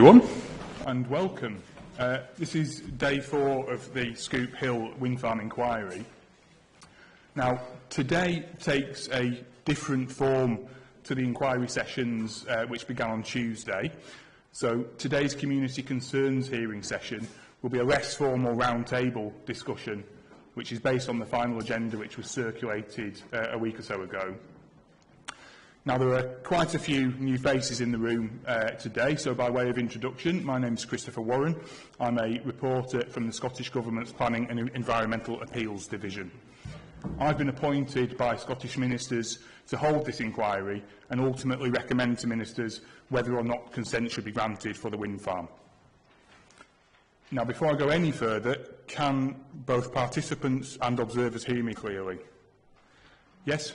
Everyone, and welcome. This is day 4 of the Scoop Hill wind farm inquiry. Now, today takes a different form to the inquiry sessions which began on Tuesday. So today's community concerns hearing session will be a less formal roundtable discussion, which is based on the final agenda which was circulated a week or so ago. Now, there are quite a few new faces in the room today, so by way of introduction, my name is Christopher Warren. I'm a reporter from the Scottish Government's Planning and Environmental Appeals Division. I've been appointed by Scottish ministers to hold this inquiry and ultimately recommend to ministers whether or not consent should be granted for the wind farm. Now, before I go any further, can both participants and observers hear me clearly? Yes?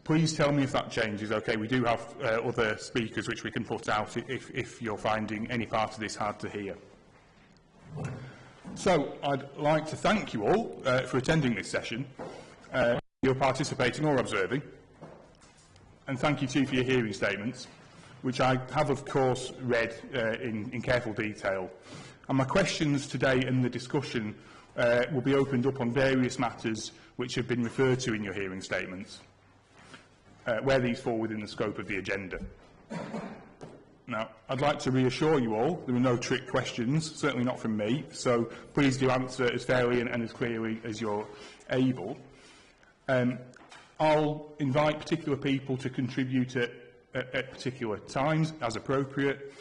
Please tell me if that changes. Okay, we do have other speakers which we can put out if you're finding any part of this hard to hear. So, I'd like to thank you all for attending this session. You're participating or observing. And thank you too for your hearing statements, which I have of course read in careful detail. And my questions today in the discussion will be opened up on various matters which have been referred to in your hearing statements. Where these fall within the scope of the agenda. Now, I'd like to reassure you all, there are no trick questions, certainly not from me, so please do answer as fairly and as clearly as you're able. I'll invite particular people to contribute at particular times, as appropriate,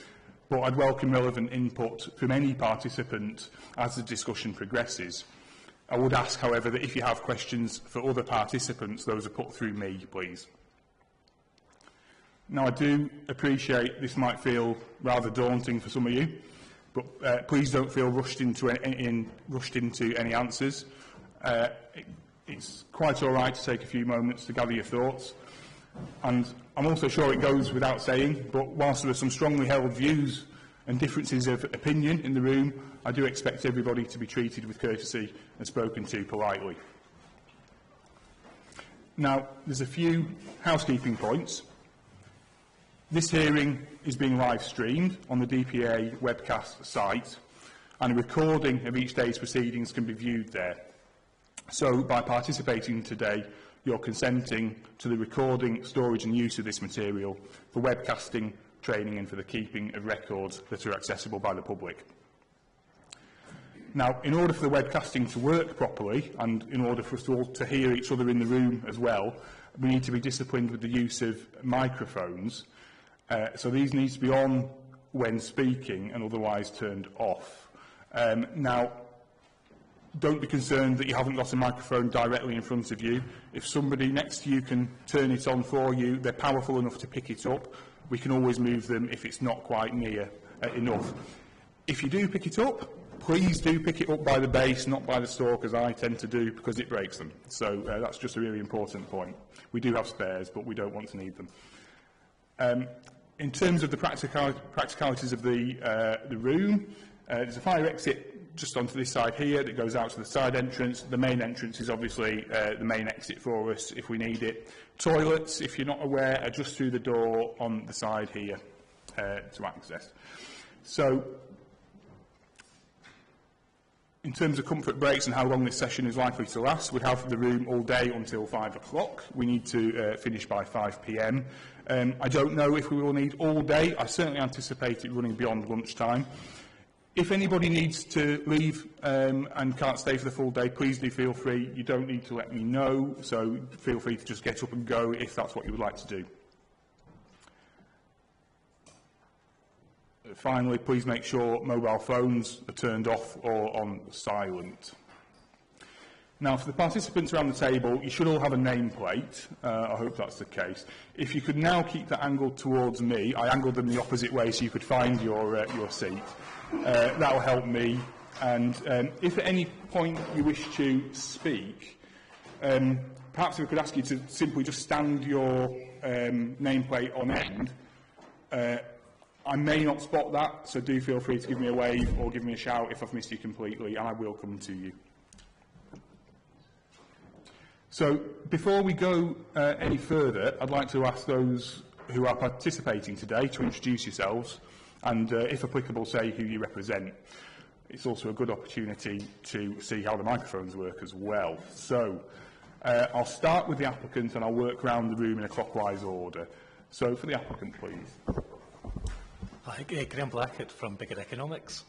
but I'd welcome relevant input from any participant as the discussion progresses. I would ask, however, that if you have questions for other participants, those are put through me, please. Now, I do appreciate this might feel rather daunting for some of you, but please don't feel rushed into any answers. It's quite all right to take a few moments to gather your thoughts. And I'm also sure it goes without saying, but whilst there are some strongly held views and differences of opinion in the room, I do expect everybody to be treated with courtesy and spoken to politely. Now, there's a few housekeeping points. This hearing is being live streamed on the DPA webcast site, and a recording of each day's proceedings can be viewed there. So, by participating today, you're consenting to the recording, storage and use of this material for webcasting, training and for the keeping of records that are accessible by the public. Now, in order for the webcasting to work properly, and in order for us all to hear each other in the room as well, we need to be disciplined with the use of microphones. So these need to be on when speaking and otherwise turned off. Now, don't be concerned that you haven't got a microphone directly in front of you. If somebody next to you can turn it on for you, they're powerful enough to pick it up. We can always move them if it's not quite near enough. If you do pick it up, please do pick it up by the base, not by the stalk, as I tend to do, because it breaks them. So that's just a really important point. We do have spares, but we don't want to need them. In terms of the practicalities of the room, there's a fire exit just onto this side here that goes out to the side entrance. The main entrance is obviously the main exit for us if we need it. Toilets, if you're not aware, are just through the door on the side here to access. So, in terms of comfort breaks and how long this session is likely to last, we have the room all day until 5 o'clock. We need to finish by 5 p.m. I don't know if we will need all day. I certainly anticipate it running beyond lunchtime. If anybody needs to leave and can't stay for the full day, please do feel free. You don't need to let me know, so feel free to just get up and go if that's what you would like to do. Finally, please make sure mobile phones are turned off or on silent. Now, for the participants around the table, you should all have a nameplate. I hope that's the case. If you could now keep that angled towards me, I angled them the opposite way so you could find your seat. That will help me. And if at any point you wish to speak, perhaps we could ask you to simply just stand your nameplate on end. I may not spot that, so do feel free to give me a wave or give me a shout if I've missed you completely, and I will come to you. So, before we go any further, I'd like to ask those who are participating today to introduce yourselves and, if applicable, say who you represent. It's also a good opportunity to see how the microphones work as well. So, I'll start with the applicant and I'll work round the room in a clockwise order. So, for the applicant, please. Hi, Graham Blackett from Bigger Economics.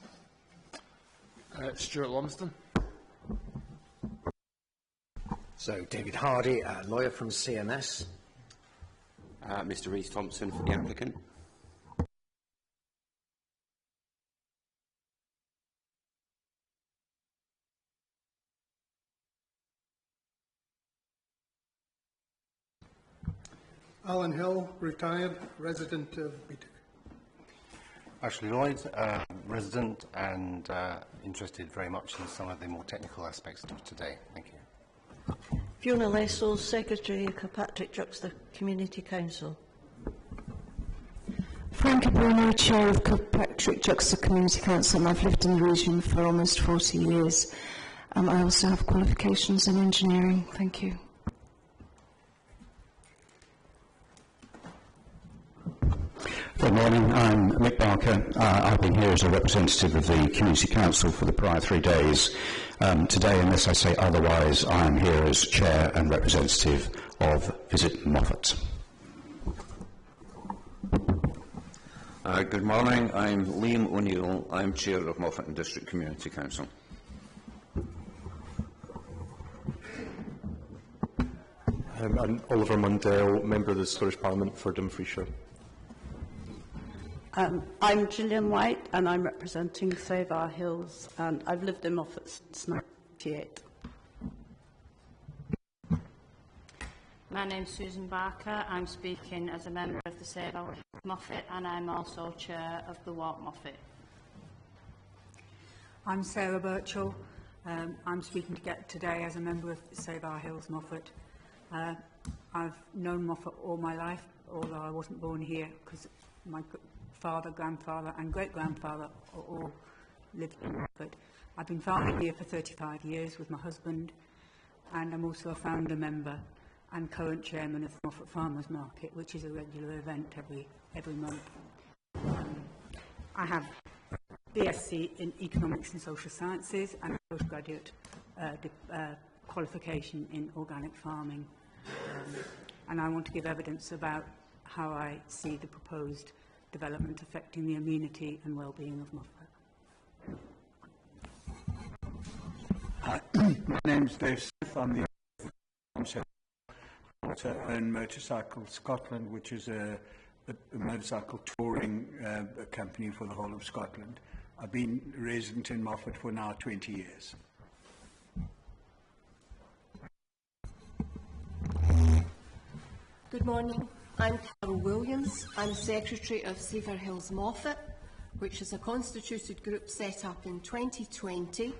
Stuart Lumsden. So, David Hardy, a lawyer from CMS. Mr. Rees Thompson for the applicant. Alan Hill, retired, resident of Beatty. Ashley Lloyd, resident and interested very much in some of the more technical aspects of today. Thank you. Fiona Lessels, Secretary of Kirkpatrick Juxta Community Council. Frankie Bruno, Chair of Kirkpatrick Juxta Community Council, and I've lived in the region for almost 40 years. I also have qualifications in engineering. Thank you. Good morning, I'm Mick Barker. I've been here as a representative of the Community Council for the prior 3 days. Today, unless I say otherwise, I am here as Chair and representative of Visit Moffat. Good morning, I'm Liam O'Neill. I'm Chair of Moffat and District Community Council. I'm Oliver Mundell, Member of the Scottish Parliament for Dumfriesshire. I'm Gillian White and I'm representing Save Our Hills, and I've lived in Moffat since 1998. My name's Susan Barker. I'm speaking as a member of the Save Our Hills Moffat, and I'm also Chair of the Walk Moffat. I'm Sarah Birchall. I'm speaking today as a member of Save Our Hills Moffat. I've known Moffat all my life, although I wasn't born here, because my father, grandfather and great-grandfather all lived in Moffat. I've been farming here for 35 years with my husband, and I'm also a founder member and current chairman of the Moffat Farmers Market, which is a regular event every month. I have BSc in Economics and Social Sciences and a postgraduate qualification in organic farming. And I want to give evidence about how I see the proposed development affecting the amenity and well-being of Moffat. My name is Dave Smith. I'm the own Motorcycle Scotland, which is a motorcycle touring company for the whole of Scotland. I've been resident in Moffat for now 20 years. Good morning. I'm Carol Williams. I'm Secretary of Save Our Hills Moffat, which is a constituted group set up in 2020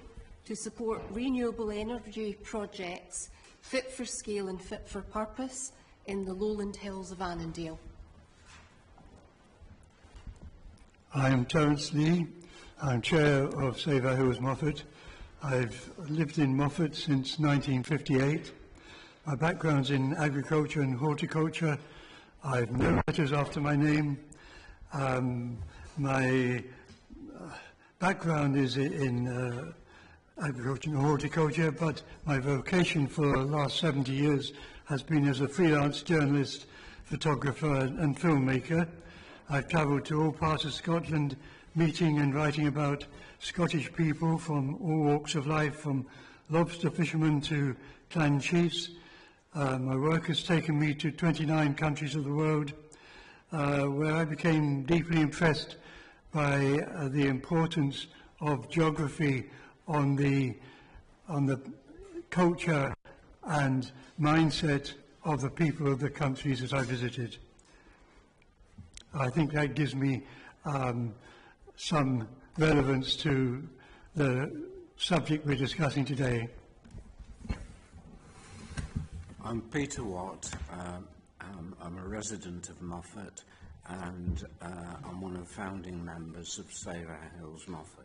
to support renewable energy projects fit for scale and fit for purpose in the lowland hills of Annandale. I am Terence Lee. I'm Chair of Save Our Hills Moffat. I've lived in Moffat since 1958. My background's in agriculture and horticulture. I've no letters after my name. My background is in agriculture and horticulture, but my vocation for the last 70 years has been as a freelance journalist, photographer and filmmaker. I've travelled to all parts of Scotland, meeting and writing about Scottish people from all walks of life, from lobster fishermen to clan chiefs. My work has taken me to 29 countries of the world, where I became deeply impressed by the importance of geography on the culture and mindset of the people of the countries that I visited. I think that gives me some relevance to the subject we're discussing today. I'm Peter Watt. I'm a resident of Moffat, and I'm one of the founding members of Save Our Hills Moffat.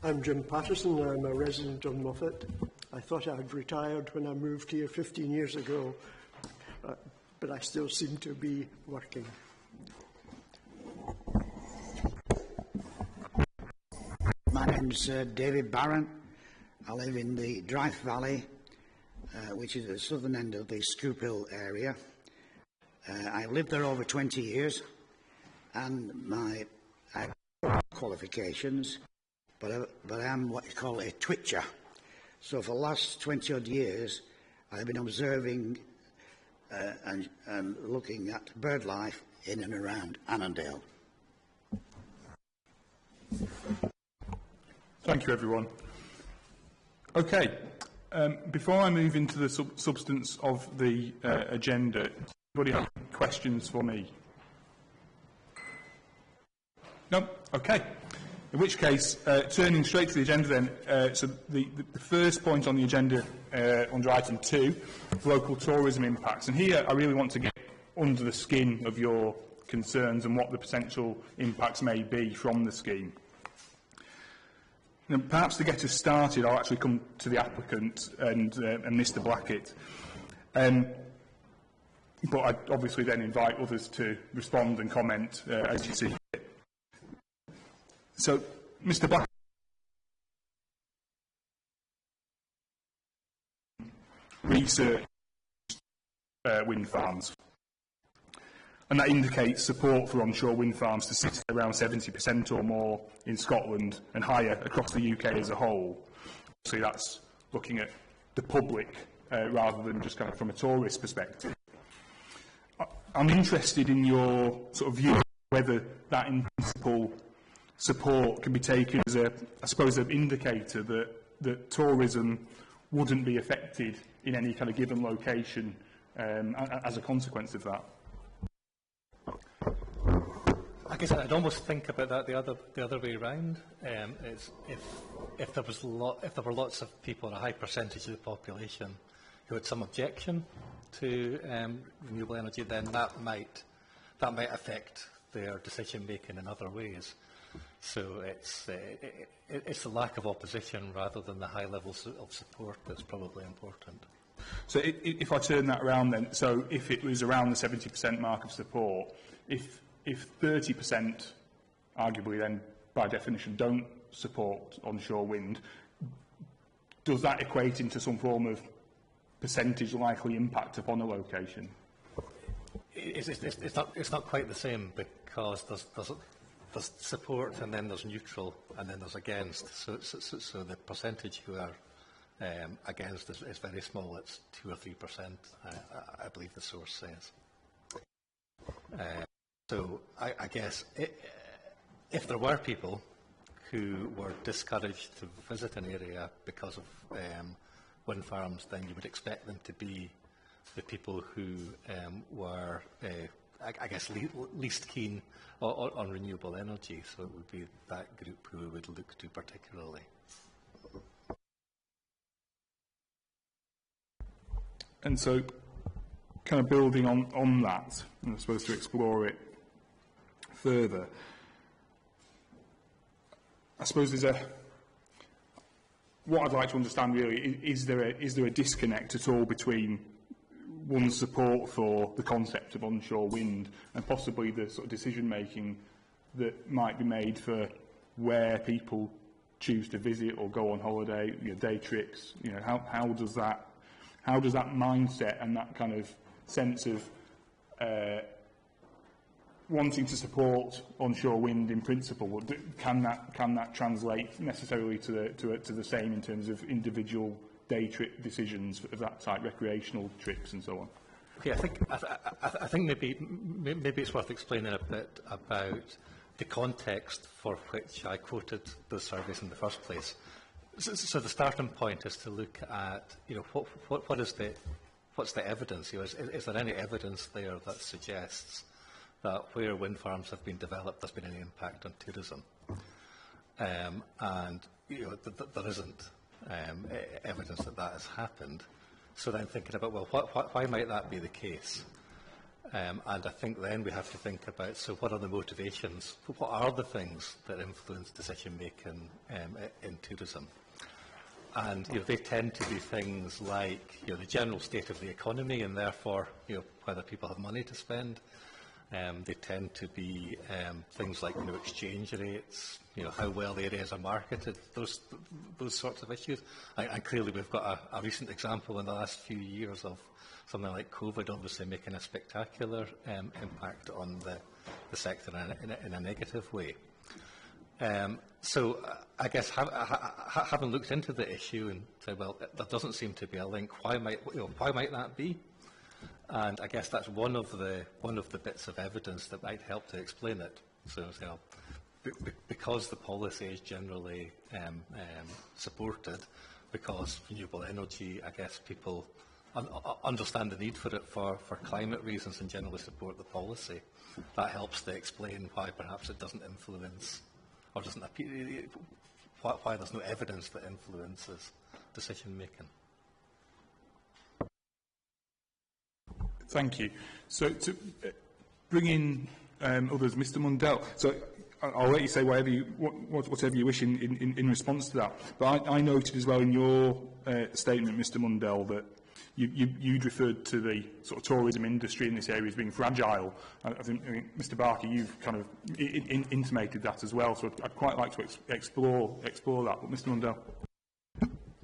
I'm Jim Patterson. I'm a resident of Moffat. I thought I'd retired when I moved here 15 years ago, but I still seem to be working. name's David Barron. I live in the Dryth Valley, which is at the southern end of the Scoop Hill area. I've lived there over 20 years, and I have qualifications, but I'm what you call a twitcher. So for the last 20 odd years, I've been observing and looking at bird life in and around Annandale. Thank you, everyone. Okay, before I move into the substance of the agenda, does anybody have questions for me? No? Okay. In which case, turning straight to the agenda then, so the first point on the agenda under item 2, local tourism impacts. And here I really want to get under the skin of your concerns and what the potential impacts may be from the scheme. Now, perhaps to get us started, I'll actually come to the applicant and Mr Blackett. But I'd obviously then invite others to respond and comment as you see fit. So, Mr Blackett, research wind farms. And that indicates support for onshore wind farms to sit around 70% or more in Scotland and higher across the UK as a whole. So that's looking at the public rather than just kind of from a tourist perspective. I'm interested in your sort of view of whether that in principle support can be taken as a, I suppose, an indicator that tourism wouldn't be affected in any kind of given location as a consequence of that. I guess I'd almost think about that the other way around. If there were lots of people, a high percentage of the population, who had some objection to renewable energy, then that might affect their decision making in other ways. So it's the lack of opposition rather than the high levels of support that's probably important. So if I turn that around then, so if it was around the 70% mark of support, if 30% arguably then by definition don't support onshore wind, does that equate into some form of percentage likely impact upon a location? It's not quite the same, because there's support and then there's neutral and then there's against. So the percentage who are against is very small. It's 2 or 3%, I believe the source says. So I guess if there were people who were discouraged to visit an area because of wind farms, then you would expect them to be the people who were, I guess, least keen on renewable energy. So it would be that group who we would look to particularly. And so, kind of building on that, and I suppose to explore it further, I suppose what I'd like to understand really is there a disconnect at all between one's support for the concept of onshore wind and possibly the sort of decision making that might be made for where people choose to visit or go on holiday, day trips. How does that mindset and that kind of sense of wanting to support onshore wind in principle, can that translate necessarily to the same in terms of individual day trip decisions of that type, recreational trips and so on? Okay, I think maybe it's worth explaining a bit about the context for which I quoted those surveys in the first place. So the starting point is to look at, what's the evidence? Is there any evidence there that suggests that where wind farms have been developed, there's been any impact on tourism? And there isn't evidence that has happened. So then thinking about, well, why might that be the case? And I think then we have to think about, so what are the motivations? What are the things that influence decision making in tourism? And they tend to be things like the general state of the economy, and therefore whether people have money to spend. They tend to be things like exchange rates, how well the areas are marketed, those sorts of issues. And clearly we've got a recent example in the last few years of something like COVID obviously making a spectacular impact on the sector in a negative way. So I guess having looked into the issue and said, well, there doesn't seem to be a link. Why might that be? And I guess that's one of the bits of evidence that might help to explain it. So, because the policy is generally supported, because renewable energy, I guess people understand the need for it for climate reasons and generally support the policy. That helps to explain why perhaps it doesn't influence, or doesn't appear, why there's no evidence that influences decision making. Thank you. So to bring in others, Mr. Mundell. So I'll let you say whatever you wish in response to that. But I noted as well in your statement, Mr. Mundell, that you'd referred to the sort of tourism industry in this area as being fragile. I think Mr. Barker, you've kind of intimated that as well. So I'd quite like to explore that. But Mr. Mundell.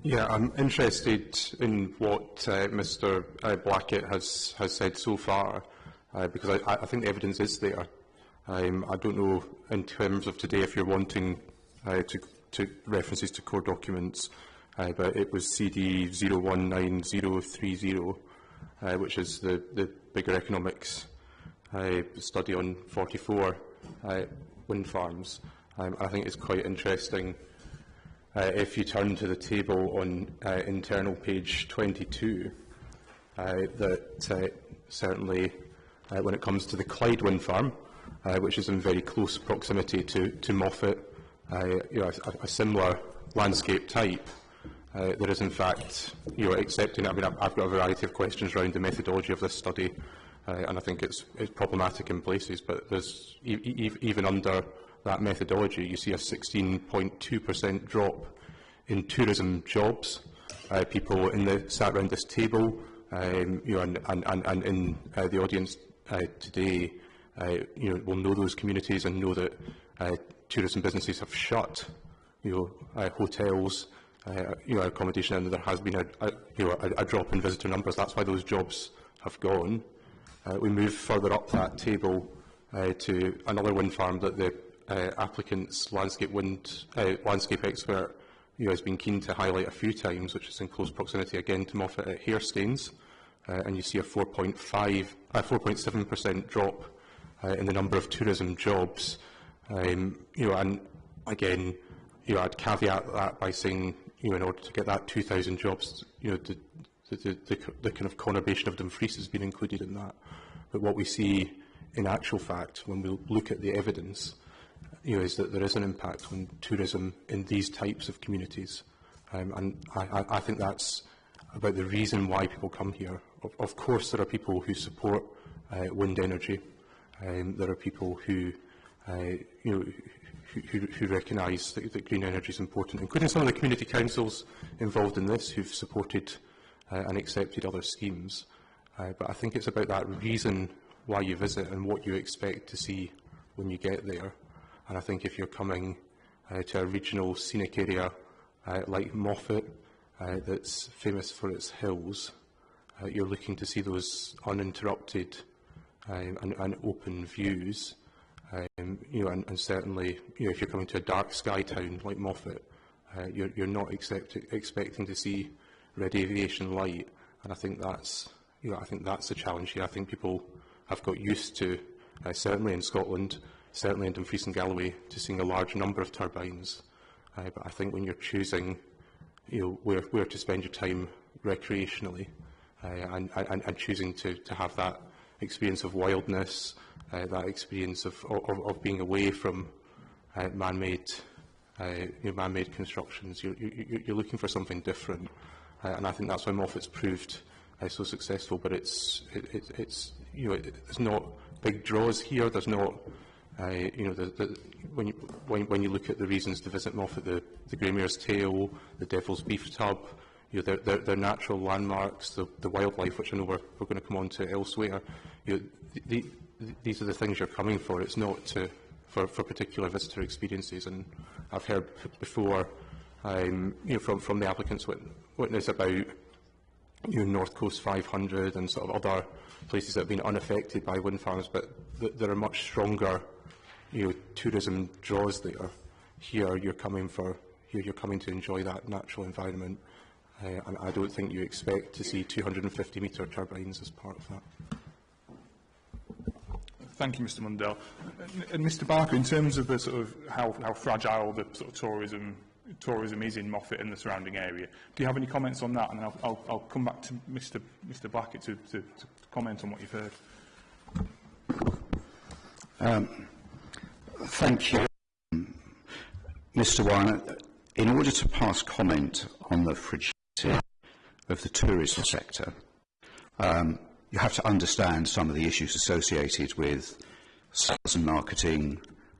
Yeah, I'm interested in what Mr. Blackett has said so far, because I think the evidence is there. I don't know, in terms of today, if you're wanting to references to core documents, but it was CD 019030, which is the bigger economics study on 44 wind farms. I think it's quite interesting. If you turn to the table on internal page 22, that certainly when it comes to the Clyde wind farm, which is in very close proximity to Moffat, a similar landscape type, there is in fact, accepting it. I mean, I've got a variety of questions around the methodology of this study, and I think it's problematic in places, but there's even under that methodology, you see a 16.2% drop in tourism jobs. People sat around this table, and in the audience today, will know those communities and know that tourism businesses have shut. Hotels, accommodation, and there has been a drop in visitor numbers. That's why those jobs have gone. We move further up that table to another wind farm that the applicant's landscape expert has been keen to highlight a few times, which is in close proximity again to Moffat at Harestones, and you see a 4.7% drop in the number of tourism jobs. And again, I'd caveat that by saying, in order to get that 2,000 jobs, the kind of conurbation of Dumfries has been included in that. But what we see in actual fact, when we look at the evidence, is that there is an impact on tourism in these types of communities. And I think that's about the reason why people come here. Of course, there are people who support wind energy. There are people who recognise that green energy is important, including some of the community councils involved in this who've supported and accepted other schemes. But I think it's about that reason why you visit and what you expect to see when you get there. And I think if you're coming to a regional scenic area like Moffat, that's famous for its hills, you're looking to see those uninterrupted and open views. And certainly, if you're coming to a dark sky town like Moffat, you're not expecting to see red aviation light. And I think that's the challenge here. I think people have got used to, certainly in Scotland, certainly in Dumfries and Galloway, to seeing a large number of turbines. But I think when you're choosing, where to spend your time recreationally, and choosing to have that experience of wildness, that experience of being away from man-made constructions, you're looking for something different, and I think that's why Moffat's proved so successful. But it's there's not big draws here. There's not when you look at the reasons to visit Moffat, the Greymare's Tail, the Devil's Beef Tub, their natural landmarks, the wildlife, which I know we're going to come on to elsewhere. these are the things you're coming for. It's not for particular visitor experiences. And I've heard before, from the applicant's witness about North Coast 500 and sort of other places that have been unaffected by wind farms, but there are much stronger tourism draws there. Here you're coming to enjoy that natural environment, and I don't think you expect to see 250-metre turbines as part of that. Thank you, Mr. Mundell. And Mr. Barker, in terms of the sort of how fragile the sort of tourism is in Moffat and the surrounding area, do you have any comments on that? And then I'll come back to Mr. Blackett to comment on what you've heard. Thank you, Mr. Warren. In order to pass comment on the fragility of the tourism sector, you have to understand some of the issues associated with sales and marketing,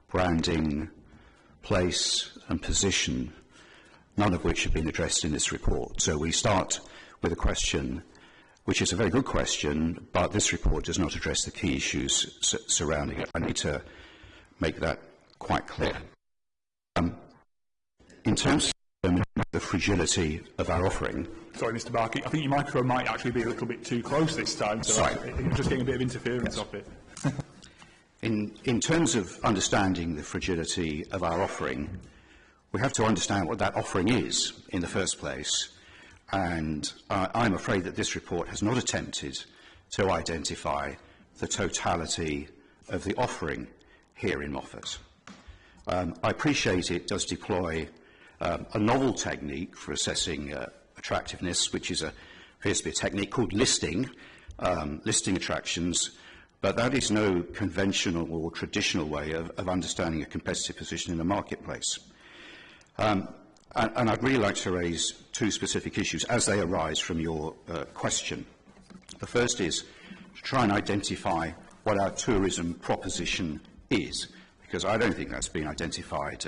branding, place and position, none of which have been addressed in this report. So we start with a question which is a very good question, but this report does not address the key issues surrounding it. I need to make that quite clear. In terms of the fragility of our offering... Sorry, Mr. Barker, I think your microphone might actually be a little bit too close this time, so I'm just getting a bit of interference off it. In terms of understanding the fragility of our offering, we have to understand what that offering is in the first place, and I'm afraid that this report has not attempted to identify the totality of the offering here in Moffat. I appreciate it does deploy a novel technique for assessing attractiveness, which appears to be a technique called listing attractions, but that is no conventional or traditional way of understanding a competitive position in the marketplace. And I'd really like to raise two specific issues as they arise from your question. The first is to try and identify what our tourism proposition is, because I don't think that's been identified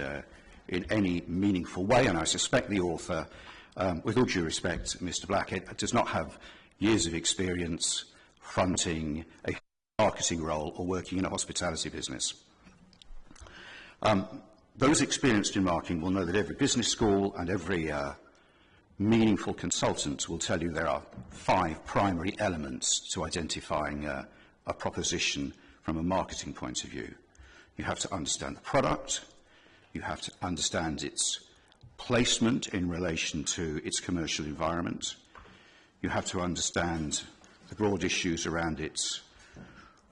in any meaningful way, and I suspect the author, with all due respect, Mr. Blackett, does not have years of experience fronting a marketing role or working in a hospitality business. Those experienced in marketing will know that every business school and every meaningful consultant will tell you there are 5 primary elements to identifying a proposition from a marketing point of view. You have to understand the product, you have to understand its placement in relation to its commercial environment, you have to understand the broad issues around its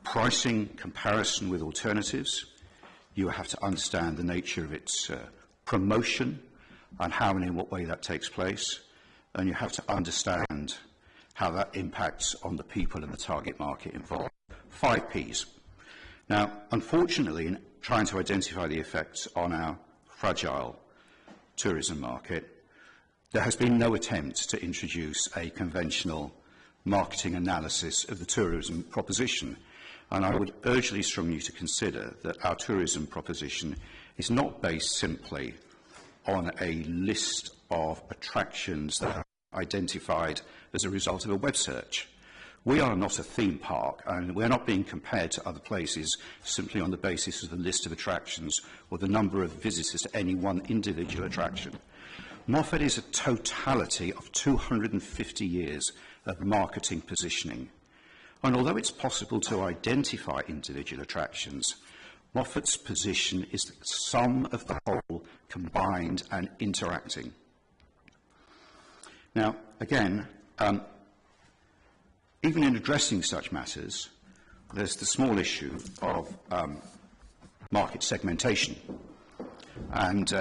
pricing comparison with alternatives, you have to understand the nature of its promotion and how and in what way that takes place, and you have to understand how that impacts on the people in the target market involved. 5 Ps. Now, unfortunately, in trying to identify the effects on our fragile tourism market, there has been no attempt to introduce a conventional marketing analysis of the tourism proposition. And I would urge from you to consider that our tourism proposition is not based simply on a list of attractions that are identified as a result of a web search. We are not a theme park, and we're not being compared to other places simply on the basis of the list of attractions or the number of visitors to any one individual attraction. Moffat is a totality of 250 years of marketing positioning. And although it's possible to identify individual attractions, Moffat's position is the sum of the whole combined and interacting. Now, again, even in addressing such matters, there's the small issue of market segmentation. And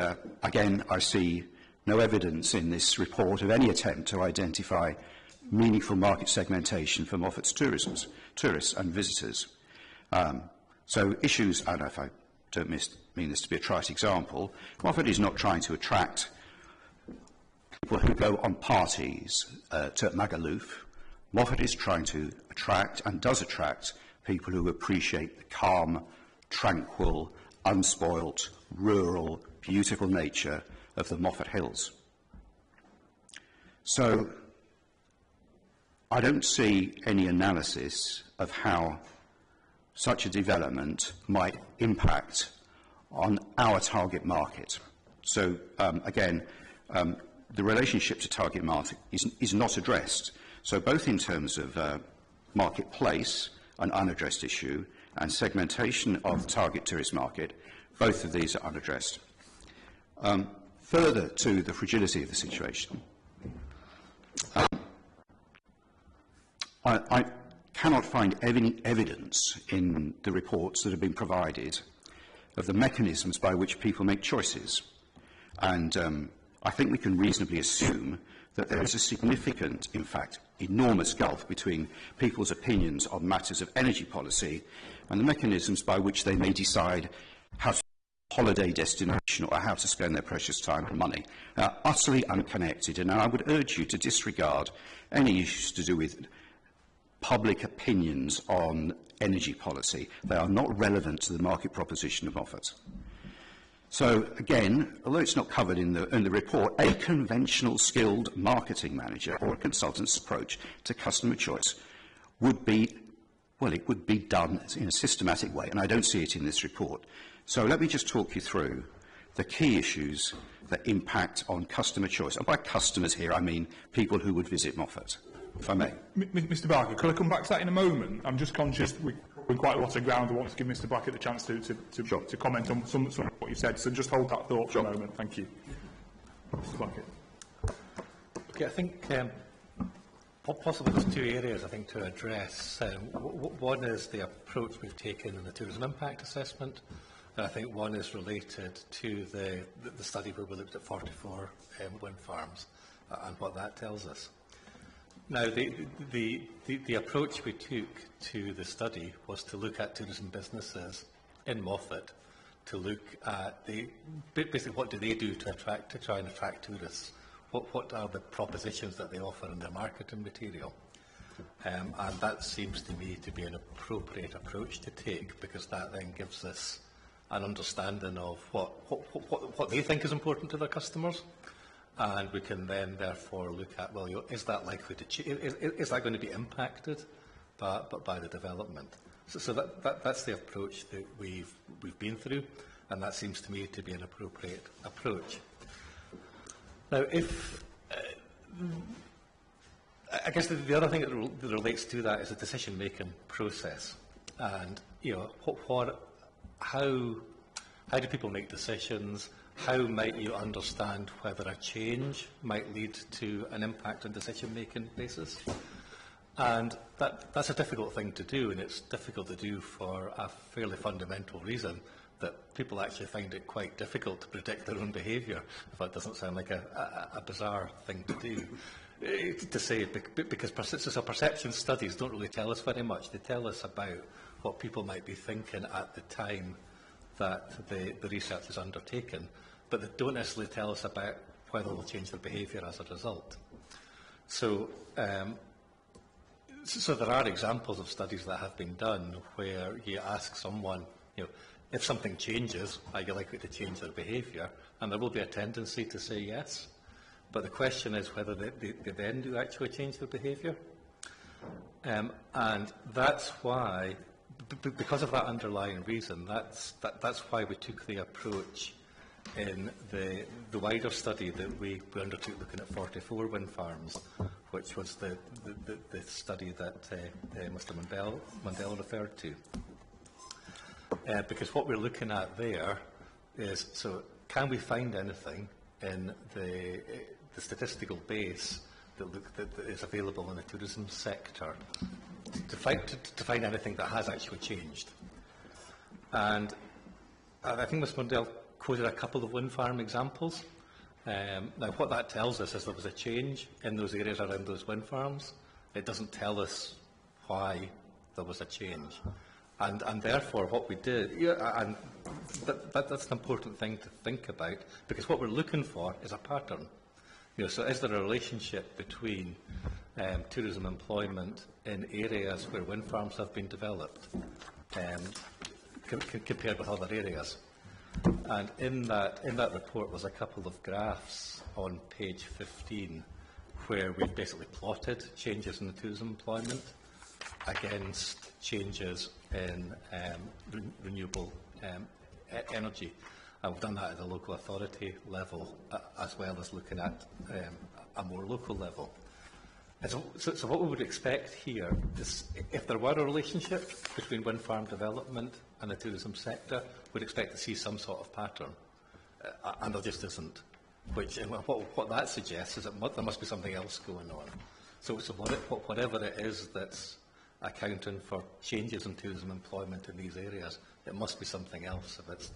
again, I see no evidence in this report of any attempt to identify meaningful market segmentation for Moffat's tourists and visitors. So issues, and if I don't mean this to be a trite example, Moffat is not trying to attract people who go on parties to Magaluf. Moffat is trying to attract, and does attract, people who appreciate the calm, tranquil, unspoilt, rural, beautiful nature of the Moffat Hills. So I don't see any analysis of how such a development might impact on our target market. So, again, the relationship to target market is not addressed. So both in terms of marketplace, an unaddressed issue, and segmentation of the target tourist market, both of these are unaddressed. Further to the fragility of the situation, I cannot find any evidence in the reports that have been provided of the mechanisms by which people make choices. And I think we can reasonably assume that there is a significant, in fact, enormous gulf between people's opinions on matters of energy policy and the mechanisms by which they may decide how to holiday destination or how to spend their precious time and money. Utterly unconnected, and I would urge you to disregard any issues to do with public opinions on energy policy. They are not relevant to the market proposition of Moffat. So, again, although it's not covered in the report, a conventional skilled marketing manager or a consultant's approach to customer choice would be, well, it would be done in a systematic way, and I don't see it in this report. So let me just talk you through the key issues that impact on customer choice. And by customers here, I mean people who would visit Moffat, if I may. Mr Barker, could I come back to that in a moment? I'm just conscious we're covering quite a lot of ground. I want to give Mr Blackett the chance to comment on some of what you said. So just hold that thought for a moment. Thank you. Mr Blackett. Okay, I think possibly there's two areas I think to address. One is the approach we've taken in the tourism impact assessment. And I think one is related to the study where we looked at 44 wind farms and what that tells us. Now, the approach we took to the study was to look at tourism businesses in Moffat, to look at basically what do they do to try and attract tourists. What are the propositions that they offer in their marketing material? And that seems to me to be an appropriate approach to take, because that then gives us an understanding of what they think is important to their customers, and we can then therefore look at, well, is that likely to change? Is that going to be impacted by the development? So that's the approach that we've been through, and that seems to me to be an appropriate approach. Now, I guess the other thing that relates to that is the decision-making process, and how do people make decisions? How might you understand whether a change might lead to an impact on decision-making basis? And that's a difficult thing to do, and it's difficult to do for a fairly fundamental reason, that people actually find it quite difficult to predict their own behaviour, if that doesn't sound like a bizarre thing to do. To say, because perception studies don't really tell us very much. They tell us about what people might be thinking at the time that the research is undertaken, but they don't necessarily tell us about whether they'll change their behaviour as a result. So, so there are examples of studies that have been done where you ask someone, if something changes, are you likely to change their behaviour? And there will be a tendency to say yes. But the question is whether they then do actually change their behaviour. And that's why, because of that underlying reason, that's why we took the approach in the wider study that we undertook looking at 44 wind farms, which was the study that Mr Mandel referred to. Because what we're looking at there is, so can we find anything in the statistical base that is available in the tourism sector to find anything that has actually changed? And I think Mr Mandel quoted a couple of wind farm examples. Now, what that tells us is there was a change in those areas around those wind farms. It doesn't tell us why there was a change. And therefore, what we did, and that's an important thing to think about, because what we're looking for is a pattern. So is there a relationship between tourism employment in areas where wind farms have been developed compared with other areas? And in that report was a couple of graphs on page 15 where we've basically plotted changes in the tourism employment against changes in renewable energy. And we've done that at the local authority level, as well as looking at a more local level. And so what we would expect here is, if there were a relationship between wind farm development and the tourism sector, we'd expect to see some sort of pattern. And there just isn't. What that suggests is that there must be something else going on. So whatever it is that's accounting for changes in tourism employment in these areas, it must be something else if it's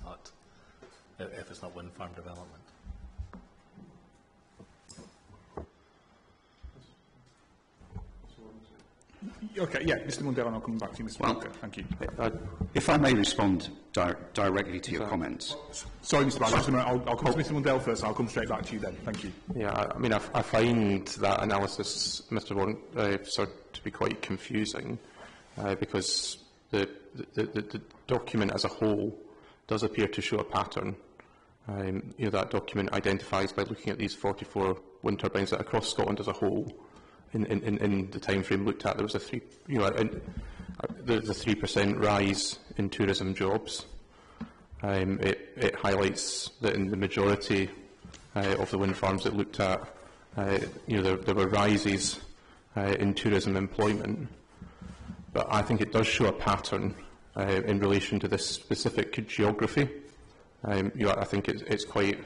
not wind farm development. Okay, yeah, Mr. Mundell, and I'll come back to you, Mr. Walker. Thank you. If I may respond directly to your comments. Sorry, Mr. Barker, I'll come to Mr. Mundell first, and I'll come straight back to you then. Thank you. Yeah, I mean, I find that analysis, Mr. Warren, to be quite confusing, because the document as a whole does appear to show a pattern. That document identifies, by looking at these 44 wind turbines, that across Scotland as a whole, in the time frame looked at, there was a 3% rise in tourism jobs. It highlights that in the majority of the wind farms it looked at, there were rises in tourism employment. But I think it does show a pattern in relation to this specific geography. I think it's quite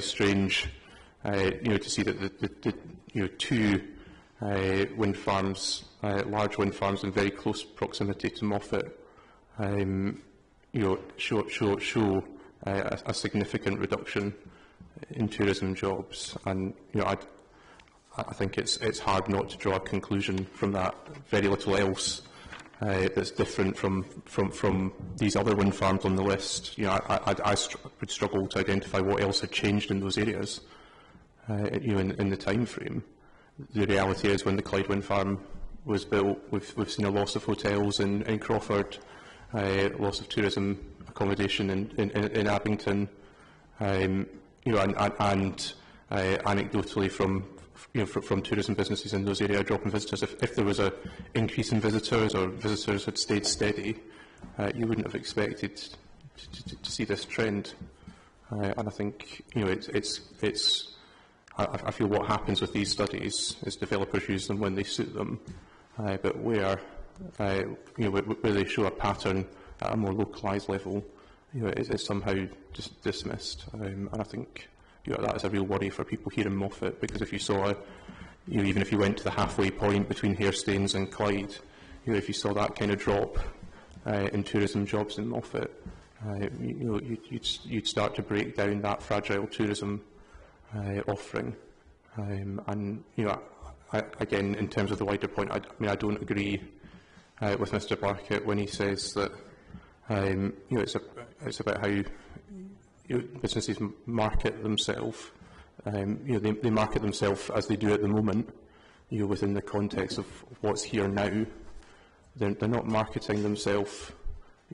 strange, to see that the two wind farms, large wind farms in very close proximity to Moffat, show a significant reduction in tourism jobs, and I think it's hard not to draw a conclusion from that. Very little else that's different from these other wind farms on the list. I would struggle to identify what else had changed in those areas, in the time frame. The reality is, when the Clyde wind farm was built, we've seen a loss of hotels in Crawford, loss of tourism accommodation in Abington, and anecdotally from tourism businesses in those areas, a drop in visitors. If there was an increase in visitors, or visitors had stayed steady, you wouldn't have expected to see this trend. And I think I feel what happens with these studies is developers use them when they suit them, but where they show a pattern at a more localised level, it's somehow just dismissed. And I think that is a real worry for people here in Moffat, because if you saw, even if you went to the halfway point between Hairstains and Clyde, if you saw that kind of drop in tourism jobs in Moffat, you'd start to break down that fragile tourism offering. And again, in terms of the wider point, I don't agree with Mr. Blackett when he says that it's about how businesses market themselves. They market themselves as they do at the moment, within the context of what's here now. They're not marketing themselves,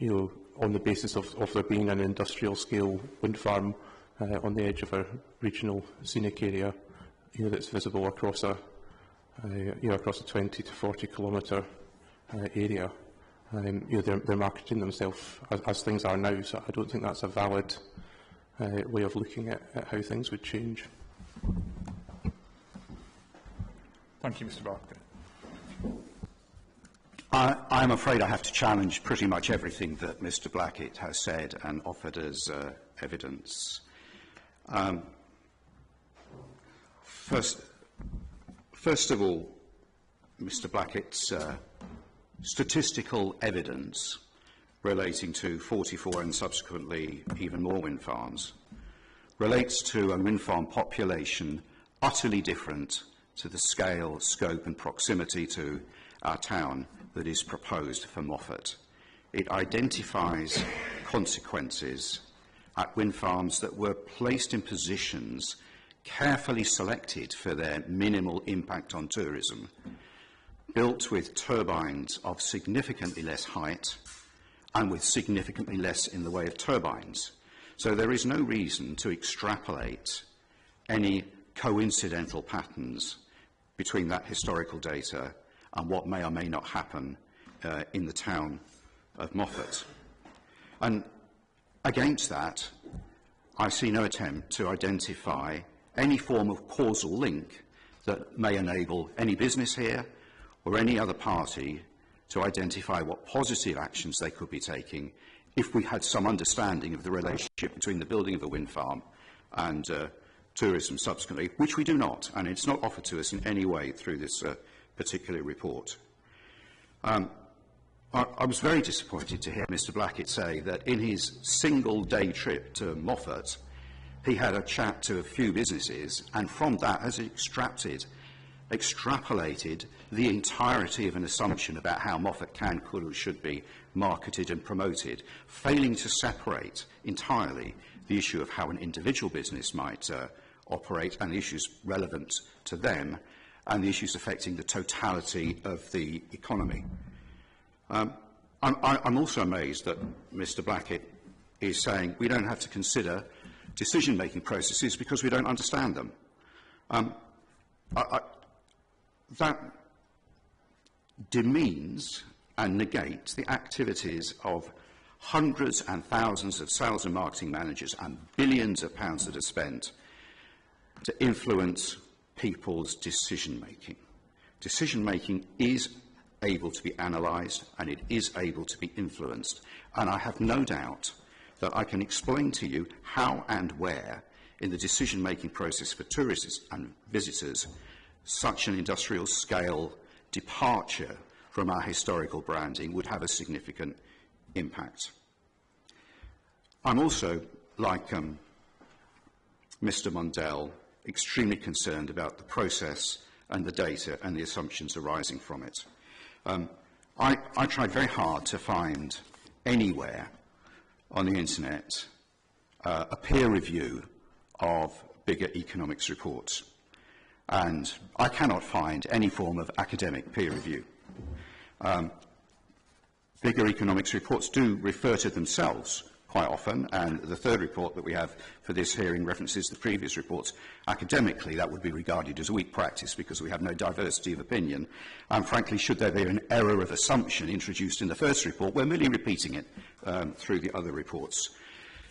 on the basis of there being an industrial scale wind farm on the edge of a regional scenic area, that's visible across a 20 to 40 kilometre area. They're marketing themselves as things are now, so I don't think that's a valid way of looking at how things would change. Thank you, Mr. Barker. I'm afraid I have to challenge pretty much everything that Mr. Blackett has said and offered as evidence. First of all, Mr. Blackett's statistical evidence relating to 44 and subsequently even more wind farms relates to a wind farm population utterly different to the scale, scope and proximity to our town that is proposed for Moffat. It identifies consequences at wind farms that were placed in positions carefully selected for their minimal impact on tourism, built with turbines of significantly less height and with significantly less in the way of turbines. So there is no reason to extrapolate any coincidental patterns between that historical data and what may or may not happen in the town of Moffat. And against that, I see no attempt to identify any form of causal link that may enable any business here or any other party to identify what positive actions they could be taking if we had some understanding of the relationship between the building of a wind farm and tourism subsequently, which we do not, and it's not offered to us in any way through this particular report. I was very disappointed to hear Mr. Blackett say that in his single-day trip to Moffat, he had a chat to a few businesses, and from that has extrapolated the entirety of an assumption about how Moffat can, could, or should be marketed and promoted, failing to separate entirely the issue of how an individual business might operate and the issues relevant to them and the issues affecting the totality of the economy. I'm also amazed that Mr. Blackett is saying we don't have to consider decision-making processes because we don't understand them. That demeans and negates the activities of hundreds and thousands of sales and marketing managers and billions of pounds that are spent to influence people's decision-making. Decision-making is able to be analysed and it is able to be influenced. And I have no doubt that I can explain to you how and where in the decision-making process for tourists and visitors such an industrial scale departure from our historical branding would have a significant impact. I'm also, like Mr. Mundell, extremely concerned about the process and the data and the assumptions arising from it. I tried very hard to find anywhere on the internet a peer review of bigger economics reports, and I cannot find any form of academic peer review. Bigger economics reports do refer to themselves quite often, and the third report that we have for this hearing references the previous reports. Academically, that would be regarded as a weak practice because we have no diversity of opinion. And frankly, should there be an error of assumption introduced in the first report, we're merely repeating it through the other reports.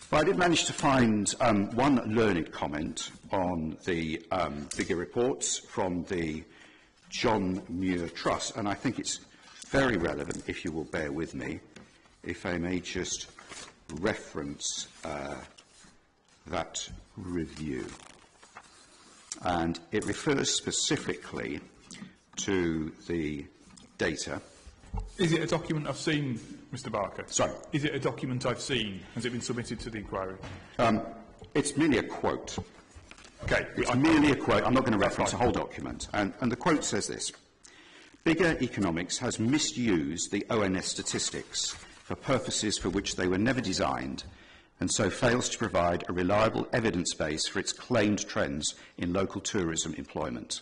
But I did manage to find one learned comment on the bigger reports from the John Muir Trust, and I think it's very relevant, if you will bear with me, if I may just reference that review. And it refers specifically to the data. Is it a document I've seen, Mr. Barker? Sorry? Is it a document I've seen? Has it been submitted to the inquiry? It's merely a quote. Okay. It's merely a quote. I'm not going to reference the whole document. And the quote says this: Bigger Economics has misused the ONS statistics for purposes for which they were never designed, and so fails to provide a reliable evidence base for its claimed trends in local tourism employment.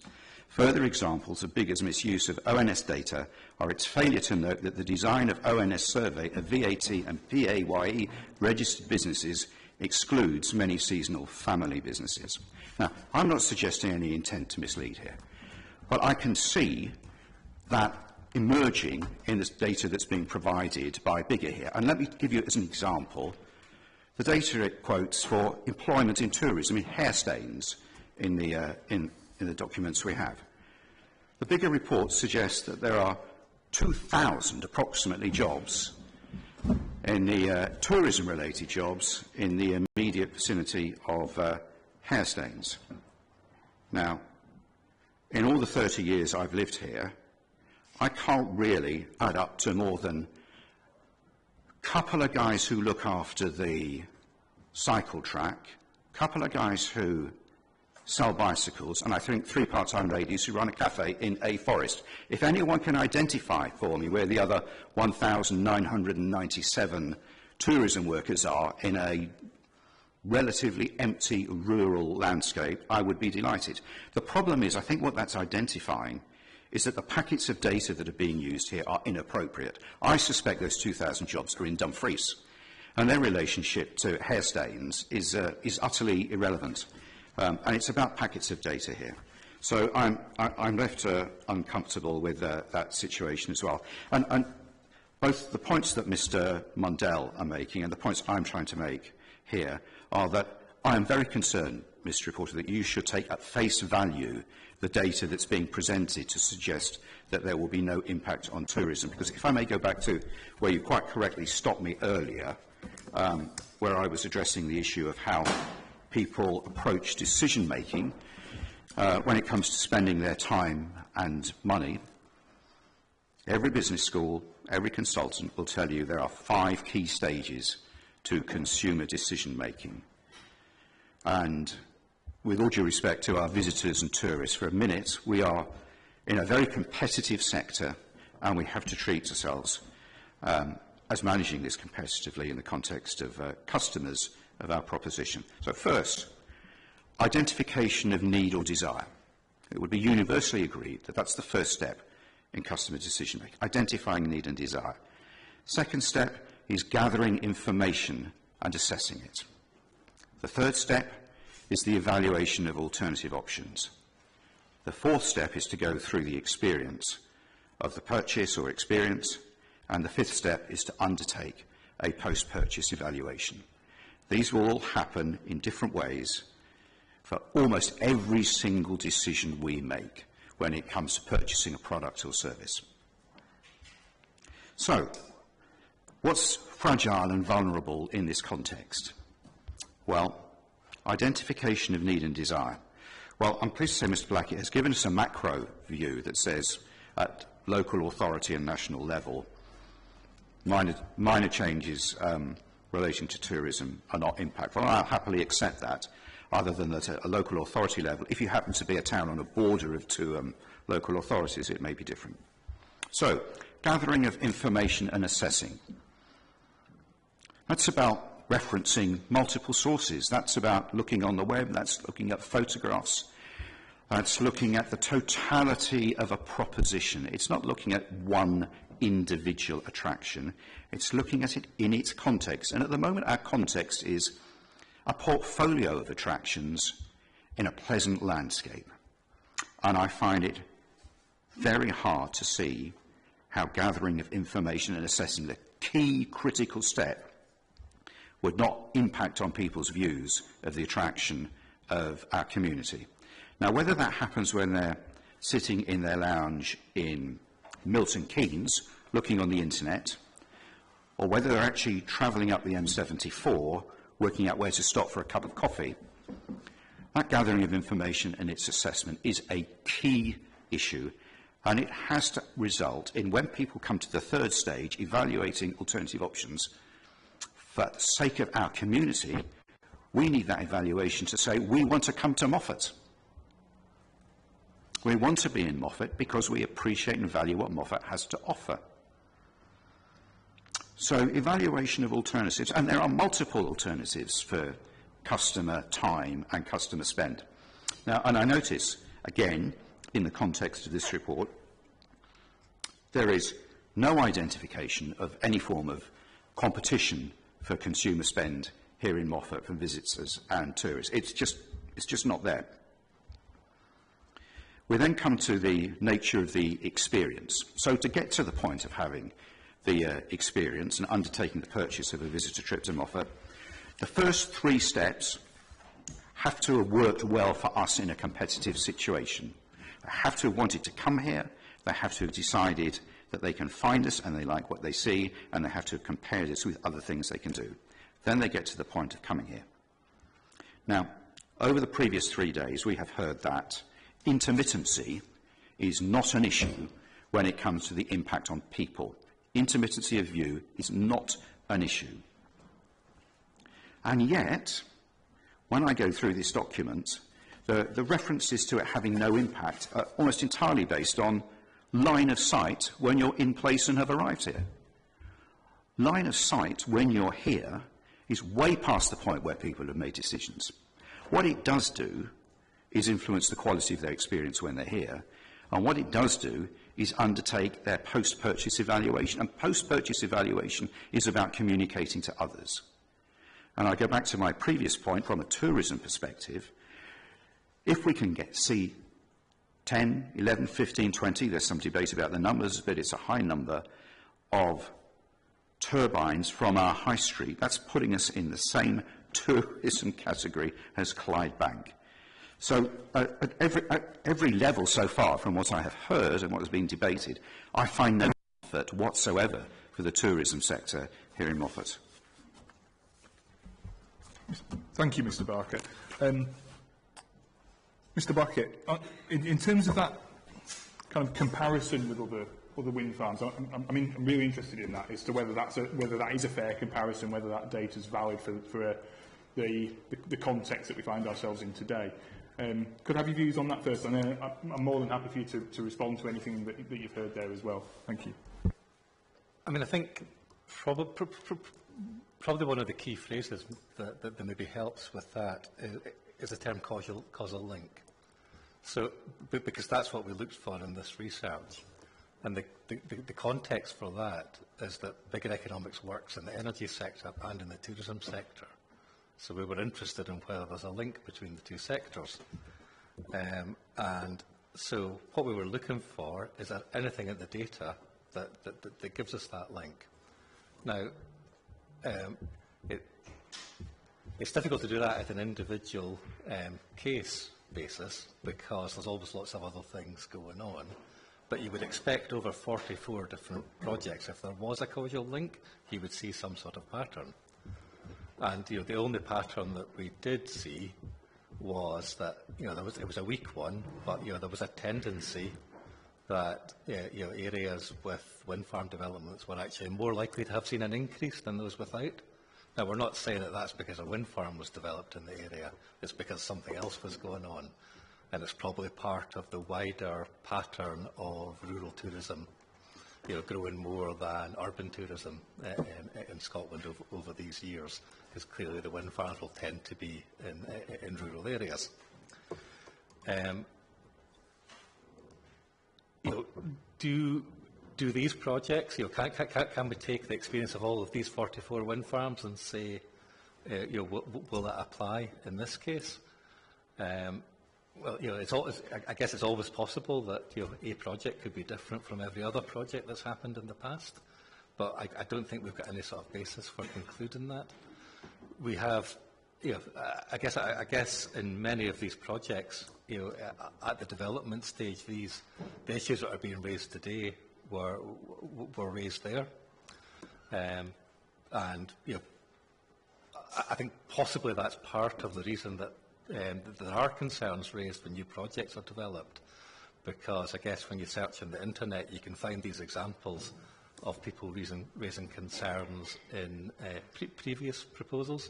Further examples of Bigger's misuse of ONS data are its failure to note that the design of ONS survey of VAT and PAYE registered businesses excludes many seasonal family businesses. Now, I'm not suggesting any intent to mislead here, but I can see that emerging in this data that's being provided by Bigger here. And let me give you as an example the data it quotes for employment in tourism in hair stains in the documents we have. The Bigger report suggests that there are 2,000 approximately jobs in the tourism-related jobs in the immediate vicinity of hair stains. Now, in all the 30 years I've lived here, I can't really add up to more than a couple of guys who look after the cycle track, a couple of guys who sell bicycles, and I think 3 part-time ladies who run a cafe in a forest. If anyone can identify for me where the other 1,997 tourism workers are in a relatively empty rural landscape, I would be delighted. The problem is, I think what that's identifying is that the packets of data that are being used here are inappropriate. I suspect those 2,000 jobs are in Dumfries, and their relationship to hair stains is utterly irrelevant. And it's about packets of data here. So I'm left uncomfortable with that situation as well. And both the points that Mr. Mundell are making and the points I'm trying to make here are that I am very concerned, Mr. Reporter, that you should take at face value the data that's being presented to suggest that there will be no impact on tourism. Because if I may go back to where you quite correctly stopped me earlier, where I was addressing the issue of how people approach decision-making when it comes to spending their time and money, every business school, every consultant will tell you there are 5 key stages to consumer decision-making. And with all due respect to our visitors and tourists, for a minute, we are in a very competitive sector, and we have to treat ourselves as managing this competitively in the context of customers of our proposition. So first, identification of need or desire. It would be universally agreed that that's the first step in customer decision-making, identifying need and desire. Second step is gathering information and assessing it. The third step is the evaluation of alternative options. The fourth step is to go through the experience of the purchase or experience, and the fifth step is to undertake a post-purchase evaluation. These will all happen in different ways for almost every single decision we make when it comes to purchasing a product or service. So, what's fragile and vulnerable in this context? Well, identification of need and desire. Well, I'm pleased to say Mr. Blackett has given us a macro view that says at local authority and national level, minor changes relating to tourism are not impactful. I'll happily accept that, other than that at a local authority level, if you happen to be a town on a border of 2 local authorities, it may be different. So, gathering of information and assessing. That's about referencing multiple sources. That's about looking on the web, that's looking at photographs, that's looking at the totality of a proposition. It's not looking at one individual attraction, it's looking at it in its context. And at the moment our context is a portfolio of attractions in a pleasant landscape. And I find it very hard to see how gathering of information and assessing the key critical step would not impact on people's views of the attraction of our community. Now, whether that happens when they're sitting in their lounge in Milton Keynes, looking on the internet, or whether they're actually travelling up the M74, working out where to stop for a cup of coffee, that gathering of information and its assessment is a key issue, and it has to result in, when people come to the third stage, evaluating alternative options, for the sake of our community, we need that evaluation to say, we want to come to Moffat. We want to be in Moffat because we appreciate and value what Moffat has to offer. So, evaluation of alternatives, and there are multiple alternatives for customer time and customer spend. Now, and I notice, again, in the context of this report, there is no identification of any form of competition for consumer spend here in Moffat from visitors and tourists. It's just not there. We then come to the nature of the experience. So to get to the point of having the experience and undertaking the purchase of a visitor trip to Moffat, the first 3 steps have to have worked well for us in a competitive situation. They have to have wanted to come here, they have to have decided that they can find us and they like what they see, and they have to have compared us with other things they can do. Then they get to the point of coming here. Now, over the previous 3 days, we have heard that intermittency is not an issue when it comes to the impact on people. Intermittency of view is not an issue. And yet, when I go through this document, the references to it having no impact are almost entirely based on line of sight when you're in place and have arrived here. Line of sight when you're here is way past the point where people have made decisions. What it does do is influence the quality of their experience when they're here, and what it does do is undertake their post-purchase evaluation, and post-purchase evaluation is about communicating to others. And I go back to my previous point from a tourism perspective. If we can see 10, 11, 15, 20, there's some debate about the numbers, but it's a high number of turbines from our high street. That's putting us in the same tourism category as Clydebank. So at every level so far, from what I have heard and what has been debated, I find no effort whatsoever for the tourism sector here in Moffat. Thank you, Mr. Barker. Mr. Bucket, in terms of that kind of comparison with other wind farms, I'm really interested in that as to whether that is a fair comparison, whether that data is valid for the context that we find ourselves in today. Could I have your views on that first? And I'm more than happy for you to respond to anything that you've heard there as well. Thank you. I mean, I think probably one of the key phrases that maybe helps with that is the term causal link. So, because that's what we looked for in this research. And the context for that is that bigger economics works in the energy sector and in the tourism sector. So we were interested in whether there's a link between the two sectors. And so what we were looking for is anything in the data that gives us that link. Now, it's difficult to do that at an individual case basis because there's always lots of other things going on. But you would expect over 44 different projects, if there was a causal link, you would see some sort of pattern. And the only pattern that we did see was that it was a weak one, but there was a tendency that areas with wind farm developments were actually more likely to have seen an increase than those without. Now, we're not saying that that's because a wind farm was developed in the area. It's because something else was going on. And it's probably part of the wider pattern of rural tourism, growing more than urban tourism in Scotland over these years, because clearly the wind farms will tend to be in rural areas. Do these projects, can we take the experience of all of these 44 wind farms and say, will that apply in this case? Well, I guess it's always possible that a project could be different from every other project that's happened in the past, but I don't think we've got any sort of basis for concluding that. We have, I guess in many of these projects, at the development stage, the issues that are being raised today were raised there, and I think possibly that's part of the reason that there are concerns raised when new projects are developed, because I guess when you search on the internet you can find these examples of people raising concerns in previous proposals.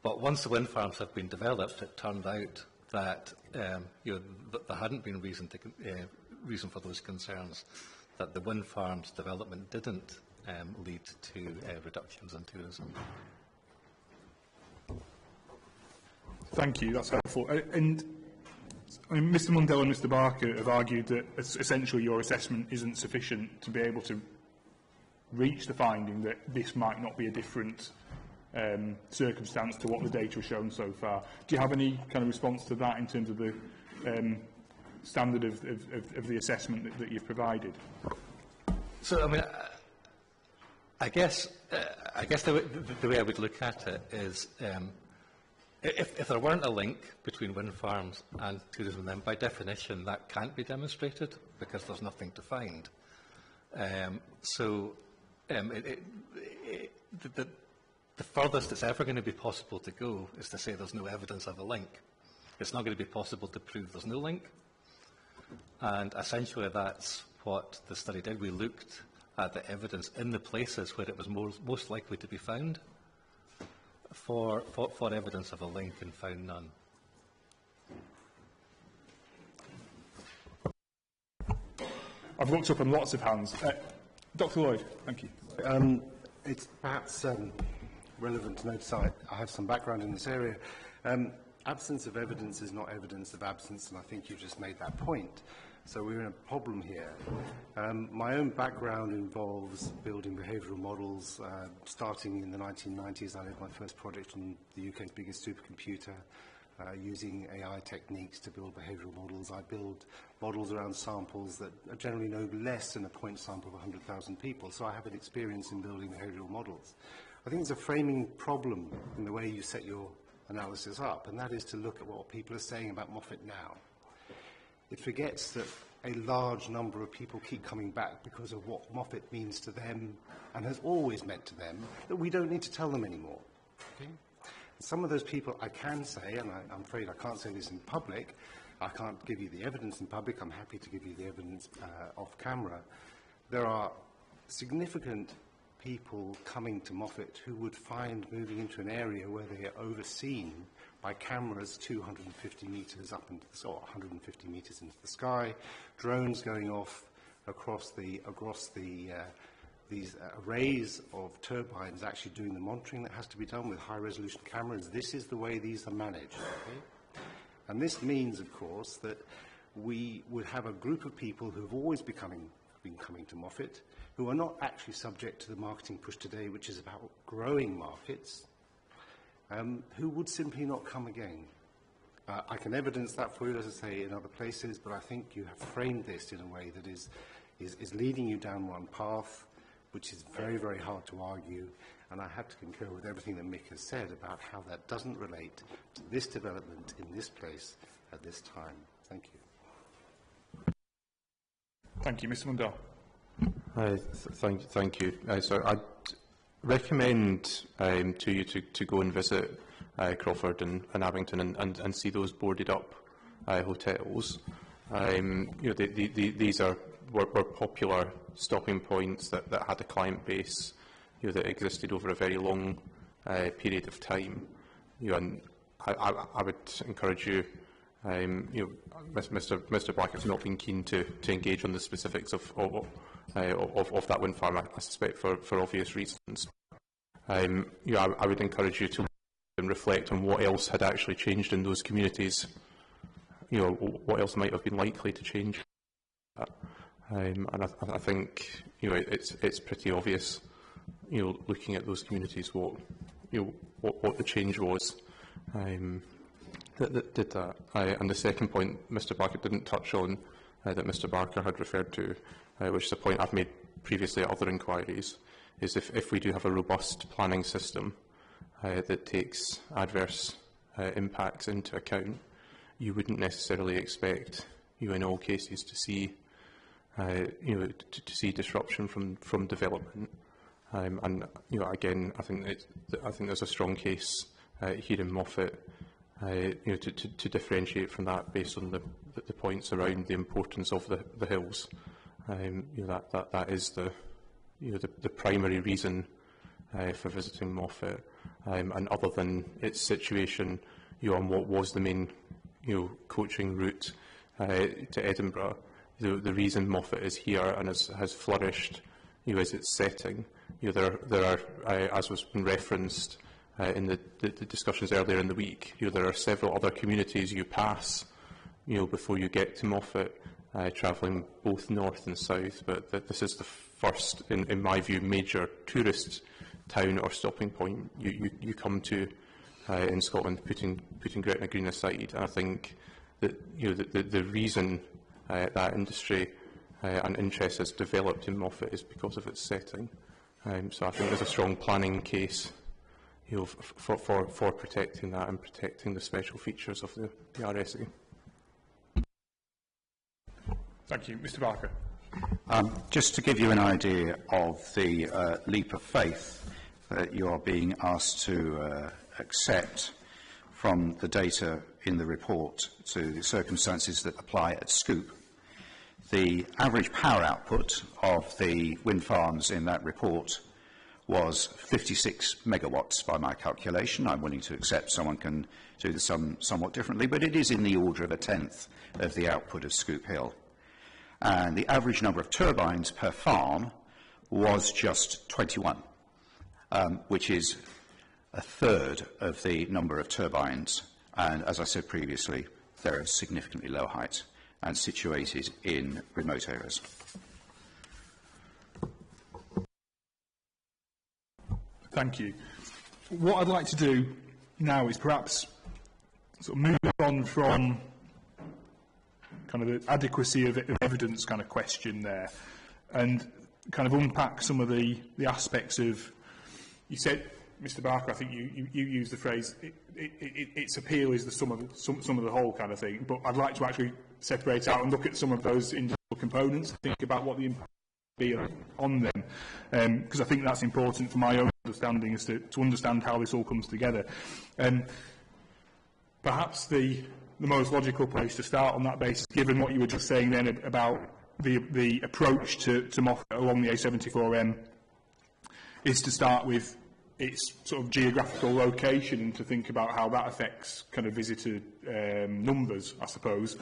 But once the wind farms have been developed, it turned out that there hadn't been reason for those concerns, that the wind farms development didn't lead to reductions in tourism. Thank you, that's helpful. And Mr. Mundell and Mr. Barker have argued that essentially your assessment isn't sufficient to be able to reach the finding that this might not be a different circumstance to what the data has shown so far. Do you have any kind of response to that in terms of the standard of the assessment that you've provided? So, I mean, I guess the way I would look at it is, if there weren't a link between wind farms and tourism, then by definition that can't be demonstrated because there's nothing to find. The furthest it's ever going to be possible to go is to say there's no evidence of a link. It's not going to be possible to prove there's no link. And essentially that's what the study did. We looked at the evidence in the places where it was most likely to be found for evidence of a link and found none. I've looked up on lots of hands. Dr. Lloyd, thank you. It's perhaps relevant to note I have some background in this area. Absence of evidence is not evidence of absence, and I think you just made that point. So we're in a problem here. My own background involves building behavioural models. Starting in the 1990s, I led my first project on the UK's biggest supercomputer. using AI techniques to build behavioural models. I build models around samples that are generally no less than a point sample of 100,000 people, so I have an experience in building behavioural models. I think there's a framing problem in the way you set your analysis up, and that is to look at what people are saying about Moffat now. It forgets that a large number of people keep coming back because of what Moffat means to them and has always meant to them, that we don't need to tell them anymore. Okay? Some of those people I can say, and I'm afraid I can't say this in public, I can't give you the evidence in public, I'm happy to give you the evidence off camera. There are significant people coming to Moffat who would find moving into an area where they are overseen by cameras 250 metres up into the, or 150 metres into the sky, drones going off across these arrays of turbines actually doing the monitoring that has to be done with high-resolution cameras. This is the way these are managed. Okay? And this means, of course, that we would have a group of people who have always been coming to Moffat, who are not actually subject to the marketing push today, which is about growing markets, who would simply not come again. I can evidence that for you, as I say, in other places, but I think you have framed this in a way that is leading you down one path, which is very, very hard to argue, and I have to concur with everything that Mick has said about how that doesn't relate to this development in this place at this time. Thank you. Thank you. Mr. Mundell. Thank you. So I'd recommend to you to go and visit Crawford and Abington and see those boarded up hotels. These were popular stopping points that had a client base that existed over a very long period of time. And I would encourage you, Mr. Blackett's not been keen to engage on the specifics of that wind farm, I suspect for obvious reasons. I would encourage you to reflect on what else had actually changed in those communities. What else might have been likely to change. And I think it's pretty obvious, looking at those communities, what the change was that did that. And the second point Mr. Blackett didn't touch on, that Mr. Barker had referred to, which is a point I've made previously at other inquiries, is if we do have a robust planning system that takes adverse impacts into account, you wouldn't necessarily expect, in all cases, to see to see disruption from development. And again, I think there's a strong case here in Moffat to differentiate from that based on the points around the importance of the hills. That is the primary reason for visiting Moffat. And other than its situation, on what was the main coaching route to Edinburgh, the reason Moffat is here and has flourished is its setting. There are, as was been referenced in the discussions earlier in the week, there are several other communities you pass before you get to Moffat, travelling both north and south, but this is the first, in my view, major tourist town or stopping point you come to in Scotland, putting Gretna Green aside. And I think that the reason that industry and interest has developed in Moffat is because of its setting. So I think there's a strong planning case for protecting that and protecting the special features of the RSA. Thank you. Mr. Barker. Just to give you an idea of the leap of faith that you are being asked to accept from the data in the report to the circumstances that apply at Scoop, the average power output of the wind farms in that report was 56 megawatts by my calculation. I'm willing to accept someone can do this somewhat differently, but it is in the order of a tenth of the output of Scoop Hill. And the average number of turbines per farm was just 21, which is a third of the number of turbines. And as I said previously, they're at significantly lower height and situated in remote areas. Thank you. What I'd like to do now is perhaps sort of move on from kind of the adequacy of evidence kind of question there, and kind of unpack some of the aspects of, you said, Mr. Barker, I think you used the phrase, its appeal is the sum of the whole kind of thing, but I'd like to actually separate out and look at some of those individual components, think about what the impact will be on them, because I think that's important for my own understanding, is to understand how this all comes together. Perhaps the most logical place to start on that basis, given what you were just saying then about the approach to Moffat along the A74M, is to start with its sort of geographical location and to think about how that affects kind of visitor numbers, I suppose.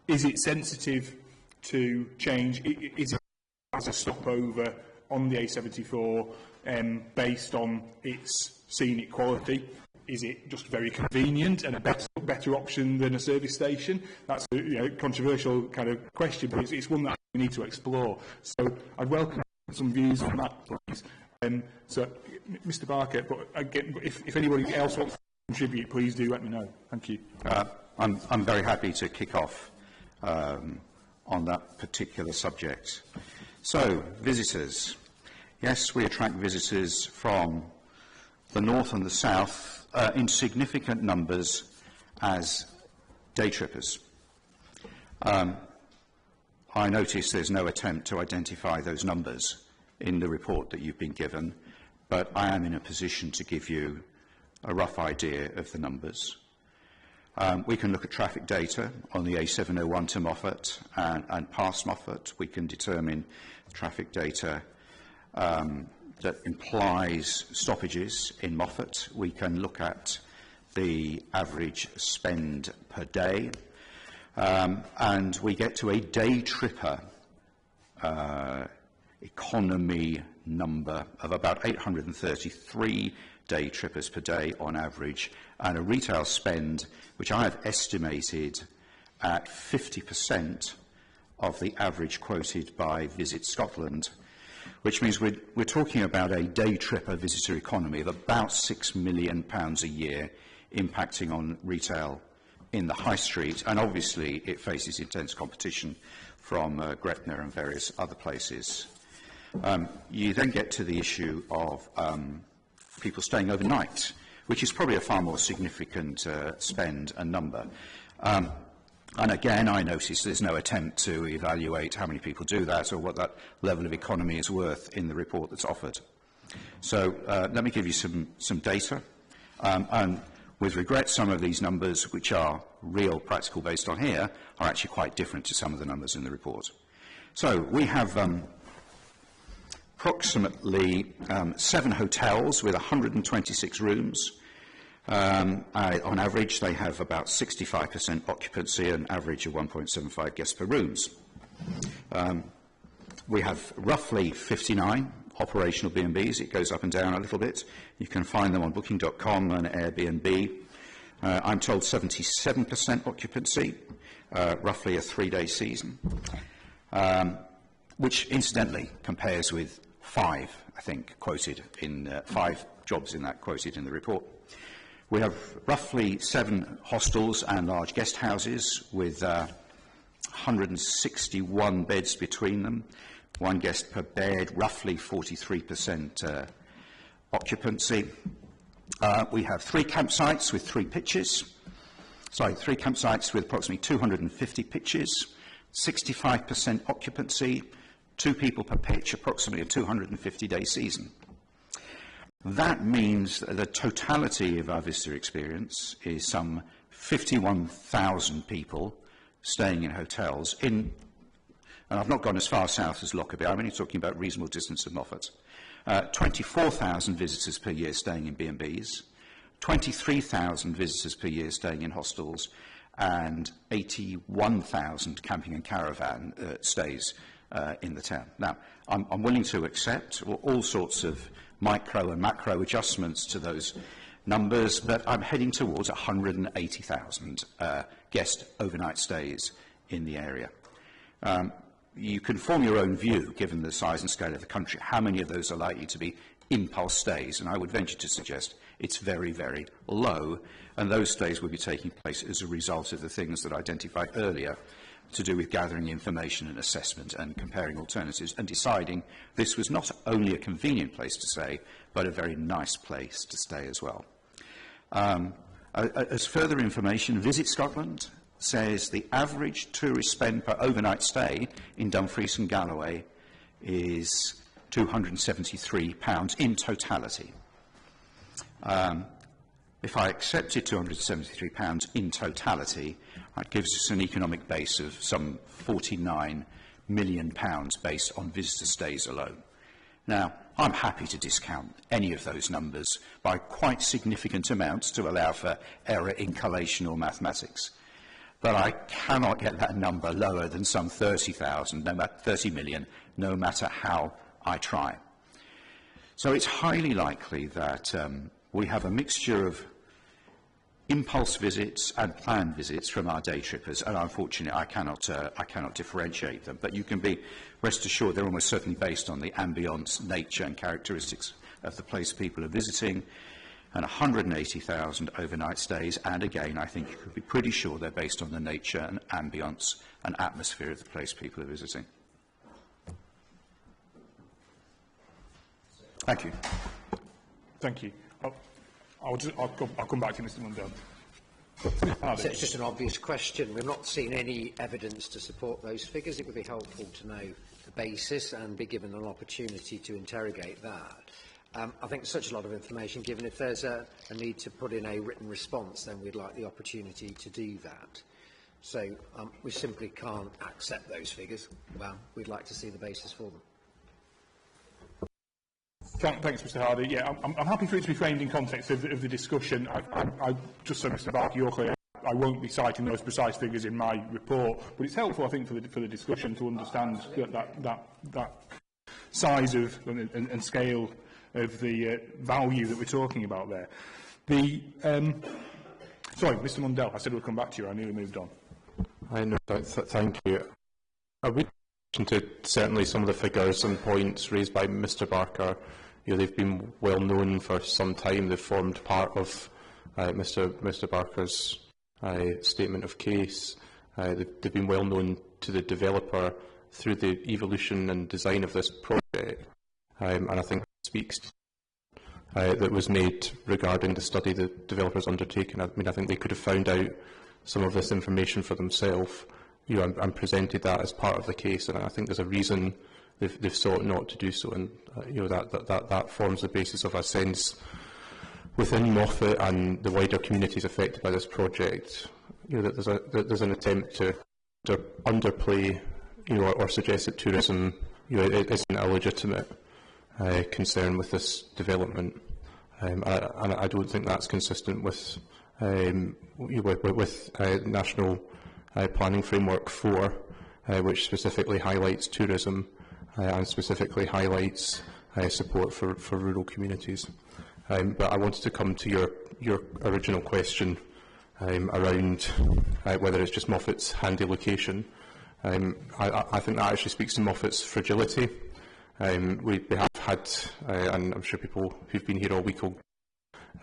Is it sensitive to change? Is it as a stopover on the A74 based on its scenic quality? Is it just very convenient and a better option than a service station? That's a controversial kind of question, but it's one that we need to explore. So I'd welcome some views on that, please. So, Mr. Barker, but again, if anybody else wants to contribute, please do let me know. Thank you. I'm very happy to kick off on that particular subject. So, visitors. Yes, we attract visitors from the north and the south in significant numbers as day trippers. I notice there's no attempt to identify those numbers in the report that you've been given, but I am in a position to give you a rough idea of the numbers. We can look at traffic data on the A701 to Moffat and past Moffat. We can determine traffic data that implies stoppages in Moffat. We can look at the average spend per day, and we get to a day tripper economy number of about 833 day trippers per day on average, and a retail spend which I have estimated at 50% of the average quoted by Visit Scotland, which means we're talking about a day tripper visitor economy of about £6 million a year impacting on retail in the high street, and obviously it faces intense competition from Gretna and various other places. You then get to the issue of people staying overnight, which is probably a far more significant spend and number. And again, I notice there's no attempt to evaluate how many people do that or what that level of economy is worth in the report that's offered. So let me give you some data. And with regret, some of these numbers, which are real practical based on here, are actually quite different to some of the numbers in the report. So we have approximately 7 hotels with 126 rooms. On average, they have about 65% occupancy and average of 1.75 guests per rooms. We have roughly 59 operational B&Bs. It goes up and down a little bit. You can find them on booking.com and Airbnb. I'm told 77% occupancy, roughly a 3-day season, which incidentally compares with 5, I think, quoted in 5 jobs in that quoted in the report. We have roughly 7 hostels and large guest houses with 161 beds between them, 1 guest per bed, roughly 43% occupancy. We have 3 campsites with 3 pitches. 3 campsites with approximately 250 pitches, 65% occupancy, 2 people per pitch, approximately a 250-day season. That means that the totality of our visitor experience is some 51,000 people staying in hotels and I've not gone as far south as Lockerbie, I'm only talking about reasonable distance of Moffat. 24,000 visitors per year staying in B&Bs, 23,000 visitors per year staying in hostels, and 81,000 camping and caravan stays in the town. Now, I'm willing to accept all sorts of micro and macro adjustments to those numbers, but I'm heading towards 180,000 guest overnight stays in the area. You can form your own view, given the size and scale of the country, how many of those are likely to be impulse stays, and I would venture to suggest it's very, very low, and those stays will be taking place as a result of the things that I identified earlier to do with gathering information and assessment and comparing alternatives and deciding this was not only a convenient place to stay, but a very nice place to stay as well. As further information, Visit Scotland says the average tourist spend per overnight stay in Dumfries and Galloway is £273 in totality. If I accepted £273 in totality, that gives us an economic base of some £49 million based on visitor stays alone. Now, I'm happy to discount any of those numbers by quite significant amounts to allow for error in collation or mathematics. But I cannot get that number lower than some 30 million, no matter how I try. So it's highly likely that we have a mixture of impulse visits and planned visits from our day trippers, and unfortunately I cannot differentiate them. But you can be rest assured they're almost certainly based on the ambience, nature and characteristics of the place people are visiting, and 180,000 overnight stays, and again I think you could be pretty sure they're based on the nature and ambience and atmosphere of the place people are visiting. Thank you. Thank you. I'll come back to Mr. Mundell. So it's just an obvious question. We've not seen any evidence to support those figures. It would be helpful to know the basis and be given an opportunity to interrogate that. I think such a lot of information given. If there's a need to put in a written response, then we'd like the opportunity to do that. So we simply can't accept those figures. Well, we'd like to see the basis for them. Thanks, Mr. Hardy. Yeah, I'm happy for it to be framed in context of the discussion. I just so Mr. Barker, you're clear, I won't be citing those precise figures in my report, but it's helpful, I think, for the discussion to understand that size of and scale of the value that we're talking about there. Sorry, Mr. Mundell, I said we'll come back to you. I nearly moved on. I know. Thank you. I would to certainly some of the figures and points raised by Mr. Barker. You know, they've been well known for some time. They've formed part of Mr. Barker's statement of case. They've been well known to the developer through the evolution and design of this project, and I think it speaks that was made regarding the study the developers undertaken. I mean, I think they could have found out some of this information for themselves. You know, and presented that as part of the case, and I think there's a reason they've sought not to do so, and you know, that forms the basis of a sense within Moffat and the wider communities affected by this project. You know, that there's an attempt to underplay, you know, or suggest that tourism, you know, isn't a legitimate concern with this development, and I don't think that's consistent with National Planning Framework 4, which specifically highlights tourism and specifically highlights support for rural communities. But I wanted to come to your original question around whether it's just Moffat's handy location. I think that actually speaks to Moffat's fragility. We have had, and I'm sure people who've been here all week will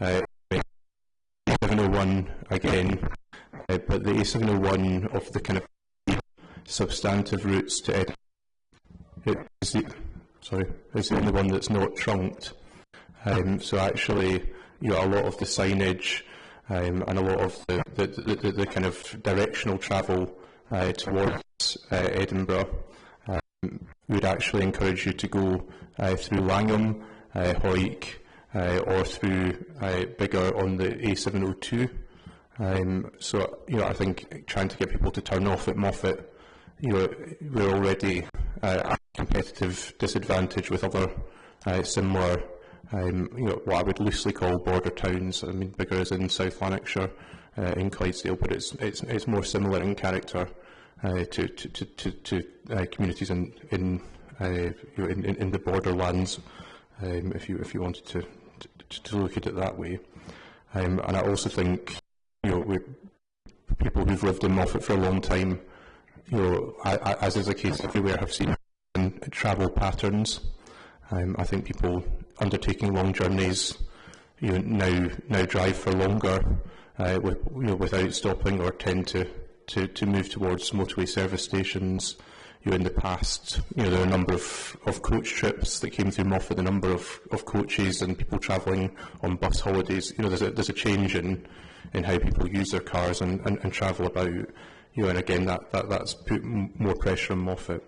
701 again, but the A701 of the kind of substantive routes to Edinburgh is the only one that's not trunked. So actually, you know, a lot of the signage and a lot of the kind of directional travel towards Edinburgh would actually encourage you to go through Langham, Hoyk, or through Biggar on the A702. So, you know, I think trying to get people to turn off at Moffat, you know, we're already at a competitive disadvantage with other similar, you know, what I would loosely call border towns. I mean, Biggar is in South Lanarkshire, in Clydesdale, but it's more similar in character to communities in the borderlands, if you wanted to look at it that way. And I also think, you know, people who've lived in Moffat for a long time, you know, as is the case everywhere, have seen travel patterns. I think people undertaking long journeys, now drive for longer without stopping, or tend to move towards motorway service stations. In the past, there are a number of coach trips that came through Moffat, the number of coaches and people travelling on bus holidays. There's a change in how people use their cars and travel about. And again, that's put more pressure on Moffat.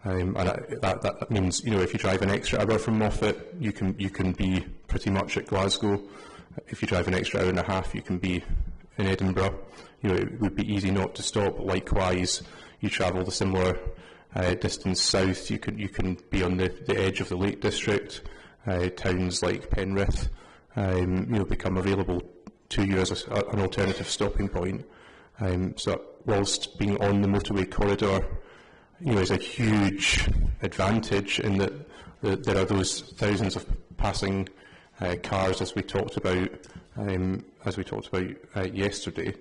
And that means, if you drive an extra hour from Moffat, you can be pretty much at Glasgow. If you drive an extra hour and a half, you can be in Edinburgh. It would be easy not to stop. Likewise, you travel the similar distance south, you can be on the edge of the Lake District. Towns like Penrith, become available to you as an alternative stopping point. So, whilst being on the motorway corridor, is a huge advantage in that there are those thousands of passing cars, as we talked about yesterday.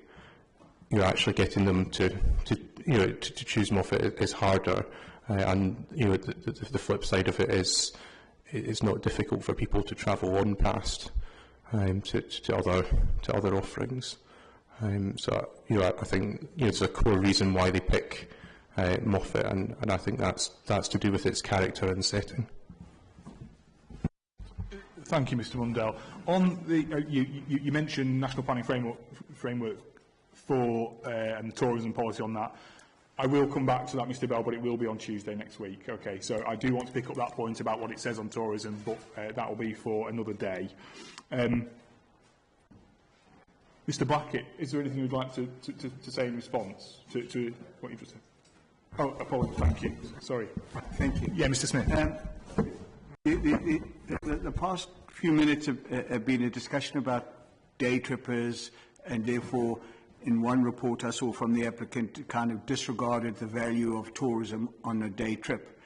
Actually getting them to choose Moffat is harder, and the flip side of it is it's not difficult for people to travel on past to other offerings. So I think it's a core reason why they pick Moffat, and I think that's to do with its character and setting. Thank you, Mr. Mundell. On the you mentioned National Planning Framework for and the tourism policy on that. I will come back to that, Mr. Bell, but it will be on Tuesday next week. Okay, so I do want to pick up that point about what it says on tourism, but that will be for another day. Mr. Blackett, is there anything you'd like to say in response to what you've just said? Oh, apologies, thank you. Sorry. Thank you. Yeah, Mr. Smith. The past few minutes have been a discussion about day trippers, and therefore, in one report I saw from the applicant, kind of disregarded the value of tourism on a day trip.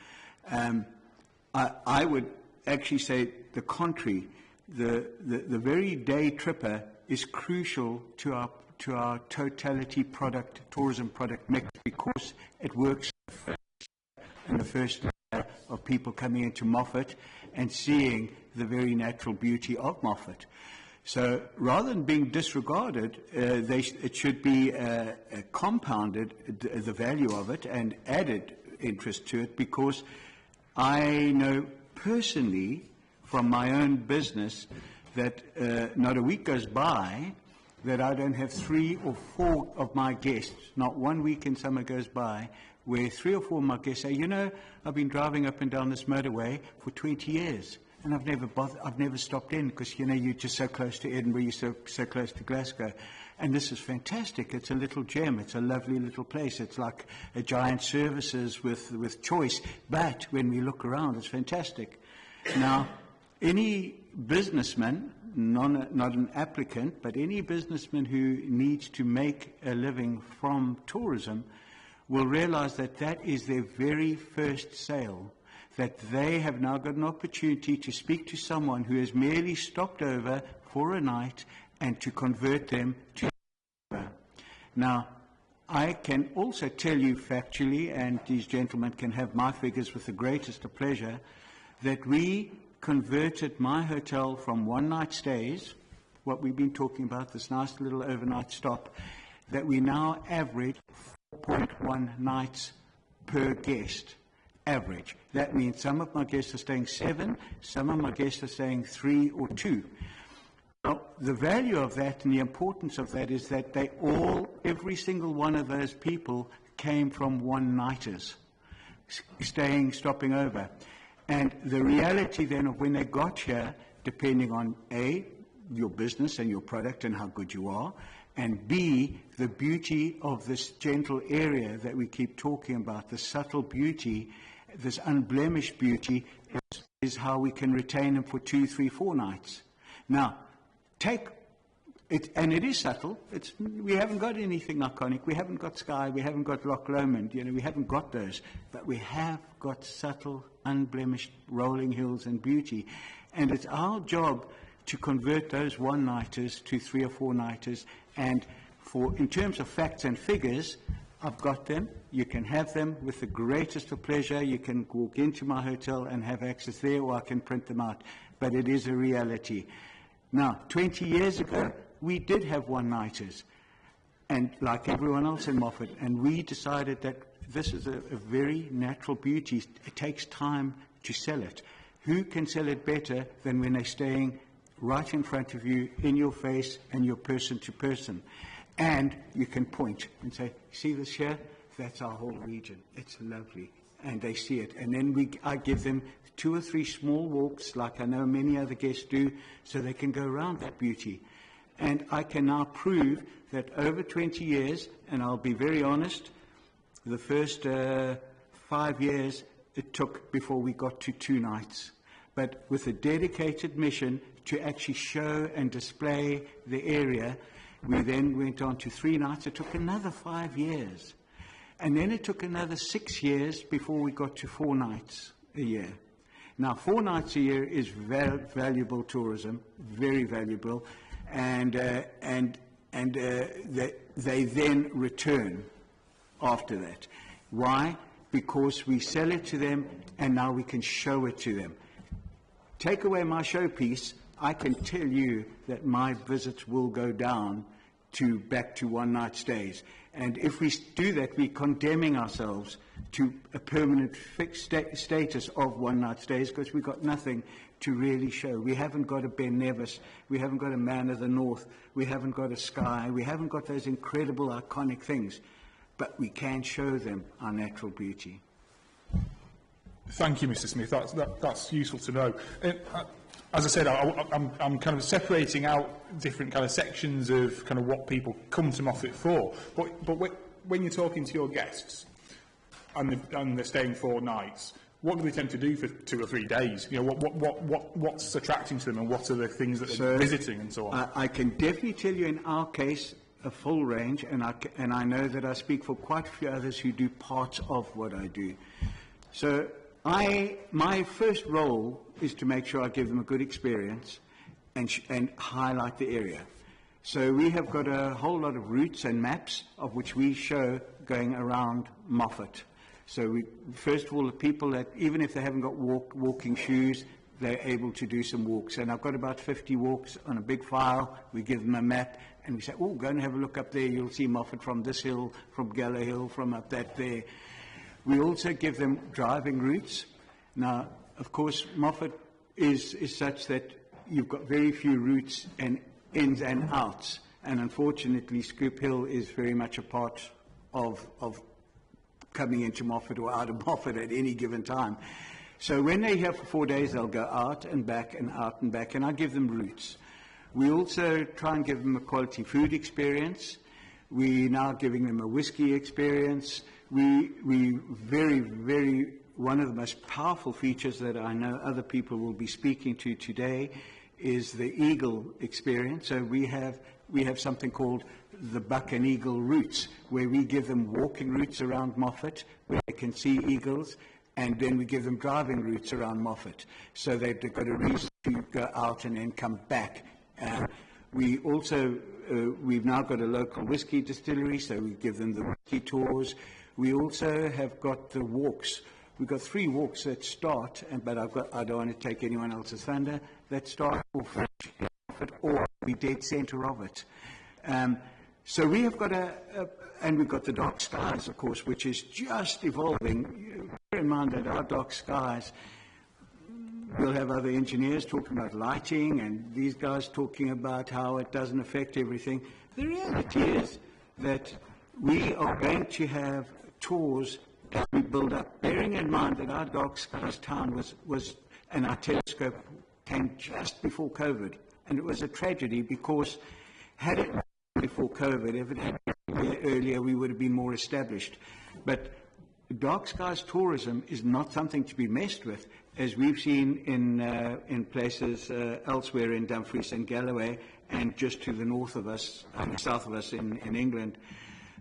I would actually say the contrary. The very day tripper is crucial to our totality tourism product mix, because it works in the first layer of people coming into Moffat and seeing the very natural beauty of Moffat. So rather than being disregarded, it should be compounded, the value of it, and added interest to it, because I know personally from my own business that not a week goes by that I don't have 3 or 4 of my guests, not one week in summer goes by, where 3 or 4 of my guests say, I've been driving up and down this motorway for 20 years. And I've never stopped in, because, you're just so close to Edinburgh, you're so close to Glasgow. And this is fantastic. It's a little gem. It's a lovely little place. It's like a giant services with choice. But when we look around, it's fantastic. Now, any businessman, not an applicant, but any businessman who needs to make a living from tourism will realize that that is their very first sale, that they have now got an opportunity to speak to someone who has merely stopped over for a night and to convert them to. Now, I can also tell you factually, and these gentlemen can have my figures with the greatest of pleasure, that we converted my hotel from one-night stays, what we've been talking about, this nice little overnight stop, that we now average 4.1 nights per guest. Average. That means some of my guests are staying 7, some of my guests are staying 3 or 2. Well, the value of that and the importance of that is that every single one of those people came from one-nighters, stopping over. And the reality then of when they got here, depending on A, your business and your product and how good you are, and B, the beauty of this gentle area that we keep talking about, the subtle beauty, this unblemished beauty, is how we can retain them for 2, 3, 4 nights. Now, take it, and it is subtle. We haven't got anything iconic. We haven't got Skye. We haven't got Loch Lomond. We haven't got those. But we have got subtle, unblemished rolling hills and beauty. And it's our job to convert those one-nighters to 3 or 4 nighters. And in terms of facts and figures, I've got them. You can have them with the greatest of pleasure. You can walk into my hotel and have access there, or I can print them out. but it is a reality. Now, 20 years ago, we did have one-nighters, and like everyone else in Moffat, and we decided that this is a very natural beauty. It takes time to sell it. Who can sell it better than when they're staying right in front of you, in your face, and you're person to person? And you can point and say, see this here? That's our whole region. It's lovely. And they see it. And then I give them 2 or 3 small walks, like I know many other guests do, so they can go around that beauty. And I can now prove that over 20 years, and I'll be very honest, the first 5 years it took before we got to 2 nights. But with a dedicated mission to actually show and display the area, we then went on to 3 nights. It took another 5 years. And then it took another 6 years before we got to 4 nights a year. Now, 4 nights a year is valuable tourism, very valuable, and they then return after that. Why? Because we sell it to them, and now we can show it to them. Take away my showpiece, I can tell you that my visits will go down back to one-night stays. And if we do that, we're condemning ourselves to a permanent fixed status of one-night stays, because we've got nothing to really show. We haven't got a Ben Nevis, we haven't got a Man of the North, we haven't got a Sky, we haven't got those incredible iconic things, but we can show them our natural beauty. Thank you, Mr. Smith. That's useful to know. As I said, I'm kind of separating out different kind of sections of kind of what people come to Moffat for. But when you're talking to your guests and they're staying 4 nights, what do they tend to do for 2 or 3 days? You know, what's attracting to them, and what are the things that they're visiting, and so on? I can definitely tell you, in our case, a full range, and I know that I speak for quite a few others who do parts of what I do. So my first role is to make sure I give them a good experience and highlight the area. So we have got a whole lot of routes and maps of which we show going around Moffat. So first of all, the people that, even if they haven't got walking shoes, they're able to do some walks. And I've got about 50 walks on a big file. We give them a map, and we say, oh, go and have a look up there. You'll see Moffat from this hill, from Geller Hill, from up that there. We also give them driving routes. Now, of course, Moffat is such that you've got very few routes and ins and outs. And unfortunately, Scoop Hill is very much a part of coming into Moffat or out of Moffat at any given time. So when they're here for 4 days, they'll go out and back and out and back, and I give them routes. We also try and give them a quality food experience. We're now giving them a whiskey experience. We very, very, one of the most powerful features that I know other people will be speaking to today is the eagle experience. So we have something called the Buck and Eagle routes, where we give them walking routes around Moffat, where they can see eagles, and then we give them driving routes around Moffat, so they've got a reason to go out and then come back. We also, we've now got a local whiskey distillery, so we give them the whiskey tours. We also have got the walks. We've got 3 walks that start, but I don't want to take anyone else's thunder, that start off or be dead centre of it. So we have got and we've got the dark skies, of course, which is just evolving. Bear in mind that our dark skies, we'll have other engineers talking about lighting, and these guys talking about how it doesn't affect everything. The reality is that we are going to have tours as we build up, bearing in mind that our dark skies town was and our telescope came just before COVID, and it was a tragedy, because had it before COVID, if it had been earlier, we would have been more established. But dark skies tourism is not something to be messed with, as we've seen in places elsewhere in Dumfries and Galloway, and just to the north of us, south of us in England,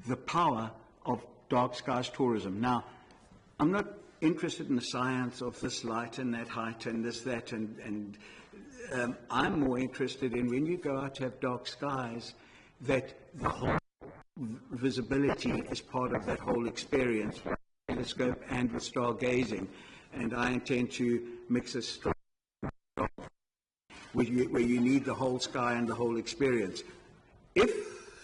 the power of dark skies tourism. Now, I'm not interested in the science of this light and that height and this, that, and I'm more interested in, when you go out to have dark skies, that the whole visibility is part of that whole experience, with the telescope and with stargazing. And I intend to mix a where you need the whole sky and the whole experience. If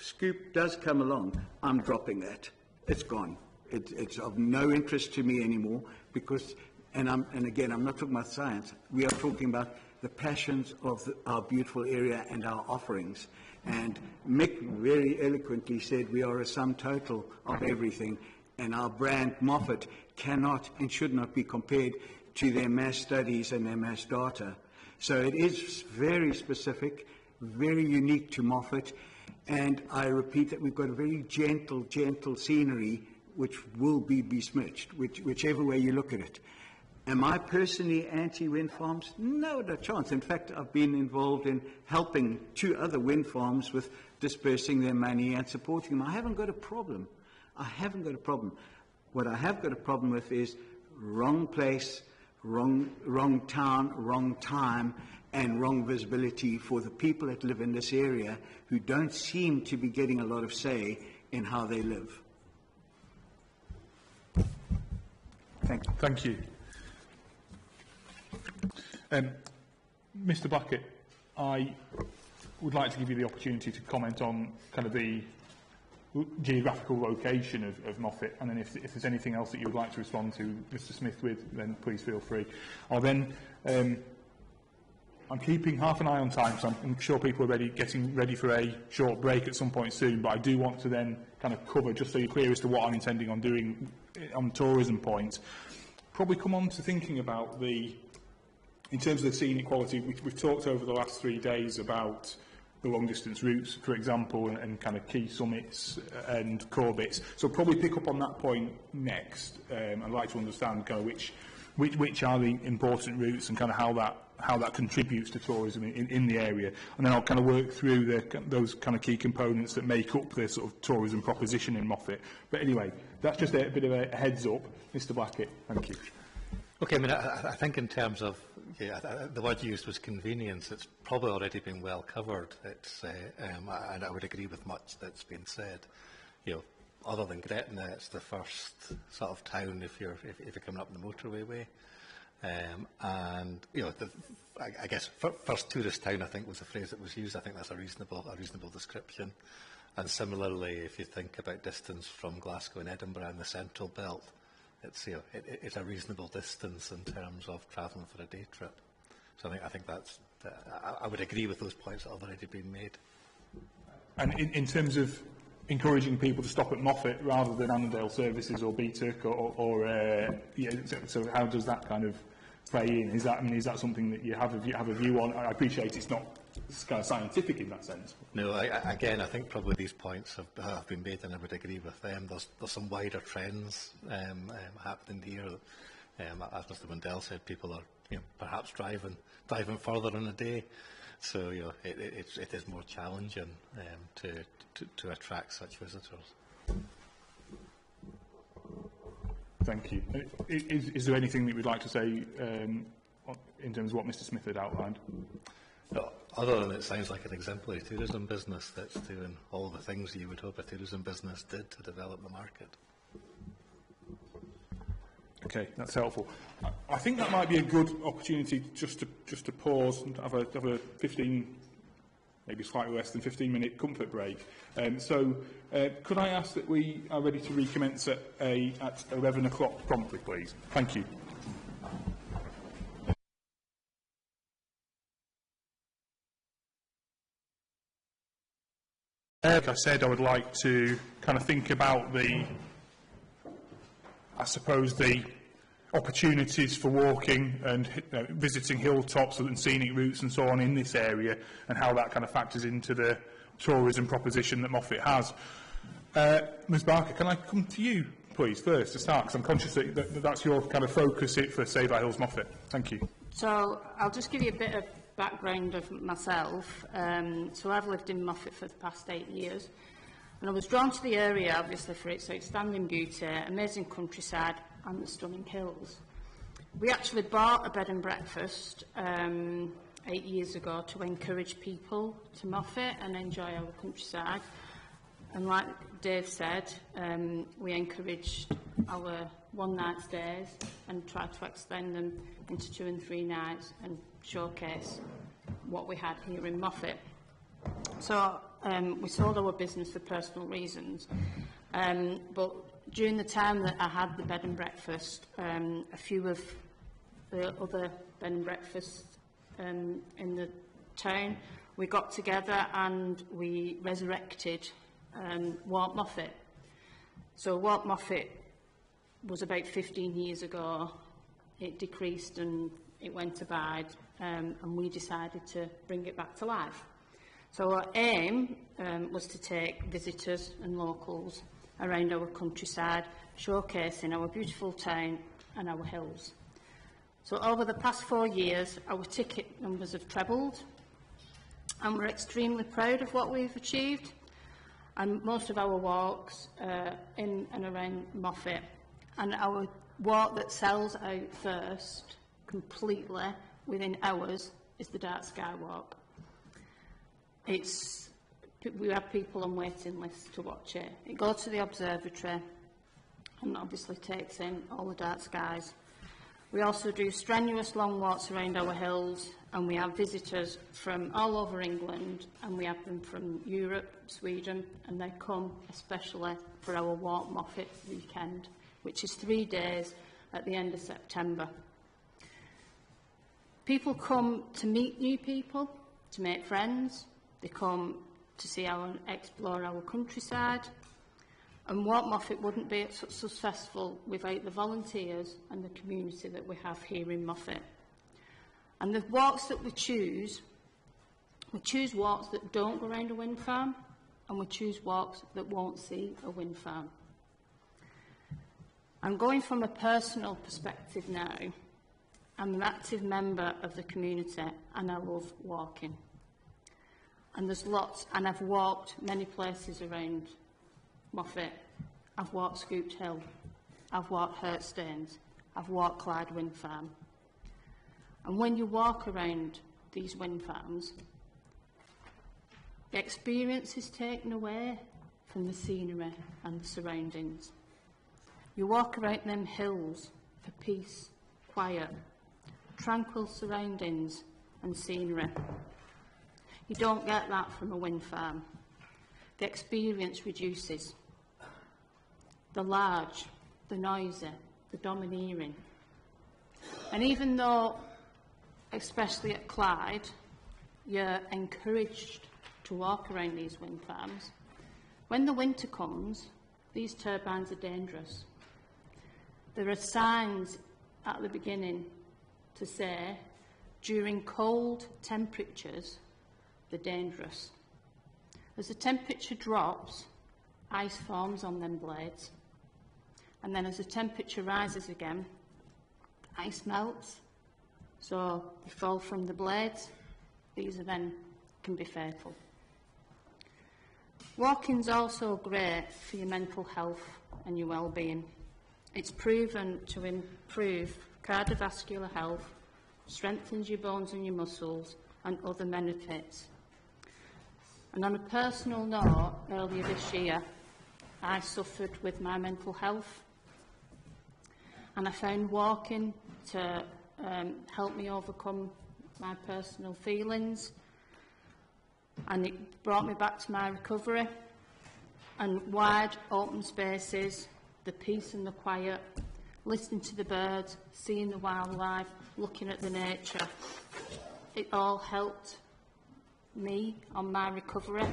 Scoop does come along, I'm dropping that. It's gone. It's of no interest to me anymore because, and again, I'm not talking about science. We are talking about the passions of our beautiful area and our offerings. And Mick very eloquently said we are a sum total of everything, and our brand Moffat cannot and should not be compared to their mass studies and their mass data. So it is very specific, very unique to Moffat, and I repeat that we've got a very gentle scenery which will be besmirched, whichever way you look at it. Am I personally anti-wind farms? No, not a chance. In fact, I've been involved in helping 2 other wind farms with dispersing their money and supporting them. I haven't got a problem. I haven't got a problem. What I have got a problem with is wrong place, wrong town, wrong time, and wrong visibility for the people that live in this area who don't seem to be getting a lot of say in how they live. Thank you. Mr. Blackett, I would like to give you the opportunity to comment on kind of the geographical location of Moffat, and then if there's anything else that you would like to respond to Mr. Smith with, then please feel free. I'll then, I'm keeping half an eye on time, so I'm sure people are getting ready for a short break at some point soon, but I do want to then kind of cover, just so you're clear as to what I'm intending on doing on tourism points, probably come on to thinking about in terms of the scenic quality, we've talked over the last 3 days about the long-distance routes, for example, and kind of key summits and core bits. So probably pick up on that point next. I'd like to understand kind of which are the important routes and kind of how that contributes to tourism in the area. And then I'll kind of work through those kind of key components that make up the sort of tourism proposition in Moffat. But anyway, that's just a bit of a heads up. Mr. Blackett, thank you. Okay, I mean, I think in terms of, the word used was convenience. It's probably already been well covered. And I would agree with much that's been said. Other than Gretna, it's the first sort of town if you're coming up the motorway way. And I guess first tourist town, I think, was the phrase that was used. I think that's a reasonable description. And similarly, if you think about distance from Glasgow and Edinburgh and the Central Belt, it's a reasonable distance in terms of travelling for a day trip. So I think that's I would agree with those points that have already been made. And in terms of encouraging people to stop at Moffat rather than Annandale Services or BTUC so how does that kind of play in? Is that something that you have a view on? I appreciate it's kind of scientific in that sense. No, again, I think probably these points have been made, and I would agree with them. There's some wider trends happening here. As Mr. Mundell said, people are perhaps driving further in a day, so it is more challenging to attract such visitors. Thank you. Is there anything that we'd like to say in terms of what Mr. Smith had outlined? No, other than it sounds like an exemplary tourism business that's doing all the things you would hope a tourism business did to develop the market. Okay, that's helpful. I think that might be a good opportunity just to pause and have a 15, maybe slightly less than 15-minute comfort break. Could I ask that we are ready to recommence at 11 o'clock promptly, please? Thank you. Like I said, I would like to kind of think about the opportunities for walking and visiting hilltops and scenic routes and so on in this area, and how that kind of factors into the tourism proposition that Moffat has. Ms Barker, can I come to you, please, first to start, because I'm conscious that that's your kind of focus for Save Our Hills Moffat. Thank you. So I'll just give you a bit of background of myself. So I've lived in Moffat for the past 8 years, and I was drawn to the area obviously for its outstanding beauty, amazing countryside and the stunning hills. We actually bought a bed and breakfast 8 years ago to encourage people to Moffat and enjoy our countryside, and like Dave said, we encouraged our one-night stays and tried to extend them into 2 and 3 nights and showcase what we had here in Moffat. So we sold our business for personal reasons, but during the time that I had the bed and breakfast, a few of the other bed and breakfasts in the town, we got together and we resurrected Walt Moffat. So Walt Moffat was about 15 years ago. It decreased and it went to bide, and we decided to bring it back to life. So our aim was to take visitors and locals around our countryside, showcasing our beautiful town and our hills. So over the past 4 years, our ticket numbers have trebled, and we're extremely proud of what we've achieved. And most of our walks in and around Moffat, and our walk that sells out first completely within hours is the Dark Sky Walk. We have people on waiting lists to watch it. It goes to the observatory and obviously takes in all the dark skies. We also do strenuous long walks around our hills, and we have visitors from all over England, and we have them from Europe, Sweden, and they come especially for our Walk Moffat weekend, which is 3 days at the end of September. People come to meet new people, to make friends. They come to see explore our countryside. And Walk Moffat wouldn't be so successful without the volunteers and the community that we have here in Moffat. And the walks that we choose walks that don't go around a wind farm, and we choose walks that won't see a wind farm. I'm going from a personal perspective now. I'm an active member of the community, and I love walking. And there's lots, and I've walked many places around Moffat. I've walked Scooped Hill, I've walked Hurtstains, I've walked Clyde Wind Farm. And when you walk around these wind farms, the experience is taken away from the scenery and the surroundings. You walk around them hills for peace, quiet, tranquil surroundings and scenery. You don't get that from a wind farm. The experience reduces. The large, the noisy, the domineering. And even though, especially at Clyde, you're encouraged to walk around these wind farms, when the winter comes, these turbines are dangerous. There are signs at the beginning to say, during cold temperatures, they're dangerous. As the temperature drops, ice forms on them blades. And then as the temperature rises again, ice melts. So they fall from the blades. These are then can be fatal. Walking's also great for your mental health and your well-being. It's proven to improve cardiovascular health, strengthens your bones and your muscles, and other benefits. And on a personal note, earlier this year, I suffered with my mental health, and I found walking to help me overcome my personal feelings, and it brought me back to my recovery. And wide open spaces, the peace and the quiet, listening to the birds, seeing the wildlife, looking at the nature, it all helped me on my recovery.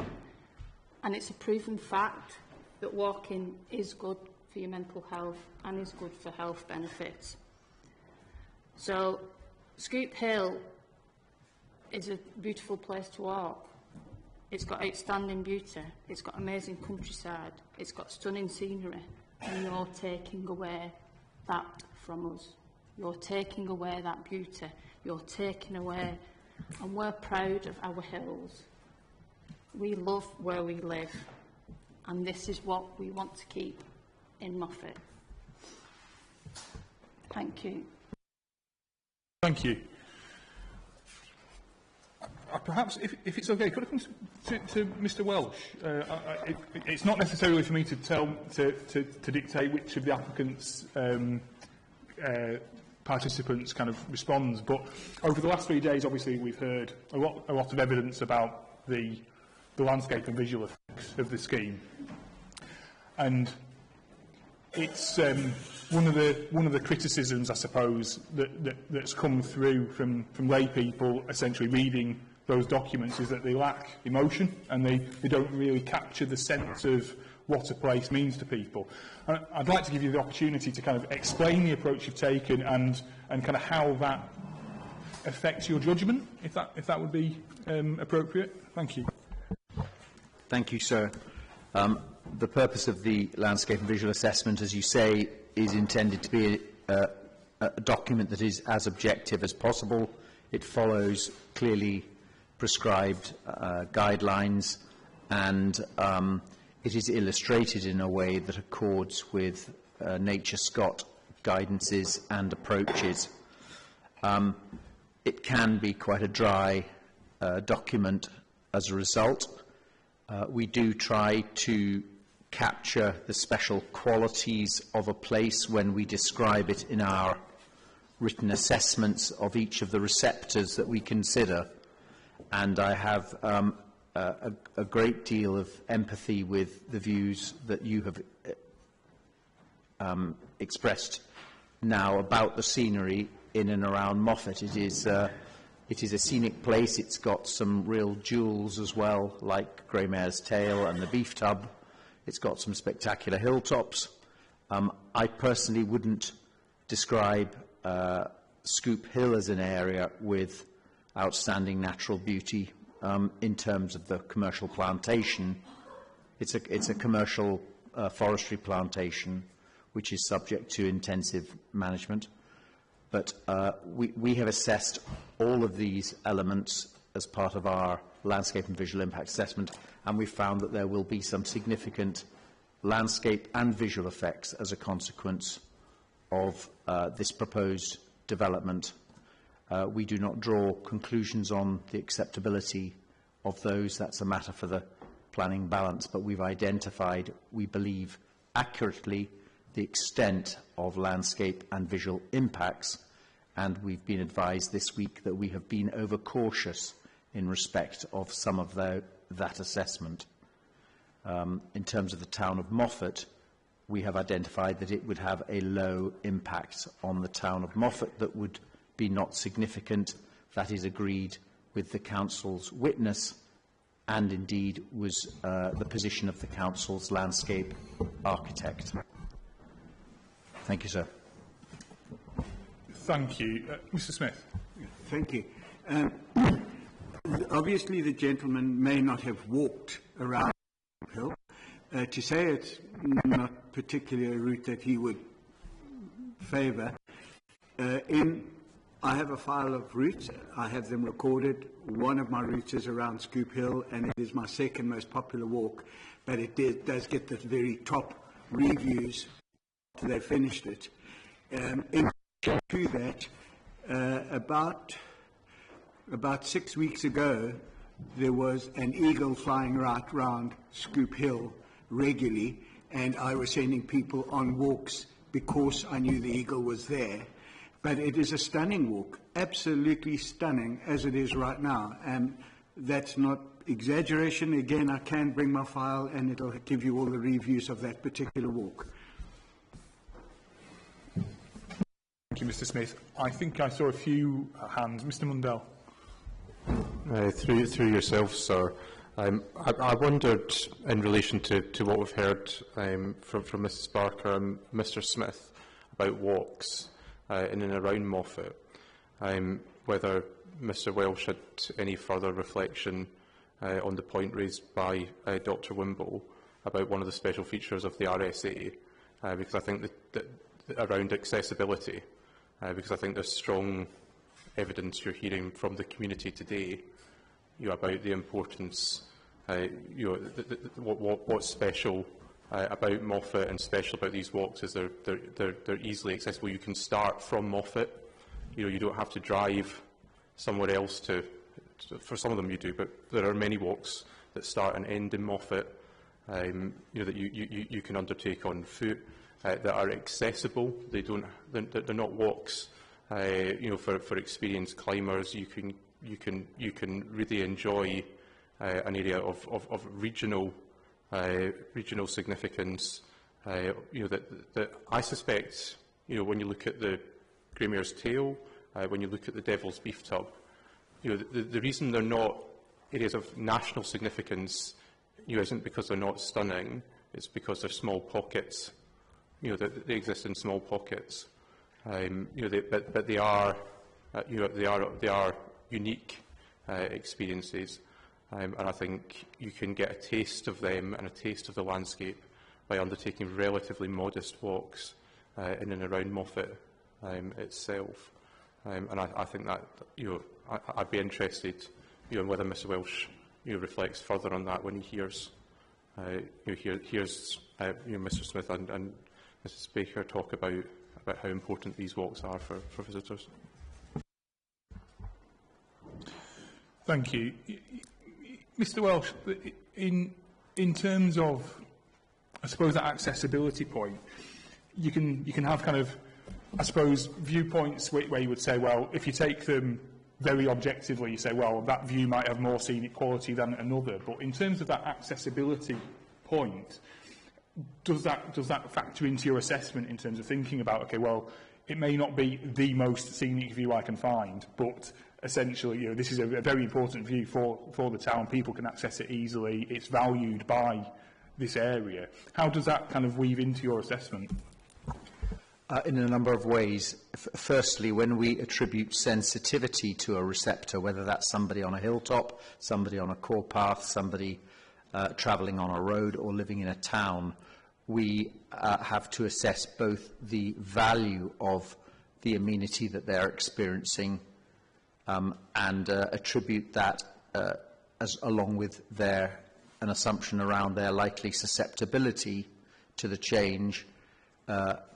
And it's a proven fact that walking is good for your mental health and is good for health benefits. So Scoop Hill is a beautiful place to walk. It's got outstanding beauty, it's got amazing countryside, it's got stunning scenery, and you're taking away that from us. You're taking away that beauty, you're taking away, and we're proud of our hills. We love where we live, and this is what we want to keep in Moffat. Thank you. Thank you. Perhaps, if it's okay, could I come to Mr. Welsh? It's not necessarily for me to dictate which of the applicants' participants kind of respond. But over the last 3 days, obviously, we've heard a lot of evidence about the landscape and visual effects of the scheme. And it's one of the criticisms, I suppose, that's come through from lay people essentially reading those documents is that they lack emotion and they don't really capture the sense of what a place means to people. And I'd like to give you the opportunity to kind of explain the approach you've taken and kind of how that affects your judgment, if that would be appropriate. Thank you. Thank you, sir. The purpose of the landscape and visual assessment, as you say, is intended to be a document that is as objective as possible. It follows clearly prescribed guidelines, and it is illustrated in a way that accords with Nature Scott guidances and approaches. It can be quite a dry document as a result. We do try to capture the special qualities of a place when we describe it in our written assessments of each of the receptors that we consider. And I have a great deal of empathy with the views that you have expressed now about the scenery in and around Moffat. It is a scenic place. It's got some real jewels as well, like Grey Mare's Tail and the Beef Tub. It's got some spectacular hilltops. I personally wouldn't describe Scoop Hill as an area with outstanding natural beauty in terms of the commercial plantation. It's a commercial forestry plantation which is subject to intensive management. But we have assessed all of these elements as part of our landscape and visual impact assessment, and we found that there will be some significant landscape and visual effects as a consequence of this proposed development. We do not draw conclusions on the acceptability of those. That's a matter for the planning balance, but we've identified, we believe, accurately the extent of landscape and visual impacts, and we've been advised this week that we have been overcautious in respect of some of that assessment. In terms of the town of Moffat, we have identified that it would have a low impact on the town of Moffat that would be not significant. That is agreed with the Council's witness and indeed was the position of the Council's landscape architect. Thank you, sir. Thank you. Mr. Smith. Thank you. Obviously, the gentleman may not have walked around the hill. To say it's not particularly a route that he would favour. I have a file of routes. I have them recorded. One of my routes is around Scoop Hill, and it is my second most popular walk, but it does get the very top reviews after they finished it. In addition to that, about 6 weeks ago, there was an eagle flying right round Scoop Hill regularly, and I was sending people on walks because I knew the eagle was there. But it is a stunning walk, absolutely stunning as it is right now, and that's not exaggeration. Again, I can bring my file and it'll give you all the reviews of that particular walk. Thank you, Mr. Smith. I think I saw a few hands. Mr. Mundell. Through yourself, sir. I wondered, in relation to what we've heard from Mrs. Barker and Mr. Smith about walks in and around Moffat, whether Mr. Welsh had any further reflection on the point raised by Dr. Wimble about one of the special features of the RSA, because I think that around accessibility, because I think there's strong evidence you're hearing from the community today, about the importance, what's special about Moffat and special about these walks is they're easily accessible. You can start from Moffat. You don't have to drive somewhere else for some of them you do, but there are many walks that start and end in Moffat, that you can undertake on foot, that are accessible. They're not walks for experienced climbers, you can really enjoy an area of regional significance. That I suspect, when you look at the Grey Mare's Tail, when you look at the Devil's Beef Tub, the reason they're not areas of national significance, isn't because they're not stunning. It's because they're small pockets. They exist in small pockets. But they are, they are unique experiences, and I think you can get a taste of them and a taste of the landscape by undertaking relatively modest walks in and around Moffat itself. And I think that I'd be interested in whether Mr Welsh reflects further on that when he hears Mr Smith and Mrs Baker talk about how important these walks are for visitors. Thank you. Mr Welsh, in terms of, I suppose, that accessibility point, you can have kind of, I suppose, viewpoints where you would say, well, if you take them very objectively, you say, well, that view might have more scenic quality than another. But in terms of that accessibility point, does that factor into your assessment in terms of thinking about, okay, well, it may not be the most scenic view I can find, but essentially, this is a very important view for the town. People can access it easily. It's valued by this area. How does that kind of weave into your assessment? In a number of ways. Firstly, when we attribute sensitivity to a receptor, whether that's somebody on a hilltop, somebody on a core path, somebody travelling on a road or living in a town, we have to assess both the value of the amenity that they're experiencing and attribute that along with an assumption around their likely susceptibility to the change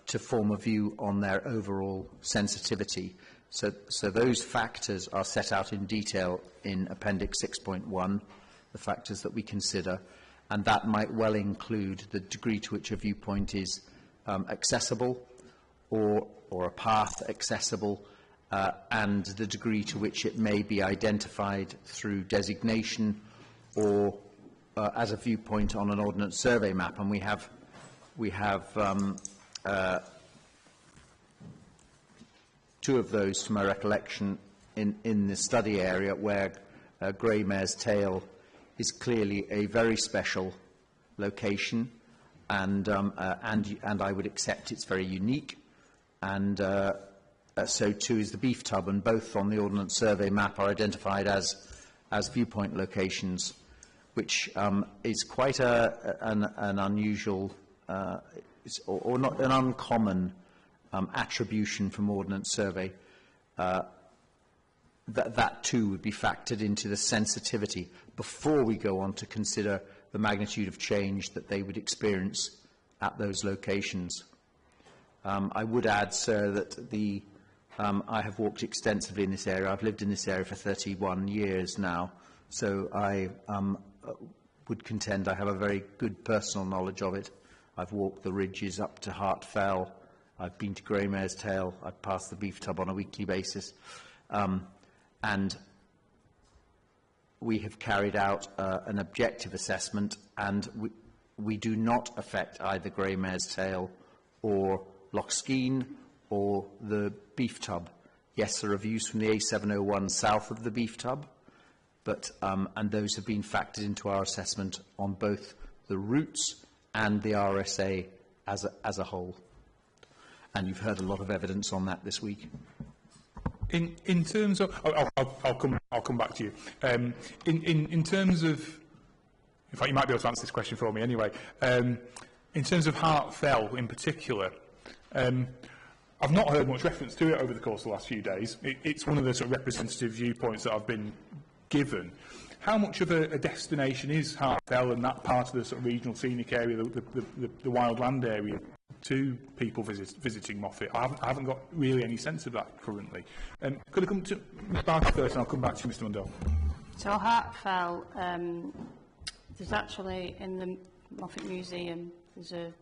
to form a view on their overall sensitivity. So those factors are set out in detail in Appendix 6.1, the factors that we consider, and that might well include the degree to which a viewpoint is accessible or a path accessible, and the degree to which it may be identified through designation or as a viewpoint on an Ordnance Survey map. And we have two of those, to my recollection, in the study area where Grey Mare's Tail is clearly a very special location, and I would accept it's very unique, and so too is the Beef Tub, and both on the Ordnance Survey map are identified as viewpoint locations, which is quite an unusual or not an uncommon attribution from Ordnance Survey. That too would be factored into the sensitivity before we go on to consider the magnitude of change that they would experience at those locations. I would add, sir, that I have walked extensively in this area. I've lived in this area for 31 years now, so I would contend I have a very good personal knowledge of it. I've walked the ridges up to Hart Fell. I've been to Grey Mare's Tail. I've passed the Beef Tub on a weekly basis. And we have carried out an objective assessment, and we do not affect either Grey Mare's Tail or Loch Skene or the Beef Tub. Yes, there are views from the A701 south of the Beef Tub, but and those have been factored into our assessment on both the routes and the RSA as a whole. And you've heard a lot of evidence on that this week. In terms of, I'll come back to you. In terms of, in fact, you might be able to answer this question for me anyway. In terms of Hart Fell in particular, I've not heard much reference to it over the course of the last few days. It's one of the sort of representative viewpoints that I've been given. How much of a destination is Hart Fell and that part of the sort of regional scenic area, the wildland area, to people visiting Moffat? I haven't got really any sense of that currently. Could I come to Ms Barker first, and I'll come back to you, Mr Mundell. So Hart Fell, there's actually in the Moffat Museum, there's a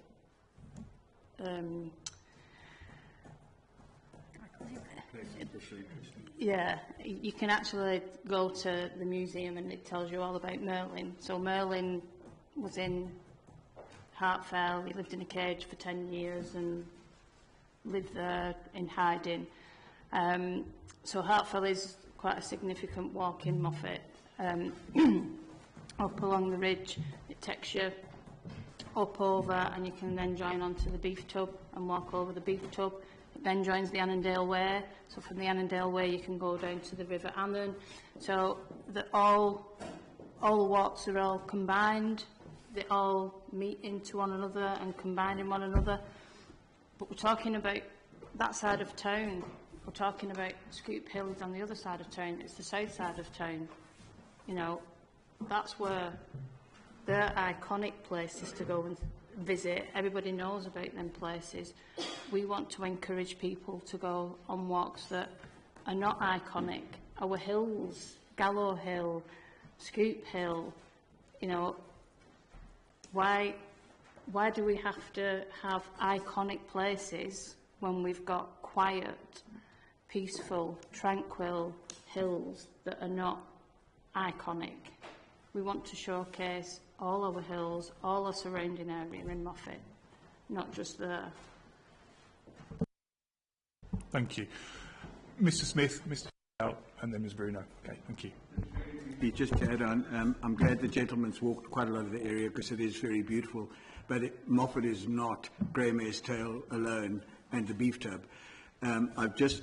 Yeah, you can actually go to the museum and it tells you all about Merlin. So Merlin was in Hartfell, he lived in a cage for 10 years and lived there in hiding. So Hartfell is quite a significant walk in Moffat. Up along the ridge, it takes you up over and you can then join onto the beef tub and walk over the beef tub. It then joins the Annandale Way, so from the Annandale Way you can go down to the River Annan. So all the walks are all combined, they all meet into one another and combine in one another. But we're talking about that side of town, we're talking about Scoop Hill is on the other side of town, it's the south side of town. You know, that's where they're iconic places to go and visit. Everybody knows about them places. We want to encourage people to go on walks that are not iconic. Our hills, Gallow Hill, Scoop Hill, you know, why do we have to have iconic places when we've got quiet, peaceful, tranquil hills that are not iconic? We want to showcase all our hills, all our surrounding area in Moffat, not just there. Thank you. Mr Smith, Mr Bell, and then Ms Bruno. Okay, thank you. Just to add on, I'm glad the gentleman's walked quite a lot of the area because it is very beautiful, but Moffat is not Grey Mare's Tail alone and the beef tub. I've just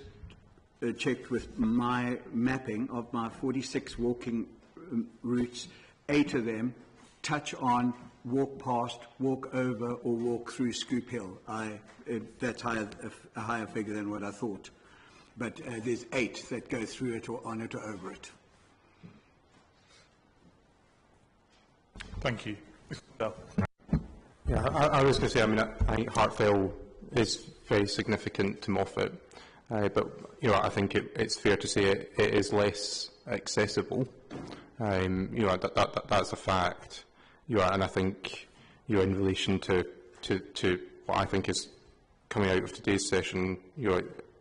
checked with my mapping of my 46 walking routes, 8 of them touch on, walk past, walk over or walk through Scoop Hill. That's a higher figure than what I thought. But there's 8 that go through it or on it or over it. Thank you. Mr Bell. Yeah, I was going to say, I think Hartfell is very significant to Moffat, but I think it's fair to say it is less accessible. That's a fact. And I think in relation to what I think is coming out of today's session,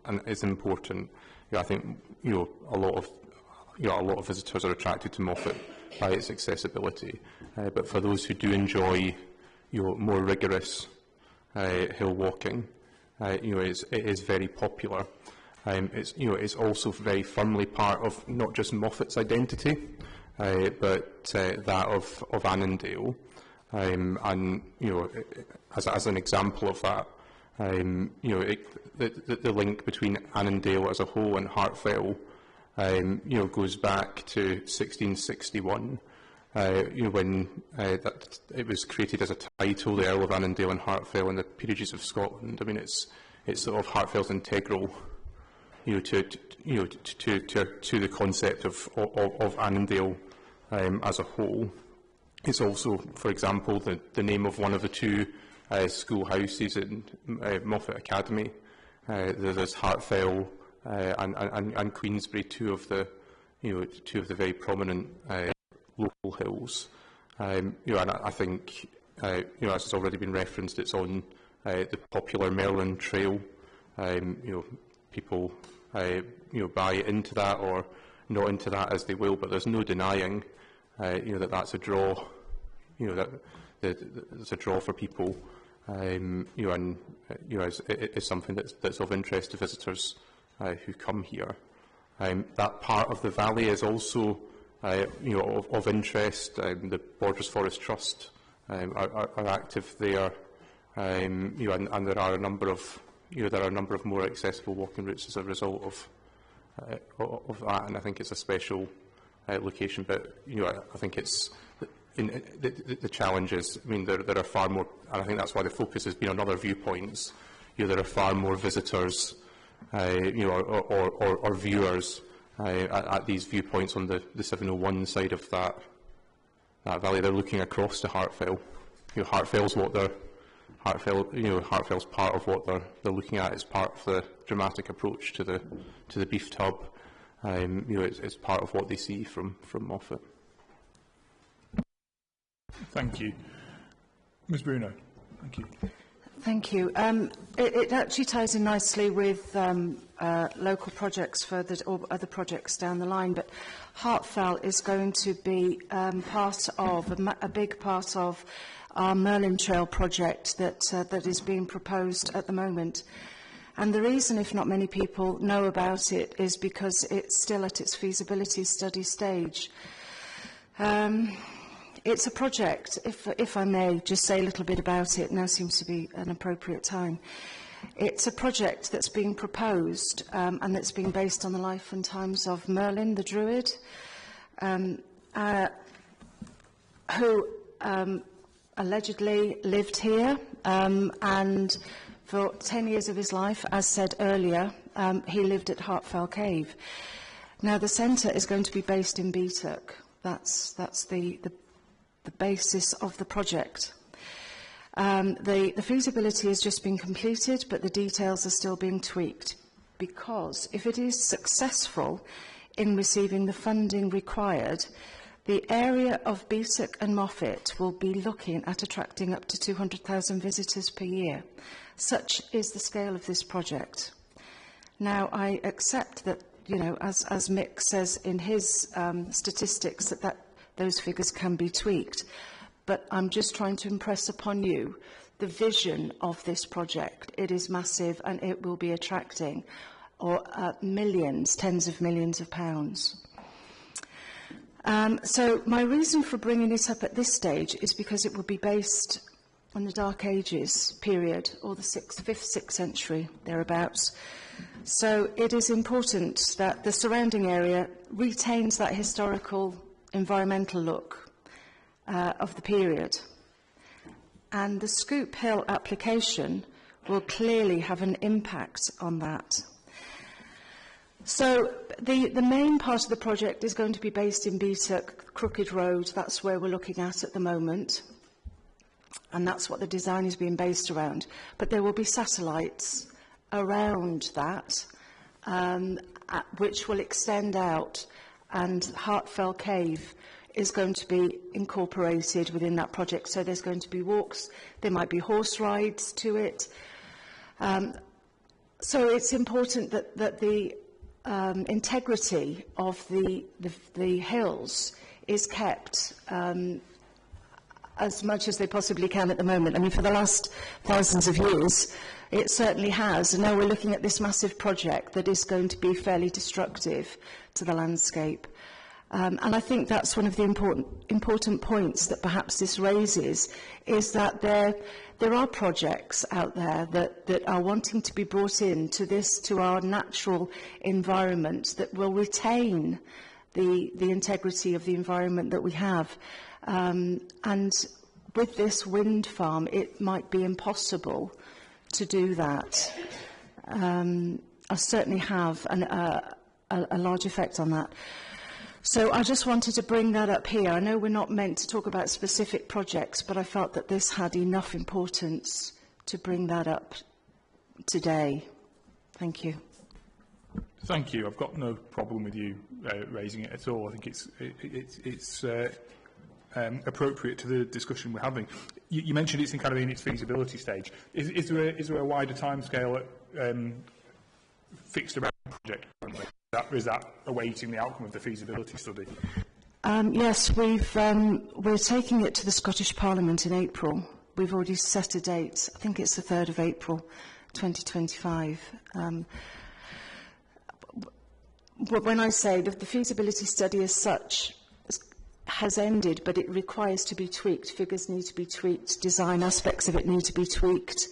and is important. I think a lot of visitors are attracted to Moffat by its accessibility. But for those who do enjoy more rigorous hill walking, it is very popular. It's also very firmly part of not just Moffat's identity, but that of Annandale. And as an example of that, the link between Annandale as a whole and Hartfell, goes back to 1661. When it was created as a title, the Earl of Annandale and Hartfell in the Peerages of Scotland. I mean, it's sort of Hartfell's integral, to the concept of Annandale as a whole. It's also, for example, the name of one of the 2 schoolhouses in Moffat Academy. There's Hartfell and Queensbury, two of the very prominent local hills. And I think, as has already been referenced, it's on the popular Merlin Trail. People buy into that or not into that as they will, but there's no denying that that's a draw. That it's a draw for people. It's something that's of interest to visitors who come here. That part of the valley is also of interest. The Borders Forest Trust are active there, and there are a number of more accessible walking routes as a result of that. And I think it's a special location. But I think it's the challenge is. I mean, there are far more, and I think that's why the focus has been on other viewpoints. There are far more visitors, or viewers at these viewpoints on the 701 side of that valley. They're looking across to Hartfell. Hartfell's part of what they're looking at. It's part of the dramatic approach to the beef tub. It's part of what they see from Moffat. Thank you. Ms Bruno. Thank you. Thank you. It actually ties in nicely with local projects or other projects down the line, but Hartfell is going to be part of, a big part of our Merlin Trail project that is being proposed at the moment. And the reason, if not many people know about it, is because it's still at its feasibility study stage. It's a project, if I may just say a little bit about it, now seems to be an appropriate time. It's a project that's being proposed and that's being based on the life and times of Merlin the Druid, who allegedly lived here and for 10 years of his life, as said earlier, he lived at Hartfell Cave. Now the centre is going to be based in Beatuk. That's the basis of the project. The feasibility has just been completed, but the details are still being tweaked, because if it is successful in receiving the funding required, the area of Beatuk and Moffat will be looking at attracting up to 200,000 visitors per year. Such is the scale of this project. Now, I accept that, you know, as Mick says in his statistics, that those figures can be tweaked. But I'm just trying to impress upon you the vision of this project. It is massive and it will be attracting millions, tens of millions of pounds. So my reason for bringing it up at this stage is because it will be based on the Dark Ages period, or the 5th, 6th century, thereabouts. So it is important that the surrounding area retains that historical environmental look of the period. And the Scoop Hill application will clearly have an impact on that. So the main part of the project is going to be based in Beatuk, Crooked Road. That's where we're looking at the moment. And that's what the design is being based around. But there will be satellites around that, which will extend out, and Hartfell Cave is going to be incorporated within that project. So there's going to be walks, there might be horse rides to it. So it's important that the integrity of the hills is kept as much as they possibly can at the moment. I mean, for the last thousands of years, it certainly has. And now we're looking at this massive project that is going to be fairly destructive to the landscape. And I think that's one of the important points that perhaps this raises, is that there are projects out there that are wanting to be brought in to our natural environment that will retain the integrity of the environment that we have. And with this wind farm, it might be impossible to do that. I certainly have a large effect on that. So I just wanted to bring that up here. I know we're not meant to talk about specific projects, but I felt that this had enough importance to bring that up today. Thank you. Thank you. I've got no problem with you raising it at all. I think it's appropriate to the discussion we're having. You mentioned it's in its feasibility stage. Is there a wider timescale fixed around the project currently? Is that awaiting the outcome of the feasibility study? Yes, we're taking it to the Scottish Parliament in April. We've already set a date. I think it's the 3rd of April, 2025. When I say that the feasibility study as such has ended, but it requires to be tweaked. Figures need to be tweaked. Design aspects of it need to be tweaked.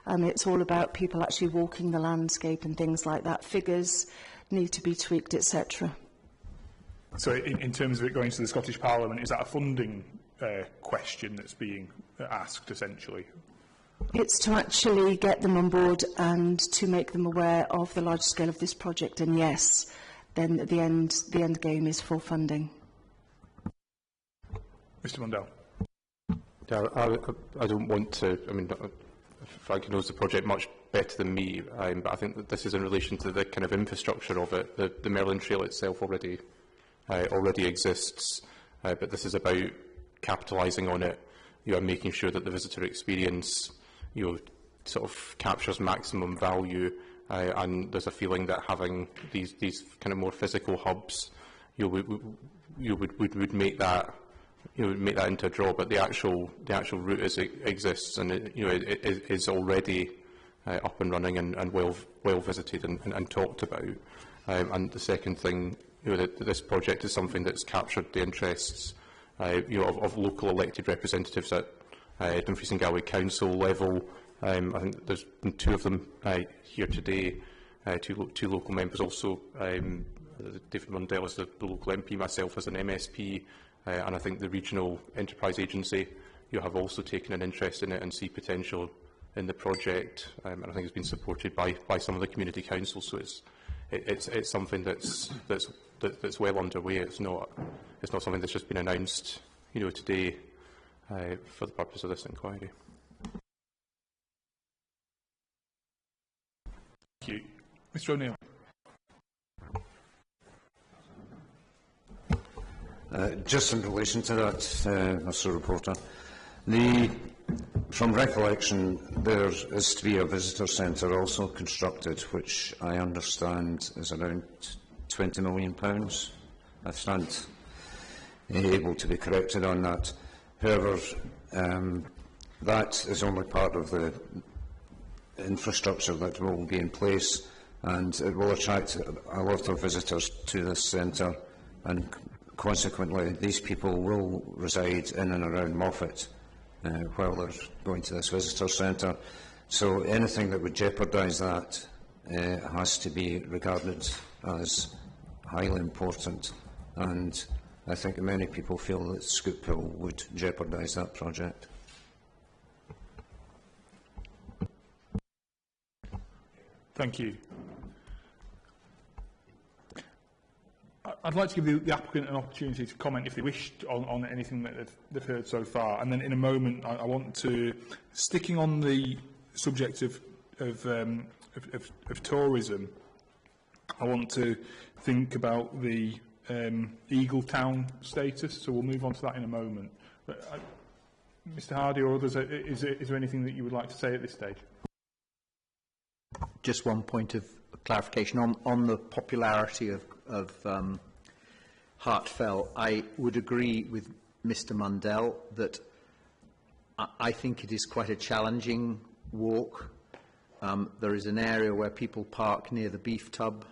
It's all about people actually walking the landscape and things like that. Figures need to be tweaked, etc. So in terms of it going to the Scottish Parliament, is that a funding question that's being asked, essentially? It's to actually get them on board and to make them aware of the large scale of this project, and yes, then the end game is full funding. Mr. Mundell. Yeah, I don't want to, I mean, Frank knows the project much better than me, but I think that this is in relation to the kind of infrastructure of it. The Merlin Trail itself already exists, but this is about capitalising on it, making sure that the visitor experience, sort of captures maximum value, and there's a feeling that having these kind of more physical hubs, would make that make that into a draw. But the actual route as it exists, and it is already up and running and well visited and talked about. And the second thing, that this project is something that's captured the interests of local elected representatives at Dumfries and Galway Council level. I think there's been two of them here today, two local members. Also, David Mundell is the local MP, myself as an MSP, and I think the Regional Enterprise Agency have also taken an interest in it and see potential in the project. And I think it's been supported by some of the community councils. So it's something that's well underway. It's not something that's just been announced, today for the purpose of this inquiry. Thank you, Mr. O'Neill. Just in relation to that, Mr. Reporter, from recollection, there is to be a visitor centre also constructed, which I understand is around £20 million. I stand able to be corrected on that. However, that is only part of the infrastructure that will be in place, and it will attract a lot of visitors to this centre, and consequently these people will reside in and around Moffat while they're going to this visitor centre. So anything that would jeopardise that has to be regarded as highly important, and I think many people feel that Scoop Hill would jeopardise that project. Thank you. I'd like to give the applicant an opportunity to comment, if they wish, on anything that they've heard so far. And then in a moment, I want to, sticking on the subject of tourism, I want to think about the Eagle Town status. So we'll move on to that in a moment. But, Mr. Hardy or others, is there anything that you would like to say at this stage? Just one point of clarification on the popularity of Hartfell. I would agree with Mr. Mundell that I think it is quite a challenging walk. There is an area where people park near the beef tub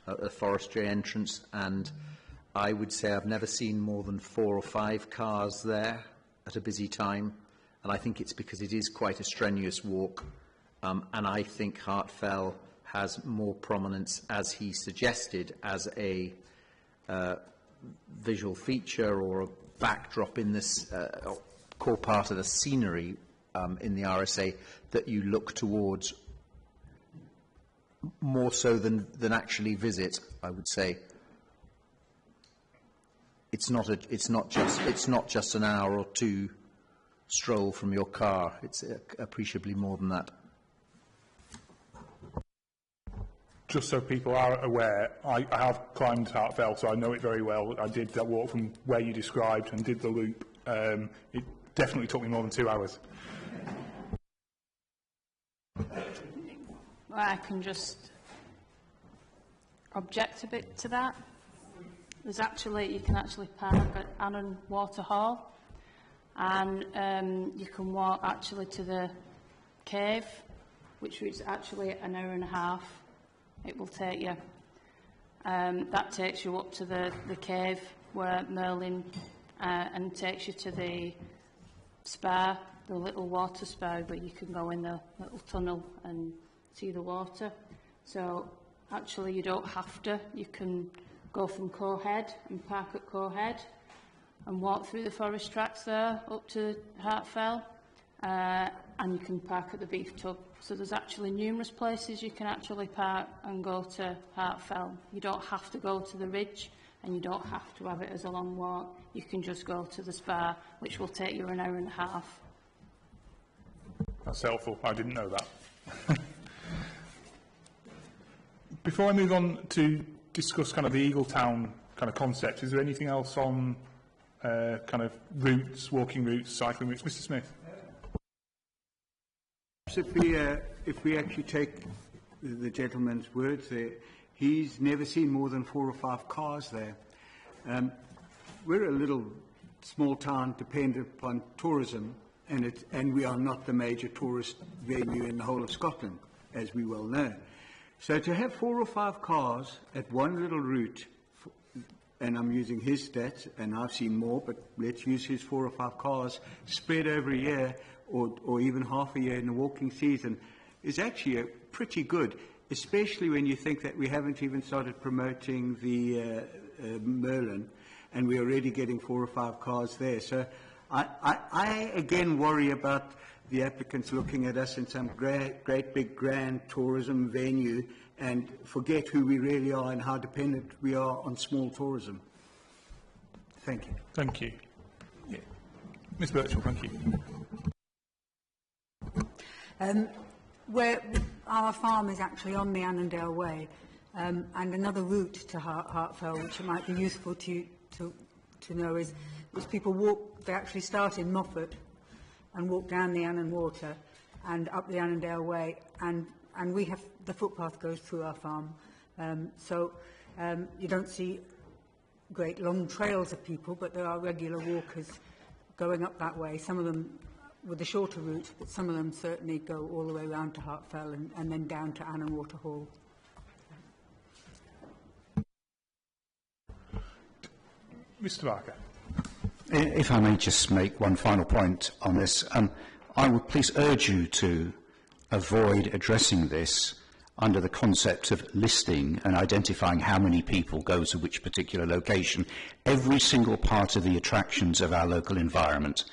at the forestry entrance, and I would say I've never seen more than 4 or 5 cars there at a busy time, and I think it's because it is quite a strenuous walk. And I think Hartfell has more prominence, as he suggested, as a visual feature or a backdrop in this core part of the scenery in the RSA that you look towards more so than actually visit. I would say it's not just an hour or two stroll from your car. It's appreciably more than that. Just so people are aware, I have climbed Hartfell, so I know it very well. I did that walk from where you described and did the loop. It definitely took me more than 2 hours. Well, I can just object a bit to that. You can actually park at Annan Water Hall, and you can walk actually to the cave, which is actually an hour and a half. It will take you. That takes you up to the cave where Merlin, and takes you to the spa, the little water spa where you can go in the little tunnel and see the water. So actually you don't have to. You can go from Coehead and park at Coehead and walk through the forest tracks there up to Hartfell, and you can park at the beef tub. So there's actually numerous places you can actually park and go to Hartfell. You don't have to go to the ridge, and you don't have to have it as a long walk. You can just go to the spa, which will take you an hour and a half. That's helpful. I didn't know that. Before I move on to discuss kind of the Eagle Town kind of concept, is there anything else on kind of routes, walking routes, cycling routes? Mr. Smith. if we actually take the gentleman's words there, he's never seen more than 4 or 5 cars there. We're a little small town dependent upon tourism, and we are not the major tourist venue in the whole of Scotland, as we well know. So to have 4 or 5 cars at one little route, and I'm using his stats, and I've seen more, but let's use his 4 or 5 cars spread over a year, or even half a year in the walking season, is actually pretty good, especially when you think that we haven't even started promoting the Merlin, and we're already getting 4 or 5 cars there. So I again worry about the applicants looking at us in some great big grand tourism venue and forget who we really are and how dependent we are on small tourism. Thank you. Thank you. Yeah. Ms Birchall, thank you. Where our farm is actually on the Annandale Way, and another route to Hartfell, which it might be useful to know, is people walk. They actually start in Moffat and walk down the Annan Water and up the Annandale Way, and we have the footpath goes through our farm, so you don't see great long trails of people, but there are regular walkers going up that way. Some of them with a shorter route, but some of them certainly go all the way around to Hartfell and then down to Annan Water Hall. Mr Barker. If I may just make one final point on this, I would please urge you to avoid addressing this under the concept of listing and identifying how many people go to which particular location. Every single part of the attractions of our local environment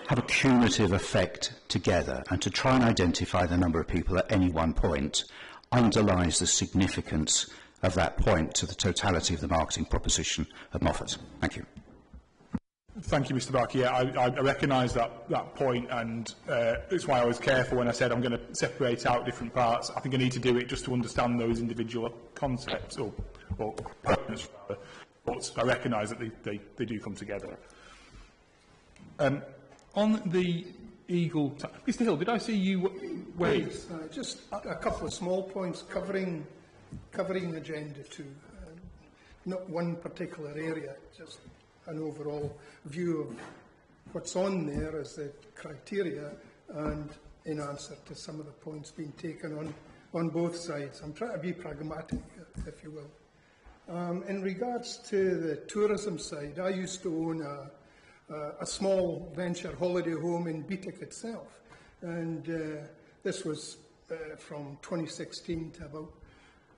have a cumulative effect together, and to try and identify the number of people at any one point underlies the significance of that point to the totality of the marketing proposition of Moffat. Thank you. Thank you, Mr Barker. Yeah, I recognise that point, and that's why I was careful when I said I'm going to separate out different parts. I think I need to do it just to understand those individual concepts, or components rather, but I recognise that they do come together. On the Eagle... Mr Hill, did I see you wave? Please, just a couple of small points covering Agenda 2. Not one particular area, just an overall view of what's on there as the criteria, and in answer to some of the points being taken on both sides. I'm trying to be pragmatic, if you will. In regards to the tourism side, I used to own a small venture holiday home in Beatwick itself, and this was from 2016 to about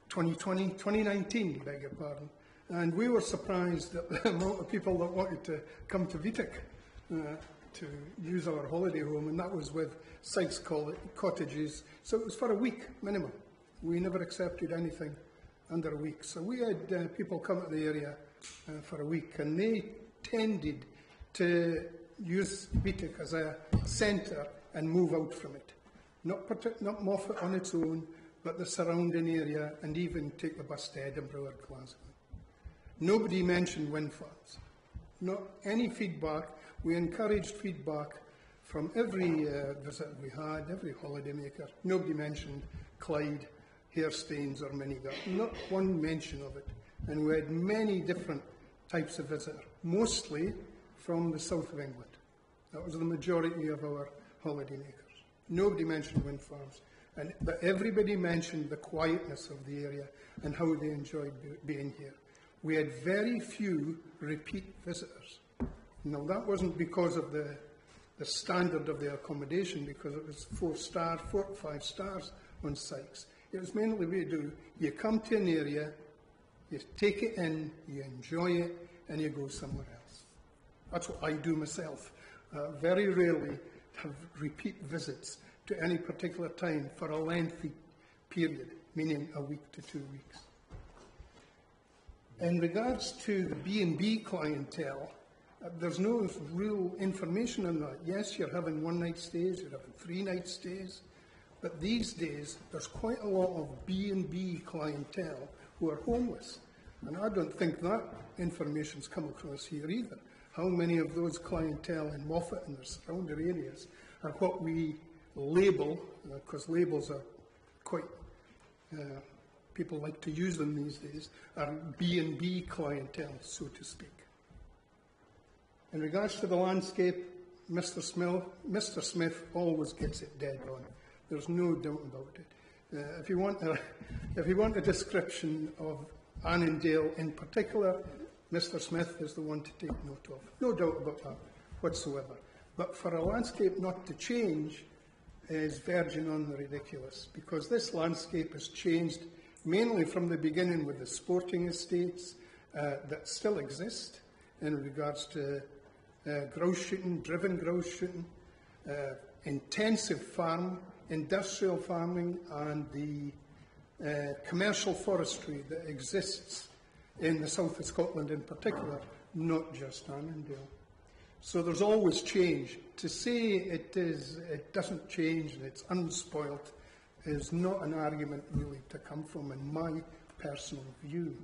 2019, beg your pardon. And we were surprised at the amount of people that wanted to come to Beatwick to use our holiday home, and that was with Sykes cottages. So it was for a week minimum. We never accepted anything under a week. So we had people come to the area for a week, and they tended to use Beatwick as a centre and move out from it. Not Moffat on its own, but the surrounding area, and even take the bus to Edinburgh or Glasgow. Nobody mentioned wind farms. Not any feedback. We encouraged feedback from every visit we had, every holidaymaker. Nobody mentioned Clyde, Hairstains or Minigat. Not one mention of it. And we had many different types of visitor, mostly from the south of England. That was the majority of our holidaymakers. Nobody mentioned wind farms. But everybody mentioned the quietness of the area and how they enjoyed being here. We had very few repeat visitors. Now, that wasn't because of the standard of the accommodation, because it was 4 to 5 stars on Sykes. It was mainly we do, you come to an area, you take it in, you enjoy it, and you go somewhere else. That's what I do myself. Very rarely have repeat visits to any particular time for a lengthy period, meaning a week to 2 weeks. In regards to the B&B clientele, there's no real information on that. Yes, you're having 1-night stays, you're having 3-night stays, but these days there's quite a lot of B&B clientele who are homeless. And I don't think that information's come across here either. How many of those clientele in Moffat and the surrounding areas are what we label, because labels are quite, people like to use them these days, are B&B clientele, so to speak. In regards to the landscape, Mr. Smith always gets it dead on. There's no doubt about it. If you want a description of Annandale in particular, Mr. Smith is the one to take note of. No doubt about that whatsoever. But for a landscape not to change is verging on the ridiculous, because this landscape has changed mainly from the beginning with the sporting estates that still exist in regards to grouse shooting, driven grouse shooting, intensive farm, industrial farming, and the commercial forestry that exists in the south of Scotland in particular, not just Annandale. So there's always change. To say it doesn't change and it's unspoilt is not an argument really to come from, in my personal view.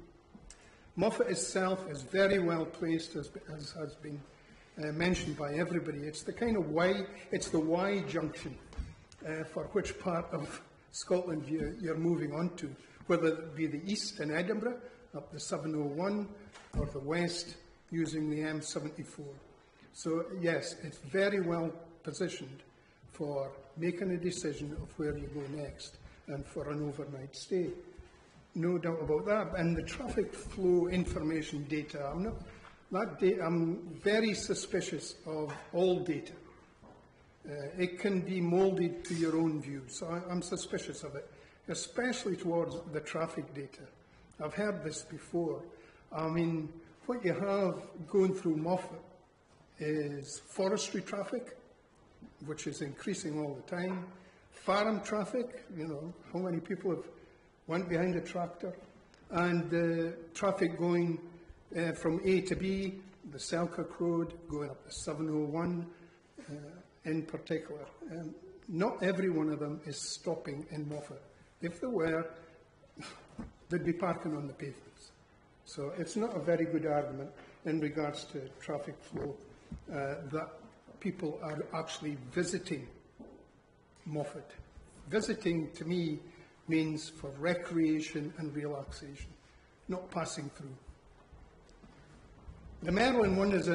Moffat itself is very well placed, as has been mentioned by everybody. It's the kind of Y, it's the Y junction for which part of Scotland you're moving on to, whether it be the east in Edinburgh, up the 701, or the west using the M74. So yes, it's very well positioned for making a decision of where you go next and for an overnight stay. No doubt about that. And the traffic flow information data, I'm very suspicious of all data. It can be moulded to your own view, so I'm suspicious of it, especially towards the traffic data. I've heard this before. I mean, what you have going through Moffat is forestry traffic, which is increasing all the time, farm traffic, you know, how many people have went behind a tractor, and traffic going from A to B, the Selkirk Road, going up the 701 in particular. Not every one of them is stopping in Moffat. If they were, they'd be parking on the pavements. So it's not a very good argument in regards to traffic flow that people are actually visiting Moffat. Visiting, to me, means for recreation and relaxation, not passing through. The Merlin one is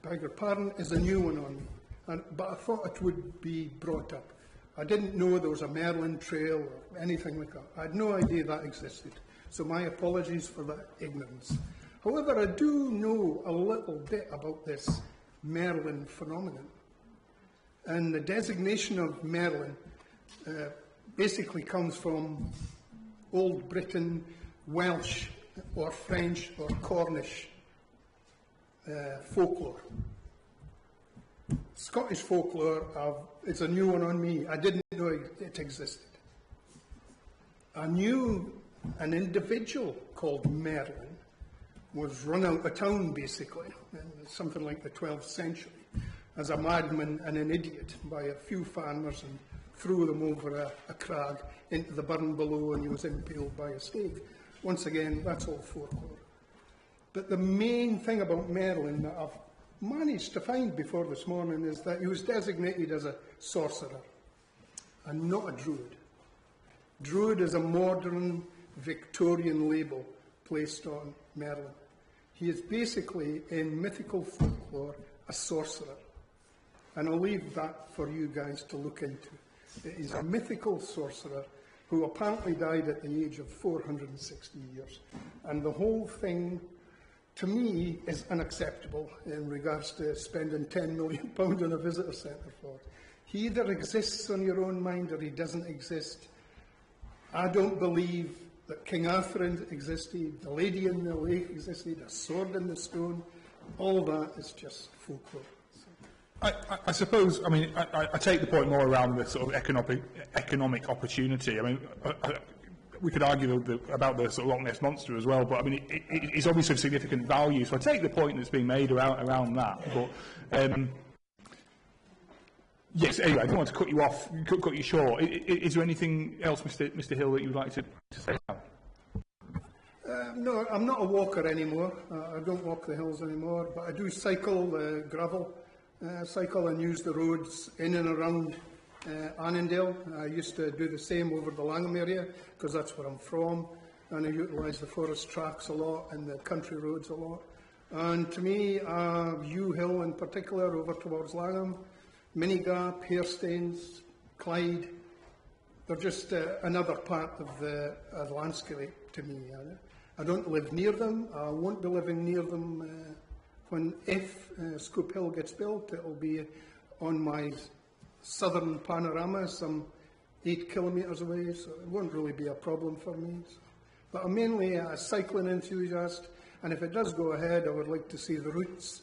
beg your pardon, is a new one on me, but I thought it would be brought up. I didn't know there was a Merlin trail or anything like that. I had no idea that existed, so my apologies for that ignorance. However, I do know a little bit about this Merlin phenomenon. And the designation of Merlin basically comes from Old Britain, Welsh or French or Cornish folklore. Scottish folklore is a new one on me. I didn't know it existed. I knew an individual called Merlin was run out of town, basically, in something like the 12th century, as a madman and an idiot by a few farmers, and threw them over a crag into the burn below, and he was impaled by a stake. Once again, that's all folklore. But the main thing about Merlin that I've managed to find before this morning is that he was designated as a sorcerer and not a druid. Druid is a modern Victorian label placed on Merlin. He is basically, in mythical folklore, a sorcerer. And I'll leave that for you guys to look into. He's a mythical sorcerer who apparently died at the age of 460 years. And the whole thing, to me, is unacceptable in regards to spending £10 million on a visitor centre for it. He either exists on your own mind or he doesn't exist. I don't believe that King Arthur existed, the Lady in the Lake existed, a sword in the stone. All that is just folklore. I suppose, I mean, I take the point more around the sort of economic opportunity. I mean, we could argue about the sort of Loch Ness Monster as well, but I mean, it's obviously of significant value. So I take the point that's being made around that. But yes, anyway, I don't want to cut you off, cut you short. Is there anything else, Mr. Hill, that you would like to say? No, I'm not a walker anymore. I don't walk the hills anymore, but I do cycle gravel. Cycle and use the roads in and around Annandale. I used to do the same over the Langham area because that's where I'm from, and I utilise the forest tracks a lot and the country roads a lot. And to me, View Hill in particular over towards Langham, Minigap, Hairstains, Clyde, they're just another part of the landscape to me. I don't live near them. I won't be living near them if Scoop Hill gets built. It will be on my southern panorama, some 8 kilometres away, so it won't really be a problem for me. So. But I'm mainly a cycling enthusiast, and if it does go ahead, I would like to see the routes,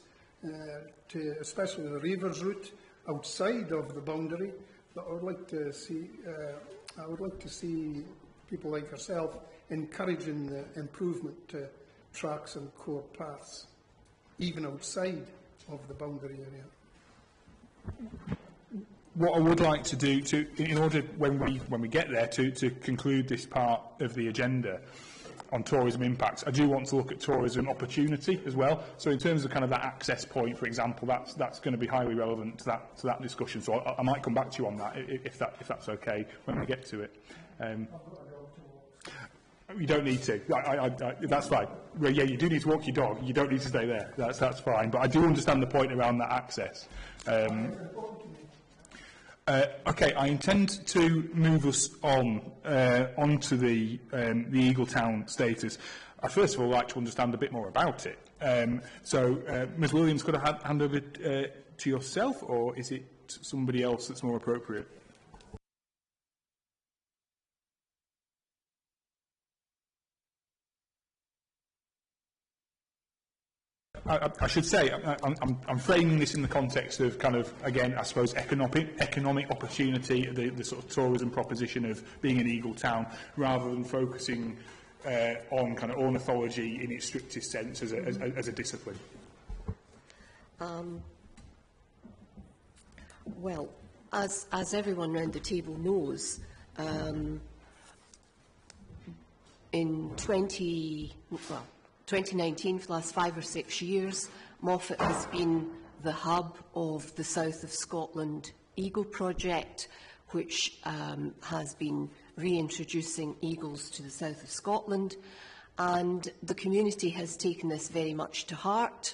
especially the Reivers route, outside of the boundary. But I would like to see people like yourself encouraging the improvement to tracks and core paths, even outside of the boundary area. What I would like to do, in order when we get there, to conclude this part of the agenda on tourism impacts, I do want to look at tourism opportunity as well. So in terms of kind of that access point, for example, that's going to be highly relevant to that discussion. So I might come back to you on that if that's okay when we get to it. You don't need to. That's fine. Well, yeah, you do need to walk your dog. You don't need to stay there. That's fine. But I do understand the point around that access. Okay, I intend to move us onto the Eagletown status. I first of all like to understand a bit more about it. Ms Williams, could I hand over to yourself, or is it somebody else that's more appropriate? I should say, I'm framing this in the context of kind of, again, I suppose, economic opportunity, the sort of tourism proposition of being an eagle town, rather than focusing on kind of ornithology in its strictest sense as a discipline. Well, as everyone round the table knows, in 2019, for the last 5 or 6 years, Moffat has been the hub of the South of Scotland Eagle Project, which has been reintroducing eagles to the south of Scotland, and the community has taken this very much to heart,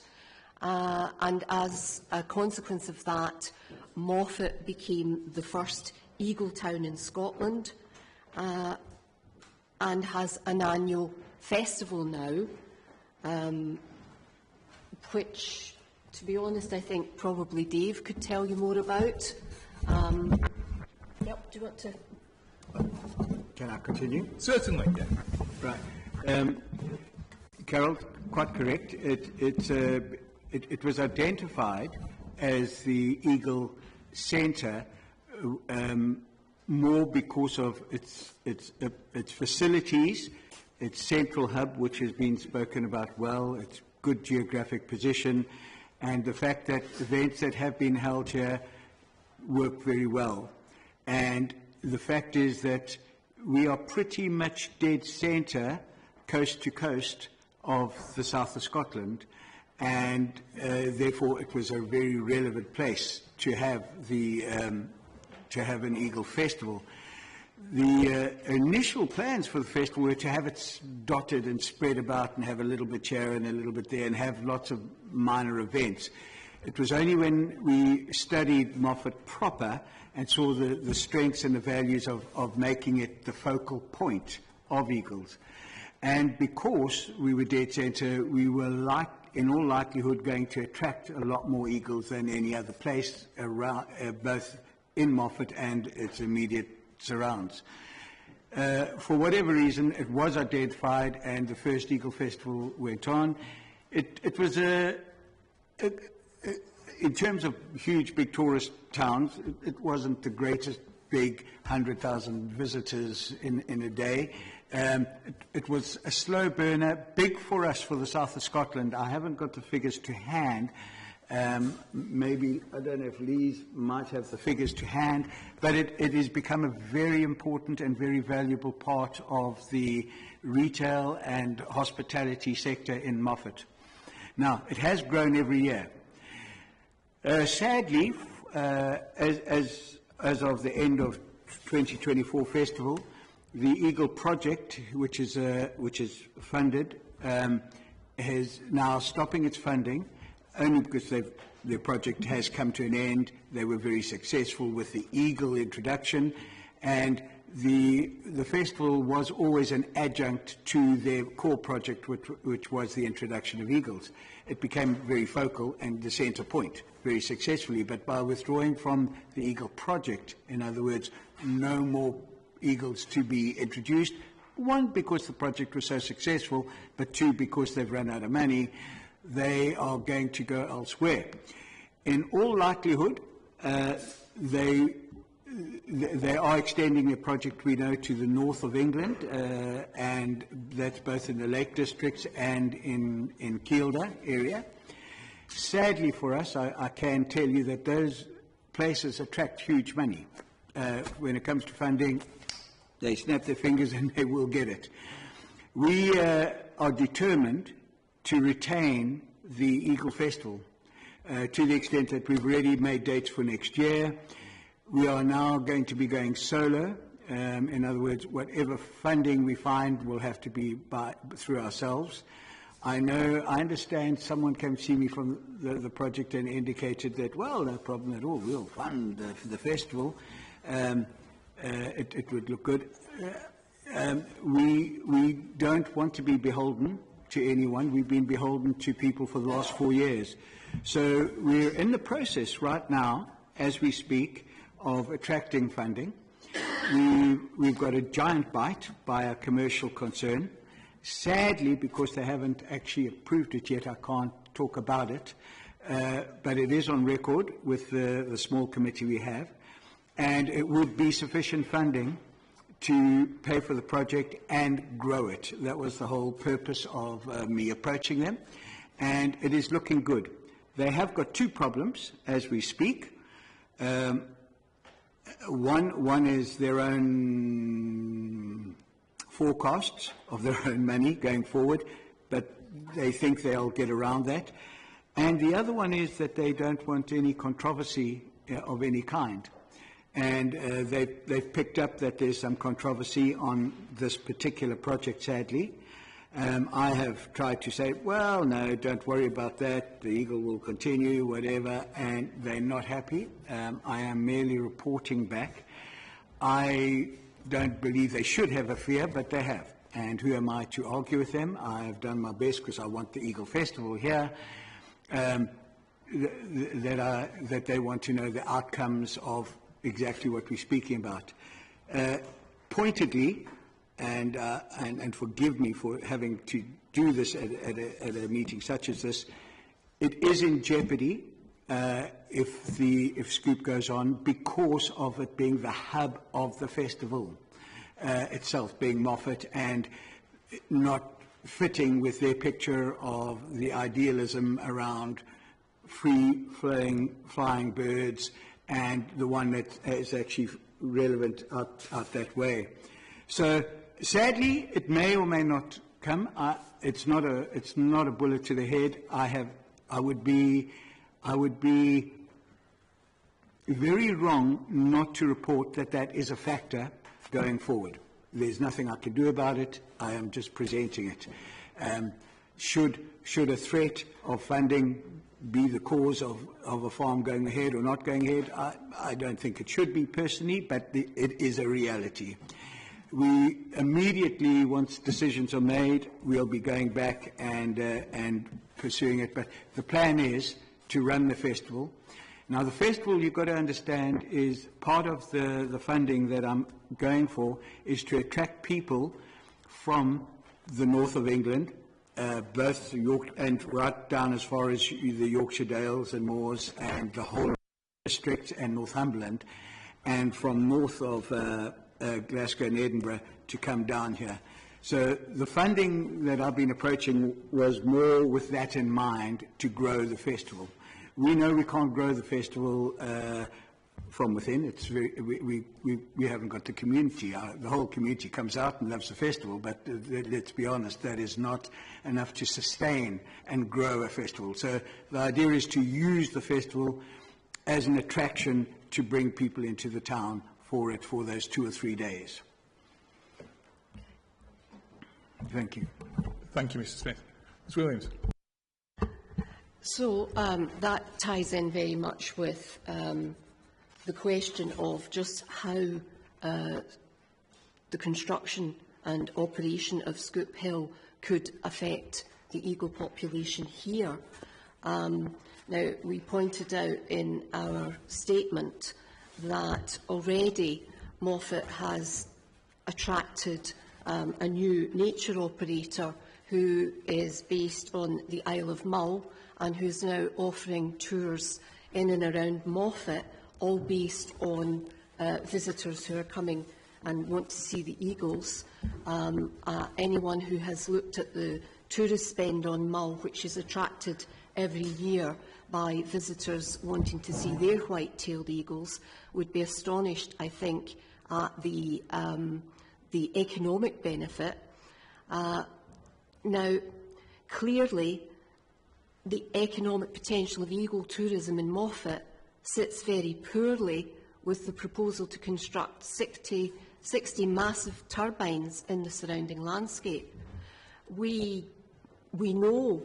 and as a consequence of that, Moffat became the first eagle town in Scotland and has an annual festival now, which, to be honest, I think probably Dave could tell you more about. Yep, do you want to? Can I continue? Certainly, yeah. Right. Carol, quite correct. It was identified as the Eagle Centre more because of its facilities, its central hub, which has been spoken about well, its good geographic position, and the fact that events that have been held here work very well. And the fact is that we are pretty much dead centre, coast to coast, of the south of Scotland, and therefore it was a very relevant place to have an Eagle Festival. The initial plans for the festival were to have it dotted and spread about and have a little bit here and a little bit there and have lots of minor events. It was only when we studied Moffat proper and saw the strengths and the values of making it the focal point of eagles. And because we were dead centre, we were in all likelihood going to attract a lot more eagles than any other place around, both in Moffat and its immediate surrounds. For whatever reason, it was identified and the first Eagle Festival went on. It was in terms of huge, big tourist towns, it wasn't the greatest big 100,000 visitors in a day. It was a slow burner, big for us for the south of Scotland. I haven't got the figures to hand. Maybe, I don't know if Lee's might have the figures to hand, but it has become a very important and very valuable part of the retail and hospitality sector in Moffat. Now, it has grown every year. Sadly, as of the end of 2024 festival, the Eagle project, which is funded, is now stopping its funding, only because their project has come to an end. They were very successful with the Eagle introduction, and the festival was always an adjunct to their core project, which was the introduction of Eagles. It became very focal and the centre point very successfully, but by withdrawing from the Eagle project, in other words, no more Eagles to be introduced, one, because the project was so successful, but two, because they've run out of money, they are going to go elsewhere. In all likelihood, they are extending their project, we know, to the north of England, and that's both in the Lake Districts and in Kielder area. Sadly for us, I can tell you that those places attract huge money. When it comes to funding, they snap their fingers and they will get it. We are determined to retain the Eagle Festival to the extent that we've already made dates for next year. We are now going to be going solo. In other words, whatever funding we find will have to be through ourselves. I understand someone came to see me from the project and indicated that, well, no problem at all, we'll fund the festival. It would look good. We don't want to be beholden to anyone. We've been beholden to people for the last 4 years. So we're in the process right now, as we speak, of attracting funding. We've got a giant bite by a commercial concern. Sadly, because they haven't actually approved it yet, I can't talk about it. But it is on record with the small committee we have. And it would be sufficient funding to pay for the project and grow it. That was the whole purpose of me approaching them. And it is looking good. They have got two problems as we speak. One is their own forecasts of their own money going forward, but they think they'll get around that. And the other one is that they don't want any controversy of any kind. And they've picked up that there's some controversy on this particular project, sadly. I have tried to say, well, no, don't worry about that. The Eagle will continue, whatever, and they're not happy. I am merely reporting back. I don't believe they should have a fear, but they have. And who am I to argue with them? I have done my best because I want the Eagle Festival here. That they want to know the outcomes of exactly what we're speaking about. Pointedly, and forgive me for having to do this at a meeting such as this, it is in jeopardy if Scoop goes on because of it being the hub of the festival itself, being Moffat, and not fitting with their picture of the idealism around free-flowing flying birds and the one that is actually relevant out that way. So sadly, it may or may not come. It's not a bullet to the head. I would be very wrong not to report that is a factor going forward. There's nothing I can do about it. I am just presenting it. Should a threat of funding be the cause of a farm going ahead or not going ahead? I don't think it should be personally, but it is a reality. We immediately, once decisions are made, we'll be going back and pursuing it. But the plan is to run the festival. Now, the festival, you've got to understand, is part of the funding that I'm going for is to attract people from the north of England, both York and right down as far as the Yorkshire Dales and Moors and the whole district and Northumberland, and from north of Glasgow and Edinburgh to come down here. So the funding that I've been approaching was more with that in mind, to grow the festival. We know we can't grow the festival from within. It's we haven't got the community. The whole community comes out and loves the festival, but let's be honest, that is not enough to sustain and grow a festival. So the idea is to use the festival as an attraction to bring people into the town for it for those 2 or 3 days. Thank you. Thank you, Mr. Smith. Ms. Williams. So that ties in very much with the question of just how the construction and operation of Scoop Hill could affect the eagle population here. Now, we pointed out in our statement that already Moffat has attracted a new nature operator who is based on the Isle of Mull and who is now offering tours in and around Moffat, all based on visitors who are coming and want to see the eagles. Anyone who has looked at the tourist spend on Mull, which is attracted every year by visitors wanting to see their white-tailed eagles, would be astonished, I think, at the economic benefit. Now, clearly, the economic potential of eagle tourism in Moffat sits very poorly with the proposal to construct 60 massive turbines in the surrounding landscape. We know,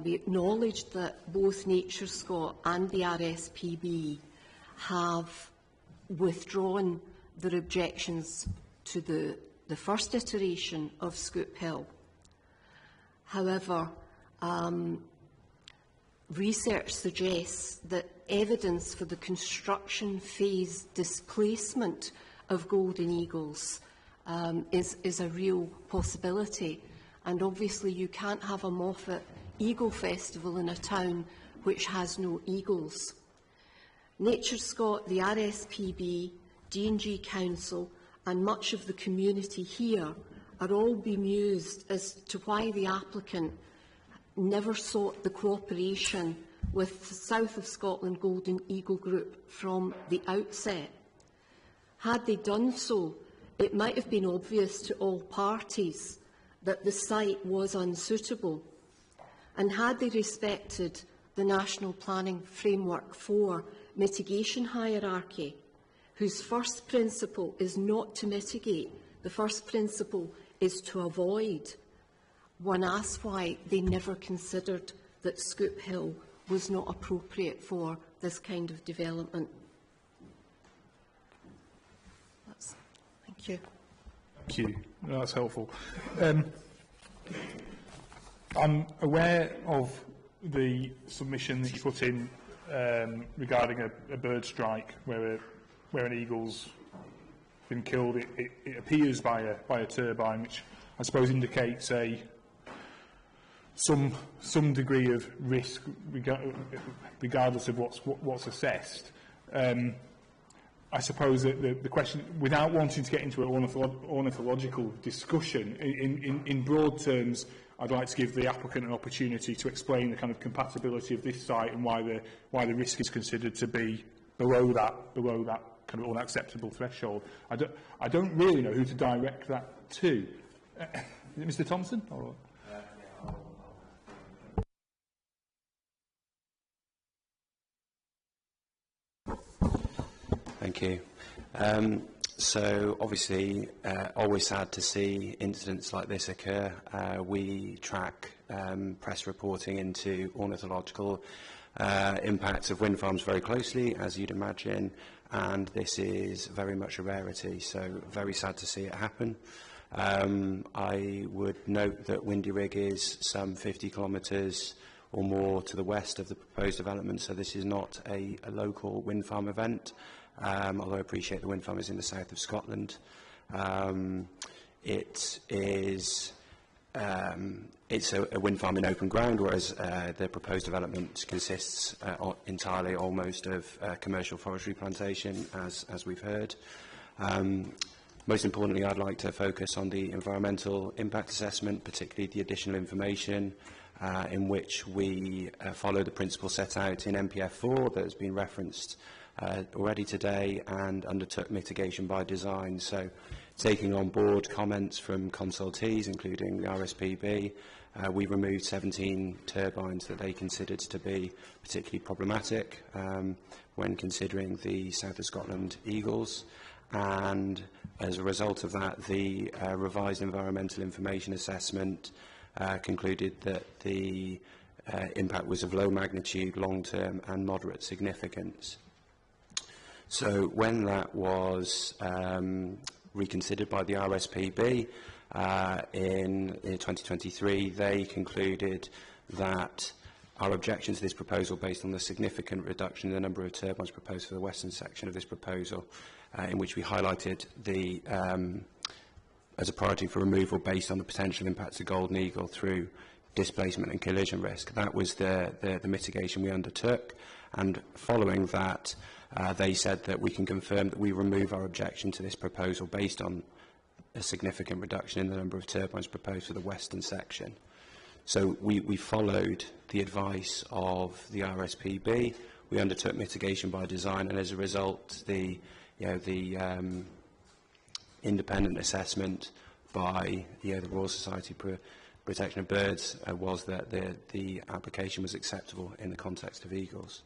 we acknowledge that both NatureScot and the RSPB have withdrawn their objections to the first iteration of Scoop Hill. However, research suggests that evidence for the construction phase displacement of golden eagles is a real possibility. And obviously you can't have a Moffat Eagle Festival in a town which has no eagles. NatureScot, the RSPB, D&G Council and much of the community here are all bemused as to why the applicant never sought the cooperation with the South of Scotland Golden Eagle Group from the outset. Had they done so, it might have been obvious to all parties that the site was unsuitable. And had they respected the National Planning Framework for mitigation hierarchy, whose first principle is not to mitigate, the first principle is to avoid, one asks why they never considered that Scoop Hill was not appropriate for this kind of development. Thank you. Thank you. No, that's helpful. I'm aware of the submission that you put in regarding a bird strike where an eagle's been killed. It appears by a turbine, which I suppose indicates some degree of risk regardless of what's assessed. I suppose that the question, without wanting to get into an ornithological discussion, in broad terms, I'd like to give the applicant an opportunity to explain the kind of compatibility of this site and why the risk is considered to be below that kind of unacceptable threshold. I don't really know who to direct that to. Is it Mr. Thompson? Or? Thank you. So obviously, always sad to see incidents like this occur. We track press reporting into ornithological impacts of wind farms very closely, as you'd imagine, and this is very much a rarity, so very sad to see it happen. I would note that Windy Rig is some 50 kilometres or more to the west of the proposed development, so this is not a local wind farm event. Although I appreciate the wind farm is in the south of Scotland. It's a wind farm in open ground, whereas the proposed development consists entirely almost of commercial forestry plantation, as we've heard. Most importantly, I'd like to focus on the environmental impact assessment, particularly the additional information in which we follow the principles set out in MPF 4 that has been referenced already today, and undertook mitigation by design. So, taking on board comments from consultees, including the RSPB, we removed 17 turbines that they considered to be particularly problematic when considering the South of Scotland Eagles. And as a result of that, the revised environmental information assessment concluded that the impact was of low magnitude, long-term and moderate significance. So when that was reconsidered by the RSPB in 2023, they concluded that our objection to this proposal, based on the significant reduction in the number of turbines proposed for the western section of this proposal, in which we highlighted the as a priority for removal based on the potential impacts of Golden Eagle through displacement and collision risk. That was the mitigation we undertook, and following that, they said that we can confirm that we remove our objection to this proposal based on a significant reduction in the number of turbines proposed for the western section. So we followed the advice of the RSPB. We undertook mitigation by design, and as a result, the independent assessment by the Royal Society for Protection of Birds was that the application was acceptable in the context of eagles.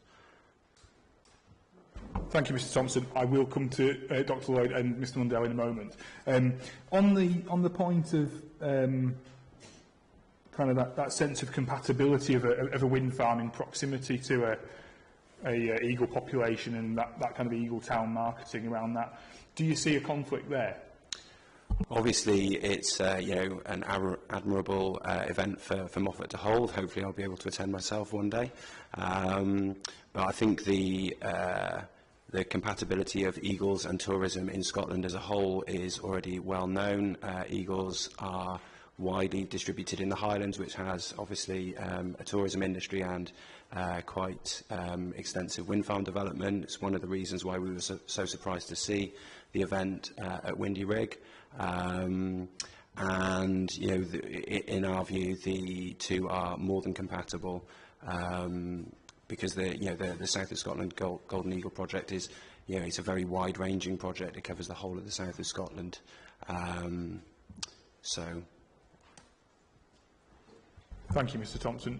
Thank you, Mr. Thompson. I will come to Dr. Lloyd and Mr. Mundell in a moment. On the point of kind of that sense of compatibility of a wind farm in proximity to a eagle population and that kind of eagle town marketing around that, do you see a conflict there? Obviously, it's an admirable event for Moffat to hold. Hopefully, I'll be able to attend myself one day. But I think the compatibility of eagles and tourism in Scotland as a whole is already well known. Eagles are widely distributed in the Highlands, which has obviously a tourism industry and quite extensive wind farm development. It's one of the reasons why we were so surprised to see the event at Windy Rig. And in our view, the two are more than compatible, because the South of Scotland Golden Eagle project is, it's a very wide-ranging project. It covers the whole of the South of Scotland. So. Thank you, Mr. Thompson.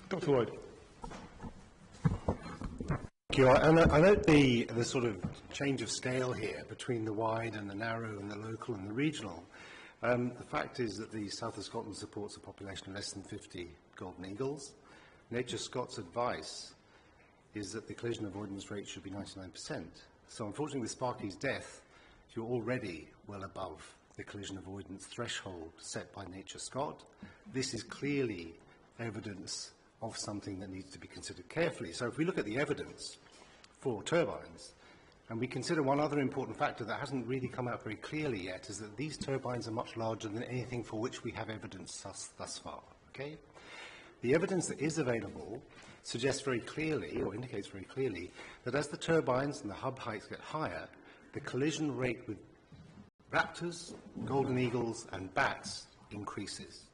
Dr. Lloyd. Thank you. I note the sort of change of scale here between the wide and the narrow and the local and the regional. The fact is that the South of Scotland supports a population of less than 50 golden eagles. Nature Scott's advice is that the collision avoidance rate should be 99%. So unfortunately, with Sparky's death, you're already well above the collision avoidance threshold set by Nature Scott. This is clearly evidence of something that needs to be considered carefully. So if we look at the evidence for turbines, and we consider one other important factor that hasn't really come out very clearly yet, is that these turbines are much larger than anything for which we have evidence thus far. Okay? The evidence that is available suggests very clearly, or indicates very clearly, that as the turbines and the hub heights get higher, the collision rate with raptors, golden eagles and bats increases.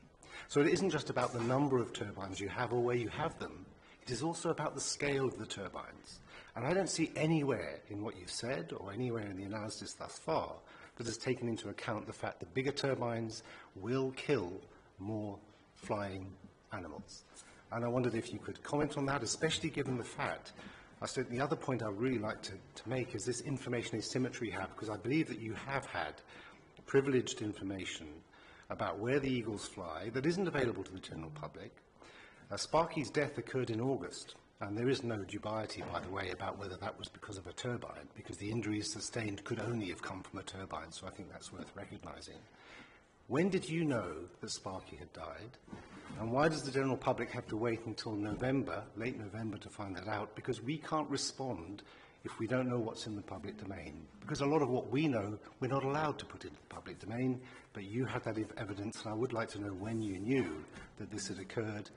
So it isn't just about the number of turbines you have or where you have them, it is also about the scale of the turbines. And I don't see anywhere in what you've said or anywhere in the analysis thus far that has taken into account the fact that bigger turbines will kill more flying animals. And I wondered if you could comment on that, especially given the fact, I said the other point I really like to make is this information asymmetry you have, because I believe that you have had privileged information about where the eagles fly that isn't available to the general public. Sparky's death occurred in August, and there is no dubiety, by the way, about whether that was because of a turbine, because the injuries sustained could only have come from a turbine, so I think that's worth recognising. When did you know that Sparky had died? And why does the general public have to wait until November, late November, to find that out? Because we can't respond if we don't know what's in the public domain. Because a lot of what we know, we're not allowed to put into the public domain, but you have that evidence, and I would like to know when you knew that this had occurred,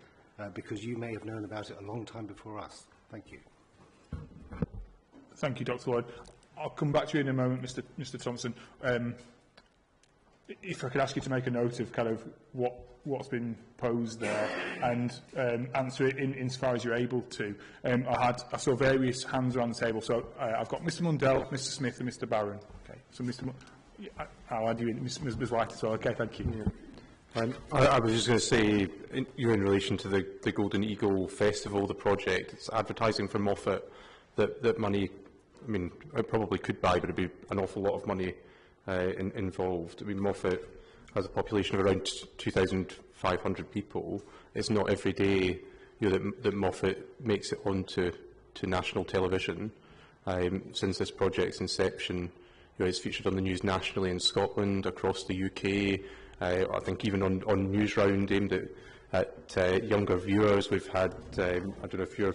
because you may have known about it a long time before us. Thank you. Thank you, Dr. Lloyd. I'll come back to you in a moment, Mr. Thompson. if I could ask you to make a note of kind of what's been posed there and answer it insofar as you're able to. I saw various hands around the table, so I've got Mr Mundell, Mr Smith and Mr Barron. Okay, so I'll add you in, Ms White as well. Okay, thank you. Yeah. I was just going to say, in relation to the Golden Eagle Festival, the project, it's advertising for Moffat that money, I mean, it probably could buy, but it would be an awful lot of money involved. I mean, Moffat has a population of around 2,500 people. It's not every day that Moffat makes it onto national television. Since this project's inception, it's featured on the news nationally in Scotland, across the UK. I think even on Newsround, aimed at younger viewers. We've had, I don't know if you're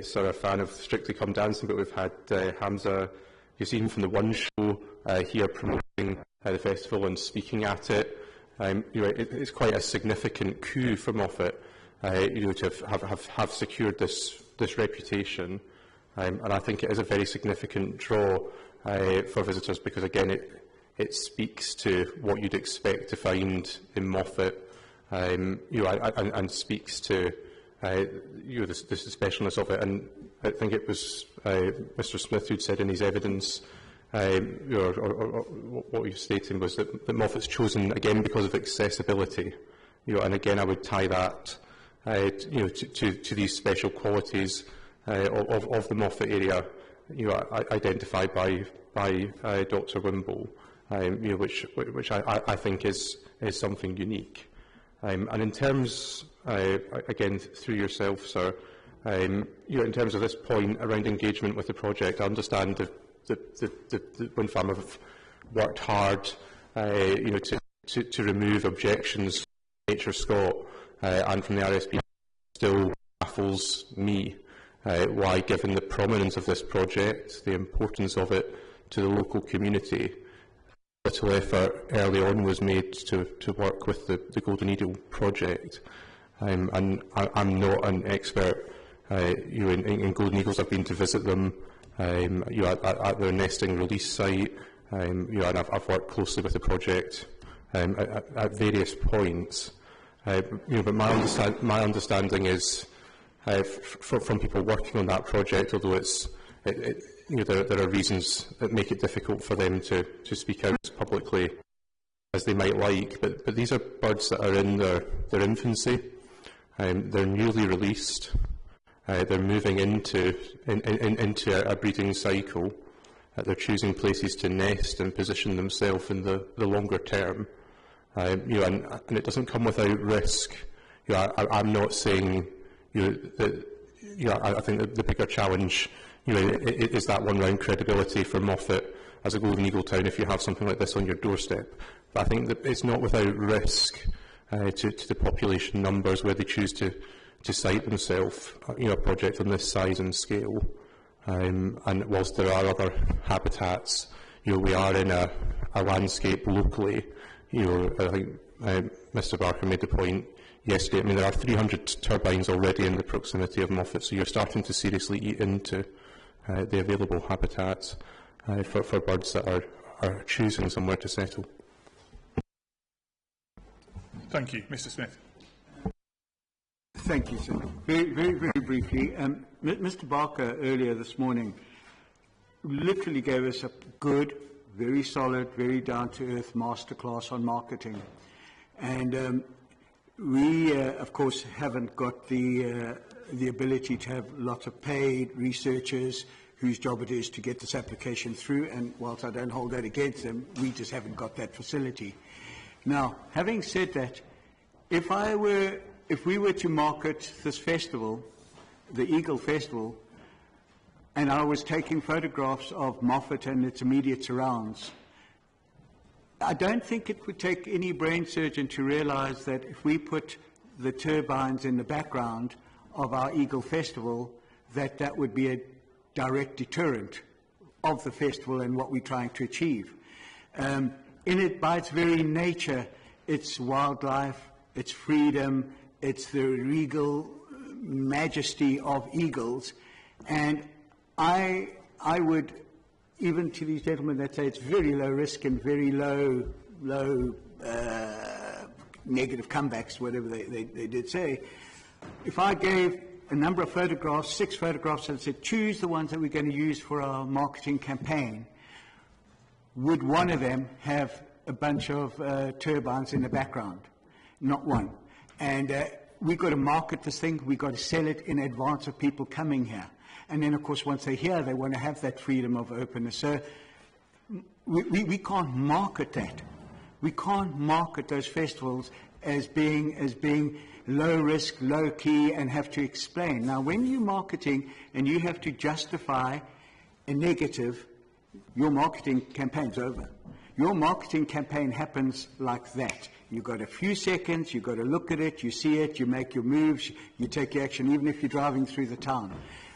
sort of a fan of Strictly Come Dancing, but we've had Hamza Yassine from the One Show here promoting the festival and speaking at it. It's quite a significant coup for Moffat, to have secured this reputation, and I think it is a very significant draw for visitors because, again, it speaks to what you'd expect to find in Moffat, and speaks to the specialness of it. And I think it was Mr Smith who'd said in his evidence, or what he was stating was that Moffat's chosen again because of accessibility, and again I would tie that to these special qualities of the Moffat area, identified by Dr Wimble, which I think is something unique. And in terms, again through yourself, sir, in terms of this point around engagement with the project, I understand that the Wind Farm have worked hard, to remove objections from Nature Scot and from the RSP. Still baffles me why, given the prominence of this project, the importance of it to the local community, little effort early on was made to work with the Golden Eagle project. And I'm not an expert in Golden Eagles. I've been to visit them at their nesting release site, and I've worked closely with the project at various points. But my understanding is, from people working on that project, although there are reasons that make it difficult for them to speak out as publicly as they might like, but these are birds that are in their infancy. They're newly released. They're moving into a breeding cycle. They're choosing places to nest and position themselves in the longer term. And it doesn't come without risk. I'm not saying that. I think the bigger challenge, is that one round credibility for Moffat as a Golden Eagle town if you have something like this on your doorstep. But I think that it's not without risk to the population numbers where they choose to site themselves, a project on this size and scale. And whilst there are other habitats, we are in a landscape locally. I think Mr Barker made the point yesterday. I mean, there are 300 turbines already in the proximity of Moffat, so you're starting to seriously eat into the available habitats for birds that are choosing somewhere to settle. Thank you. Mr Smith. Thank you, sir. Very briefly, Mr Barker earlier this morning literally gave us a good, very solid, very down-to-earth masterclass on marketing. And we, of course, haven't got the ability to have lots of paid researchers whose job it is to get this application through, and whilst I don't hold that against them, we just haven't got that facility. Now, having said that, if we were to market this festival, the Eagle Festival, and I was taking photographs of Moffat and its immediate surrounds, I don't think it would take any brain surgeon to realize that if we put the turbines in the background of our Eagle Festival, that would be a direct deterrent of the festival and what we're trying to achieve. In it, by its very nature, it's wildlife, it's freedom, it's the regal majesty of eagles. And I would, even to these gentlemen that say it's very low risk and very low negative comebacks, whatever they did say. If I gave a number of photographs, 6 photographs, and said, choose the ones that we're going to use for our marketing campaign, would one of them have a bunch of turbines in the background? Not one. And we've got to market this thing, we've got to sell it in advance of people coming here. And then, of course, once they're here, they want to have that freedom of openness. So we can't market that. We can't market those festivals as being low risk, low key, and have to explain. Now, when you're marketing and you have to justify a negative, your marketing campaign's over. Your marketing campaign happens like that. You've got a few seconds, you've got to look at it, you see it, you make your moves, you take your action, even if you're driving through the town.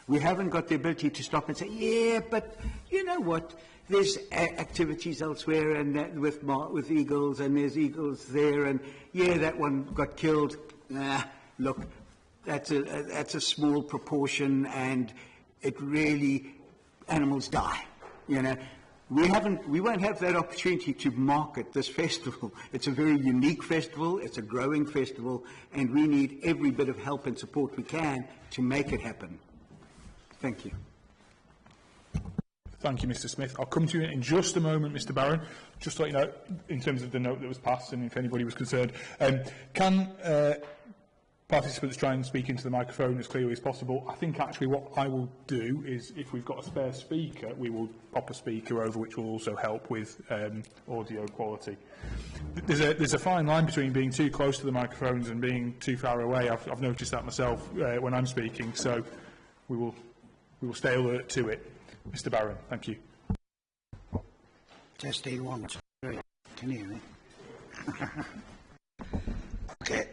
We haven't got the ability to stop and say, yeah, but you know what? There's activities elsewhere, and that with eagles, and there's eagles there, and yeah, that one got killed. Nah, look, that's a small proportion, and it really, animals die. You know, we won't have that opportunity to market this festival. It's a very unique festival. It's a growing festival, and we need every bit of help and support we can to make it happen. Thank you. Thank you, Mr. Smith. I'll come to you in just a moment, Mr. Barron. Just to let you know, in terms of the note that was passed, and if anybody was concerned, can participants try and speak into the microphone as clearly as possible? I think actually what I will do is, if we've got a spare speaker, we will pop a speaker over, which will also help with audio quality. There's a fine line between being too close to the microphones and being too far away. I've noticed that myself when I'm speaking, so we will stay alert to it. Mr. Barron, thank you. Testing 1, 2, 3. Can you hear me? Okay.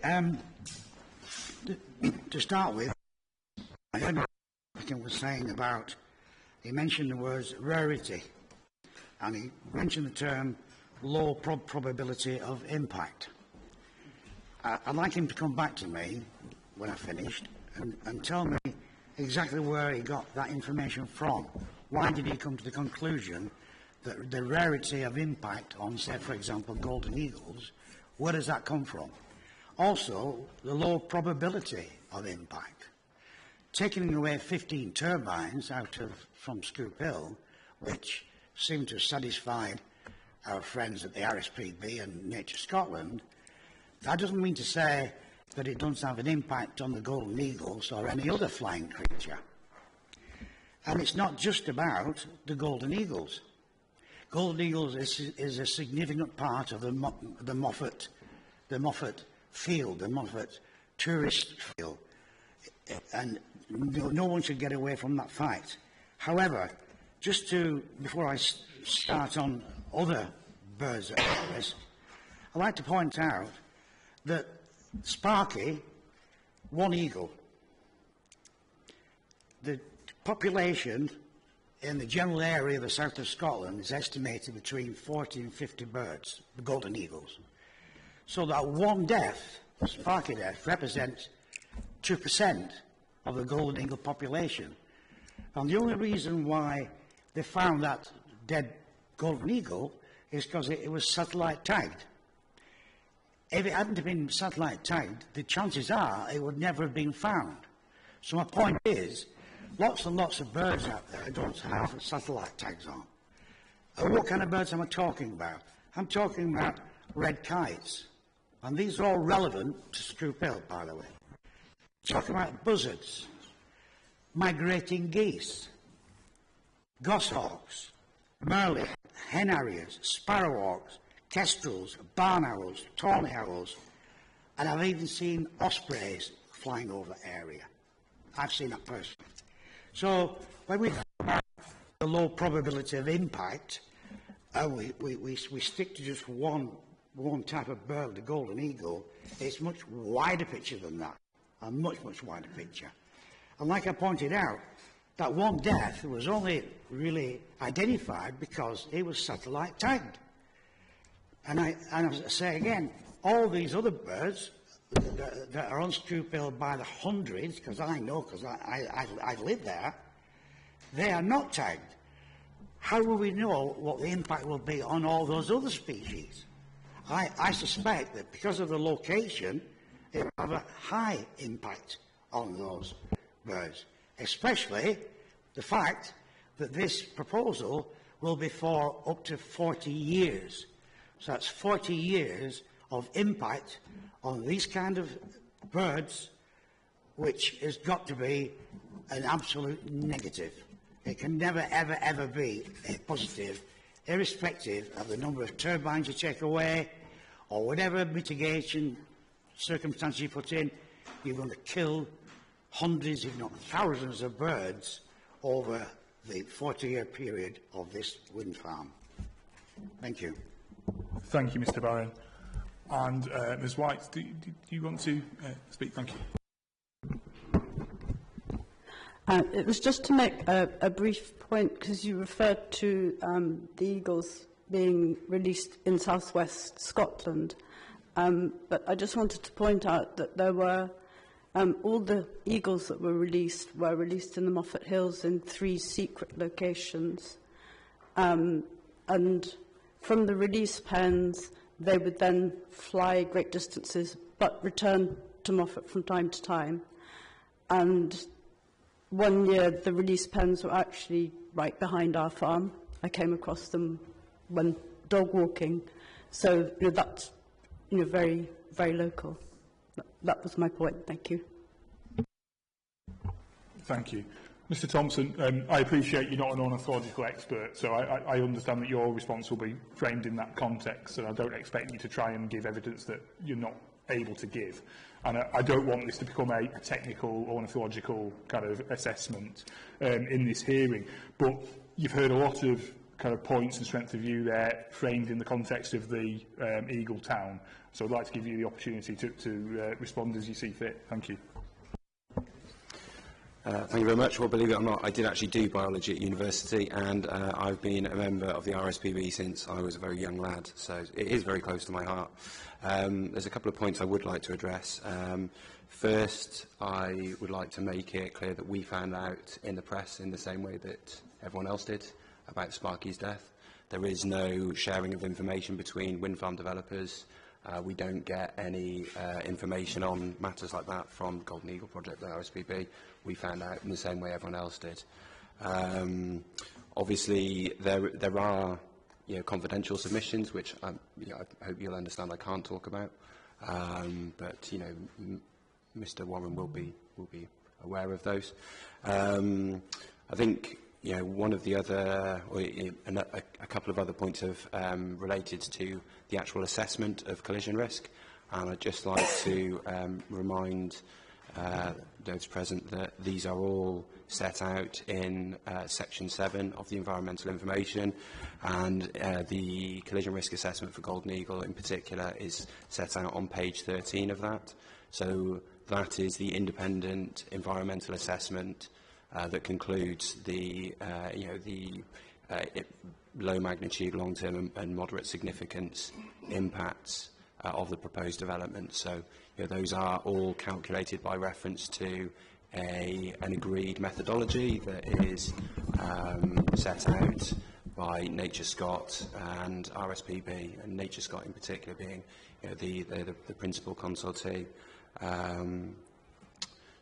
To start with, I heard what Martin was saying about. He mentioned the words rarity, and he mentioned the term low probability of impact. I'd like him to come back to me when I finished and tell me exactly where he got that information from. Why did he come to the conclusion that the rarity of impact on, say, for example, golden eagles, where does that come from? Also, the low probability of impact. Taking away 15 turbines from Scoop Hill, which seem to have satisfied our friends at the RSPB and Nature Scotland, that doesn't mean to say that it doesn't have an impact on the golden eagles or any other flying creature. And it's not just about the golden eagles. Golden eagles is a significant part of the Moffat field, the Moffat tourist field, and no one should get away from that fact. However, before I start on other birds at risk, I'd like to point out that Sparky, one eagle. The population in the general area of the south of Scotland is estimated between 40 and 50 birds, the golden eagles. So that one death, Sparky death, represents 2% of the golden eagle population. And the only reason why they found that dead golden eagle is because it was satellite tagged. If it hadn't been satellite tagged, the chances are it would never have been found. So my point is, lots and lots of birds out there don't have satellite tags on. What kind of birds am I talking about? I'm talking about red kites. And these are all relevant to Scoop Hill, by the way. Talking about buzzards, migrating geese, goshawks, merlin, hen harriers, sparrowhawks, kestrels, barn owls, tawny owls, and I've even seen ospreys flying over the area. I've seen that personally. So when we talk about the low probability of impact, we stick to just one type of bird, the golden eagle. It's much wider picture than that, a much, much wider picture. And like I pointed out, that one death was only really identified because it was satellite tagged. And I say again, all these other birds that are on Scoop Hill by the hundreds, because I know, because I've lived there, they are not tagged. How will we know what the impact will be on all those other species? I suspect that because of the location, it will have a high impact on those birds, especially the fact that this proposal will be for up to 40 years. So that's 40 years of impact on these kind of birds, which has got to be an absolute negative. It can never, ever, ever be a positive, irrespective of the number of turbines you take away or whatever mitigation circumstances you put in. You're going to kill hundreds, if not thousands, of birds over the 40-year period of this wind farm. Thank you. Thank you, Mr. Barron. And Ms. White, do you want to speak? Thank you. It was just to make a brief point, because you referred to the eagles being released in southwest Scotland. But I just wanted to point out that there were all the eagles that were released in the Moffat Hills in 3 secret locations. And from the release pens, they would then fly great distances, but return to Moffat from time to time. And one year, the release pens were actually right behind our farm. I came across them when dog walking. So that's very, very local. That was my point. Thank you. Thank you. Mr. Thompson, I appreciate you're not an ornithological expert, so I understand that your response will be framed in that context, and I don't expect you to try and give evidence that you're not able to give. And I don't want this to become a technical ornithological kind of assessment in this hearing. But you've heard a lot of kind of points and strength of view there framed in the context of the Eagle Town. So I'd like to give you the opportunity to respond as you see fit. Thank you. Thank you very much. Well, believe it or not, I did actually do biology at university, and I've been a member of the RSPB since I was a very young lad, so it is very close to my heart. There's a couple of points I would like to address. First, I would like to make it clear that we found out in the press in the same way that everyone else did about Sparky's death. There is no sharing of information between wind farm developers. We don't get any information on matters like that from Golden Eagle Project, the RSPB. We found out in the same way everyone else did. Obviously, there are confidential submissions, which I hope you'll understand I can't talk about. But Mr. Warren will be aware of those. I think one of the other, or a couple of other points have related to the actual assessment of collision risk, and I'd just like to remind those present that these are all set out in Section 7 of the Environmental Information, and the collision risk assessment for Golden Eagle in particular is set out on page 13 of that. So that is the independent environmental assessment that concludes the low magnitude, long-term and moderate significance impacts of the proposed development. So those are all calculated by reference to an agreed methodology that is set out by Nature Scott and RSPB, and Nature Scott in particular being the principal consultee.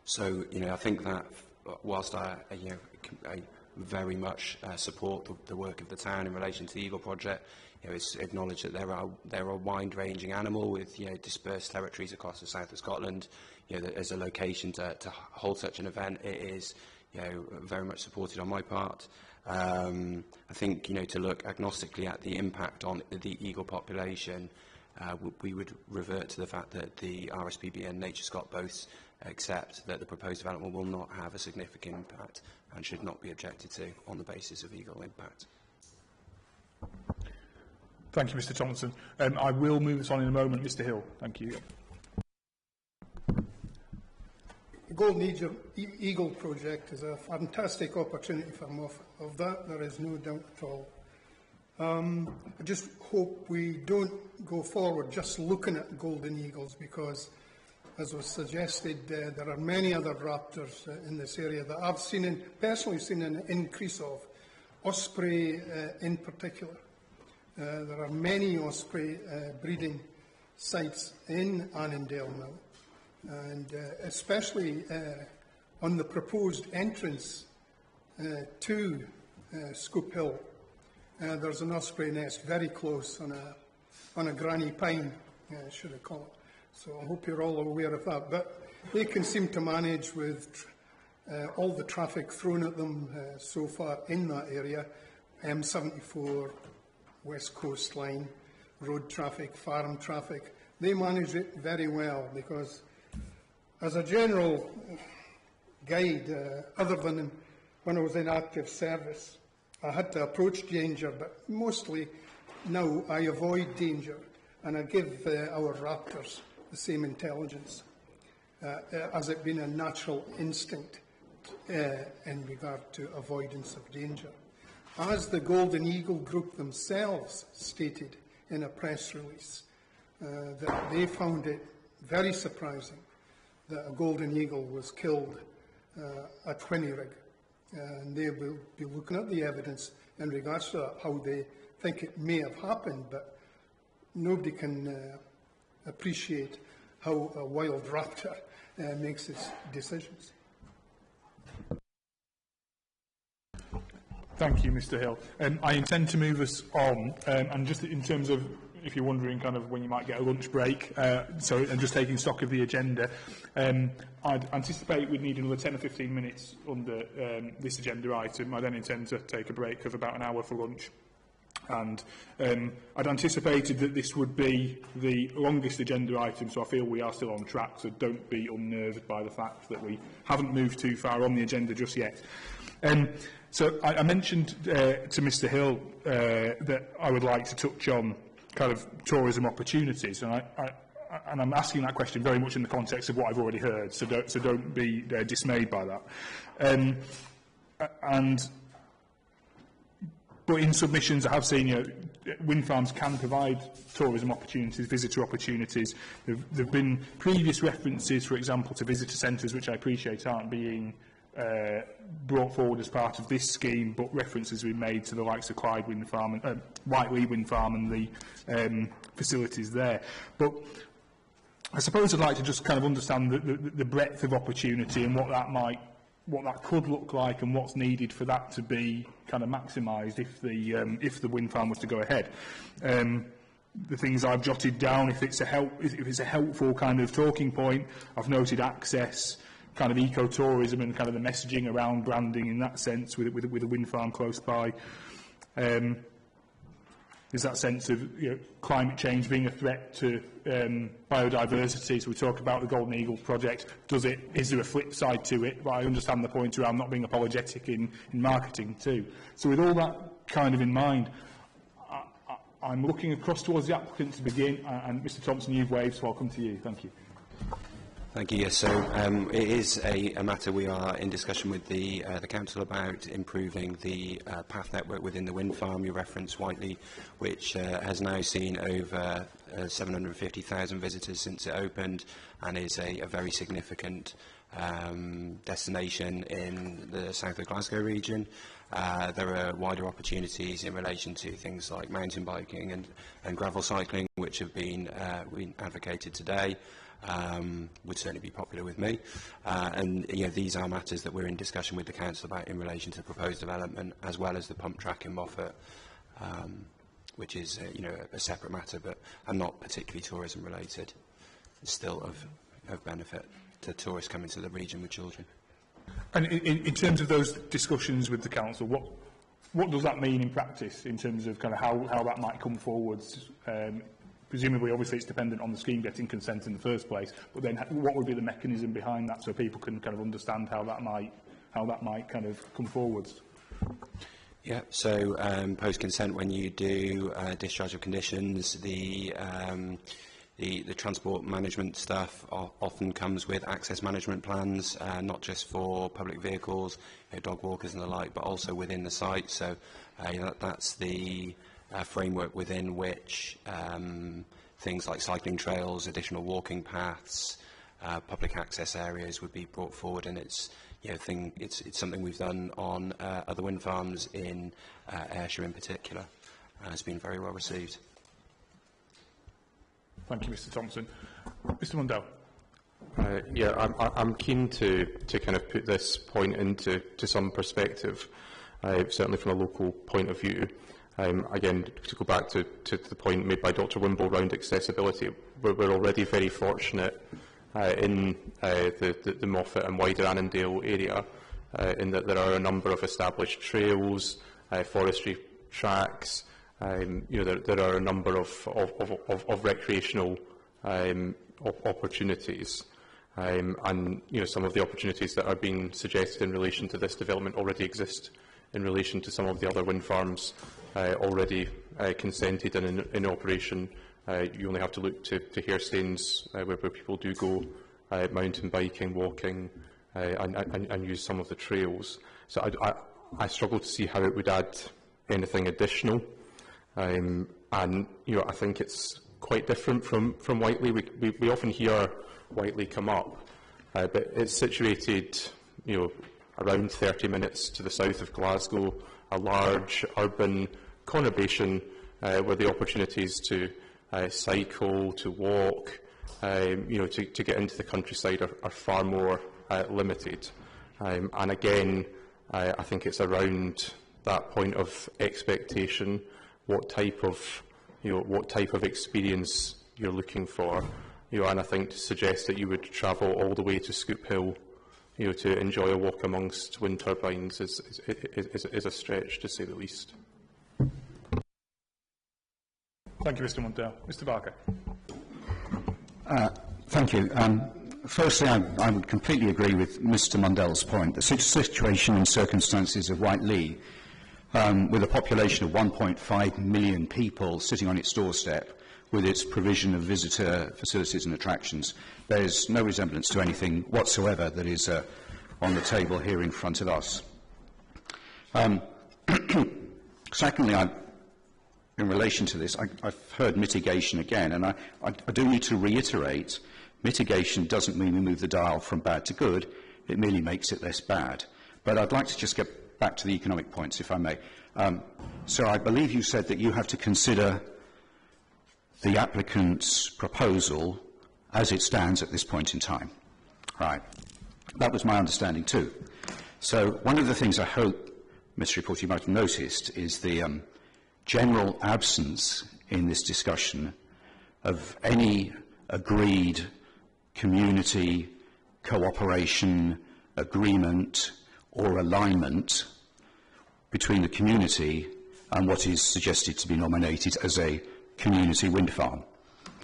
So I think that whilst I very much support the work of the town in relation to the Eagle Project, it's acknowledged that there are wide-ranging animal with dispersed territories across the south of Scotland. That as a location to hold such an event, it is very much supported on my part. I think to look agnostically at the impact on the eagle population, we would revert to the fact that the RSPB and Nature Scott both accept that the proposed development will not have a significant impact and should not be objected to on the basis of eagle impact. Thank you, Mr. Thompson. I will move us on in a moment. Mr. Hill, thank you. The Golden Eagle project is a fantastic opportunity for Moffat. Of that, there is no doubt at all. I just hope we don't go forward just looking at golden eagles, because, as was suggested, there are many other raptors in this area that I've personally seen an increase of, osprey in particular. There are many osprey breeding sites in Annandale now, and especially on the proposed entrance to Scoop Hill. There's an osprey nest very close on a granny pine, should I call it. So I hope you're all aware of that. But they can seem to manage with all the traffic thrown at them so far in that area, M74, West Coast Line, road traffic, farm traffic. They manage it very well because, as a general guide, other than when I was in active service, I had to approach danger, but mostly now I avoid danger and I give our raptors the same intelligence as it being a natural instinct in regard to avoidance of danger. As the Golden Eagle Group themselves stated in a press release, that they found it very surprising that a golden eagle was killed at Whinnyrig. And they will be looking at the evidence in regards to that, how they think it may have happened, but nobody can appreciate how a wild raptor makes its decisions. Thank you, Mr. Hill. I intend to move us on, and just in terms of, if you're wondering kind of when you might get a lunch break, and just taking stock of the agenda, I'd anticipate we'd need another 10 or 15 minutes under this agenda item. I then intend to take a break of about an hour for lunch. And I'd anticipated that this would be the longest agenda item, so I feel we are still on track, so don't be unnerved by the fact that we haven't moved too far on the agenda just yet. So I mentioned to Mr. Hill that I would like to touch on kind of tourism opportunities, and I'm asking that question very much in the context of what I've already heard, so don't be dismayed by that. But in submissions, I have seen wind farms can provide tourism opportunities, visitor opportunities. There have been previous references, for example, to visitor centres, which I appreciate aren't being brought forward as part of this scheme, but references have been made to the likes of Clyde Wind Farm and Whiteley Wind Farm and the facilities there. But I suppose I'd like to just kind of understand the breadth of opportunity and what that could look like and what's needed for that to be kind of maximised if the wind farm was to go ahead. The things I've jotted down, if it's a helpful kind of talking point, I've noted access, kind of ecotourism and kind of the messaging around branding in that sense with a wind farm close by. There's that sense of climate change being a threat to biodiversity. So we talk about the Golden Eagle project. Is there a flip side to it? But I understand the point around not being apologetic in marketing too. So with all that kind of in mind, I'm looking across towards the applicant to begin. And Mr. Thompson, you've waved, so I'll come to you. Thank you. Thank you. Yes, so it is a matter we are in discussion with the council about improving the path network within the wind farm. You referenced Whiteley, which has now seen over 750,000 visitors since it opened and is a very significant destination in the south of Glasgow region. There are wider opportunities in relation to things like mountain biking and gravel cycling, which have been advocated today. Would certainly be popular with me. And these are matters that we're in discussion with the council about in relation to proposed development, as well as the pump track in Moffat, which is a separate matter, but and not particularly tourism related. It's still of benefit to tourists coming to the region with children. And in terms of those discussions with the council, what does that mean in practice in terms of kind of how that might come forwards? Presumably, obviously, it's dependent on the scheme getting consent in the first place. But then, what would be the mechanism behind that, so people can kind of understand how that might kind of come forwards? Yeah. So post consent, when you do discharge of conditions, the transport management stuff often comes with access management plans, not just for public vehicles, dog walkers and the like, but also within the site. So that's the framework within which things like cycling trails, additional walking paths, public access areas would be brought forward, and it's something we've done on other wind farms in Ayrshire in particular. and has been very well received. Thank you, Mr Thompson. Mr Mundell. Yeah, I'm keen to kind of put this point into some perspective, certainly from a local point of view. Again, to go back to the point made by Dr Wimble around accessibility, we're already very fortunate in the Moffat and wider Annandale area, in that there are a number of established trails, forestry tracks. There are a number of recreational opportunities. And some of the opportunities that are being suggested in relation to this development already exist in relation to some of the other wind farms already consented and in operation. You only have to look to Hairstains, where people do go mountain biking, walking, and use some of the trails. So I struggle to see how it would add anything additional. And I think it's quite different from Whiteley. We often hear Whiteley come up, but it's situated, around 30 minutes to the south of Glasgow, a large urban conurbation where the opportunities to cycle, to walk, to get into the countryside are far more limited. And again, I think it's around that point of expectation, what type of experience you're looking for. And I think to suggest that you would travel all the way to Scoop Hill, to enjoy a walk amongst wind turbines is a stretch, to say the least. Thank you, Mr Mundell. Mr Barker. Thank you. Firstly, I would completely agree with Mr Mundell's point. The situation and circumstances of Whiteley, with a population of 1.5 million people sitting on its doorstep, with its provision of visitor facilities and attractions, bears no resemblance to anything whatsoever that is on the table here in front of us. Secondly, in relation to this, I've heard mitigation again, and I do need to reiterate, mitigation doesn't mean we move the dial from bad to good, it merely makes it less bad. But I'd like to just get back to the economic points, if I may. So I believe you said that you have to consider the applicant's proposal as it stands at this point in time. Right. That was my understanding too. So one of the things I hope, Mr. Reporter, you might have noticed is the general absence in this discussion of any agreed community cooperation, agreement or alignment between the community and what is suggested to be nominated as a community wind farm.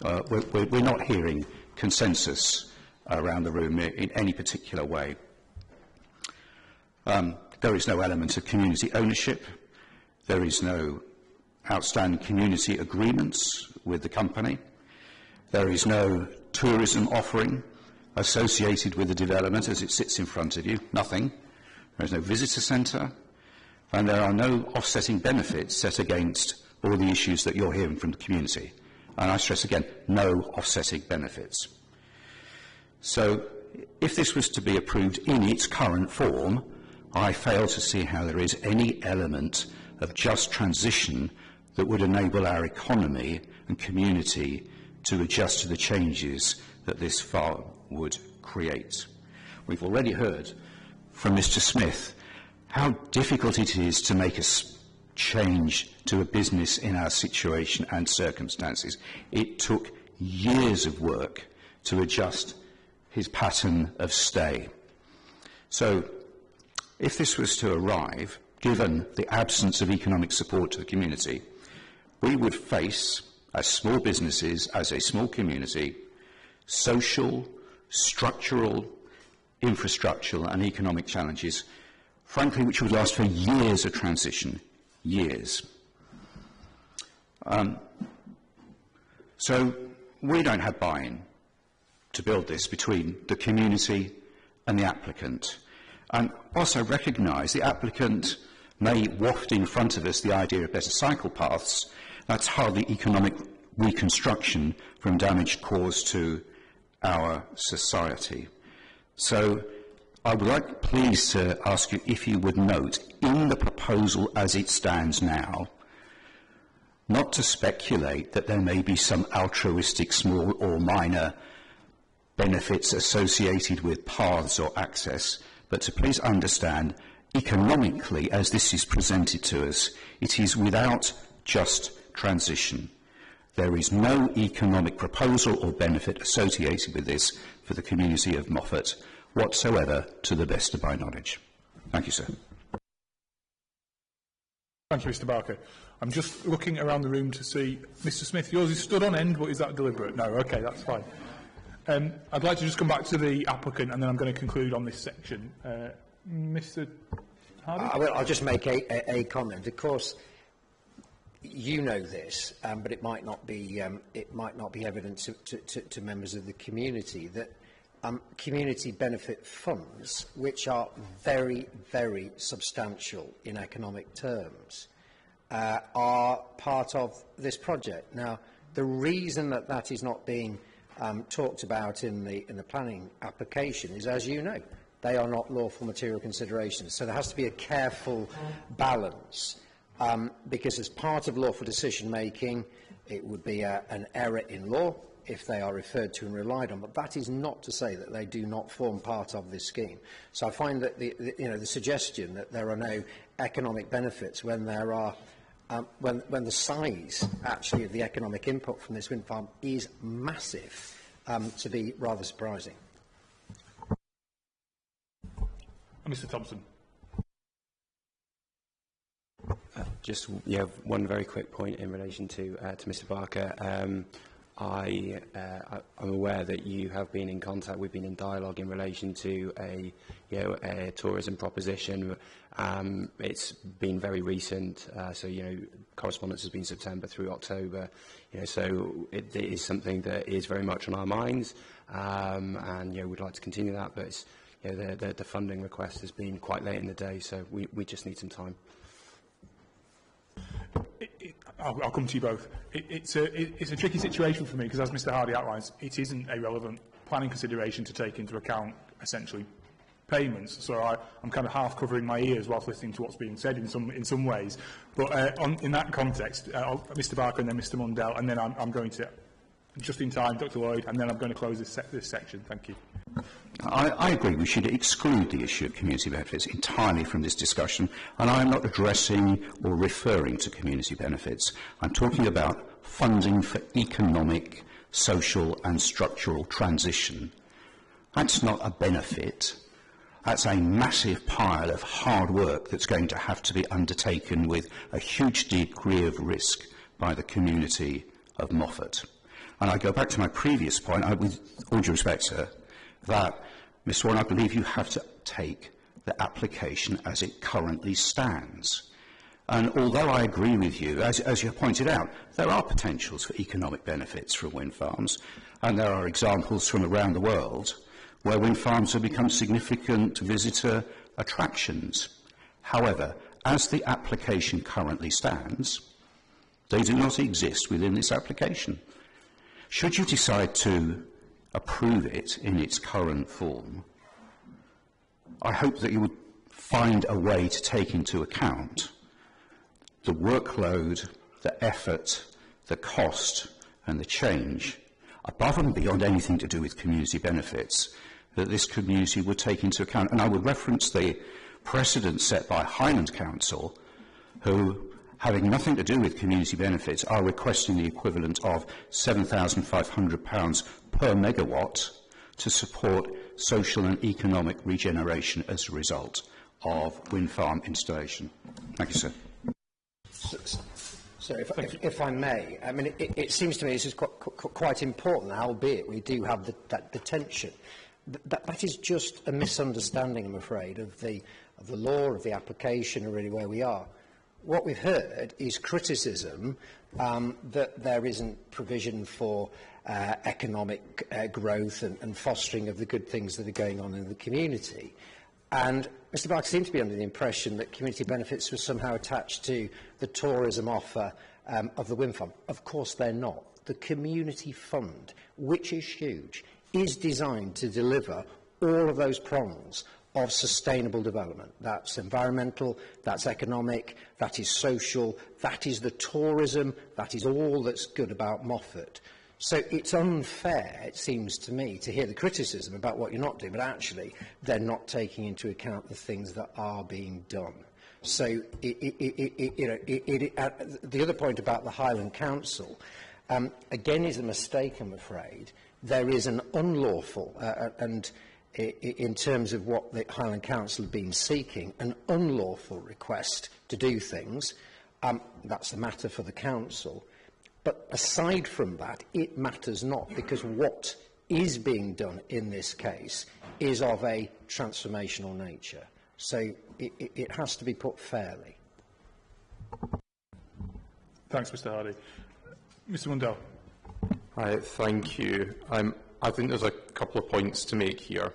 We're not hearing consensus around the room in any particular way. There is no element of community ownership. There is no outstanding community agreements with the company. There is no tourism offering associated with the development as it sits in front of you. Nothing. There is no visitor centre. And there are no offsetting benefits set against all the issues that you're hearing from the community. And I stress again, no offsetting benefits. So if this was to be approved in its current form, I fail to see how there is any element of just transition that would enable our economy and community to adjust to the changes that this farm would create. We've already heard from Mr. Smith how difficult it is to make a change to a business in our situation and circumstances. It took years of work to adjust his pattern of stay. So if this was to arrive, given the absence of economic support to the community, we would face, as small businesses, as a small community, social, structural, infrastructural and economic challenges, frankly, which would last for years of transition, years. So we don't have buy-in to build this between the community and the applicant. And whilst I recognise the applicant may waft in front of us the idea of better cycle paths, that's hardly economic reconstruction from damage caused to our society. So I would like, please, to ask you if you would note, in the proposal as it stands now, not to speculate that there may be some altruistic small or minor benefits associated with paths or access, but to please understand, economically, as this is presented to us, it is without just transition. There is no economic proposal or benefit associated with this for the community of Moffat whatsoever, to the best of my knowledge. Thank you, sir. Thank you, Mr. Barker. I'm just looking around the room to see... Mr. Smith, yours is stood on end, but is that deliberate? No, OK, that's fine. I'd like to just come back to the applicant, and then I'm going to conclude on this section. Mr. Hardy? I'll just make a comment. Of course, you know this, but it might not be evident to members of the community that community benefit funds, which are very, very substantial in economic terms, are part of this project. Now, the reason that that is not being talked about in the planning application is, as you know, they are not lawful material considerations. So there has to be a careful balance, because as part of lawful decision making, it would be an error in law if they are referred to and relied on, but that is not to say that they do not form part of this scheme. So I find that the suggestion that there are no economic benefits when there are when the size actually of the economic input from this wind farm is massive, to be rather surprising. Mr. Thompson. Just one very quick point in relation to Mr. Barker. I'm aware that you have been in contact. We've been in dialogue in relation to a tourism proposition. It's been very recent, so correspondence has been September through October. So it is something that is very much on our minds, and we'd like to continue that. But it's, the funding request has been quite late in the day, so we just need some time. I'll come to you both. It's a tricky situation for me because, as Mr. Hardy outlines, it isn't a relevant planning consideration to take into account, essentially, payments. So I'm kind of half covering my ears whilst listening to what's being said in some ways. But in that context, Mr. Barker and then Mr. Mundell, and then I'm going to, just in time, Dr. Lloyd, and then I'm going to close this section. Thank you. I agree we should exclude the issue of community benefits entirely from this discussion, and I'm not addressing or referring to community benefits. I'm talking about funding for economic, social and structural transition. That's not a benefit. That's a massive pile of hard work that's going to have to be undertaken with a huge degree of risk by the community of Moffat. And I go back to my previous point, with all due respect, sir, that, Ms. Warren, I believe you have to take the application as it currently stands. And although I agree with you, as you pointed out, there are potentials for economic benefits from wind farms, and there are examples from around the world where wind farms have become significant visitor attractions. However, as the application currently stands, they do not exist within this application. Should you decide to approve it in its current form, I hope that you would find a way to take into account the workload, the effort, the cost and the change, above and beyond anything to do with community benefits, that this community would take into account. And I would reference the precedent set by Highland Council, who, having nothing to do with community benefits, are requesting the equivalent of £7,500 per megawatt to support social and economic regeneration as a result of wind farm installation. Thank you, sir. So if I may, I mean, it seems to me this is quite important, albeit we do have the tension. That is just a misunderstanding, I'm afraid, of the law, of the application, and really where we are. What we've heard is criticism that there isn't provision for economic growth and fostering of the good things that are going on in the community. And Mr. Barker seemed to be under the impression that community benefits were somehow attached to the tourism offer of the wind farm. Of course they're not. The community fund, which is huge, is designed to deliver all of those prongs of sustainable development. That's environmental, that's economic, that is social, that is the tourism, that is all that's good about Moffat. So it's unfair, it seems to me, to hear the criticism about what you're not doing, but actually they're not taking into account the things that are being done. So the other point about the Highland Council, again, is a mistake, I'm afraid. There is an unlawful, and in terms of what the Highland Council have been seeking, an unlawful request to do things. That's a matter for the Council. But aside from that, it matters not, because what is being done in this case is of a transformational nature. So it has to be put fairly. Thanks, Mr Hardy. Mr Mundell. Thank you. I think there's a couple of points to make here.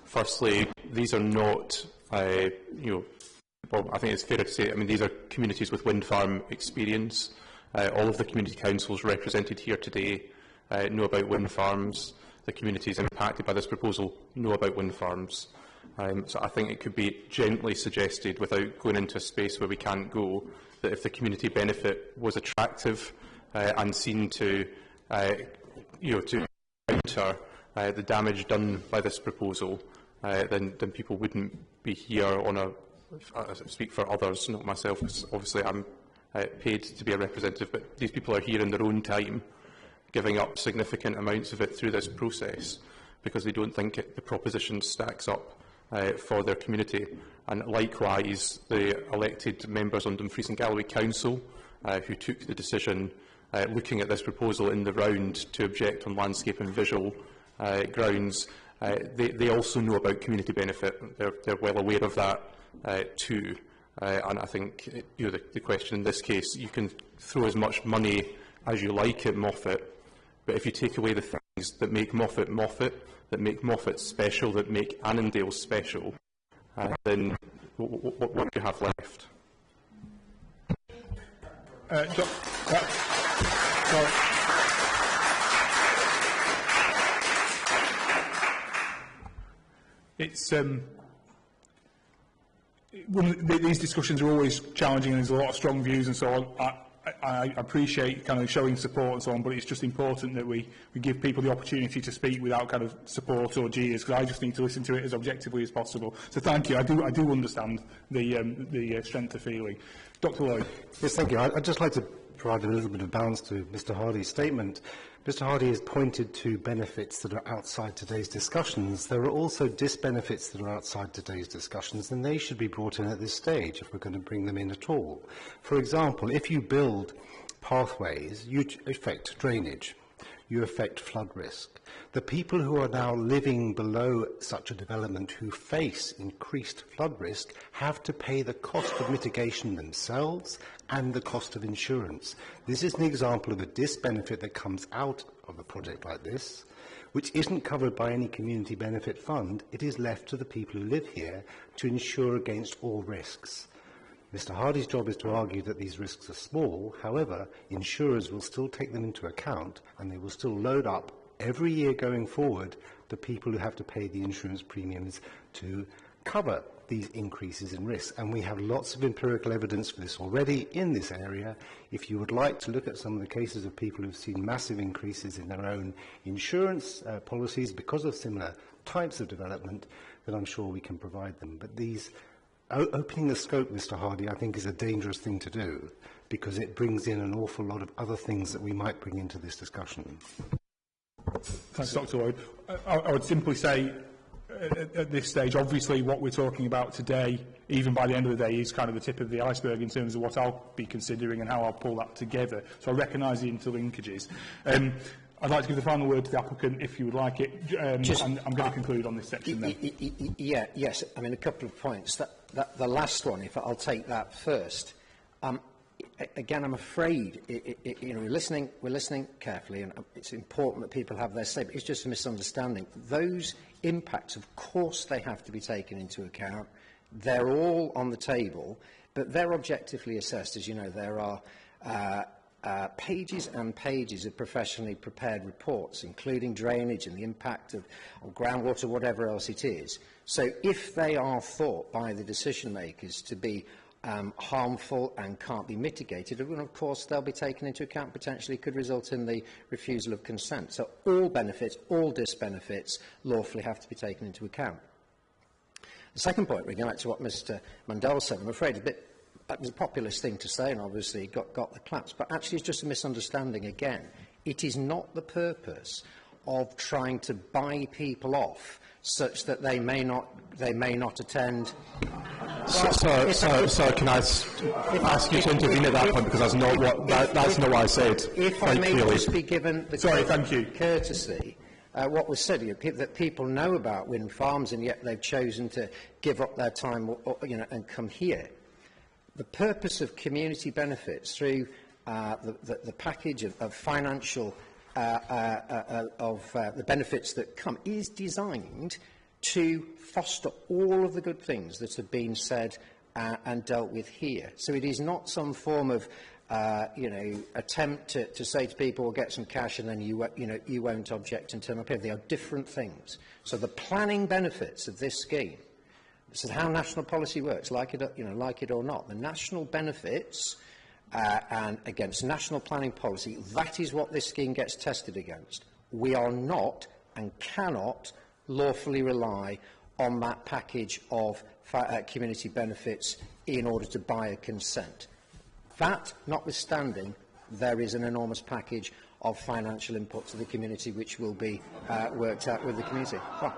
Firstly, these are not, well, I think it's fair to say, these are communities with wind farm experience. All of the community councils represented here today know about wind farms. The communities impacted by this proposal know about wind farms. So I think it could be gently suggested, without going into a space where we can't go, that if the community benefit was attractive and seen to, to counter the damage done by this proposal, then people wouldn't be here on a, I speak for others, not myself, because obviously I'm paid to be a representative, but these people are here in their own time, giving up significant amounts of it through this process, because they don't think the proposition stacks up for their community. And likewise, the elected members on Dumfries and Galloway Council, who took the decision, looking at this proposal in the round, to object on landscape and visual grounds, they also know about community benefit. They're well aware of that too. And I think the question in this case, you can throw as much money as you like at Moffat, but if you take away the things that make Moffat Moffat, that make Moffat special, that make Annandale special, then what do you have left? It's these discussions are always challenging, and there's a lot of strong views and so on. I appreciate kind of showing support and so on, but it's just important that we give people the opportunity to speak without kind of support or jeers, because I just need to listen to it as objectively as possible. So thank you. I do understand the strength of feeling. Dr. Lloyd. Yes, thank you. I'd just like to provide a little bit of balance to Mr. Hardy's statement. Mr. Hardy has pointed to benefits that are outside today's discussions. There are also disbenefits that are outside today's discussions, and they should be brought in at this stage if we're going to bring them in at all. For example, if you build pathways, you affect drainage, you affect flood risk. The people who are now living below such a development, who face increased flood risk, have to pay the cost of mitigation themselves and the cost of insurance. This is an example of a disbenefit that comes out of a project like this, which isn't covered by any community benefit fund. It is left to the people who live here to insure against all risks. Mr. Hardy's job is to argue that these risks are small. However, insurers will still take them into account, and they will still load up every year going forward the people who have to pay the insurance premiums to cover these increases in risk. And we have lots of empirical evidence for this already in this area. If you would like to look at some of the cases of people who've seen massive increases in their own insurance policies because of similar types of development, then I'm sure we can provide them. But these opening the scope, Mr. Hardy, I think is a dangerous thing to do, because it brings in an awful lot of other things that we might bring into this discussion. Thanks, Dr. Lloyd. I would simply say, at this stage, obviously what we're talking about today, even by the end of the day, is kind of the tip of the iceberg in terms of what I'll be considering and how I'll pull that together. So I recognise the interlinkages. I'd like to give the final word to the applicant, if you would like it, and I'm going to conclude on this section then. Yes, I mean, a couple of points. The last one, if I'll take that first. Again, I'm afraid, we're listening carefully, and it's important that people have their say, but it's just a misunderstanding. Those impacts, of course, they have to be taken into account. They're all on the table, but they're objectively assessed. As you know, there are pages and pages of professionally prepared reports, including drainage and the impact on groundwater, whatever else it is. So if they are thought by the decision makers to be harmful and can't be mitigated, and of course they'll be taken into account, potentially could result in the refusal of consent. So all benefits, all disbenefits lawfully have to be taken into account. The second point, going back to what Mr Mandel said, I'm afraid that was a populist thing to say, and obviously got the claps, but actually it's just a misunderstanding again. It is not the purpose of trying to buy people off such that they may not attend. So can I ask you to intervene at that point, because that's not what I said. If I may just be given the courtesy. What was said, that people know about wind farms and yet they've chosen to give up their time and come here. The purpose of community benefits through the package of financial the benefits that come is designed to foster all of the good things that have been said and dealt with here. So it is not some form of attempt to say to people, well, get some cash and then you won't object and turn up here. They are different things. So the planning benefits of this scheme, this is how national policy works, like it or not. The national benefits and against national planning policy, that is what this scheme gets tested against. We are not and cannot lawfully rely on that package of community benefits in order to buy a consent. That notwithstanding, there is an enormous package of financial input to the community which will be worked out with the community. Well,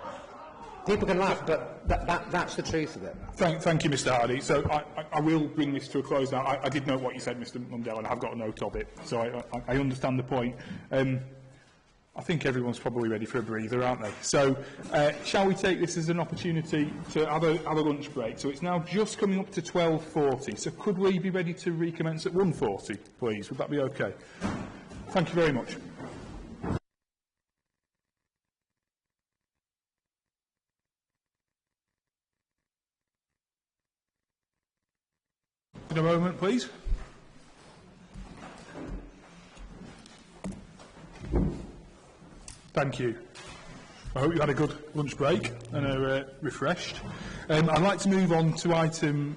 people can laugh, but that's the truth of it. Thank you, Mr Hardy. So I will bring this to a close now. I did note what you said, Mr Mundell, and I've got a note of it, so I understand the point. I think everyone's probably ready for a breather, aren't they? So shall we take this as an opportunity to have a lunch break? So it's now just coming up to 12:40, so could we be ready to recommence at 1:40, please? Would that be okay? Thank you very much. In a moment, please. Thank you. I hope you had a good lunch break and are refreshed. I'd like to move on to item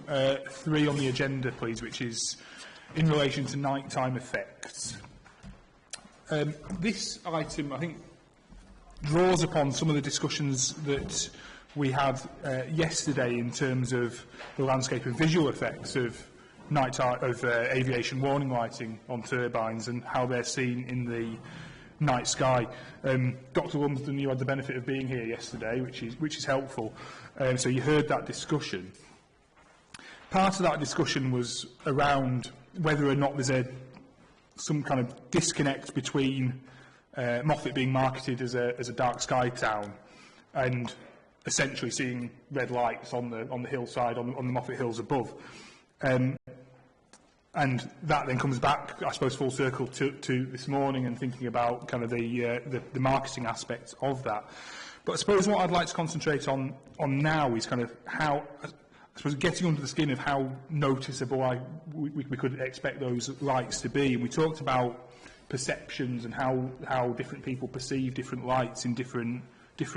3 on the agenda, please, which is in relation to nighttime effects. This item, I think, draws upon some of the discussions that we had yesterday in terms of the landscape and visual effects of aviation warning lighting on turbines and how they're seen in the night sky. Dr Lumsden, you had the benefit of being here yesterday, which is helpful. So you heard that discussion. Part of that discussion was around whether or not there's some kind of disconnect between Moffat being marketed as a dark sky town and essentially seeing red lights on the hillside, on the Moffat Hills above. And that then comes back, I suppose, full circle to this morning and thinking about kind of the marketing aspects of that. But I suppose what I'd like to concentrate on now is kind of how, I suppose, getting under the skin of how noticeable we could expect those lights to be. And we talked about perceptions and how different people perceive different lights in different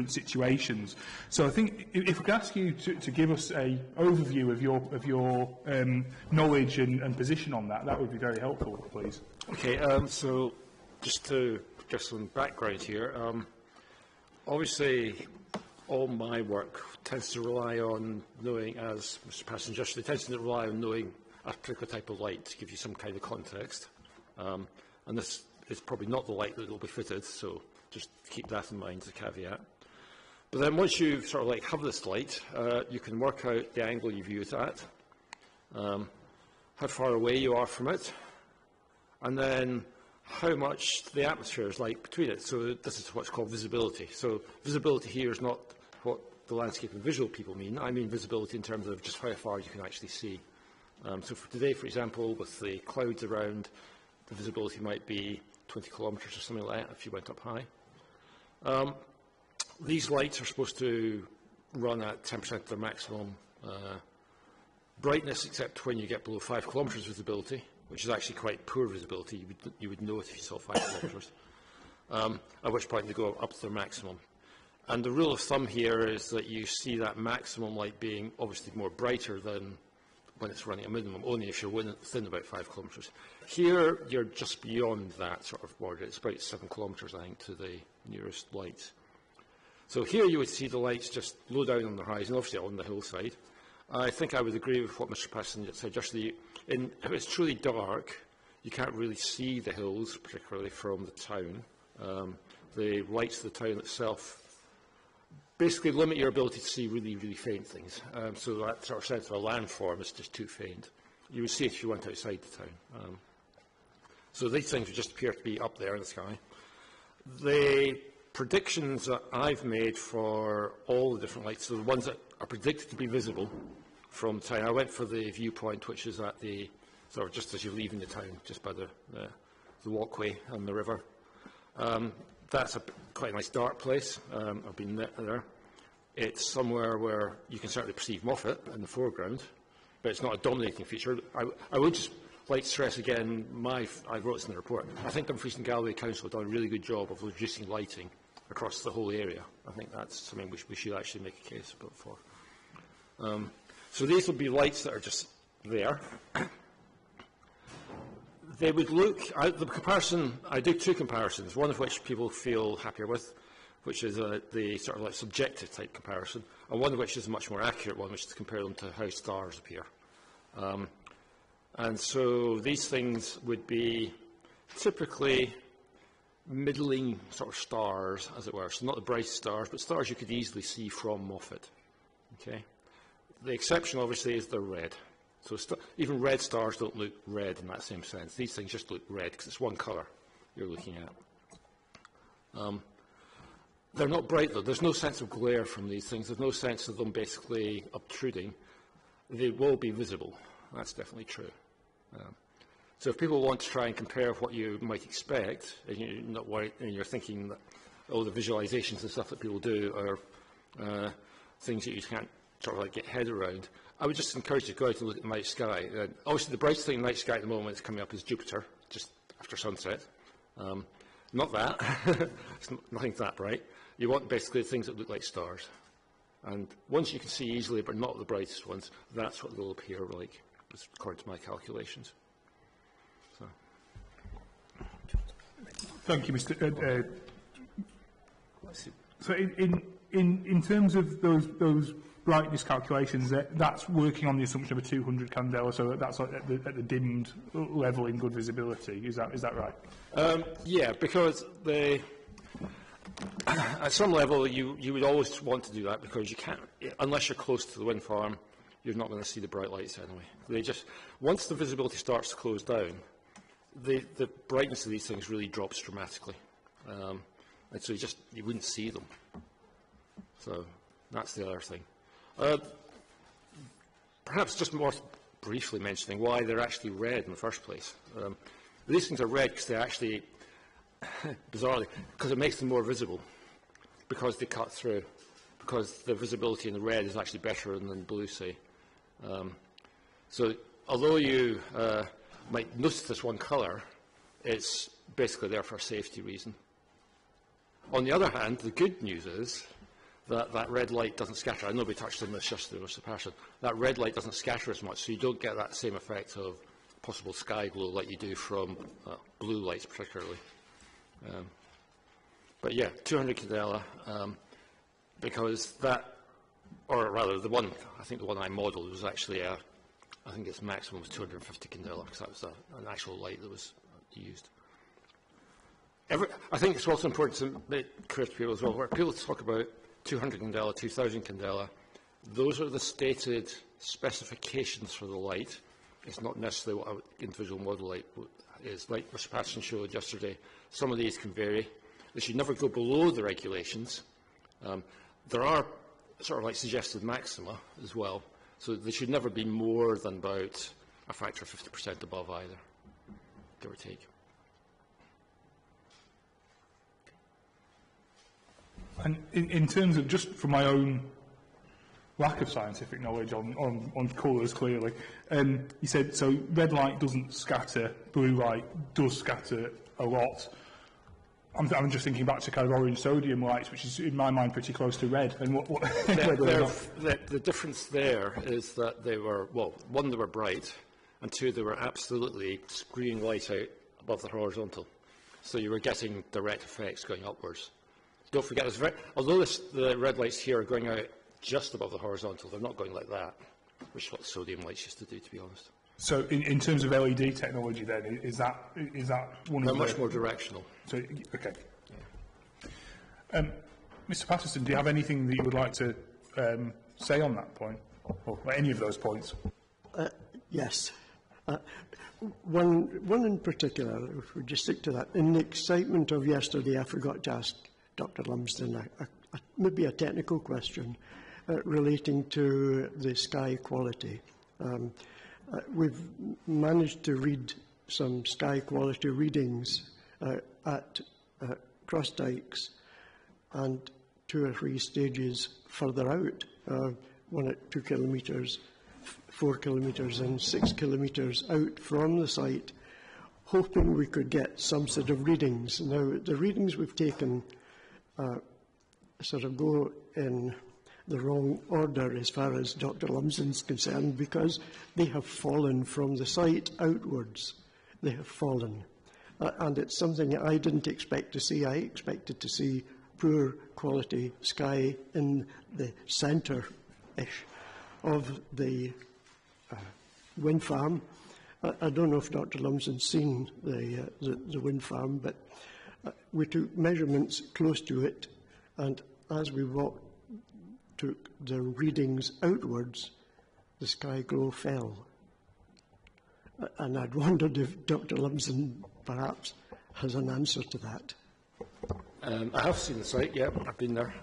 situations. So I think if we could ask you to give us an overview of your knowledge and position on that, that would be very helpful, please. Okay, so just to give some background here, obviously all my work tends to rely on knowing, as Mr Patterson just said, tends to rely on knowing a particular type of light to give you some kind of context. And this is probably not the light that will be fitted, so just keep that in mind as a caveat. But then once you sort of have this light, you can work out the angle you view it at, how far away you are from it, and then how much the atmosphere is like between it. So this is what's called visibility. So visibility here is not what the landscape and visual people mean. I mean visibility in terms of just how far you can actually see. So for today, for example, with the clouds around, the visibility might be 20 kilometres or something like that if you went up high. These lights are supposed to run at 10% of their maximum brightness, except when you get below 5 kilometres visibility. which is actually quite poor visibility. You would know it if you saw 5 kilometres, at which point they go up to their maximum. And the rule of thumb here is that you see that maximum light being obviously more brighter than when it's running at minimum, only if you're within about 5 kilometres. Here, you're just beyond that sort of border. It's about 7 kilometres, I think, to the nearest lights. So here you would see the lights just low down on the horizon, obviously on the hillside. I think I would agree with what Mr. Patterson said. Just if it's truly dark, you can't really see the hills, particularly from the town. The lights of the town itself basically limit your ability to see really, really faint things. So that sort of sense of a landform is just too faint. You would see it if you went outside the town. So these things would just appear to be up there in the sky. The predictions that I've made for all the different lights, so the ones that are predicted to be visible from the town, I went for the viewpoint, which is at the, sort of just as you're leaving the town, just by the walkway and the river. That's quite a nice dark place. I've been there. It's somewhere where you can certainly perceive Moffat in the foreground, but it's not a dominating feature. I would just like to stress again, I wrote this in the report, I think Dumfries and Galloway Council have done a really good job of reducing lighting across the whole area. I think that's something we should actually make a case for. So these would be lights that are just there. They would look, the comparison, I do 2 comparisons, one of which people feel happier with, which is the sort of like subjective type comparison, and one of which is a much more accurate one, which is to compare them to how stars appear. And so these things would be typically middling sort of stars, as it were. So not the brightest stars, but stars you could easily see from Moffat. Okay? The exception, obviously, is they're red. So even red stars don't look red in that same sense. These things just look red because it's one colour you're looking at. They're not bright, though. There's no sense of glare from these things. There's no sense of them basically obtruding. They will be visible. That's definitely true. So if people want to try and compare what you might expect, and you're not worried, and you're thinking that all the visualizations and stuff that people do are things that you can't sort of like get head around, I would just encourage you to go out and look at the night sky. Obviously, the brightest thing in the night sky at the moment that's coming up is Jupiter, just after sunset. Not that. It's nothing that bright. You want basically things that look like stars. And ones you can see easily, but not the brightest ones, that's what they'll appear like, according to my calculations. So. Thank you, Mr. So in terms of those brightness calculations, that's working on the assumption of a 200 candela, so that's at the dimmed level in good visibility. Is that right? Yeah, because at some level you would always want to do that, because you can't, unless you're close to the wind farm, you're not going to see the bright lights anyway. Once the visibility starts to close down, the brightness of these things really drops dramatically, and so you wouldn't see them. So that's the other thing. Perhaps just more briefly mentioning why they're actually red in the first place. These things are red because they're actually, bizarrely, because it makes them more visible, because they cut through, because the visibility in the red is actually better than blue, say. So although you might notice this one colour, it's basically there for a safety reason. On the other hand, the good news is that red light doesn't scatter. I know we touched on this yesterday, Mr. Passion. That red light doesn't scatter as much, so you don't get that same effect of possible sky glow like you do from blue lights, particularly. But yeah, 200 candela, because that, or rather, I think the one I modelled was actually I think its maximum was 250 candela, because that was an actual light that was used. I think it's also important to make clear to people as well, where people talk about 200 candela, 2000 candela, those are the stated specifications for the light. It's not necessarily what an individual model light is. Like Mr. Patterson showed yesterday, some of these can vary. They should never go below the regulations. There are sort of like suggested maxima as well, so they should never be more than about a factor of 50% above either, give or take. And in terms of, just from my own lack of scientific knowledge on colours, clearly. You said, so red light doesn't scatter, blue light does scatter a lot. I'm just thinking back to kind of orange sodium lights, which is, in my mind, pretty close to red. And the difference there is that they were, well, one, they were bright, and two, they were absolutely screwing light out above the horizontal. So you were getting direct effects going upwards. Don't forget, although the red lights here are going out just above the horizontal, they're not going like that, which is what sodium lights used to do, to be honest. So in terms of LED technology then, is that one of the... They're much more directional. So, okay. Yeah. Mr Patterson, do you have anything that you would like to say on that point, or any of those points? Yes. One in particular, if we just stick to that. In the excitement of yesterday, I forgot to ask Dr Lumsden maybe a technical question relating to the sky quality. We've managed to read some sky quality readings at cross dikes and 2 or 3 stages further out, one at 2 kilometres, 4 kilometres and 6 kilometres out from the site, hoping we could get some sort of readings. Now, the readings we've taken sort of go in the wrong order as far as Dr Lumsden's concerned, because they have fallen from the site outwards. They have fallen. And it's something I didn't expect to see. I expected to see poor quality sky in the centre-ish of the wind farm. I don't know if Dr Lumsden's seen the wind farm, but we took measurements close to it, and as we took the readings outwards, the sky glow fell. And I'd wondered if Dr Lumsden perhaps has an answer to that. I have seen the site, yeah, I've been there.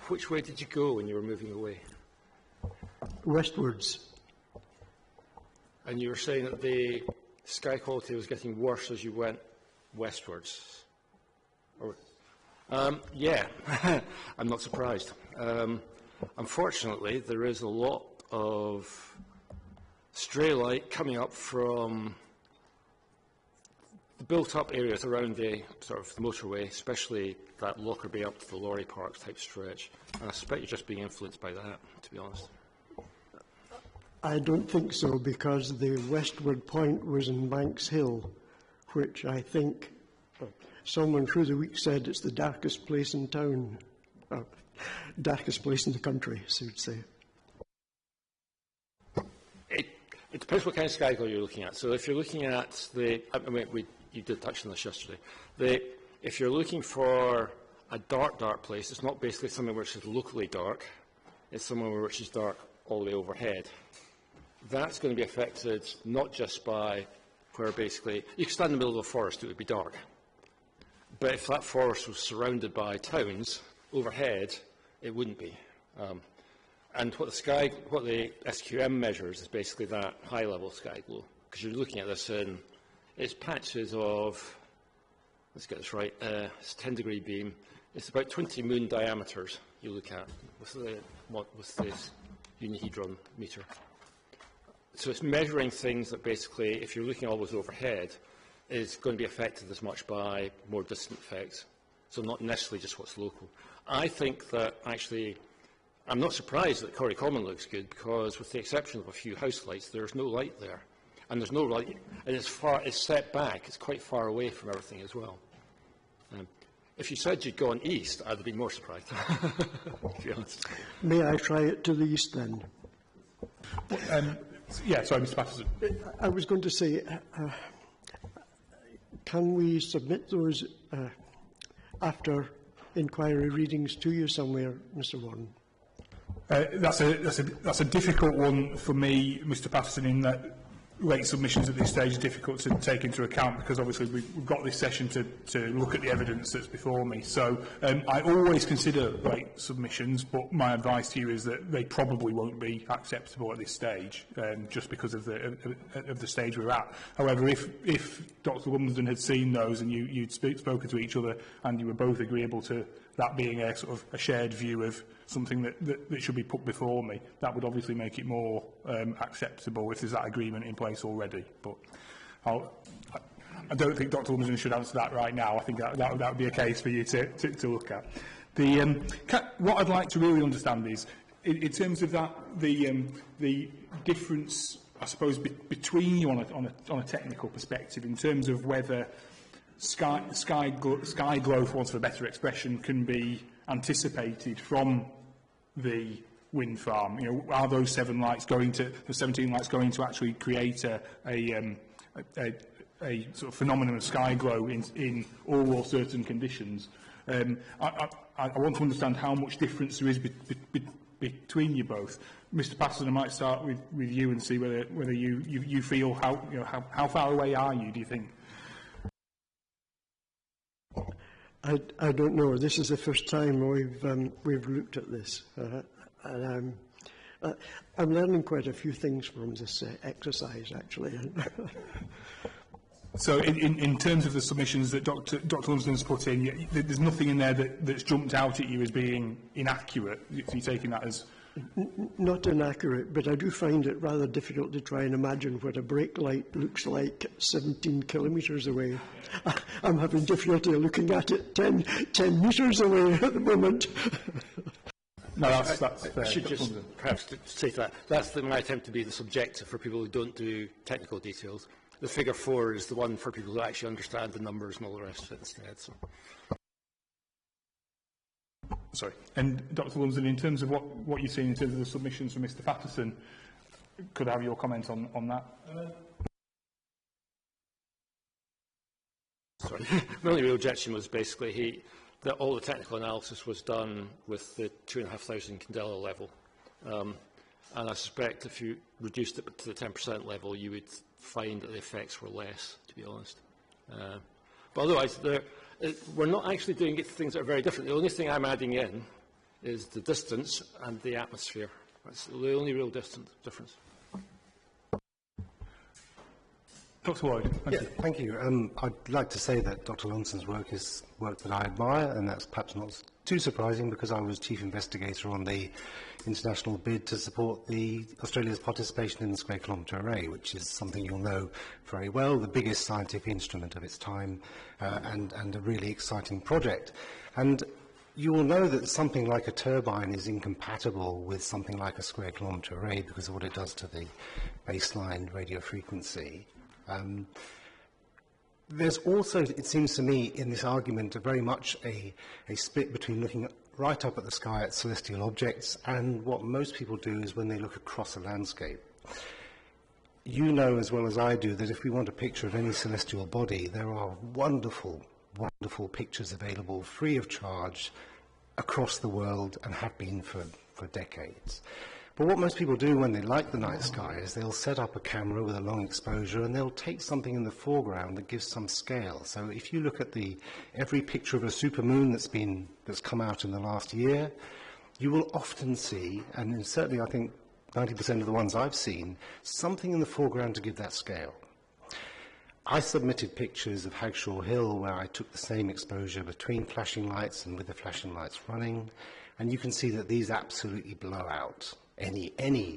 Which way did you go when you were moving away? Westwards. And you were saying that the sky quality was getting worse as you went westwards? Yeah, I'm not surprised. Unfortunately, there is a lot of stray light coming up from the built-up areas around the sort of the motorway, especially that Lockerbie up to the lorry parks type stretch. And I suspect you're just being influenced by that, to be honest. I don't think so, because the westward point was in Banks Hill, which I think someone through the week said it's the darkest place in town, darkest place in the country, so you'd say. It depends what kind of sky glow you're looking at. So if you're looking at you did touch on this yesterday. If you're looking for a dark place, it's not basically somewhere which is locally dark. It's somewhere which is dark all the way overhead. That's going to be affected not just by where basically you could stand in the middle of a forest, it would be dark. But if that forest was surrounded by towns overhead, it wouldn't be. And what the SQM measures is basically that high-level sky glow, because you're looking at this in it's patches of, let's get this right, it's a 10-degree beam. It's about 20 moon diameters you look at with this unihedron meter. So it's measuring things that basically, if you're looking always overhead, is going to be affected as much by more distant effects. So not necessarily just what's local. I think that actually, I'm not surprised that Corrie Common looks good, because with the exception of a few house lights, there's no light there. And there's no light, and it's set back, it's quite far away from everything as well. If you said you'd gone east, I'd have been more surprised, to be honest. May I try it to the east then? Yeah, sorry, Mr Patterson. I was going to say, can we submit those after inquiry readings to you somewhere, Mr Warren? That's a difficult one for me, Mr Patterson, in that late submissions at this stage is difficult to take into account because obviously we've got this session to look at the evidence that's before me. So I always consider late submissions, but my advice to you is that they probably won't be acceptable at this stage, just because of the stage we're at. However, if Dr. Lumsden had seen those and you'd spoken to each other and you were both agreeable to that being a sort of a shared view of something that should be put before me, that would obviously make it more acceptable if there's that agreement in place already. But I don't think Dr. Lumsden should answer that right now. I think that would be a case for you to look at. What I'd like to really understand is, in terms of that, the difference, I suppose, between you on a technical perspective, in terms of whether sky glow, for want of a better expression, can be anticipated from the wind farm. You know, are those 17 lights going to actually create a sort of phenomenon of sky glow in all or certain conditions? I want to understand how much difference there is between you both. Mr. Patterson, I might start with you and see whether you feel how far away are you, do you think? I don't know. This is the first time we've looked at this, and I'm learning quite a few things from this exercise, actually. So, in terms of the submissions that Dr. Lumsden's put in, there's nothing in there that's jumped out at you as being inaccurate. So you're taking that as not inaccurate, but I do find it rather difficult to try and imagine what a brake light looks like 17 kilometres away. I'm having difficulty looking at it 10 metres away at the moment. No, that's fair. I should just perhaps say to that, that's my attempt to be the subjective for people who don't do technical details. The figure 4 is the one for people who actually understand the numbers and all the rest of it instead. So. Sorry. And Dr. Lumsden, in terms of what you've seen in terms of the submissions from Mr. Patterson, could I have your comment on that? Sorry. My only real objection was basically that all the technical analysis was done with the 2,500 candela level. And I suspect if you reduced it to the 10% level, you would find that the effects were less, to be honest. But otherwise, we're not actually doing things that are very different. The only thing I'm adding in is the distance and the atmosphere. That's the only real difference. Dr. Lloyd, thank you. I'd like to say that Dr. Lumsden's work is work that I admire, and that's perhaps not too surprising because I was chief investigator on the international bid to support Australia's participation in the Square Kilometre Array, which is something you'll know very well, the biggest scientific instrument of its time, and a really exciting project. And you will know that something like a turbine is incompatible with something like a Square Kilometre Array because of what it does to the baseline radio frequency. There's also, it seems to me, in this argument, very much a split between looking right up at the sky at celestial objects and what most people do is when they look across a landscape. You know as well as I do that if we want a picture of any celestial body, there are wonderful, wonderful pictures available free of charge across the world and have been for decades. But what most people do when they like the night sky is they'll set up a camera with a long exposure and they'll take something in the foreground that gives some scale. So if you look at every picture of a supermoon that's come out in the last year, you will often see, and certainly I think 90% of the ones I've seen, something in the foreground to give that scale. I submitted pictures of Hagshaw Hill where I took the same exposure between flashing lights and with the flashing lights running, and you can see that these absolutely blow out any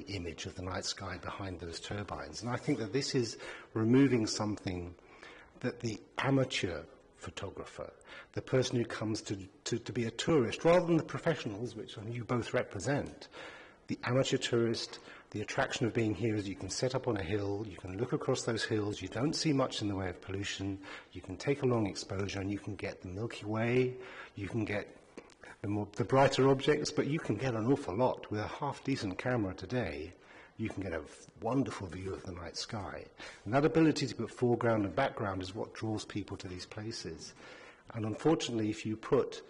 image of the night sky behind those turbines. And I think that this is removing something that the amateur photographer, the person who comes to be a tourist, rather than the professionals, which you both represent, the amateur tourist, the attraction of being here is you can set up on a hill, you can look across those hills, you don't see much in the way of pollution, you can take a long exposure and you can get the Milky Way, you can get the brighter objects, but you can get an awful lot. With a half-decent camera today, you can get a wonderful view of the night sky. And that ability to put foreground and background is what draws people to these places. And unfortunately, if you put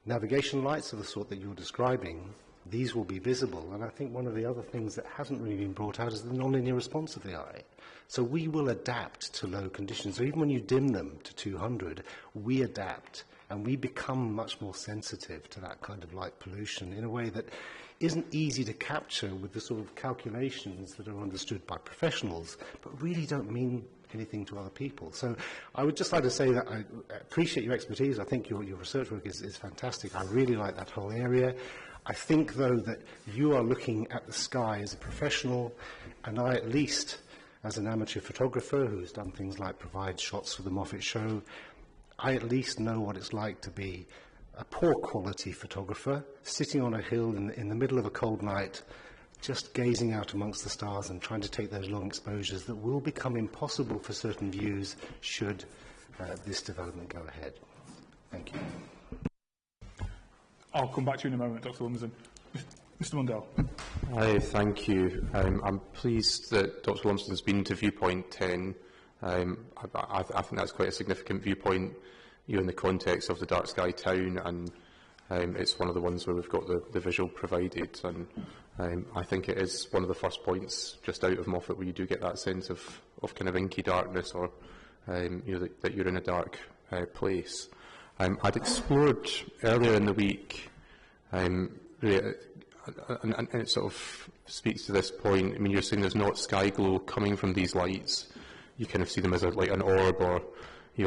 navigation lights of the sort that you're describing these will be visible. And I think one of the other things that hasn't really been brought out is the nonlinear response of the eye. So we will adapt to low conditions. So even when you dim them to 200, we adapt and we become much more sensitive to that kind of light pollution in a way that isn't easy to capture with the sort of calculations that are understood by professionals, but really don't mean anything to other people. So I would just like to say that I appreciate your expertise. I think your research work is fantastic. I really like that whole area. I think, though, that you are looking at the sky as a professional, and I, at least, as an amateur photographer who's done things like provide shots for the Moffat show, I at least know what it's like to be a poor quality photographer sitting on a hill in the middle of a cold night, just gazing out amongst the stars and trying to take those long exposures that will become impossible for certain views should this development go ahead. Thank you. I'll come back to you in a moment, Dr. Lumsden. Mr. Mundell. Hi, thank you. I'm pleased that Dr. Lumsden's been to Viewpoint 10. I think that's quite a significant viewpoint, in the context of the dark sky town, and it's one of the ones where we've got the visual provided, and I think it is one of the first points just out of Moffat where you do get that sense of kind of inky darkness, or that you're in a dark place. I'd explored earlier in the week, really, and it sort of speaks to this point. I mean, you're saying there's not sky glow coming from these lights. You kind of see them as like an orb, or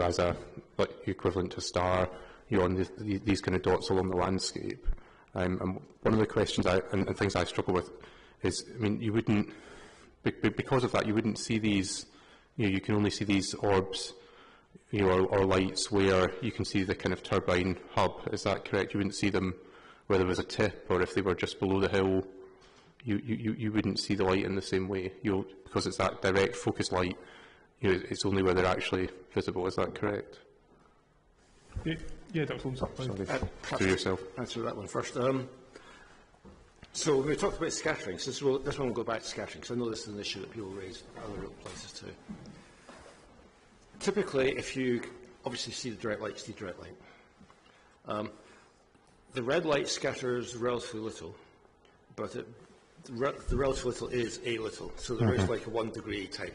as a like equivalent to a star, on these kind of dots along the landscape. And one of the questions and things I struggle with is, I mean, you wouldn't, because of that, you wouldn't see these. You can only see these orbs, or lights where you can see the kind of turbine hub. Is that correct? You wouldn't see them where there was a tip, or if they were just below the hill. You wouldn't see the light in the same way. Because it's that direct focus light. It's only where they're actually visible. Is that correct? Yeah, Dr. Lumsden, please. Through yourself. Answer that one first. So when we talked about scattering, so this one will go back to scattering, because I know this is an issue that people raise in other places too. Typically, if you obviously see the direct light, you see direct light. The red light scatters relatively little, but the relatively little is a little. So there is like a 1 degree type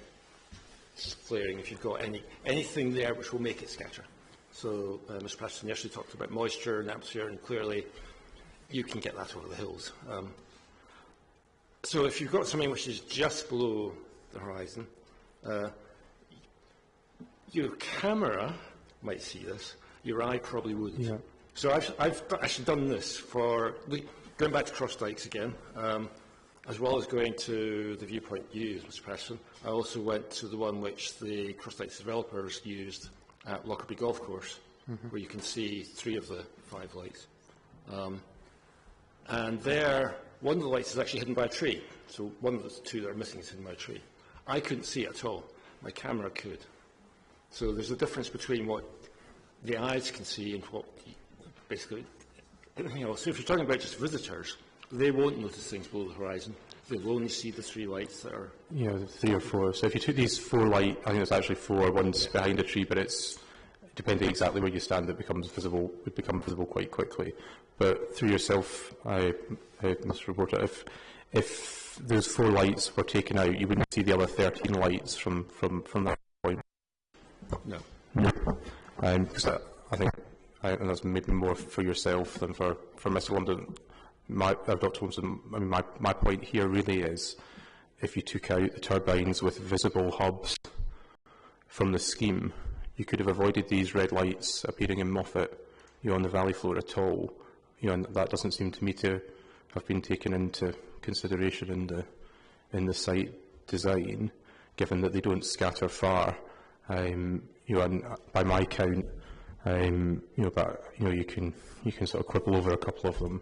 flaring if you've got anything there which will make it scatter. So Mr. Patterson yesterday talked about moisture and atmosphere, and clearly you can get that over the hills. So if you've got something which is just below the horizon, your camera might see this, your eye probably wouldn't. Yeah. So I've actually done this for, going back to cross dikes again, as well as going to the viewpoint you used, Mr. Patterson. I also went to the one which the cross dikes developers used at Lockerbie Golf Course, where you can see 3 of the 5 lights. And there, one of the lights is actually hidden by a tree. So one of the 2 that are missing is hidden by a tree. I couldn't see it at all. My camera could. So there's a difference between what the eyes can see and what, basically, so if you're talking about just visitors, they won't notice things below the horizon. They will only see the 3 lights that are... Yeah, the 3 or 4. So if you took these 4 lights, I think there's actually 4, one's behind a tree, but it's, depending exactly where you stand, it would become visible quite quickly. But through yourself, Mr. Reporter, if those 4 lights were taken out, you wouldn't see the other 13 lights from that point? No. Because I think, and that's maybe more for yourself than for Mr. London. Dr. Lumsden, I mean, my point here really is, if you took out the turbines with visible hubs from the scheme, you could have avoided these red lights appearing in Moffat, on the valley floor at all. And that doesn't seem to me to have been taken into consideration in the site design, given that they don't scatter far. And by my count, you can sort of quibble over a couple of them.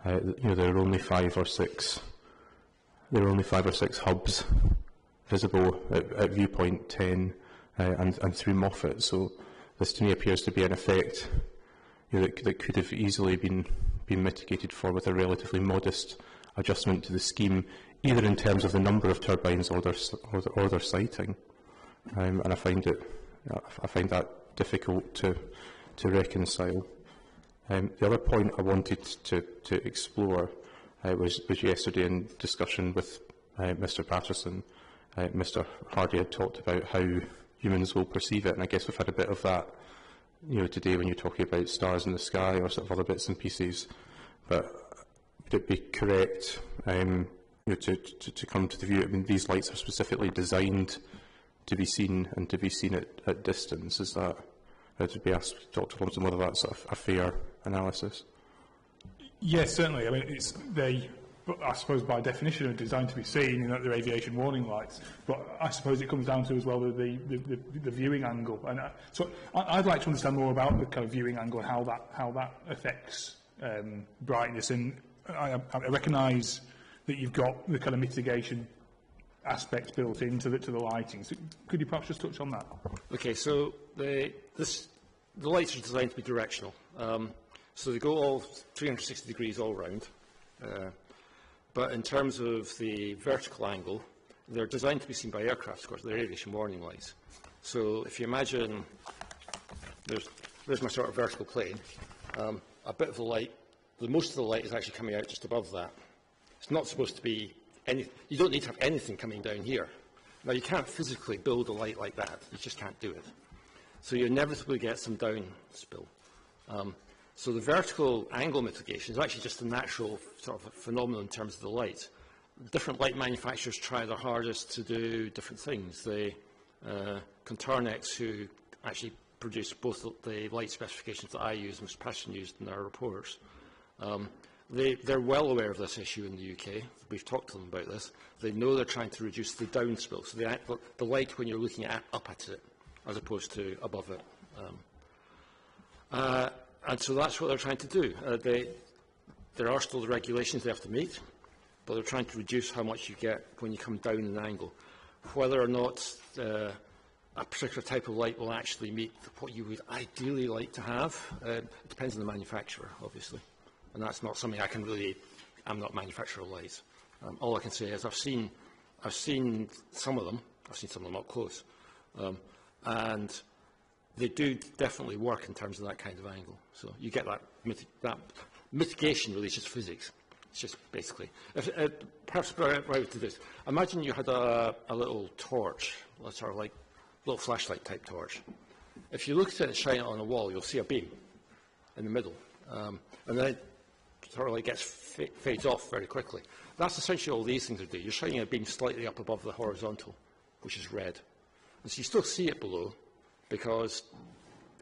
There are only 5 or 6. There are only 5 or 6 hubs visible at Viewpoint 10 and through Moffat. So this to me appears to be an effect that could have easily been mitigated for with a relatively modest adjustment to the scheme, either in terms of the number of turbines or their siting. And I find that difficult to reconcile. The other point I wanted to explore was yesterday in discussion with Mr Patterson. Mr Hardy had talked about how humans will perceive it, and I guess we've had a bit of that, today when you're talking about stars in the sky or sort of other bits and pieces. But would it be correct, to come to the view? I mean, these lights are specifically designed to be seen and to be seen at distance. Is that, to be asked Dr Lumsden whether that's a fair analysis? Yes, certainly. I mean, I suppose by definition are designed to be seen, they're aviation warning lights. But I suppose it comes down to as well the viewing angle. And so I'd like to understand more about the kind of viewing angle and how that affects brightness. And I recognise that you've got the kind of mitigation aspects built into the lighting. So could you perhaps just touch on that? Okay, so the lights are designed to be directional. So they go all 360 degrees all round. But in terms of the vertical angle, they're designed to be seen by aircraft, of course. They're aviation warning lights. So if you imagine, there's my sort of vertical plane. A bit of the light, most of the light is actually coming out just above that. It's not supposed to be any. You don't need to have anything coming down here. Now, you can't physically build a light like that. You just can't do it. So you inevitably get some down spill. So the vertical angle mitigation is actually just a natural sort of phenomenon in terms of the light. Different light manufacturers try their hardest to do different things. Contarnex, who actually produce both the light specifications that I use and Mr Patterson used in our reports, they're well aware of this issue in the UK. We've talked to them about this. They know they're trying to reduce the down spill, so the light when you're looking up at it, as opposed to above it. And so that's what they're trying to do. There are still the regulations they have to meet, but they're trying to reduce how much you get when you come down an angle. Whether or not a particular type of light will actually meet what you would ideally like to have, it depends on the manufacturer, obviously. And that's not something I can really, I'm not a manufacturer of lights. All I can say is I've seen some of them, up close, and they do definitely work in terms of that kind of angle. So you get that mitigation really is just physics. It's just basically, perhaps right to this. Imagine you had a little torch, sort of like a little flashlight type torch. If you look at it and shine it on a wall, you'll see a beam in the middle, and then it sort of like fades off very quickly. That's essentially all these things are doing. You're shining a beam slightly up above the horizontal, which is red, and so you still see it below, because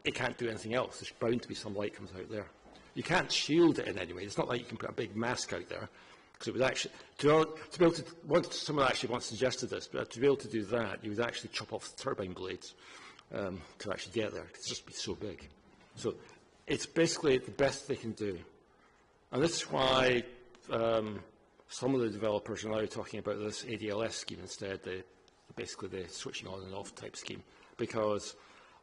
it can't do anything else. There's bound to be some light comes out there. You can't shield it in any way. It's not like you can put a big mask out there, because it would actually, to be able to, someone actually once suggested this, but to be able to do that, you would actually chop off the turbine blades to actually get there. It's just be so big. So it's basically the best they can do. And this is why some of the developers are now talking about this ADLS scheme instead, basically the switching on and off type scheme, because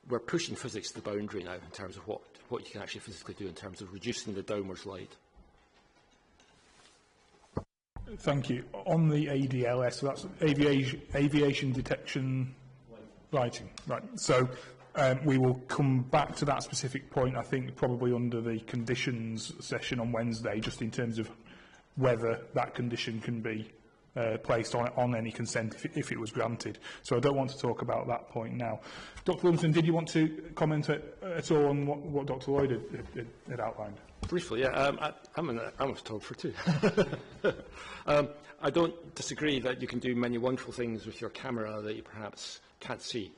we're pushing physics to the boundary now in terms of what you can actually physically do in terms of reducing the downwards light. Thank you. On the ADLS, so that's aviation detection lighting, right? So we will come back to that specific point, I think, probably under the conditions session on Wednesday, just in terms of whether that condition can be placed on any consent if it was granted. So I don't want to talk about that point now. Dr Lumsden, did you want to comment at all on what Dr Lloyd had outlined? Briefly, yeah. I'm a photographer too. I don't disagree that you can do many wonderful things with your camera that you perhaps can't see.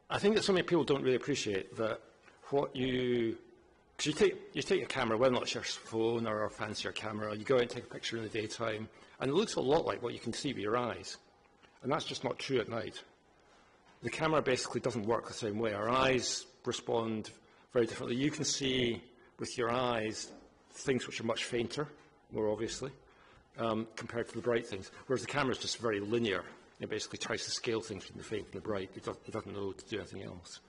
I think that so many people don't really appreciate that because you take your camera, whether or not it's your phone or a fancier camera, you go out and take a picture in the daytime, and it looks a lot like what you can see with your eyes. And that's just not true at night. The camera basically doesn't work the same way. Our eyes respond very differently. You can see with your eyes things which are much fainter, more obviously, compared to the bright things, whereas the camera is just very linear. It basically tries to scale things from the faint and the bright. It doesn't know to do anything else.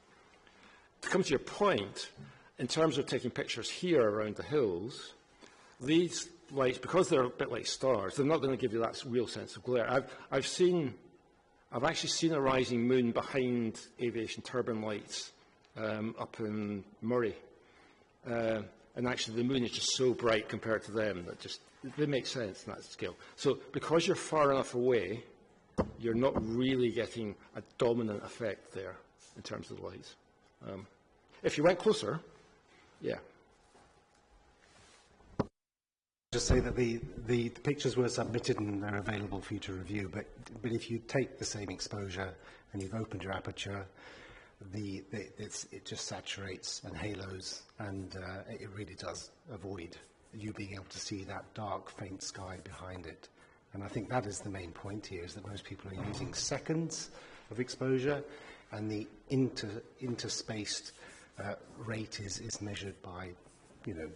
To come to your point, in terms of taking pictures here around the hills, these lights, because they're a bit like stars, they're not going to give you that real sense of glare. I've actually seen a rising moon behind aviation turbine lights up in Murray, and actually the moon is just so bright compared to them that just they make sense in that scale. So because you're far enough away, you're not really getting a dominant effect there in terms of the lights. If you went closer, yeah. Just say that the pictures were submitted and they're available for you to review, but if you take the same exposure and you've opened your aperture, it just saturates and halos, and it really does avoid you being able to see that dark, faint sky behind it. And I think that is the main point here, is that most people are using seconds of exposure, and the interspaced rate is measured by, you know,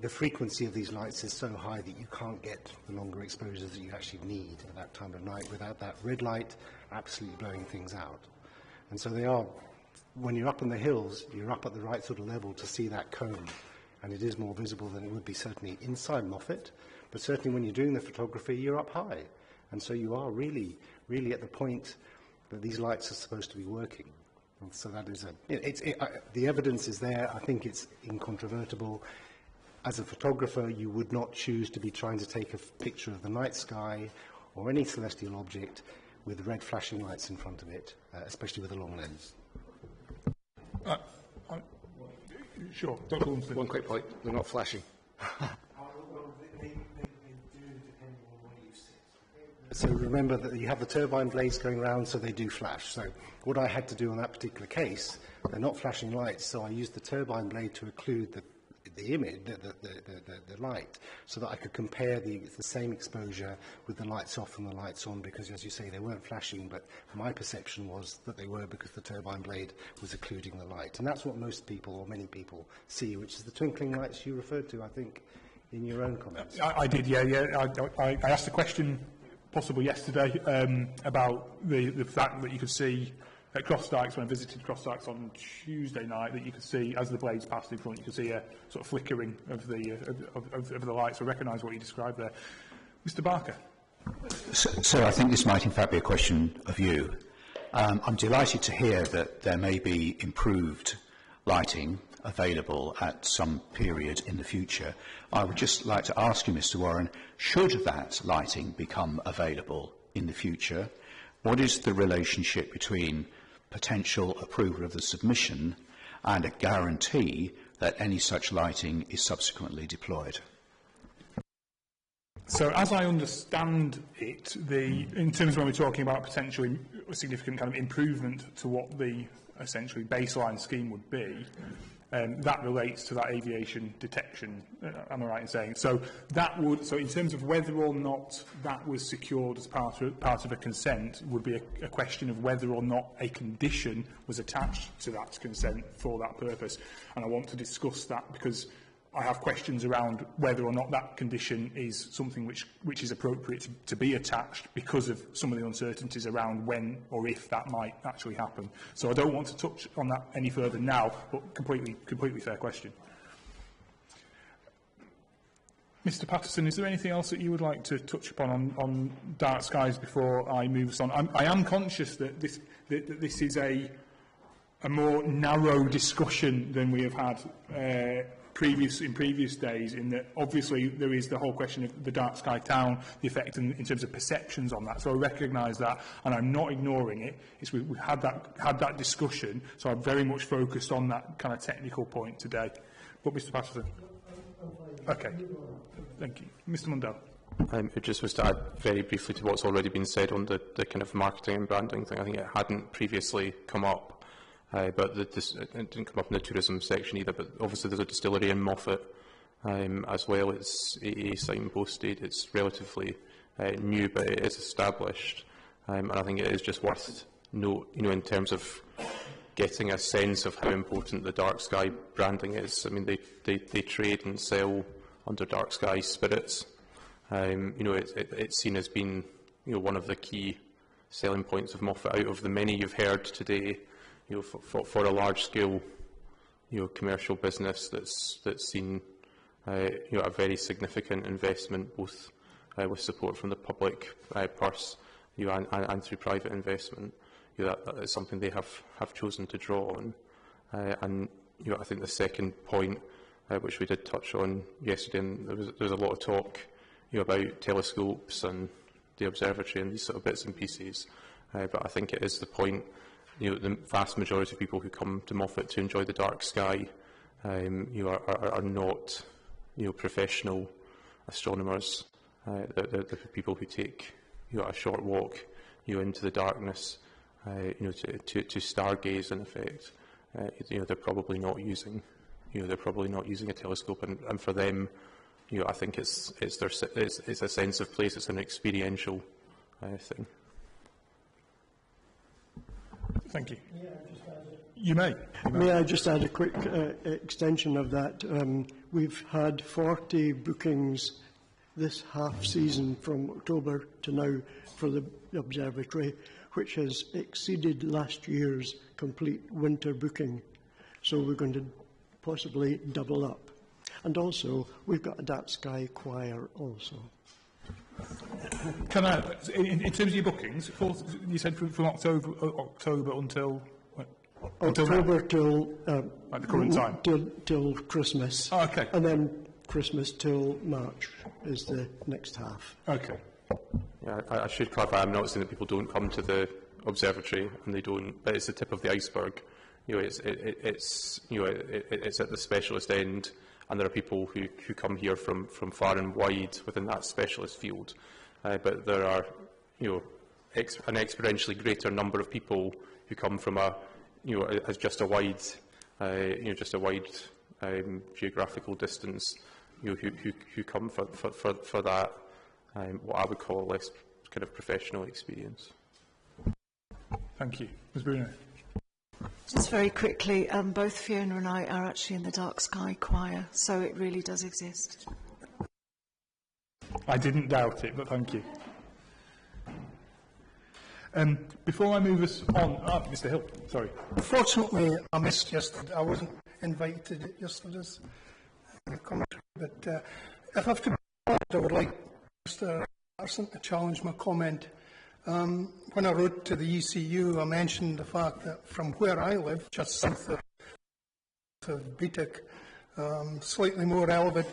the frequency of these lights is so high that you can't get the longer exposures that you actually need at that time of night without that red light absolutely blowing things out. And so they are, when you're up in the hills, you're up at the right sort of level to see that cone, and it is more visible than it would be certainly inside Moffat, but certainly when you're doing the photography, you're up high. And so you are really, really at the point that these lights are supposed to be working. And so that is the evidence is there. I think it's incontrovertible. As a photographer, you would not choose to be trying to take a picture of the night sky or any celestial object with red flashing lights in front of it, especially with a long lens. Sure, Dr. Lumsden. One quick point, they're not flashing. So remember that you have the turbine blades going around, so they do flash. So what I had to do on that particular case, they're not flashing lights, so I used the turbine blade to occlude the image, the light, so that I could compare the same exposure with the lights off and the lights on, because, as you say, they weren't flashing, but my perception was that they were because the turbine blade was occluding the light. And that's what most people, or many people, see, which is the twinkling lights you referred to, I think, in your own comments. I did, yeah. I asked a question possibly yesterday about the fact that you could see at Cross Dykes, when I visited Cross Dykes on Tuesday night, that you could see, as the blades passed in front, you could see a sort of flickering of the lights. I recognise what you described there. Mr. Barker. So I think this might in fact be a question of you. I'm delighted to hear that there may be improved lighting available at some period in the future. I would just like to ask you, Mr. Warren, should that lighting become available in the future, what is the relationship between potential approval of the submission and a guarantee that any such lighting is subsequently deployed? So, as I understand it, in terms of when we're talking about potentially a significant kind of improvement to what the essentially baseline scheme would be, that relates to that aviation detection, am I right in saying? So in terms of whether or not that was secured as part of a consent, would be a question of whether or not a condition was attached to that consent for that purpose. And I want to discuss that because I have questions around whether or not that condition is something which is appropriate to be attached because of some of the uncertainties around when or if that might actually happen. So I don't want to touch on that any further now, but completely fair question. Mr. Patterson, is there anything else that you would like to touch upon on dark skies before I move on? I am conscious that this is a more narrow discussion than we have had in previous days, in that obviously there is the whole question of the dark sky town, the effect in terms of perceptions on that. So I recognise that, and I'm not ignoring it. We've had that discussion, so I'm very much focused on that kind of technical point today. But Mr. Patterson. Okay. Thank you. Mr. Mundell. It just was to add very briefly to what's already been said on the kind of marketing and branding thing. I think it hadn't previously come up. But it didn't come up in the tourism section either, but obviously there's a distillery in Moffat as well. It's AA signposted, it's relatively new, but it is established. And I think it is just worth note, in terms of getting a sense of how important the dark sky branding is. I mean, they trade and sell under dark sky spirits. It's seen as being, one of the key selling points of Moffat out of the many you've heard today. For a large-scale, commercial business that's seen, a very significant investment, both with support from the public purse, and through private investment. That is something they have chosen to draw on. And I think the second point which we did touch on yesterday, and there was a lot of talk about telescopes and the observatory and these sort of bits and pieces. But I think it is the point, the vast majority of people who come to Moffat to enjoy the dark sky are not professional astronomers. They're people who take a short walk into the darkness to stargaze, in effect. They're probably not using a telescope, and for them, I think it's a sense of place. It's an experiential thing. Thank you. You may. May I just add a quick extension of that? We've had 40 bookings this half season from October to now for the observatory, which has exceeded last year's complete winter booking. So we're going to possibly double up. And also, we've got a dark sky choir also. Can I, in terms of your bookings, you said from October until what? October till at the current time, till Christmas. Oh, okay. And then Christmas till March is the next half. Okay. Yeah, I should clarify. I'm not saying that people don't come to the observatory and they don't, but it's the tip of the iceberg. It's at the specialist end, and there are people who come here from far and wide within that specialist field. But there are, an exponentially greater number of people who come from as just a wide, geographical distance, who come for that, what I would call a less kind of professional experience. Thank you. Ms. Bruno. Just very quickly, both Fiona and I are actually in the Dark Sky Choir, so it really does exist. I didn't doubt it, but thank you. Before I move us on, Mr. Hill, sorry. Unfortunately, I missed yesterday. I wasn't invited at yesterday's commentary, but if I have to be honest, I would like Mr. Patterson to challenge my comment. When I wrote to the ECU, I mentioned the fact that from where I live, just south of BTIC, slightly more elevated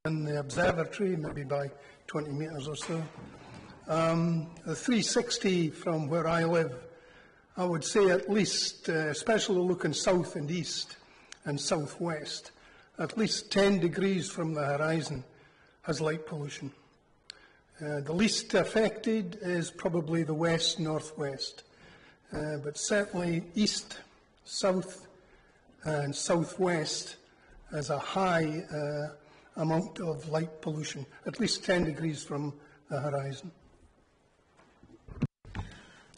than the observatory, maybe by 20 metres or so. The 360 from where I live, I would say at least, especially looking south and east and southwest, at least 10 degrees from the horizon has light pollution. The least affected is probably the west-northwest, but certainly east, south and southwest has a high amount of light pollution, at least 10 degrees from the horizon.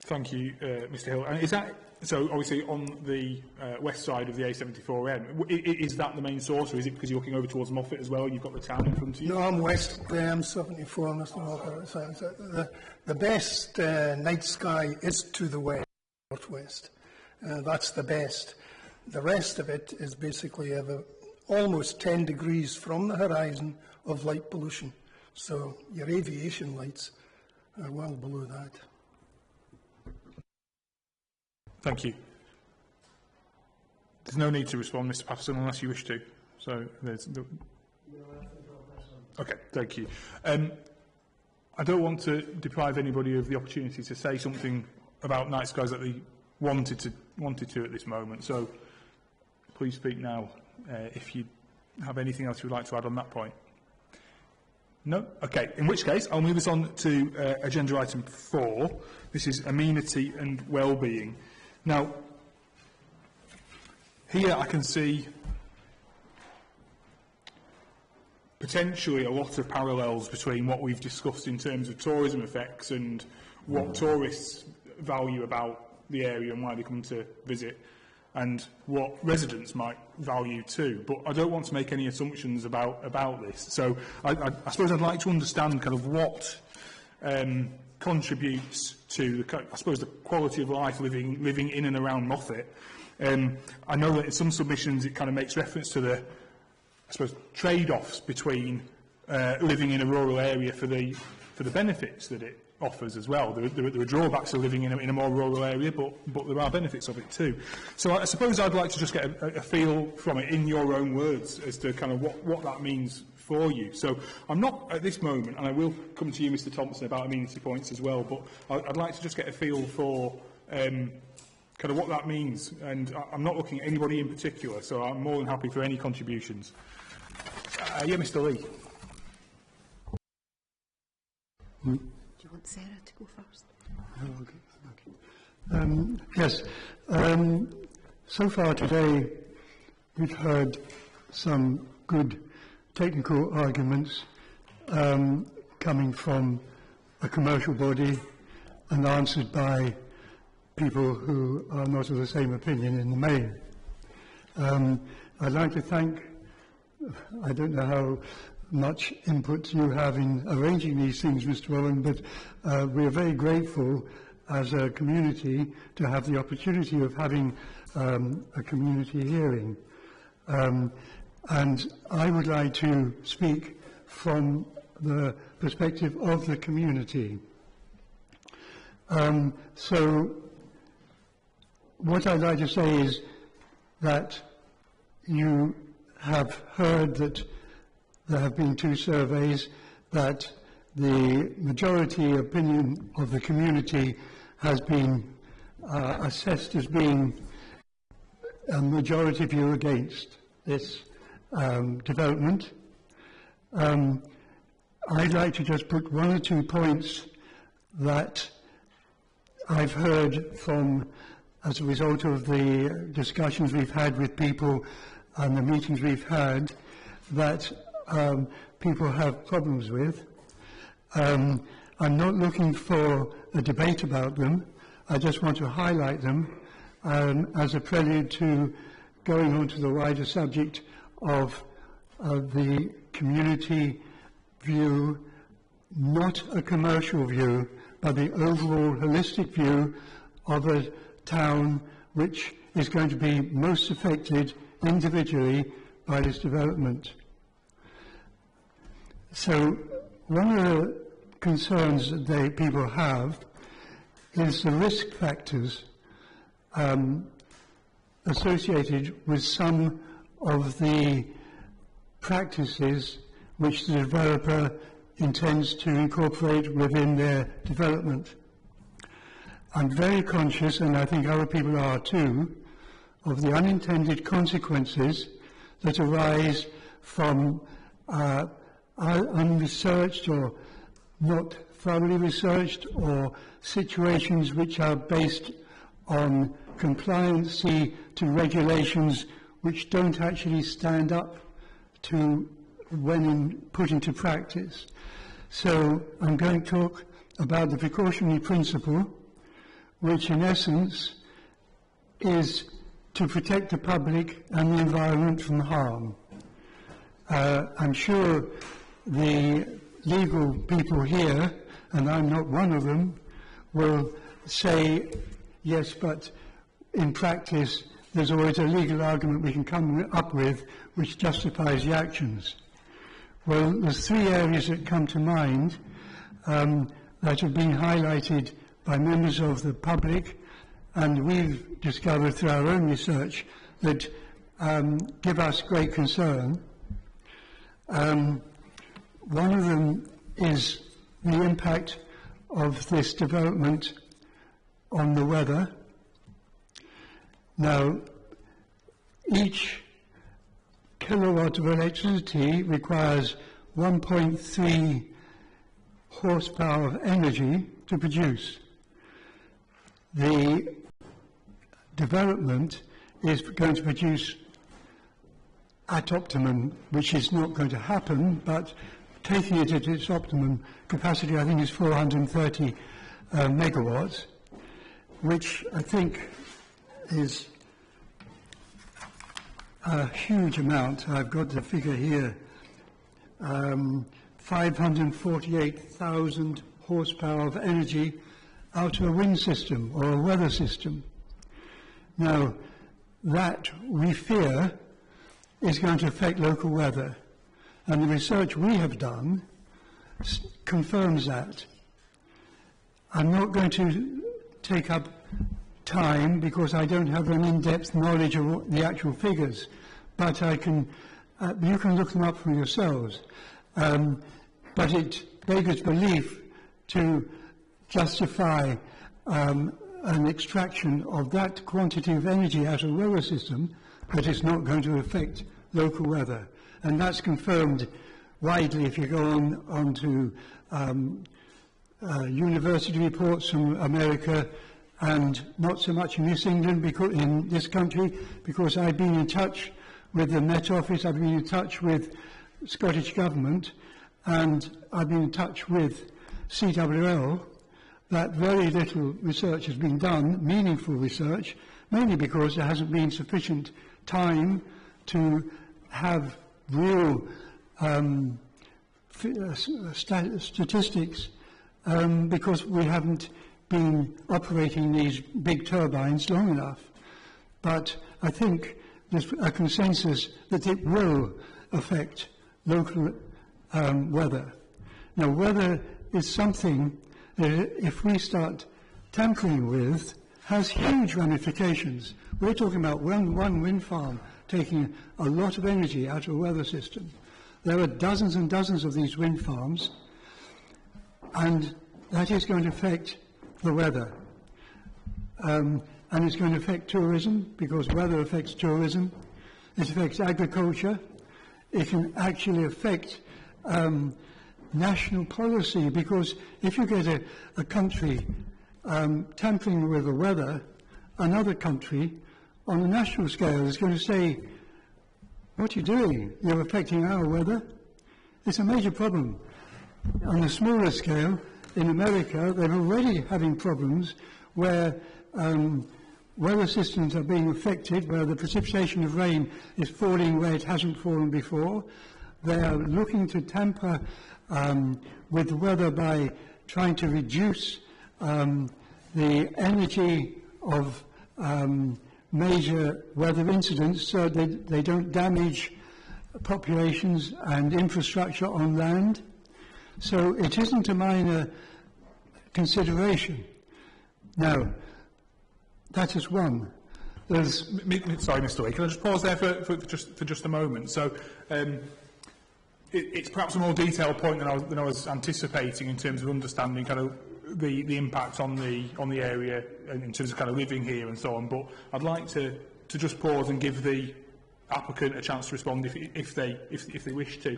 Thank you, Mr. Hill. And is that, so obviously on the west side of the A74M, is that the main source, or is it because you're looking over towards Moffat as well, you've got the town in front of you? No, I'm west of the M74, Mr. Walker. The best night sky is to the west, northwest. That's the best. The rest of it is basically almost 10 degrees from the horizon of light pollution. So your aviation lights are well below that. Thank you. There's no need to respond, Mr. Patterson, unless you wish to. So there's no... Okay, thank you. I don't want to deprive anybody of the opportunity to say something about night skies that they wanted to at this moment. So please speak now if you have anything else you would like to add on that point. No? Okay, in which case I'll move us on to agenda item 4. This is amenity and well-being. Now, here I can see potentially a lot of parallels between what we've discussed in terms of tourism effects and what tourists value about the area and why they come to visit, and what residents might value too. But I don't want to make any assumptions about this. So I suppose I'd like to understand kind of what contributes to, I suppose, the quality of life living in and around Moffat. I know that in some submissions it kind of makes reference to the, I suppose, trade-offs between living in a rural area for the the benefits that it offers as well. There are drawbacks to living in a more rural area, but there are benefits of it too. So I suppose I'd like to just get a feel from it in your own words as to kind of what that means for you. So I'm not at this moment, and I will come to you, Mr Thompson, about amenity points as well, but I'd like to just get a feel for kind of what that means. And I'm not looking at anybody in particular, so I'm more than happy for any contributions. Yeah, Mr Lee. Do you want Sarah to go first? Yes. So far today, we've heard some good technical arguments coming from a commercial body and answered by people who are not of the same opinion in the main. I'd like to thank, I don't know how much input you have in arranging these things, Mr. Owen, but we are very grateful as a community to have the opportunity of having a community hearing. And I would like to speak from the perspective of the community. So what I'd like to say is that you have heard that there have been 2 surveys, that the majority opinion of the community has been assessed as being a majority view against this development. I'd like to just put 1 or 2 points that I've heard from, as a result of the discussions we've had with people and the meetings we've had, that people have problems with. I'm not looking for a debate about them. I just want to highlight them as a prelude to going on to the wider subject of the community view, not a commercial view, but the overall holistic view of a town which is going to be most affected individually by this development. So one of the concerns that people have is the risk factors associated with some of the practices which the developer intends to incorporate within their development. I'm very conscious, and I think other people are too, of the unintended consequences that arise from unresearched or not thoroughly researched, or situations which are based on compliancy to regulations which don't actually stand up to when put into practice. So I'm going to talk about the precautionary principle, which in essence is to protect the public and the environment from harm. I'm sure the legal people here, and I'm not one of them, will say, yes, but in practice there's always a legal argument we can come up with which justifies the actions. Well, there's 3 areas that come to mind that have been highlighted by members of the public, and we've discovered through our own research that give us great concern. One of them is the impact of this development on the weather. Now, each kilowatt of electricity requires 1.3 horsepower of energy to produce. The development is going to produce at optimum, which is not going to happen, but taking it at its optimum capacity, I think is 430 megawatts, which I think is a huge amount. I've got the figure here, 548,000 horsepower of energy out of a wind system or a weather system. Now, that we fear is going to affect local weather. And the research we have done confirms that. I'm not going to take up time because I don't have an in-depth knowledge of the actual figures, but I can, you can look them up for yourselves. But it beggars belief to justify an extraction of that quantity of energy out of a weather system that is not going to affect local weather. And that's confirmed widely if you go on to university reports from America, and not so much in in this country, because I've been in touch with the Met Office, I've been in touch with Scottish Government, and I've been in touch with CWL, that very little research has been done, meaningful research, mainly because there hasn't been sufficient time to have real statistics, because we haven't been operating these big turbines long enough. But I think there's a consensus that it will affect local weather. Now, weather is something that if we start tampering with, has huge ramifications. We're talking about one wind farm taking a lot of energy out of a weather system. There are dozens and dozens of these wind farms, and that is going to affect the weather. And it's going to affect tourism, because weather affects tourism. It affects agriculture. It can actually affect national policy, because if you get a country tampering with the weather, another country on a national scale is going to say, what are you doing? You're affecting our weather. It's a major problem. On a smaller scale, in America, they're already having problems where weather systems are being affected, where the precipitation of rain is falling where it hasn't fallen before. They are looking to tamper with the weather by trying to reduce the energy of major weather incidents so that they don't damage populations and infrastructure on land. So it isn't a minor consideration. Now, that is one. There's Sorry, Mr. Wade, can I just pause there for just a moment? So it's perhaps a more detailed point than I was anticipating in terms of understanding kind of the impact on the area in terms of kind of living here and so on. But I'd like to just pause and give the applicant a chance to respond if they wish to.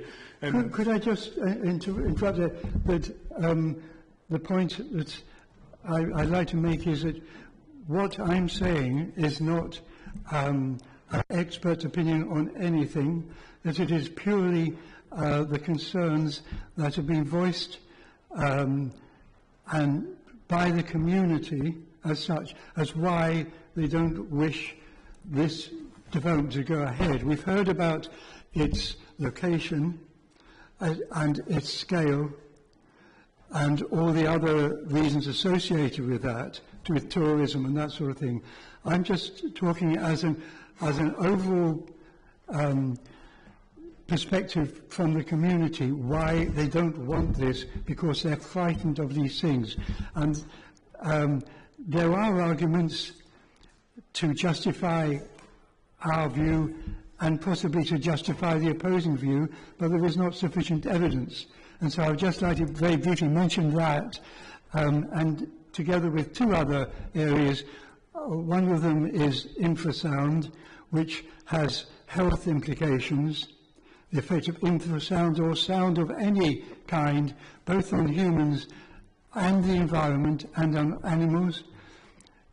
Could I just interrupt there? That the point that I'd like to make is that what I'm saying is not an expert opinion on anything, that it is purely the concerns that have been voiced and by the community as such, as why they don't wish this development to go ahead. We've heard about its location and its scale and all the other reasons associated with that, with tourism and that sort of thing. I'm just talking as an overall perspective from the community, why they don't want this, because they're frightened of these things. And there are arguments to justify our view and possibly to justify the opposing view, but there is not sufficient evidence. And so I would just like to very briefly mention that, and together with two other areas. One of them is infrasound, which has health implications, the effect of infrasound or sound of any kind, both on humans and the environment and on animals.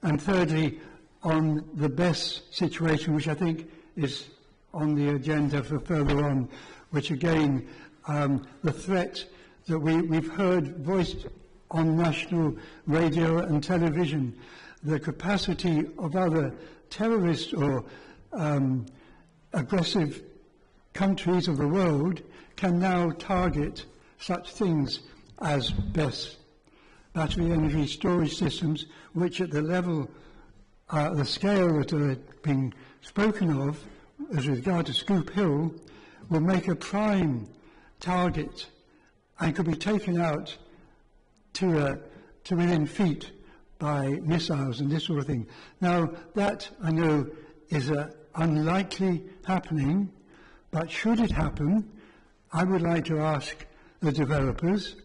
And thirdly, on the BESS situation, which I think is on the agenda for further on, which again, the threat that we've heard voiced on national radio and television, the capacity of other terrorist or aggressive countries of the world can now target such things as BESS, battery energy storage systems, which at the level, the scale that are being spoken of as regard to Scoop Hill, will make a prime target and could be taken out to within feet by missiles and this sort of thing. Now, that I know is unlikely happening, but should it happen, I would like to ask the developers,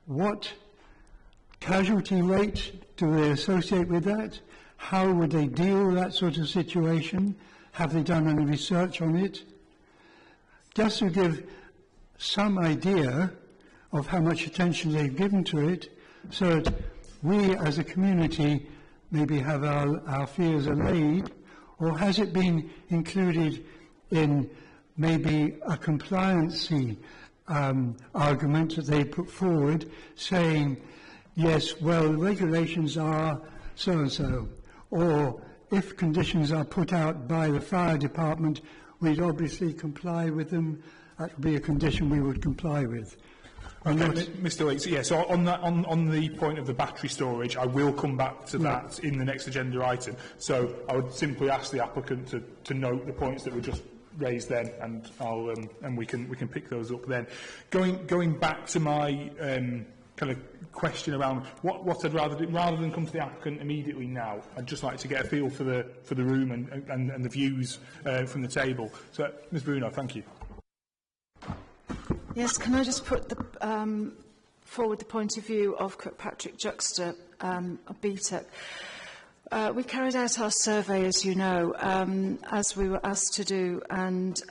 what casualty rate do they associate with that? How would they deal with that sort of situation? Have they done any research on it? Just to give some idea of how much attention they've given to it, so that we as a community maybe have our fears allayed, or has it been included in maybe a compliancy argument that they put forward, saying, yes, well, the regulations are so-and-so, or if conditions are put out by the fire department, we'd obviously comply with them. That would be a condition we would comply with. Okay, Mr. Leakes, yeah, so on the point of the battery storage, I will come back to that in the next agenda item. So I would simply ask the applicant to note the points that were just raised then, and and we can pick those up then. Going back to my kind of question around what I'd rather do, rather than come to the applicant immediately now, I'd just like to get a feel for the room and the views from the table. So, Ms. Bruno, thank you. Yes, can I just put forward the point of view of Kirkpatrick Juxta of BTEC. We carried out our survey, as you know, as we were asked to do, and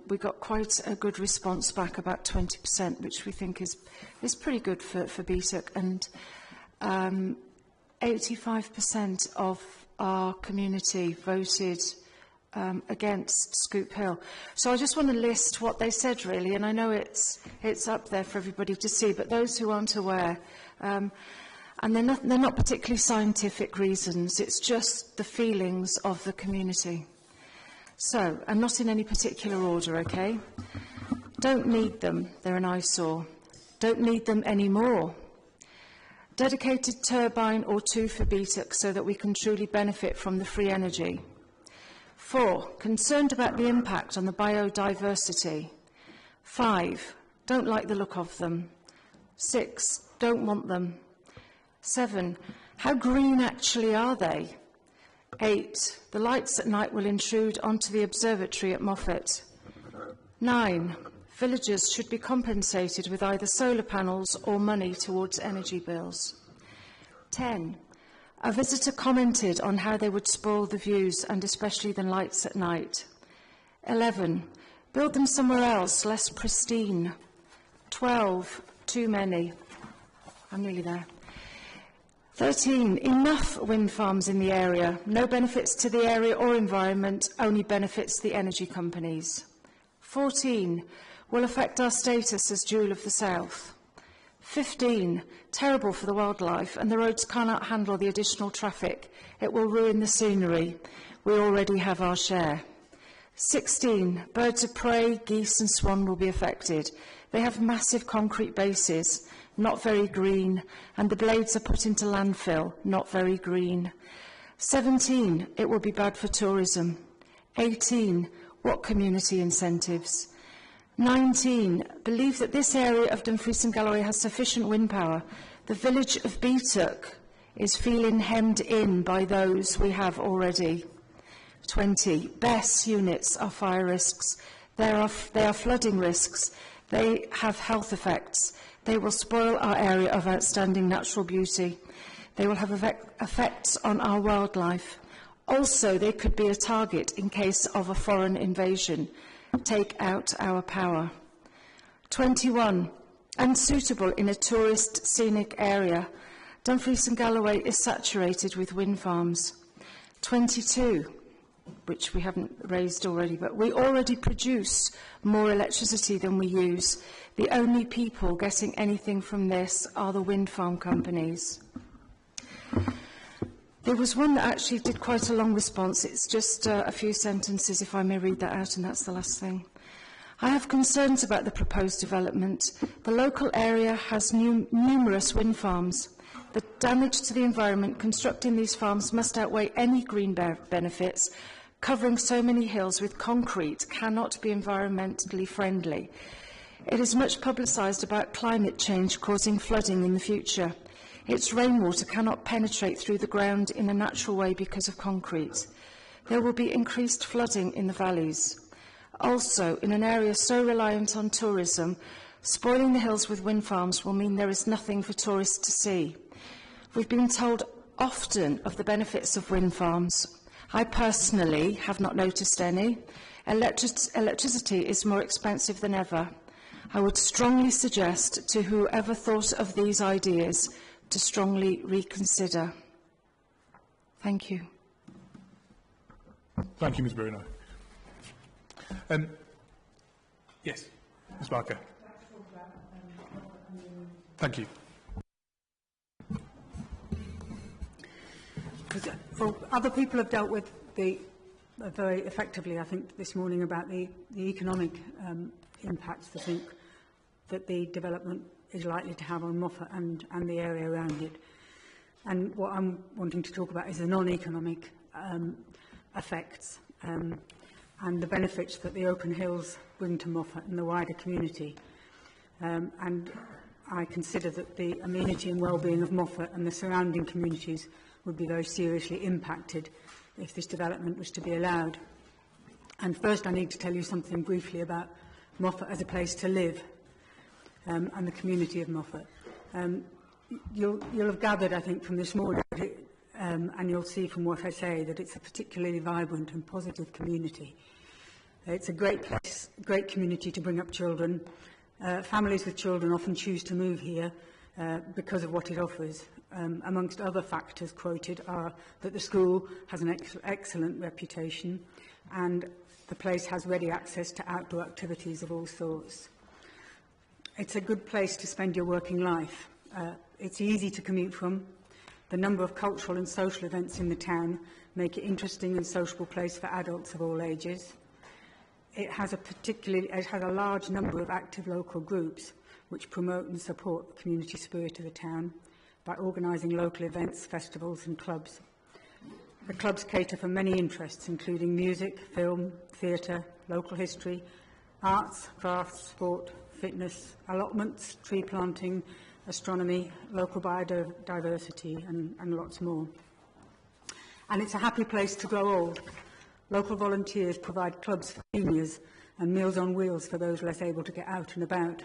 we got quite a good response back, about 20%, which we think is pretty good for BTEC, and 85% of our community voted against Scoop Hill. So I just want to list what they said, really, and I know it's up there for everybody to see, but those who aren't aware, and they're not particularly scientific reasons, it's just the feelings of the community. So, and not in any particular order, okay? Don't need them, they're an eyesore. Don't need them anymore. Dedicated turbine or two for BTEC so that we can truly benefit from the free energy. 4, concerned about the impact on the biodiversity. 5, don't like the look of them. 6, don't want them. 7, how green actually are they? 8, the lights at night will intrude onto the observatory at Moffat. 9, villagers should be compensated with either solar panels or money towards energy bills. 10, a visitor commented on how they would spoil the views and especially the lights at night. 11, build them somewhere else, less pristine. 12, too many. I'm nearly there. 13, enough wind farms in the area. No benefits to the area or environment, only benefits the energy companies. 14, will affect our status as Jewel of the South. 15, terrible for the wildlife, and the roads cannot handle the additional traffic. It will ruin the scenery. We already have our share. 16, birds of prey, geese and swan will be affected. They have massive concrete bases, not very green, and the blades are put into landfill, not very green. 17, it will be bad for tourism. 18, what community incentives? 19, believe that this area of Dumfries and Galloway has sufficient wind power. The village of Beatock is feeling hemmed in by those we have already. 20, BESS units are fire risks. They are flooding risks. They have health effects. They will spoil our area of outstanding natural beauty. They will have effects on our wildlife. Also, they could be a target in case of a foreign invasion. Take out our power. 21, unsuitable in a tourist scenic area. Dumfries and Galloway is saturated with wind farms. 22, which we haven't raised already, but we already produce more electricity than we use. The only people getting anything from this are the wind farm companies. There was one that actually did quite a long response. It's just a few sentences, if I may read that out, and that's the last thing. I have concerns about the proposed development. The local area has numerous wind farms. The damage to the environment constructing these farms must outweigh any green benefits. Covering so many hills with concrete cannot be environmentally friendly. It is much publicised about climate change causing flooding in the future. Its rainwater cannot penetrate through the ground in a natural way because of concrete. There will be increased flooding in the valleys. Also, in an area so reliant on tourism, spoiling the hills with wind farms will mean there is nothing for tourists to see. We've been told often of the benefits of wind farms. I personally have not noticed any. Electricity is more expensive than ever. I would strongly suggest to whoever thought of these ideas to strongly reconsider. Thank you. Thank you, Ms Bruno. Yes, Ms Barker. Thank you. Well, other people have dealt with very effectively, I think, this morning about the economic impacts I think that the development is likely to have on Moffat and the area around it. And what I'm wanting to talk about is the non-economic effects and the benefits that the open hills bring to Moffat and the wider community. And I consider that the amenity and well-being of Moffat and the surrounding communities would be very seriously impacted if this development was to be allowed. And first I need to tell you something briefly about Moffat as a place to live and the community of Moffat. You'll have gathered, I think, from this morning, and you'll see from what I say, that it's a particularly vibrant and positive community. It's a great place, great community to bring up children. Families with children often choose to move here because of what it offers. Amongst other factors quoted are that the school has an excellent reputation and the place has ready access to outdoor activities of all sorts. It's a good place to spend your working life. It's easy to commute from. The number of cultural and social events in the town make it an interesting and sociable place for adults of all ages. It has a large number of active local groups which promote and support the community spirit of the town by organising local events, festivals and clubs. The clubs cater for many interests, including music, film, theatre, local history, arts, crafts, sport, fitness, allotments, tree planting, astronomy, local biodiversity and lots more. And it's a happy place to grow old. Local volunteers provide clubs for seniors and meals on wheels for those less able to get out and about.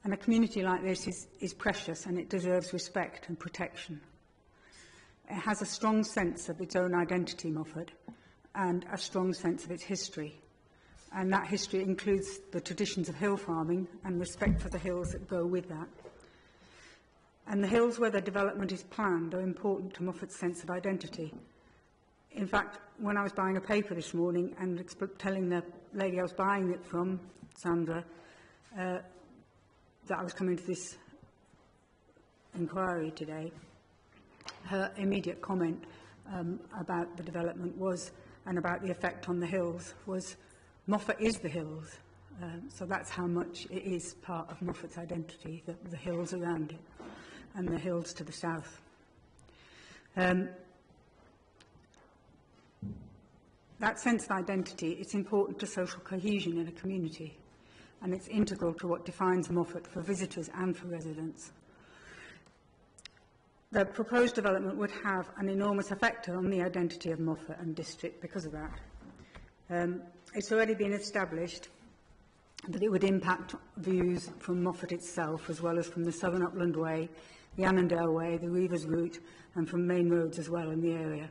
And a community like this is precious and it deserves respect and protection. It has a strong sense of its own identity, Moffat, and a strong sense of its history. And that history includes the traditions of hill farming and respect for the hills that go with that. And the hills where the development is planned are important to Moffat's sense of identity. In fact, when I was buying a paper this morning and telling the lady I was buying it from, Sandra, that I was coming to this inquiry today, her immediate comment about the development was, and about the effect on the hills, was Moffat is the hills. So that's how much it is part of Moffat's identity, the hills around it and the hills to the south. That sense of identity is important to social cohesion in a community, and it's integral to what defines Moffat for visitors and for residents. The proposed development would have an enormous effect on the identity of Moffat and district because of that. It's already been established that it would impact views from Moffat itself, as well as from the Southern Upland Way, the Annandale Way, the Reivers Route, and from main roads as well in the area.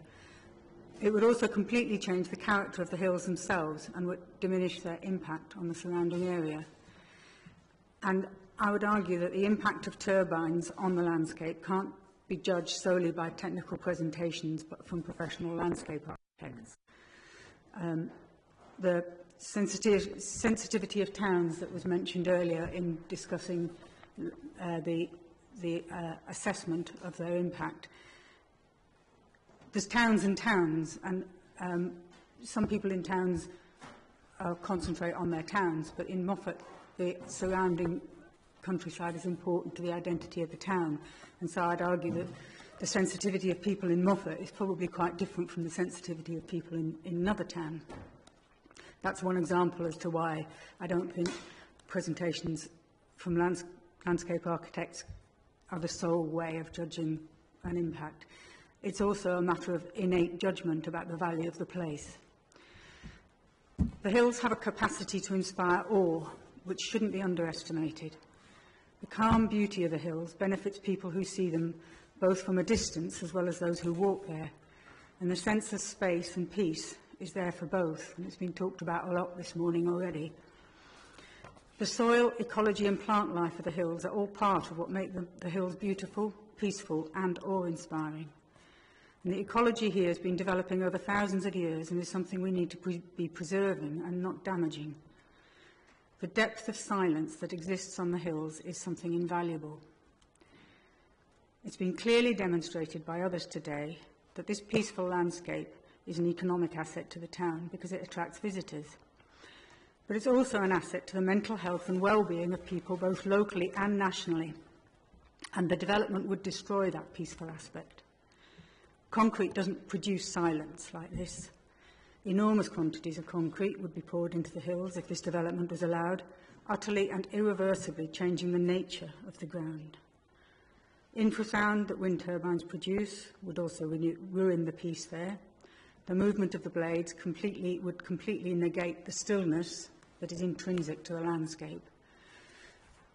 It would also completely change the character of the hills themselves and would diminish their impact on the surrounding area. And I would argue that the impact of turbines on the landscape can't be judged solely by technical presentations, but from professional landscape architects. The sensitivity of towns that was mentioned earlier in discussing the assessment of their impact. There's towns and towns, and some people in towns concentrate on their towns, but in Moffat, the surrounding countryside is important to the identity of the town. And so I'd argue that the sensitivity of people in Moffat is probably quite different from the sensitivity of people in another town. That's one example as to why I don't think presentations from landscape architects are the sole way of judging an impact. It's also a matter of innate judgment about the value of the place. The hills have a capacity to inspire awe, which shouldn't be underestimated. The calm beauty of the hills benefits people who see them both from a distance as well as those who walk there. And the sense of space and peace is there for both, and it's been talked about a lot this morning already. The soil, ecology and plant life of the hills are all part of what make the hills beautiful, peaceful and awe-inspiring. And the ecology here has been developing over thousands of years and is something we need to be preserving and not damaging. The depth of silence that exists on the hills is something invaluable. It's been clearly demonstrated by others today that this peaceful landscape is an economic asset to the town because it attracts visitors. But it's also an asset to the mental health and well-being of people both locally and nationally, and the development would destroy that peaceful aspect. Concrete doesn't produce silence like this. Enormous quantities of concrete would be poured into the hills if this development was allowed, utterly and irreversibly changing the nature of the ground. Infrasound that wind turbines produce would also ruin the peace there. The movement of the blades would completely negate the stillness that is intrinsic to the landscape.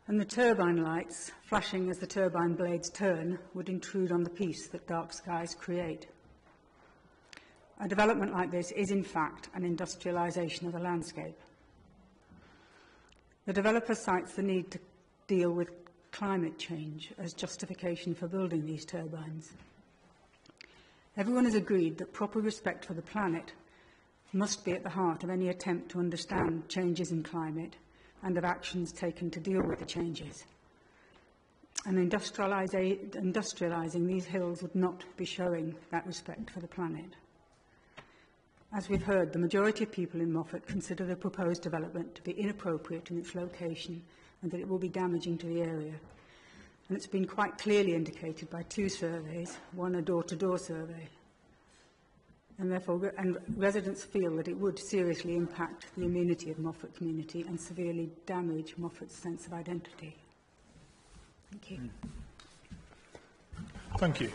And the turbine lights, flashing as the turbine blades turn, would intrude on the peace that dark skies create. A development like this is, in fact, an industrialisation of the landscape. The developer cites the need to deal with climate change as justification for building these turbines. Everyone has agreed that proper respect for the planet must be at the heart of any attempt to understand changes in climate and of actions taken to deal with the changes. And industrialising these hills would not be showing that respect for the planet. As we've heard, the majority of people in Moffat consider the proposed development to be inappropriate in its location and that it will be damaging to the area. And it's been quite clearly indicated by two surveys, one a door-to-door survey. And therefore, residents feel that it would seriously impact the immunity of Moffat community and severely damage Moffat's sense of identity. Thank you. Thank you.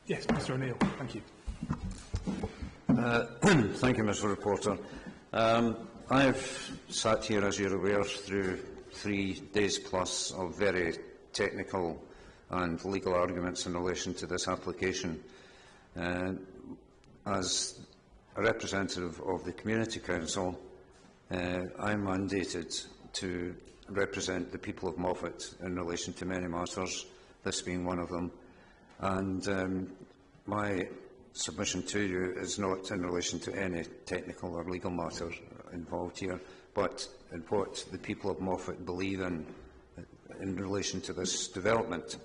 Yes, Mr. O'Neill. Thank you. Thank you, Mr. Reporter. I've sat here, as you're aware, through 3 days plus of very technical and legal arguments in relation to this application. As a representative of the Community Council, I'm mandated to represent the people of Moffat in relation to many matters, this being one of them. And my submission to you is not in relation to any technical or legal matter involved here, but in what the people of Moffat believe in relation to this development.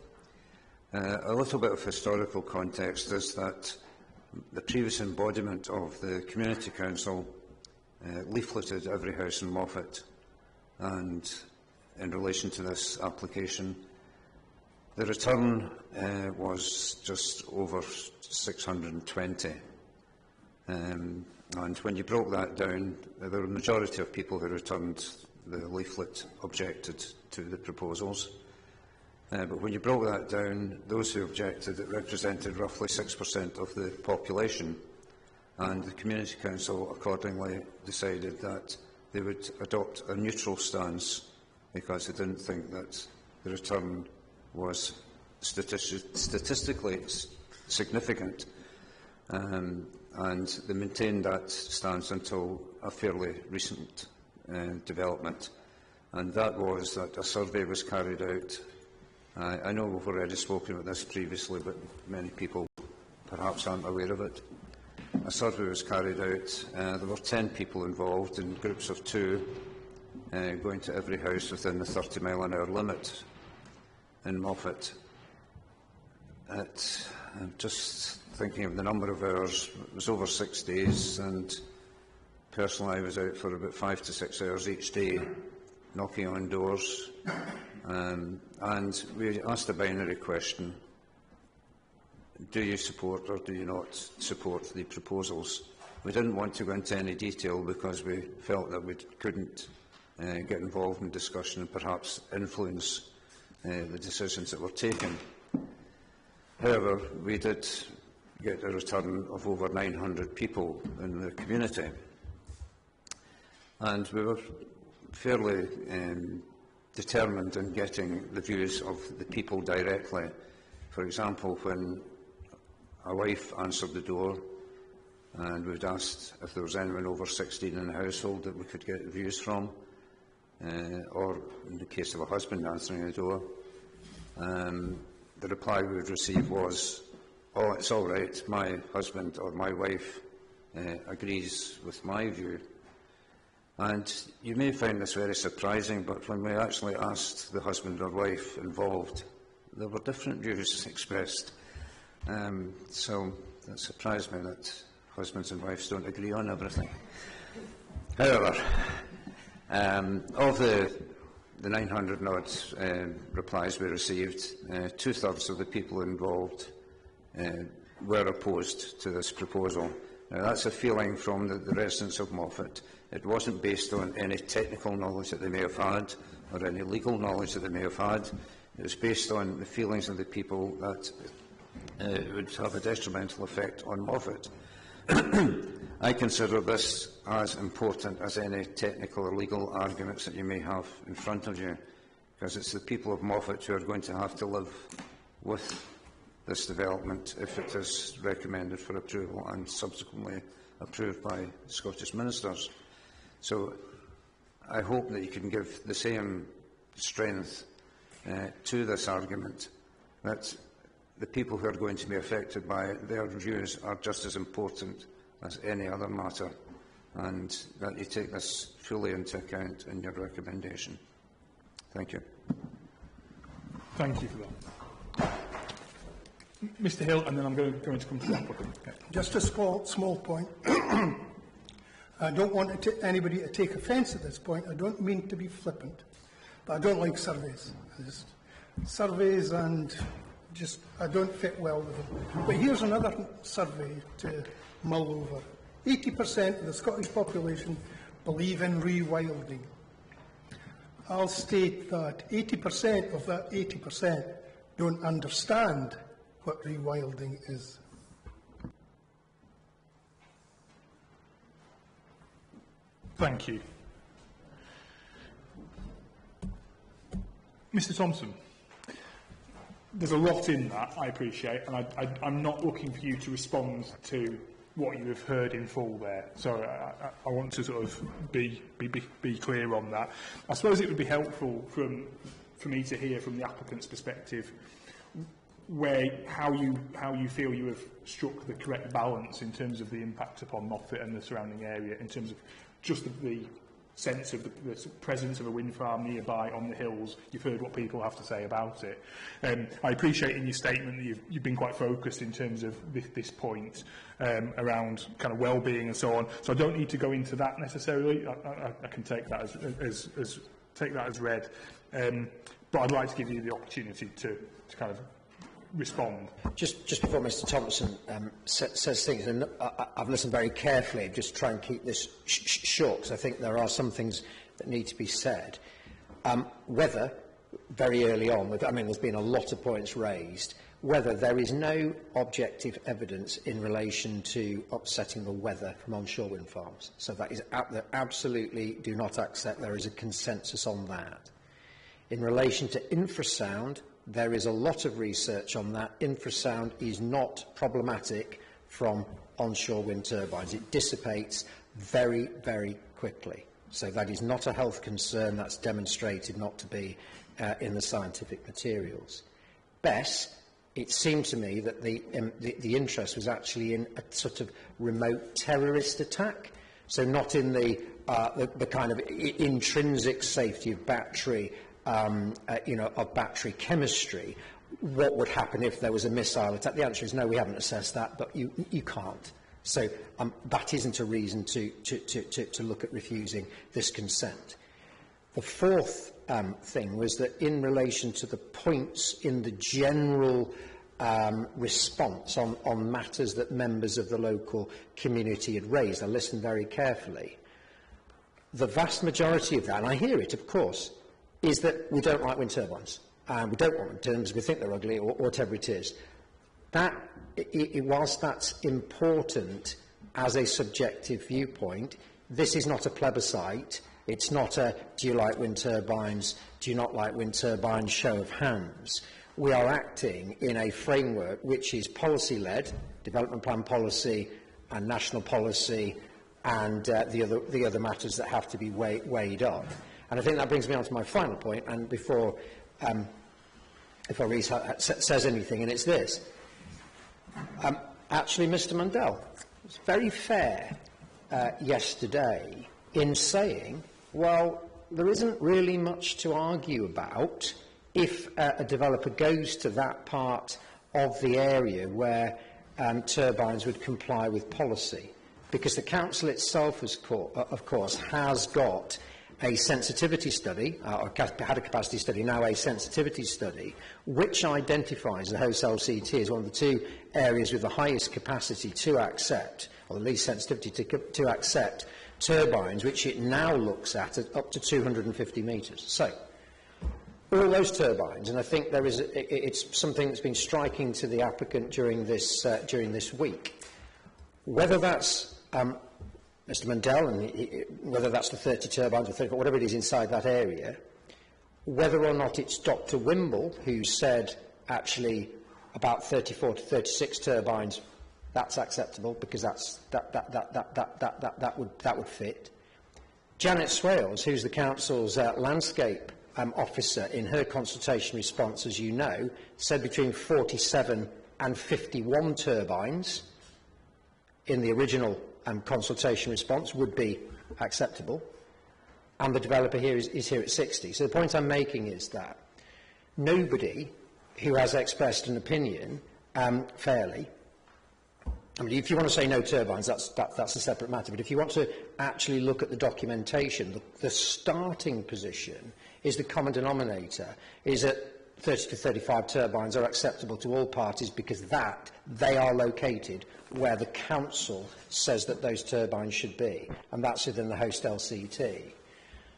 A little bit of historical context is that the previous embodiment of the Community Council leafleted every house in Moffat, and in relation to this application, the return was just over 620. And when you broke that down, the majority of people who returned the leaflet objected to the proposals. But when you broke that down, those who objected, it represented roughly 6% of the population. And the Community Council accordingly decided that they would adopt a neutral stance because they didn't think that the return was statistically significant. And they maintained that stance until a fairly recent development. And that was that a survey was carried out. I know we've already spoken about this previously, but many people perhaps aren't aware of it. A survey was carried out. There were 10 people involved in groups of 2, going to every house within the 30-mile-an-hour limit in Moffat. I'm just thinking of the number of hours. It was over 6 days, and personally I was out for about 5 to 6 hours each day, knocking on doors. And we asked a binary question: do you support or do you not support the proposals? We didn't want to go into any detail because we felt that we couldn't get involved in discussion and perhaps influence the decisions that were taken. However, we did get a return of over 900 people in the community, and we were fairly determined in getting the views of the people directly. For example, when a wife answered the door and we'd asked if there was anyone over 16 in the household that we could get views from, or in the case of a husband answering the door, the reply we would receive was, "Oh, it's all right, my husband or my wife agrees with my view." And you may find this very surprising, but when we actually asked the husband or wife involved, there were different views expressed. So it surprised me that husbands and wives don't agree on everything. However, of the 900 and odd replies we received, 2/3 of the people involved were opposed to this proposal. Now, that's a feeling from the residents of Moffat. It wasn't based on any technical knowledge that they may have had or any legal knowledge that they may have had. It was based on the feelings of the people that it would have a detrimental effect on Moffat. I consider this as important as any technical or legal arguments that you may have in front of you, because it's the people of Moffat who are going to have to live with this development if it is recommended for approval and subsequently approved by Scottish ministers. So I hope that you can give the same strength to this argument, that the people who are going to be affected by it, their views are just as important as any other matter, and that you take this fully into account in your recommendation. Thank you. Thank you for that. Mr Hill, and then I'm going to come to the applicant. Okay. Just a small point. I don't want anybody to take offence at this point. I don't mean to be flippant, but I don't like surveys. Surveys and I don't fit well with them. But here's another survey to mull over. 80% of the Scottish population believe in rewilding. I'll state that 80% of that 80% don't understand what rewilding is. Thank you. Mr Thompson, there's a lot in that, I appreciate, and I'm not looking for you to respond to what you have heard in full there. So I want to sort of be clear on that. I suppose it would be helpful for me to hear from the applicant's perspective how you feel you have struck the correct balance in terms of the impact upon Moffat and the surrounding area, in terms of just the sense of the presence of a wind farm nearby on the hills. You've heard what people have to say about it. I appreciate in your statement that you've been quite focused in terms of this point around kind of well-being and so on. So I don't need to go into that necessarily. I can take that as read. But I'd like to give you the opportunity to kind of respond. Just before Mr Thompson says things, and I've listened very carefully, just try and keep this short, because I think there are some things that need to be said. Whether, very early on, there's been a lot of points raised, whether there is no objective evidence in relation to upsetting the weather from onshore wind farms. So that is absolutely do not accept. There is a consensus on that. In relation to infrasound, there is a lot of research on that. Infrasound is not problematic from onshore wind turbines. It dissipates very, very quickly. So that is not a health concern. That's demonstrated not to be in the scientific materials. BESS, it seemed to me that the interest was actually in a sort of remote terrorist attack. So not in the kind of intrinsic safety of battery, of battery chemistry. What would happen if there was a missile attack? The answer is no, we haven't assessed that, but you can't. So that isn't a reason to look at refusing this consent. The fourth thing was that in relation to the points in the general response on matters that members of the local community had raised. I listened very carefully. The vast majority of that, and I hear it, of course, is that we don't like wind turbines. We don't want wind turbines, we think they're ugly, or whatever it is. Whilst that's important as a subjective viewpoint, this is not a plebiscite. It's not a, do you like wind turbines, do you not like wind turbines, show of hands. We are acting in a framework which is policy-led, development plan policy and national policy, and the other matters that have to be weighed up. And I think that brings me on to my final point, and before Rees says anything, and it's this. Actually, Mr Mundell was very fair yesterday in saying, well, there isn't really much to argue about if a developer goes to that part of the area where turbines would comply with policy, because the council itself, of course, has got a sensitivity study, or had a capacity study, now a sensitivity study, which identifies the host LCT as one of the two areas with the highest capacity to accept, or the least sensitivity to accept turbines, which it now looks at up to 250 metres. So, all those turbines, and I think it's something that's been striking to the applicant during this week. Whether that's Mr Mundell, and whether that's the 30 turbines or 30, whatever it is inside that area, whether or not it's Dr Wimble who said actually about 34 to 36 turbines, that's acceptable because that would fit. Janet Swales, who's the council's landscape officer, in her consultation response, as you know, said between 47 and 51 turbines in the original consultation response would be acceptable, and the developer here is here at 60. So the point I'm making is that nobody who has expressed an opinion fairly, I mean, if you want to say no turbines, that's a separate matter, but if you want to actually look at the documentation, the starting position is the common denominator is that 30 to 35 turbines are acceptable to all parties because they are located where the council says that those turbines should be, and that's within the host LCT.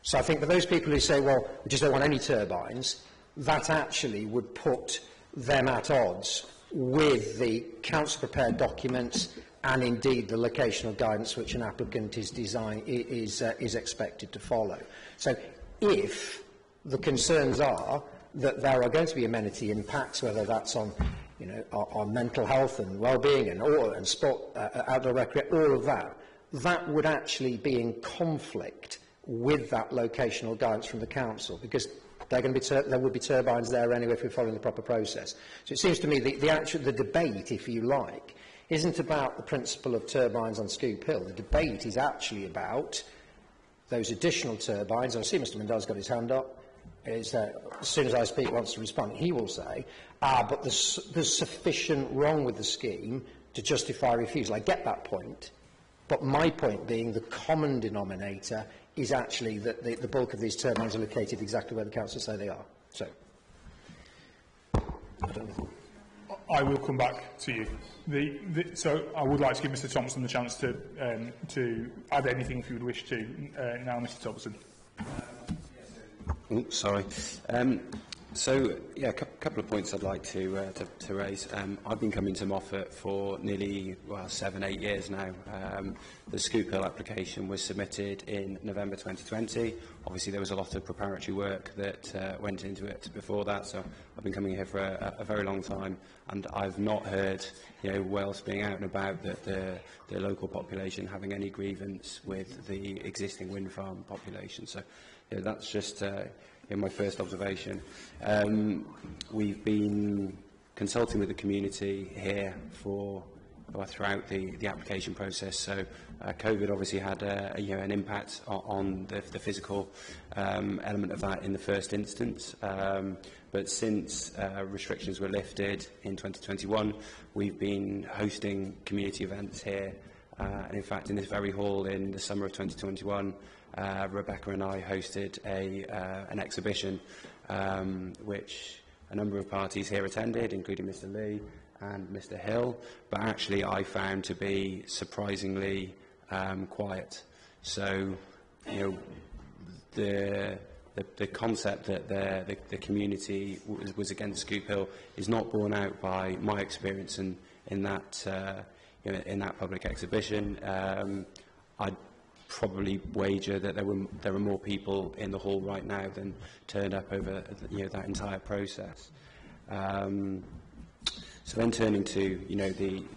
So I think for those people who say, well, we just don't want any turbines, that actually would put them at odds with the council-prepared documents and indeed the locational guidance which an applicant is expected to follow. So if the concerns are that there are going to be amenity impacts, whether that's on, on mental health and well-being and sport, outdoor recreation, all of that would actually be in conflict with that locational guidance from the council, because there would be turbines there anyway if we're following the proper process. So it seems to me the debate, if you like, isn't about the principle of turbines on Scoop Hill. The debate is actually about those additional turbines. I see Mr Mundell's got his hand up. As soon as I speak, wants to respond, he will say, but there's sufficient wrong with the scheme to justify refusal. I get that point, but my point being the common denominator is actually that the bulk of these turbines are located exactly where the council say they are. So, I don't know. I will come back to you. So I would like to give Mr Thompson the chance to add anything if you would wish to. Now, Mr Thompson. Oops, sorry. So, yeah, a couple of points I'd like to raise. I've been coming to Moffat for nearly 7-8 years now. The Scoop Hill application was submitted in November 2020. Obviously, there was a lot of preparatory work that went into it before that, so I've been coming here for a very long time, and I've not heard, Wales being out and about the local population having any grievance with the existing wind farm population. So, that's just my first observation. We've been consulting with the community here throughout the application process. So COVID obviously had an impact on the physical element of that in the first instance. But since restrictions were lifted in 2021, we've been hosting community events here. And in fact, in this very hall in the summer of 2021, Rebecca and I hosted an exhibition which a number of parties here attended, including Mr. Lee and Mr. Hill, but actually I found to be surprisingly quiet. So, the concept that the community was against Scoop Hill is not borne out by my experience in that public exhibition. I'd probably wager that there were more people in the hall right now than turned up over that entire process. So then turning to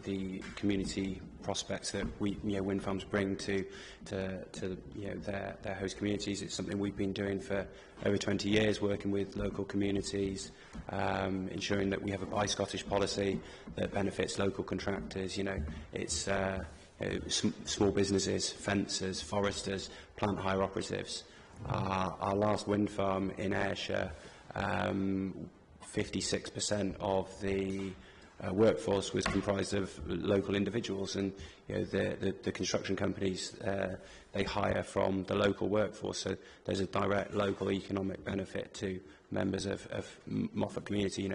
the community prospects that wind farms bring to their host communities. It's something we've been doing for over 20 years, working with local communities, ensuring that we have a Buy Scottish policy that benefits local contractors. It's small businesses, fencers, foresters, plant hire operatives. Our last wind farm in Ayrshire, 56% of the workforce was comprised of local individuals, and the construction companies they hire from the local workforce. So there's a direct local economic benefit to members of Moffat community.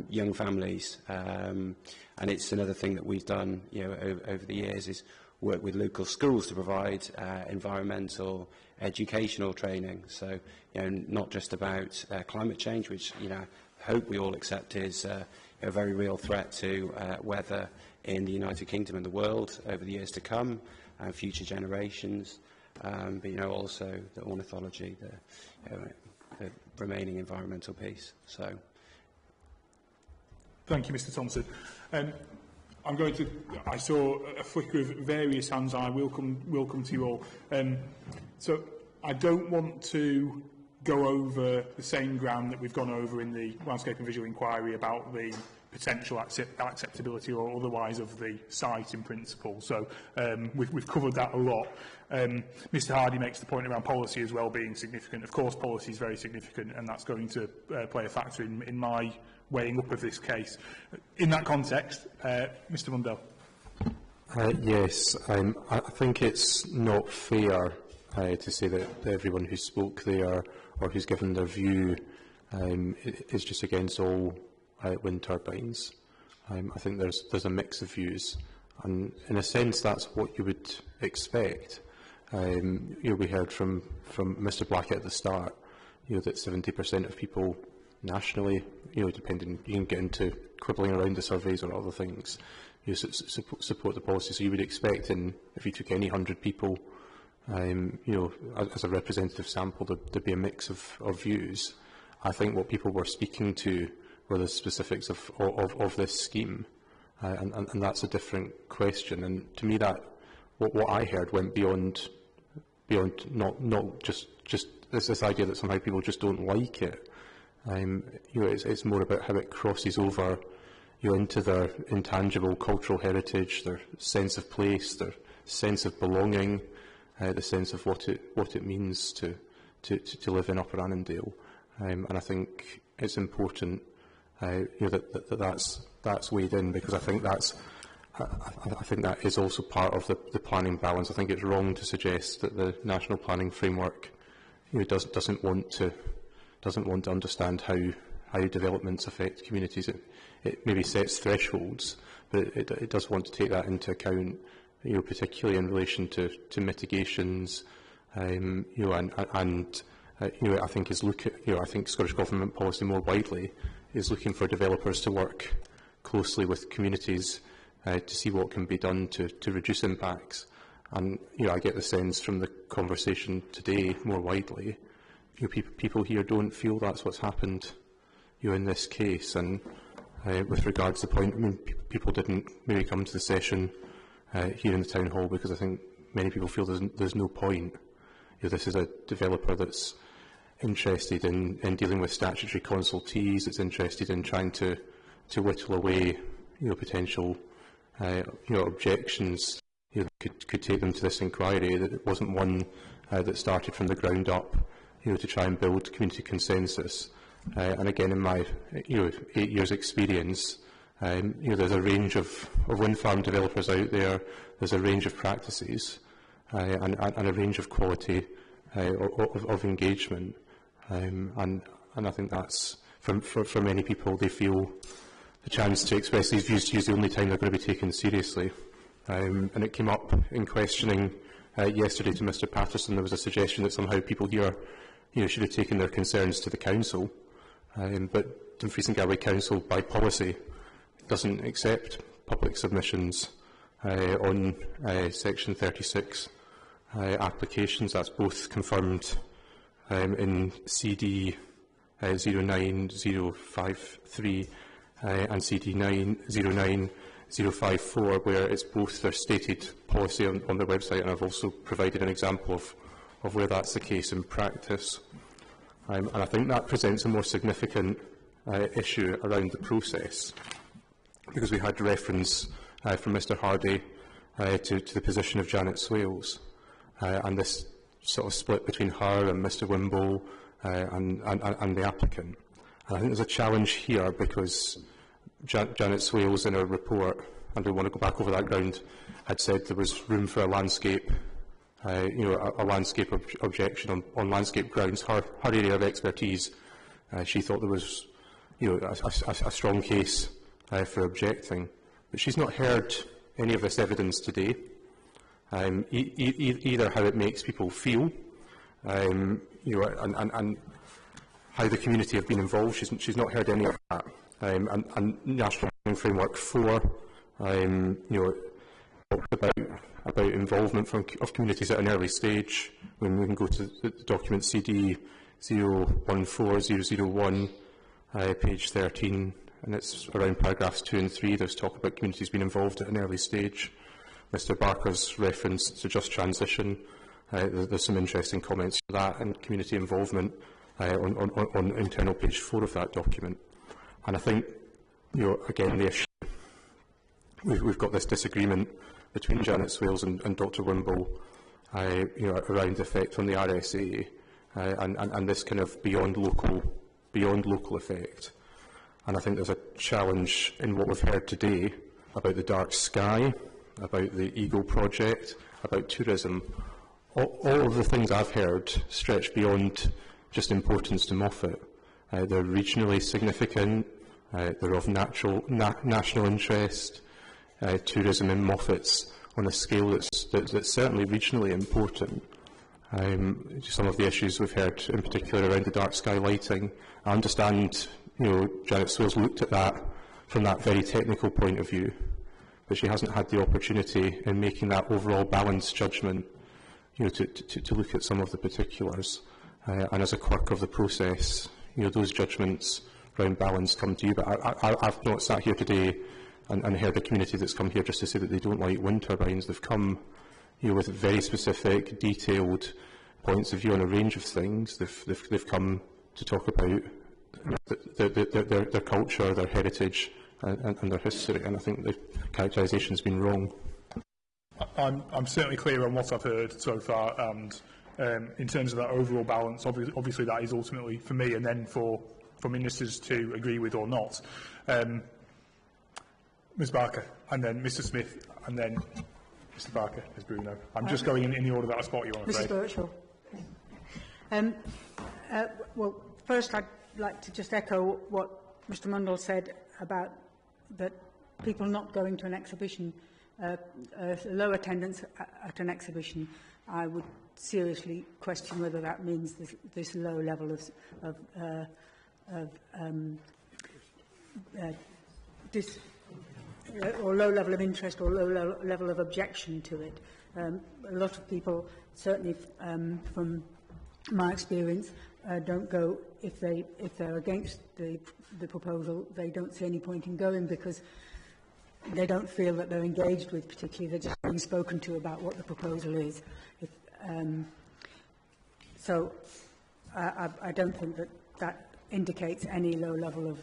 Young families, and it's another thing that we've done over the years is work with local schools to provide environmental educational training. So not just about climate change, which I hope we all accept is a very real threat to weather in the United Kingdom and the world over the years to come and future generations, but also the ornithology, the remaining environmental piece. So. Thank you, Mr. Thompson. I saw a flicker of various hands, and I will come to you all. So I don't want to go over the same ground that we've gone over in the landscape and visual inquiry about the potential acceptability or otherwise of the site in principle. So we've covered that a lot. Mr. Hardy makes the point around policy as well being significant. Of course, policy is very significant, and that's going to play a factor in my weighing up of this case. In that context, Mr. Mundell. Yes, I think it's not fair to say that everyone who spoke there or who's given their view is just against all wind turbines. I think there's a mix of views, and in a sense that's what you would expect. We heard from Mr. Blackett at the start, that 70% of people nationally, depending, you can get into quibbling around the surveys or other things, support the policy. So you would expect, if you took any 100 people, as a representative sample, there'd be a mix of views. I think what people were speaking to were the specifics of this scheme, and that's a different question. And to me, that what I heard went beyond not just this idea that somehow people just don't like it. It's more about how it crosses over into their intangible cultural heritage, their sense of place, their sense of belonging, the sense of what it means to live in Upper Annandale. And I think it's important that's weighed in, because I think that is also part of the planning balance. I think it's wrong to suggest that the national planning framework doesn't want to understand how developments affect communities. It maybe sets thresholds, but it does want to take that into account, particularly in relation to mitigations, and I think I think Scottish Government policy more widely is looking for developers to work closely with communities to see what can be done to reduce impacts. And I get the sense from the conversation today more widely, people here don't feel that's what's happened in this case. And with regards to the point, people didn't maybe come to the session here in the Town Hall because I think many people feel there's no point. This is a developer that's interested in dealing with statutory consultees, it's interested in trying to whittle away potential objections could take them to this inquiry. That it wasn't one that started from the ground up to try and build community consensus. And again, in my 8 years experience, there's a range of wind farm developers out there, there's a range of practices and a range of quality of engagement. And I think that's, for many people, they feel the chance to express these views to you is the only time they're going to be taken seriously. And it came up in questioning yesterday to Mr Patterson. There was a suggestion that somehow people here should have taken their concerns to the Council. But Dumfries and Galloway Council, by policy, doesn't accept public submissions on Section 36 applications. That's both confirmed in CD 09053 and CD 09054, where it's both their stated policy on their website, and I've also provided an example of where that's the case in practice. And I think that presents a more significant issue around the process, because we had reference from Mr Hardy to the position of Janet Swales, and this sort of split between her and Mr Wimble and the applicant. And I think there's a challenge here, because Janet Swales, in her report, and we want to go back over that ground, had said there was room for a landscape, a landscape objection on landscape grounds. Her area of expertise, she thought there was, a strong case for objecting, but she's not heard any of this evidence today, either how it makes people feel, and how the community have been involved. She's not heard any of that. And National Planning Framework 4, talked about involvement of communities at an early stage. When we can go to the document CD 014001, page 13, and it's around paragraphs 2 and 3. There's talk about communities being involved at an early stage. Mr Barker's reference to just transition. There's some interesting comments to that, and community involvement on internal page 4 of that document. And I think, again, the issue, we've got this disagreement between Janet Swales and Dr Wimble, around the effect on the RSA, and this kind of beyond local effect. And I think there's a challenge in what we've heard today about the dark sky, about the Eagle project, about tourism. All of the things I've heard stretch beyond just importance to Moffat. They're regionally significant, they're of national interest. Tourism in Moffat's on a scale that's certainly regionally important. Some of the issues we've heard, in particular around the dark sky lighting, I understand, Janet Swales looked at that from that very technical point of view, but she hasn't had the opportunity in making that overall balanced judgment, to look at some of the particulars. And as a quirk of the process, those judgments around balance come to you. But I've not sat here today and heard a community that's come here just to say that they don't like wind turbines. They've come with very specific, detailed points of view on a range of things. They've come to talk about their culture, their heritage, and their history. And I think the characterisation has been wrong. I'm certainly clear on what I've heard so far, and in terms of that overall balance, obviously that is ultimately for me, and then for ministers to agree with or not. Ms Barker, and then Mr Smith, and then Mr Barker, as Bruno. I'm just going in the order that I spot you on, I'm afraid. Mrs Birchall. Well, first I'd like to just echo what Mr Mundell said about that people not going to an exhibition, low attendance at an exhibition. I would seriously question whether that means this low level or low level of interest or low level of objection to it. A lot of people, certainly from my experience, don't go if they're against the proposal. They don't see any point in going because they don't feel that they're engaged with particularly. They're just being spoken to about what the proposal is. So I don't think that indicates any low level of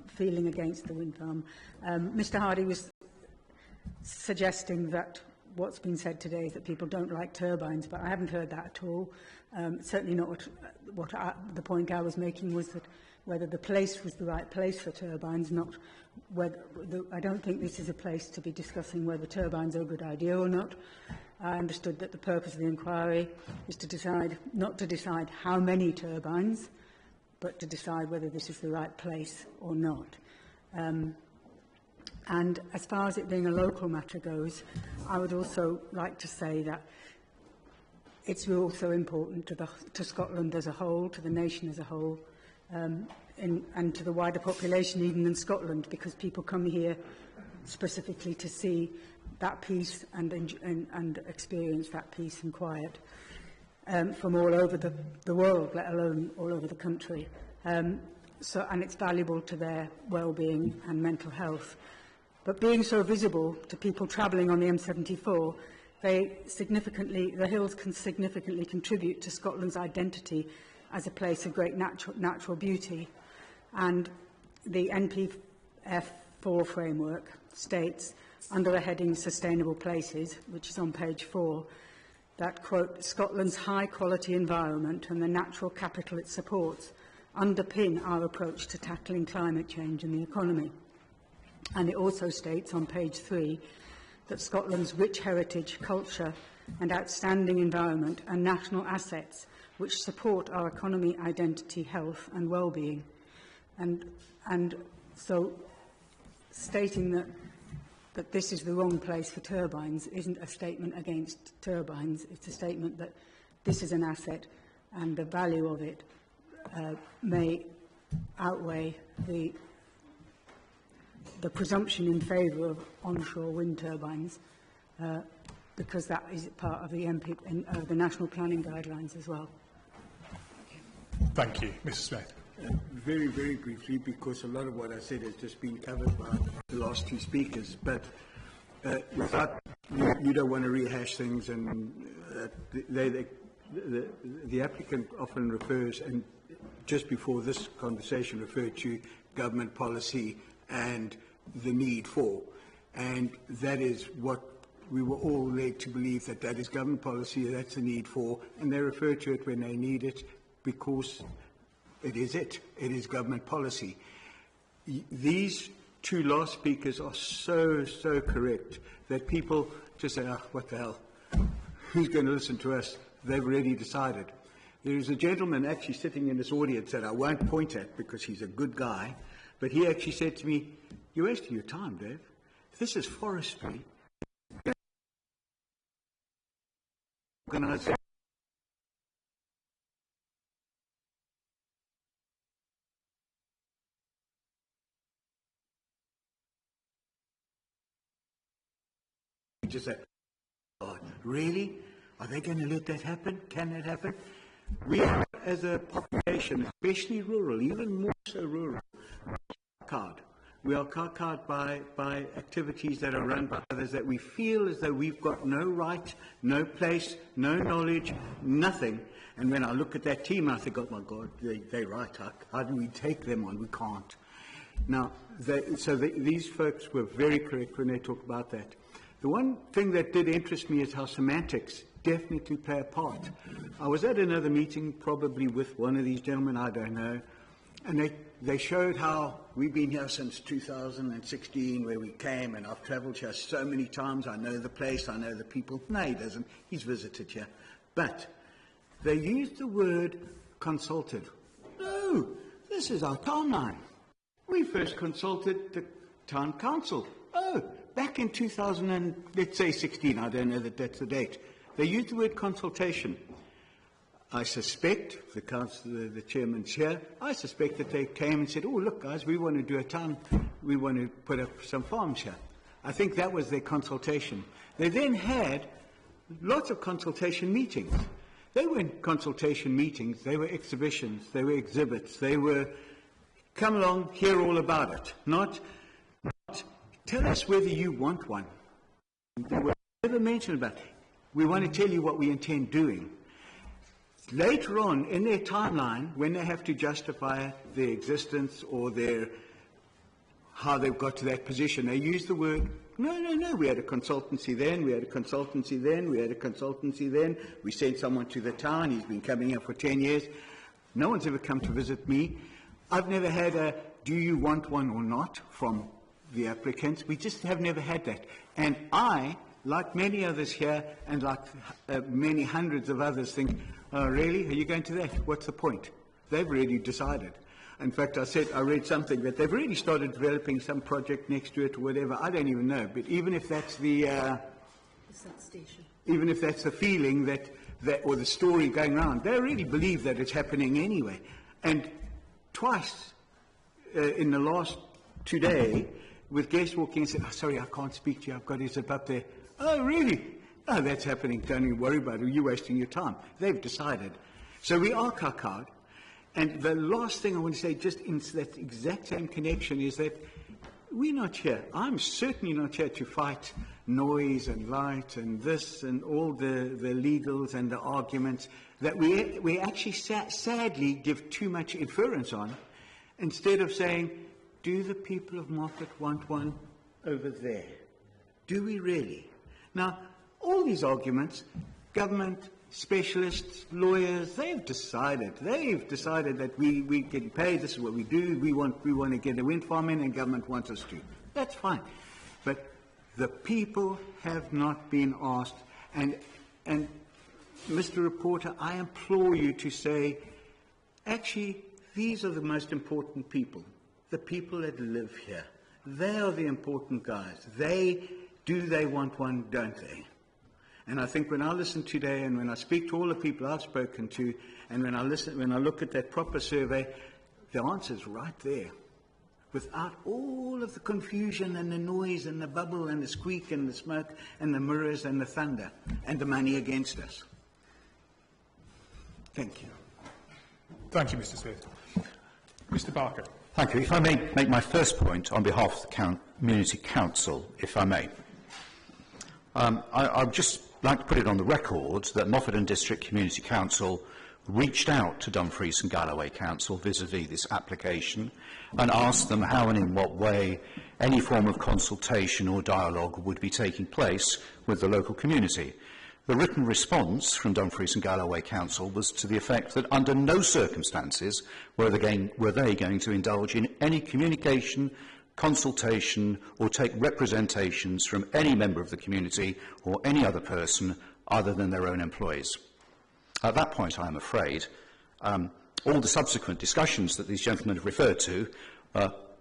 feeling against the wind farm. Mr Hardy was suggesting that what's been said today is that people don't like turbines, but I haven't heard that at all. Certainly not the point I was making was that whether the place was the right place for turbines, not whether. I don't think this is a place to be discussing whether turbines are a good idea or not. I understood that the purpose of the inquiry is to decide, not to decide how many turbines, but to decide whether this is the right place or not. And as far as it being a local matter goes, I would also like to say that it's also important to Scotland as a whole, to the nation as a whole, and to the wider population even in Scotland, because people come here specifically to see that peace and experience that peace and quiet from all over the world, let alone all over the country. And it's valuable to their well-being and mental health. But being so visible to people travelling on the M74, the hills can significantly contribute to Scotland's identity as a place of great natural beauty. And the NPF4 framework states, under the heading Sustainable Places, which is on page 4, that, quote, Scotland's high-quality environment and the natural capital it supports underpin our approach to tackling climate change and the economy. And it also states on page 3 that Scotland's rich heritage, culture and outstanding environment are national assets which support our economy, identity, health and well-being. And so stating that this is the wrong place for turbines isn't a statement against turbines, it's a statement that this is an asset and the value of it may outweigh the presumption in favour of onshore wind turbines, because that is part of the the National Planning Guidelines as well. Thank you. Mr. Smith. Very, very briefly, because a lot of what I said has just been covered by the last two speakers, but without, you don't want to rehash things, and the applicant often refers, and just before this conversation referred to government policy and the need for, and that is what we were all led to believe, that is government policy, that's the need for, and they refer to it when they need it because it is government policy. These two last speakers are so correct that people just say, what the hell, who's going to listen to us? They've already decided. There is a gentleman actually sitting in this audience that I won't point at because he's a good guy, but he actually said to me, you're wasting your time, Dave. This is forestry. Just say, oh, really? Are they going to let that happen? Can that happen? We are, as a population, especially rural, even more so rural, we are card by activities that are run by others that we feel as though we've got no right, no place, no knowledge, nothing. And when I look at that team, I think, oh my God, they're right. How do we take them on? We can't. Now, these folks were very correct when they talk about that. The one thing that did interest me is how semantics definitely play a part. I was at another meeting, probably with one of these gentlemen, I don't know, and they showed how we've been here since 2016, where we came, and I've travelled here so many times, I know the place, I know the people. No, he doesn't. He's visited here. But they used the word consulted. No, this is our timeline. We first consulted the town council. Oh, back in 2000 and let's say 16, I don't know that that's the date. They used the word consultation. I suspect, the chairman's here, I suspect that they came and said, oh, look, guys, we want to do a town, we want to put up some farms here. I think that was their consultation. They then had lots of consultation meetings. They weren't consultation meetings, they were exhibitions, they were exhibits, they were, come along, hear all about it, not tell us whether you want one. They were never mentioned about it. We want to tell you what we intend doing. Later on in their timeline, when they have to justify their existence or how they've got to that position, they use the word, no, we had a consultancy then, we had a consultancy then, we had a consultancy then, we sent someone to the town, he's been coming here for 10 years. No one's ever come to visit me. I've never had a, do you want one or not, from the applicants. We just have never had that. And I, like many others here, and like many hundreds of others, think, oh, really? Are you going to that? What's the point? they've already decided. In fact, I read something that they've already started developing some project next to it or whatever. I don't even know. But even if that's the even if that's the feeling that or the story going around, they already believe that it's happening anyway. And twice in the last 2 days, with guests walking and saying, "Oh, sorry, I can't speak to you. I've got to zip up there." "Oh, really? Oh, that's happening. Don't even worry about it. You're wasting your time." They've decided. So we are kakad. And the last thing I want to say, just in that exact same connection, is that we're not here. I'm certainly not here to fight noise and light and this and all the legals and the arguments that we actually sadly give too much inference on, instead of saying, do the people of Moffat want one over there? Do we really? Now, all these arguments, government, specialists, lawyers, they've decided that we get paid, this is what we do, we want to get a wind farm in, and government wants us to. That's fine. But the people have not been asked, and Mr. Reporter, I implore you to say, actually, these are the most important people, the people that live here. They are the important guys. Do they want one, don't they? And I think when I listen today, and when I speak to all the people I've spoken to, and when I look at that proper survey, the answer's right there. Without all of the confusion and the noise and the bubble and the squeak and the smoke and the mirrors and the thunder and the money against us. Thank you. Thank you, Mr. Smith. Mr. Barker. Thank you. If I may make my first point on behalf of the Community Council, if I may. I'd just like to put it on the record that Moffat and District Community Council reached out to Dumfries and Galloway Council vis-à-vis this application and asked them how and in what way any form of consultation or dialogue would be taking place with the local community. The written response from Dumfries and Galloway Council was to the effect that under no circumstances were they going to indulge in any communication, consultation or take representations from any member of the community or any other person other than their own employees. At that point, I am afraid, all the subsequent discussions that these gentlemen have referred to,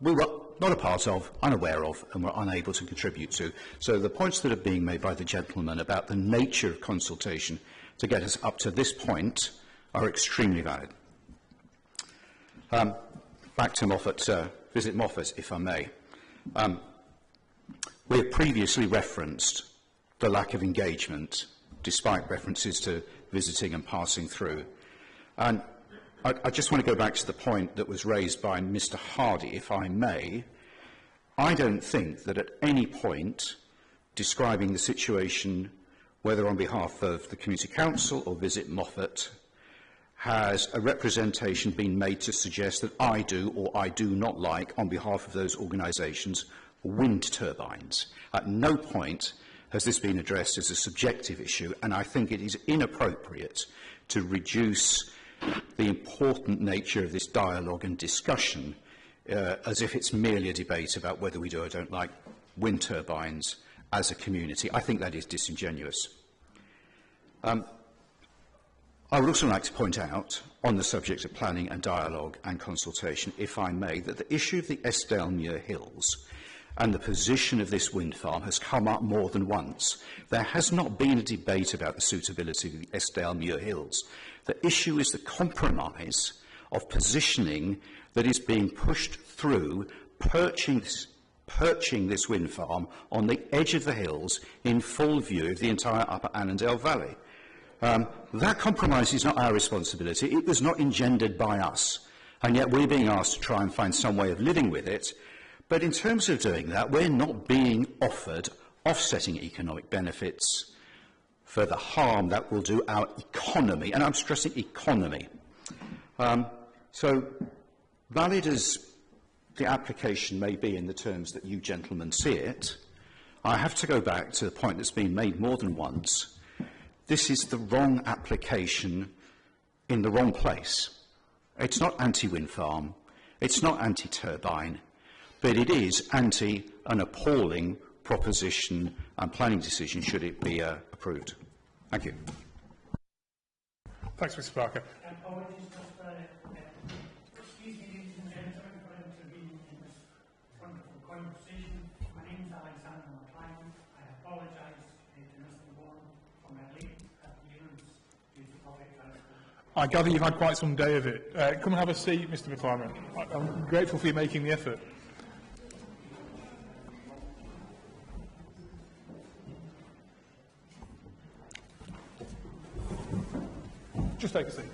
we were not a part of, unaware of, and were unable to contribute to. So the points that are being made by the gentleman about the nature of consultation to get us up to this point are extremely valid. Back to Moffat, Visit Moffat, if I may. We have previously referenced the lack of engagement, despite references to visiting and passing through. And I just want to go back to the point that was raised by Mr. Hardy, if I may. I don't think that at any point describing the situation, whether on behalf of the Community Council or Visit Moffat, has a representation been made to suggest that I do or I do not like, on behalf of those organisations, wind turbines. At no point has this been addressed as a subjective issue, and I think it is inappropriate to reduce the important nature of this dialogue and discussion as if it's merely a debate about whether we do or don't like wind turbines as a community. I think that is disingenuous. I would also like to point out, on the subject of planning and dialogue and consultation, if I may, that the issue of the Eskdalemuir Hills and the position of this wind farm has come up more than once. There has not been a debate about the suitability of the Eskdalemuir Hills. The issue is the compromise of positioning that is being pushed through perching this wind farm on the edge of the hills in full view of the entire Upper Annandale Valley. That compromise is not our responsibility. It was not engendered by us, and yet we're being asked to try and find some way of living with it. But in terms of doing that, we're not being offered offsetting economic benefits for the harm that will do our economy, and I'm stressing economy. So valid as the application may be in the terms that you gentlemen see it, I have to go back to the point that's been made more than once. This is the wrong application in the wrong place. It's not anti-wind farm, it's not anti-turbine, but it is anti an appalling proposition and planning decision should it be approved. Thank you. Thanks, Mr. Barker. I gather you've had quite some day of it. Come and have a seat, Mr McClarnon. I'm grateful for you making the effort. Just take a seat.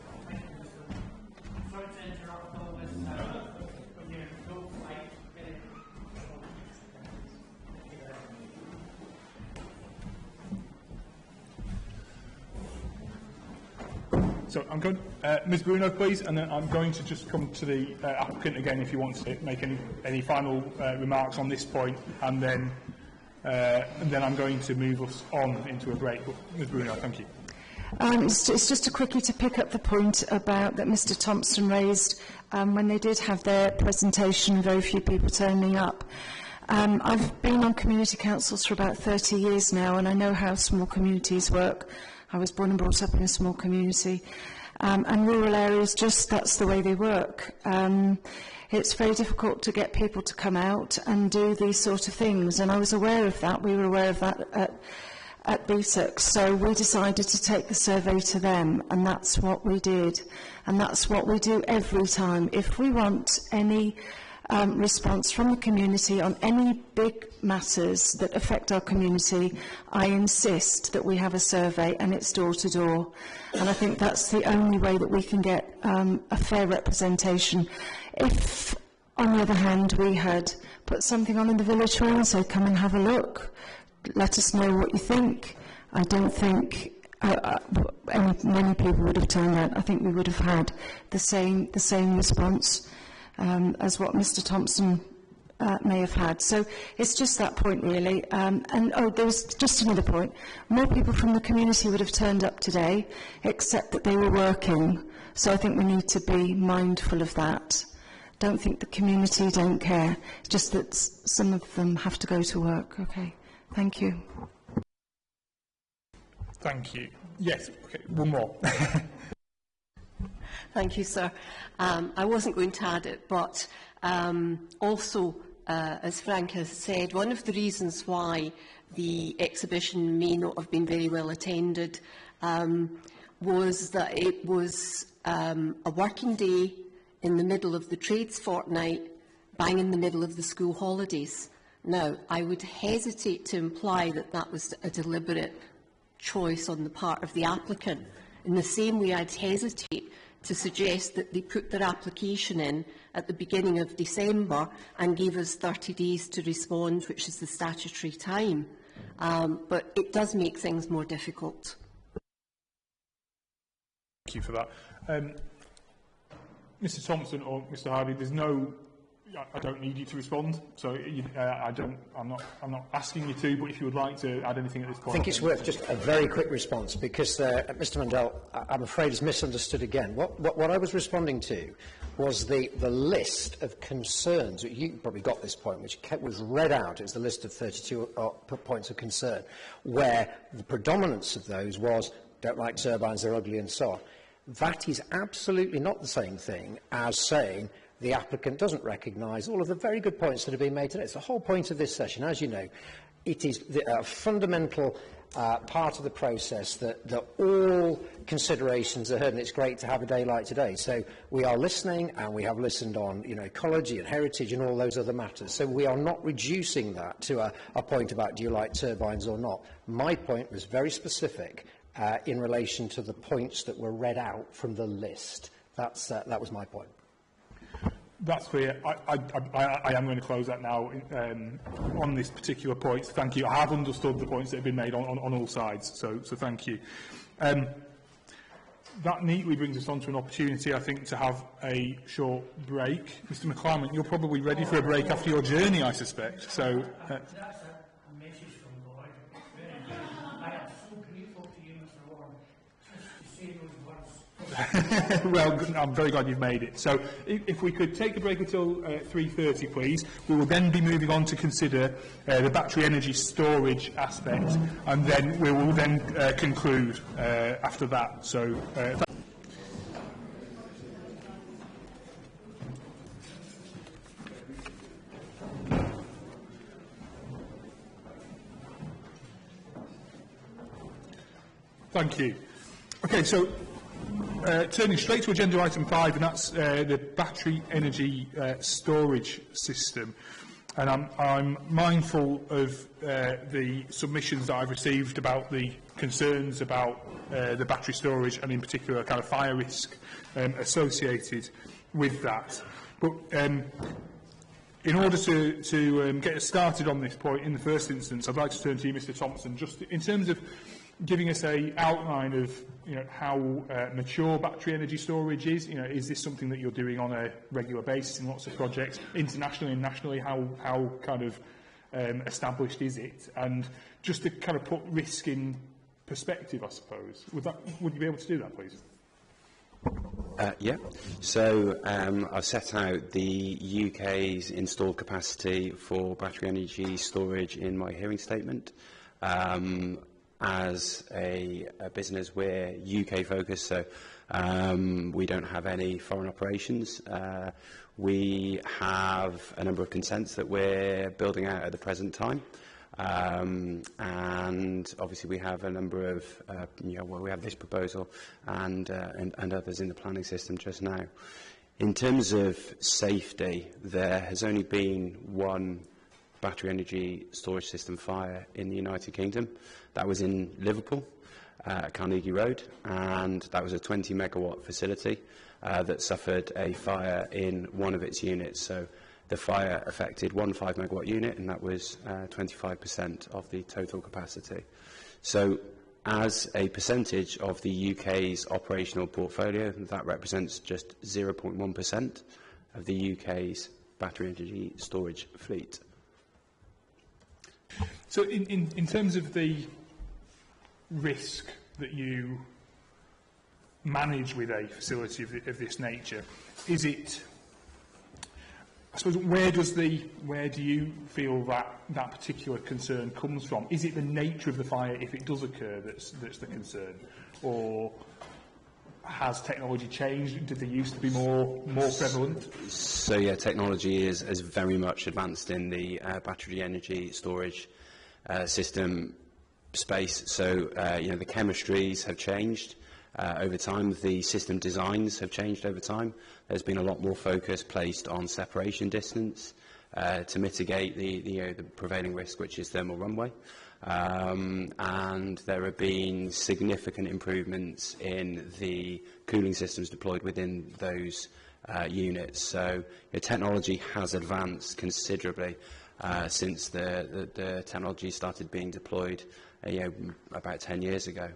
So I'm going, Ms Bruno, please, and then I'm going to just come to the applicant again if you want to make any final remarks on this point, and then I'm going to move us on into a break. But Ms Bruno, thank you. It's just a quickie to pick up the point about that Mr Thompson raised when they did have their presentation, very few people turning up. I've been on community councils for about 30 years now, and I know how small communities work. I was born and brought up in a small community, and rural areas, that's the way they work. It's very difficult to get people to come out and do these sort of things, and I was aware of that. We were aware of that at BSUC, so we decided to take the survey to them, and that's what we did, and that's what we do every time. If we want any response from the community on any big matters that affect our community, I insist that we have a survey, and it's door to door. And I think that's the only way that we can get a fair representation. If, on the other hand, we had put something on in the village hall and said, come and have a look, let us know what you think, I don't think many people would have turned out. I think we would have had the same response as what Mr Thompson may have had. So it's just that point, really. There's just another point. More people from the community would have turned up today, except that they were working. So I think we need to be mindful of that. Don't think the community don't care, just that some of them have to go to work. Okay, thank you. Thank you. Yes, okay, one more. Thank you, sir. I wasn't going to add it, but also, as Frank has said, one of the reasons why the exhibition may not have been very well attended was that it was a working day in the middle of the trades fortnight, bang in the middle of the school holidays. Now, I would hesitate to imply that that was a deliberate choice on the part of the applicant. In the same way, I'd hesitate to suggest that they put their application in at the beginning of December and gave us 30 days to respond, which is the statutory time. But it does make things more difficult. Thank you for that. Mr Thompson or Mr Hardy, I don't need you to respond, so I'm not asking you to, but if you would like to add anything at this point. I think it's worth just a very quick response, because Mr Mandel, I'm afraid, is misunderstood again. What I was responding to was the list of concerns. You probably got this point, which was read out. It was the list of 32 points of concern, where the predominance of those was, don't like turbines, they're ugly, and so on. That is absolutely not the same thing as saying the applicant doesn't recognise all of the very good points that have been made today. It's the whole point of this session. As you know, it is a fundamental part of the process that all considerations are heard, and it's great to have a day like today. So we are listening, and we have listened on ecology and heritage and all those other matters. So we are not reducing that to a point about do you like turbines or not. My point was very specific in relation to the points that were read out from the list. That was my point. That's clear. I am going to close that now on this particular point. Thank you. I have understood the points that have been made on all sides, so thank you. That neatly brings us on to an opportunity, I think, to have a short break. Mr McClarnon, you're probably ready for a break after your journey, I suspect. So. That's a message from God. I am so grateful to you, Mr. Warren, just to say those words. Well, I'm very glad you've made it. So if we could take a break until 3:30, please. We will then be moving on to consider the battery energy storage aspect, and then we will then conclude after that. So. Thank you. Okay, so turning straight to agenda item 5, and that's the battery energy storage system. And I'm mindful of the submissions that I've received about the concerns about the battery storage, and in particular kind of fire risk associated with that. But in order to get us started on this point in the first instance, I'd like to turn to you, Mr. Thompson, just in terms of giving us an outline of how mature battery energy storage is. Is this something that you're doing on a regular basis in lots of projects, internationally and nationally? How kind of established is it? And just to kind of put risk in perspective, I suppose, would you be able to do that, please? Yeah. So I've set out the UK's installed capacity for battery energy storage in my hearing statement. As a business, we're UK focused, so we don't have any foreign operations. We have a number of consents that we're building out at the present time. And obviously we have a number of, we have this proposal and others in the planning system just now. In terms of safety, there has only been one battery energy storage system fire in the United Kingdom. That was in Liverpool, at Carnegie Road, and that was a 20 megawatt facility that suffered a fire in one of its units. So the fire affected one 5 megawatt unit, and that was 25% of the total capacity. So as a percentage of the UK's operational portfolio, that represents just 0.1% of the UK's battery energy storage fleet. So in terms of the risk that you manage with a facility of this nature, is it, I suppose, where do you feel that particular concern comes from? Is it the nature of the fire, if it does occur, that's the concern? Or has technology changed? Did they used to be more prevalent? So yeah, technology is very much advanced in the battery energy storage system space. So the chemistries have changed over time. The system designs have changed over time. There's been a lot more focus placed on separation distance to mitigate the prevailing risk, which is thermal runaway. And there have been significant improvements in the cooling systems deployed within those units. So technology has advanced considerably since the technology started being deployed about 10 years ago.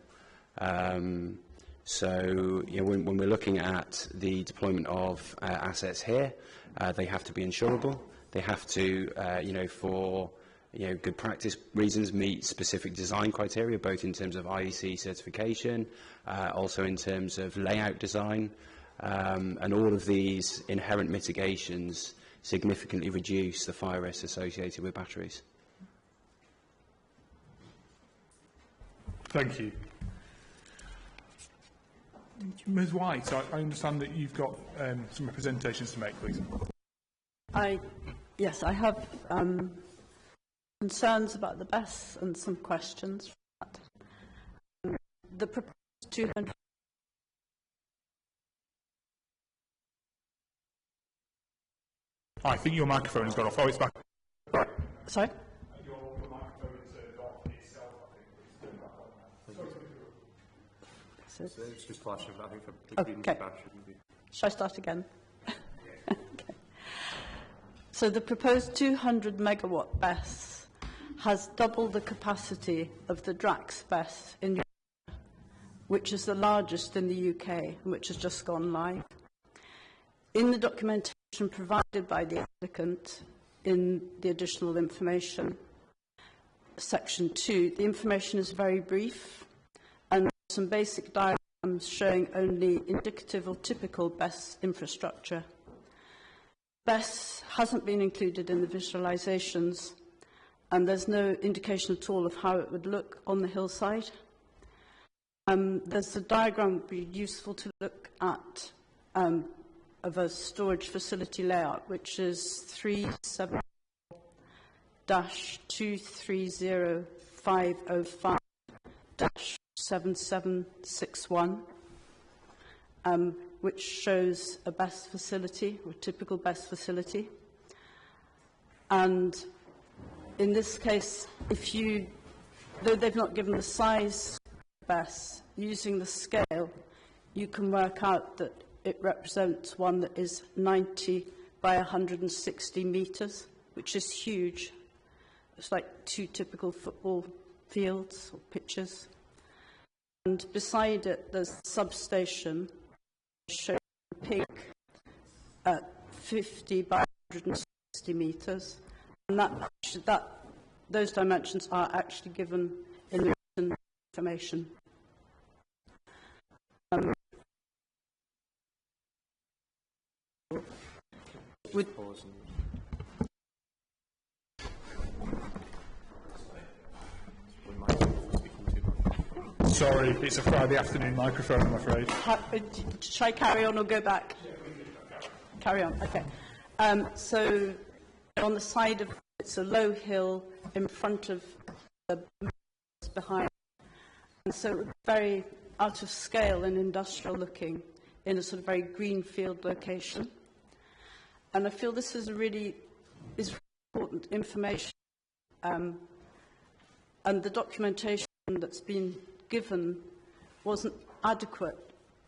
So when we're looking at the deployment of assets here, they have to be insurable. They have to, for good practice reasons, meet specific design criteria, both in terms of IEC certification, also in terms of layout design, and all of these inherent mitigations significantly reduce the fire risk associated with batteries. Thank you. Ms. White, I understand that you've got some representations to make, please. Yes, I have concerns about the BESS and some questions. The proposed 200. I think your microphone has gone off. Oh, it's back. Sorry? Your microphone is turned off itself, I think. It's turned back on now. So it's just flashing, I think, for the green battery. Shall I start again? Okay. So the proposed 200 megawatt BESS has double the capacity of the Drax BESS in Europe, which is the largest in the UK and which has just gone live. In the documentation provided by the applicant in the additional information, section 2, the information is very brief and some basic diagrams showing only indicative or typical BESS infrastructure. BESS hasn't been included in the visualisations, and there's no indication at all of how it would look on the hillside. There's a diagram that would be useful to look at of a storage facility layout, which is 374-230505-7761. which shows a BESS facility, or a typical BESS facility. And in this case, though they've not given the size of BESS, using the scale, you can work out that it represents one that is 90 by 160 metres, which is huge. It's like 2 typical football fields or pitches. And beside it, there's a substation showing a peak at 50 by 160 metres. And those dimensions are actually given in the written information. Sorry, it's a Friday afternoon microphone, I'm afraid. Shall I carry on or go back? Carry on, okay. So on the side of it's a low hill in front of the behind, and so very out of scale and industrial looking in a sort of very greenfield location. And I feel this is really important information, and the documentation that's been given wasn't adequate,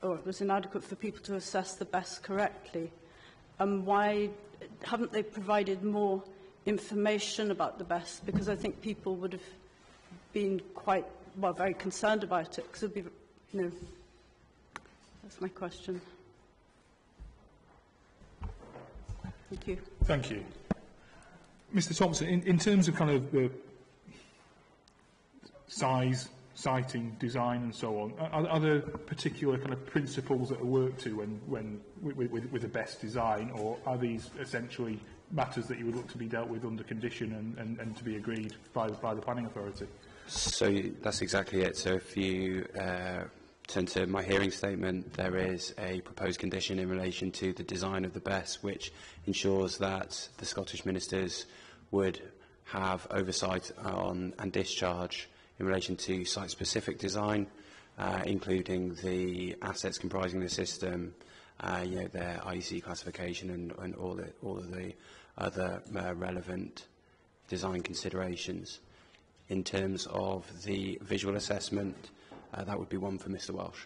or it was inadequate for people to assess the BESS correctly. Why haven't they provided more information about the BESS? Because I think people would have been quite, well, very concerned about it, because it would be, that's my question. Thank you. Thank you. Mr. Thompson, in terms of kind of the size, siting, design and so on, are there particular kind of principles that are worked to when with the best design, or are these essentially matters that you would look to be dealt with under condition and to be agreed by the planning authority? So that's exactly it. So if you turn to my hearing statement, there is a proposed condition in relation to the design of the BESS, which ensures that the Scottish ministers would have oversight on and discharge in relation to site-specific design, including the assets comprising the system, their IEC classification and all of the other relevant design considerations. In terms of the visual assessment, that would be one for Mr. Welsh.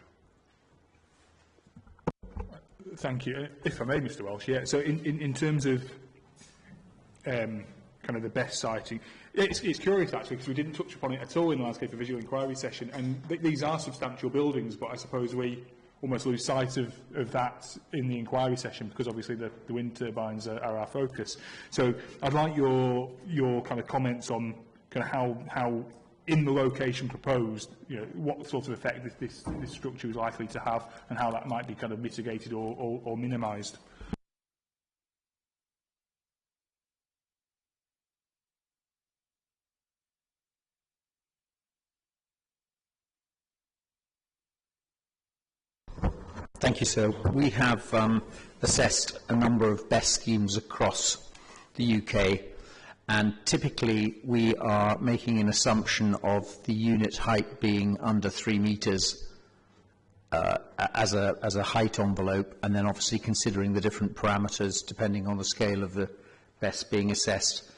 Thank you. If I may, Mr. Welsh, yeah. So in terms of kind of the best siting, it's curious actually, because we didn't touch upon it at all in the landscape and visual inquiry session, and these are substantial buildings, but I suppose we almost lose sight of that in the inquiry session, because obviously the wind turbines are our focus. So I'd like your kind of comments on kind of how in the location proposed, what sort of effect this structure is likely to have, and how that might be kind of mitigated or minimised. Thank you, sir. We have assessed a number of BESS schemes across the UK, and typically we are making an assumption of the unit height being under 3 metres as a height envelope, and then obviously considering the different parameters depending on the scale of the BESS being assessed.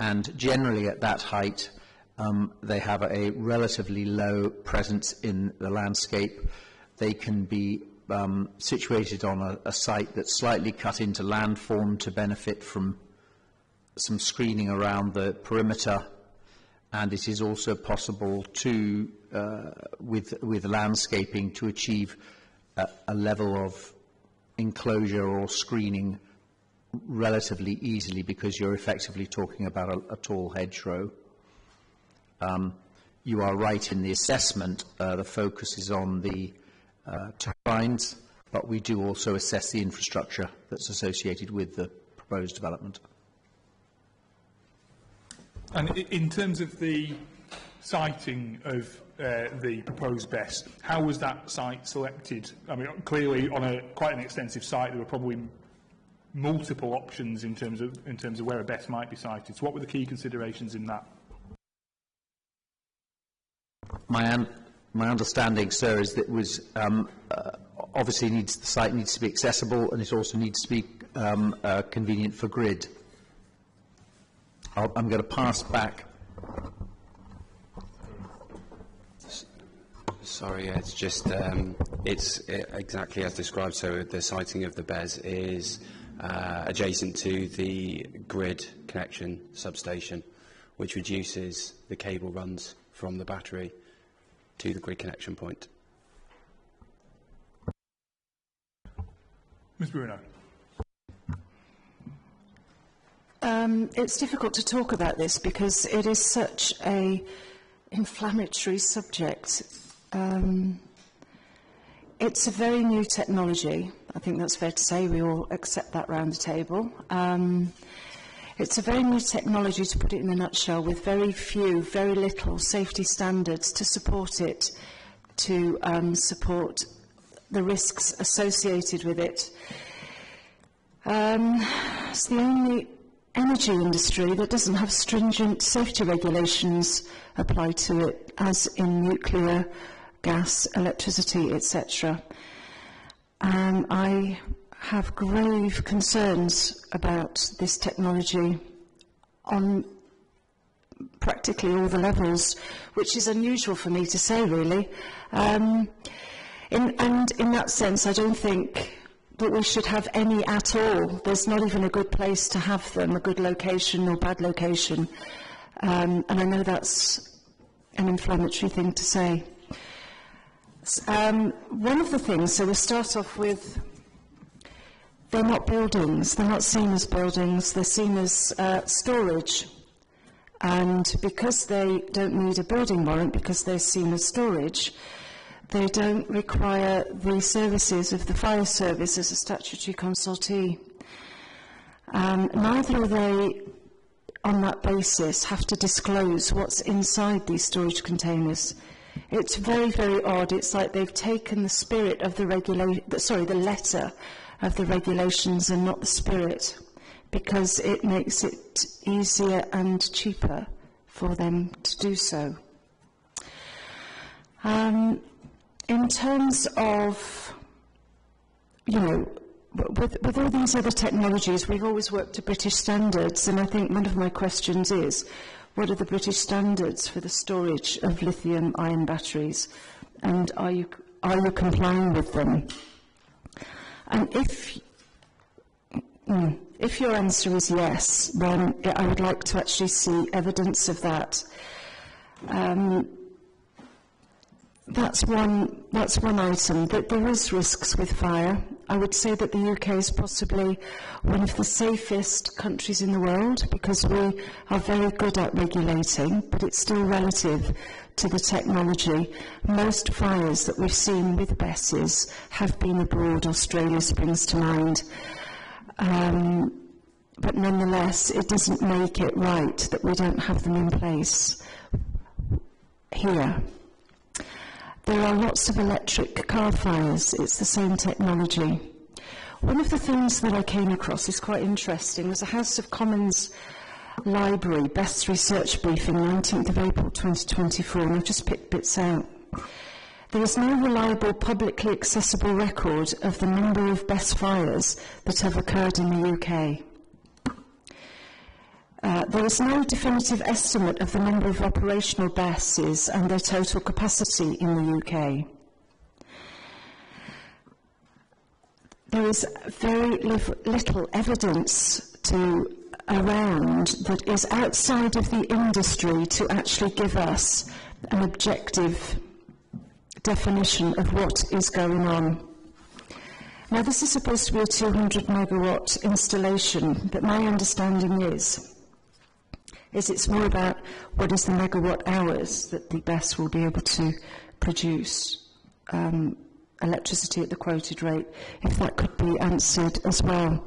And generally at that height, they have a relatively low presence in the landscape. They can be situated on a site that's slightly cut into landform to benefit from some screening around the perimeter, and it is also possible to, with landscaping, to achieve a level of enclosure or screening relatively easily, because you're effectively talking about a tall hedgerow. You are right in the assessment. The focus is on the turbines, but we do also assess the infrastructure that's associated with the proposed development. And in terms of the siting of the proposed BESS, how was that site selected? I mean, clearly on quite an extensive site, there were probably multiple options in terms of where a BESS might be sited. So what were the key considerations in that? My understanding, sir, is that it was obviously the site needs to be accessible, and it also needs to be convenient for grid. I'm going to pass back. Sorry, it's just, it's exactly as described. So the siting of the BES is adjacent to the grid connection substation, which reduces the cable runs from the battery to the grid connection point. Ms. Bruno. It's difficult to talk about this because it is such an inflammatory subject. It's a very new technology. I think that's fair to say. We all accept that round the table. It's a very new technology, to put it in a nutshell, with very little safety standards to support it, to support the risks associated with it. It's the only energy industry that doesn't have stringent safety regulations applied to it, as in nuclear, gas, electricity, etc. I have grave concerns about this technology on practically all the levels, which is unusual for me to say, really. And in that sense, I don't think that we should have any at all. There's not even a good place to have them, a good location or bad location. And I know that's an inflammatory thing to say. One of the things, so we'll start off with, they're not buildings, they're not seen as buildings, they're seen as storage. And because they don't need a building warrant, because they're seen as storage, they don't require the services of the fire service as a statutory consultee. Neither are they, on that basis, have to disclose what's inside these storage containers. It's very, very odd. It's like they've taken the spirit of the the letter of the regulations and not the spirit, because it makes it easier and cheaper for them to do so. In terms of, with all these other technologies, we've always worked to British standards, and I think one of my questions is, what are the British standards for the storage of lithium-ion batteries, and are you complying with them? And if your answer is yes, then I would like to actually see evidence of that. That's one item. That there is risks with fire. I would say that the UK is possibly one of the safest countries in the world, because we are very good at regulating, but it's still relative to the technology. Most fires that we've seen with BESs have been abroad. Australia springs to mind. But nonetheless, it doesn't make it right that we don't have them in place here. There are lots of electric car fires. It's the same technology. One of the things that I came across is quite interesting. Was a House of Commons Library Best Research Briefing, 19th of April 2024, and I've just picked bits out. There is no reliable, publicly accessible record of the number of BESS fires that have occurred in the UK. There is no definitive estimate of the number of operational BESSs and their total capacity in the UK. There is very little evidence around that is outside of the industry to actually give us an objective definition of what is going on. Now, this is supposed to be a 200 megawatt installation, but my understanding is it's more about what is the megawatt hours that the BESS will be able to produce electricity at the quoted rate, if that could be answered as well.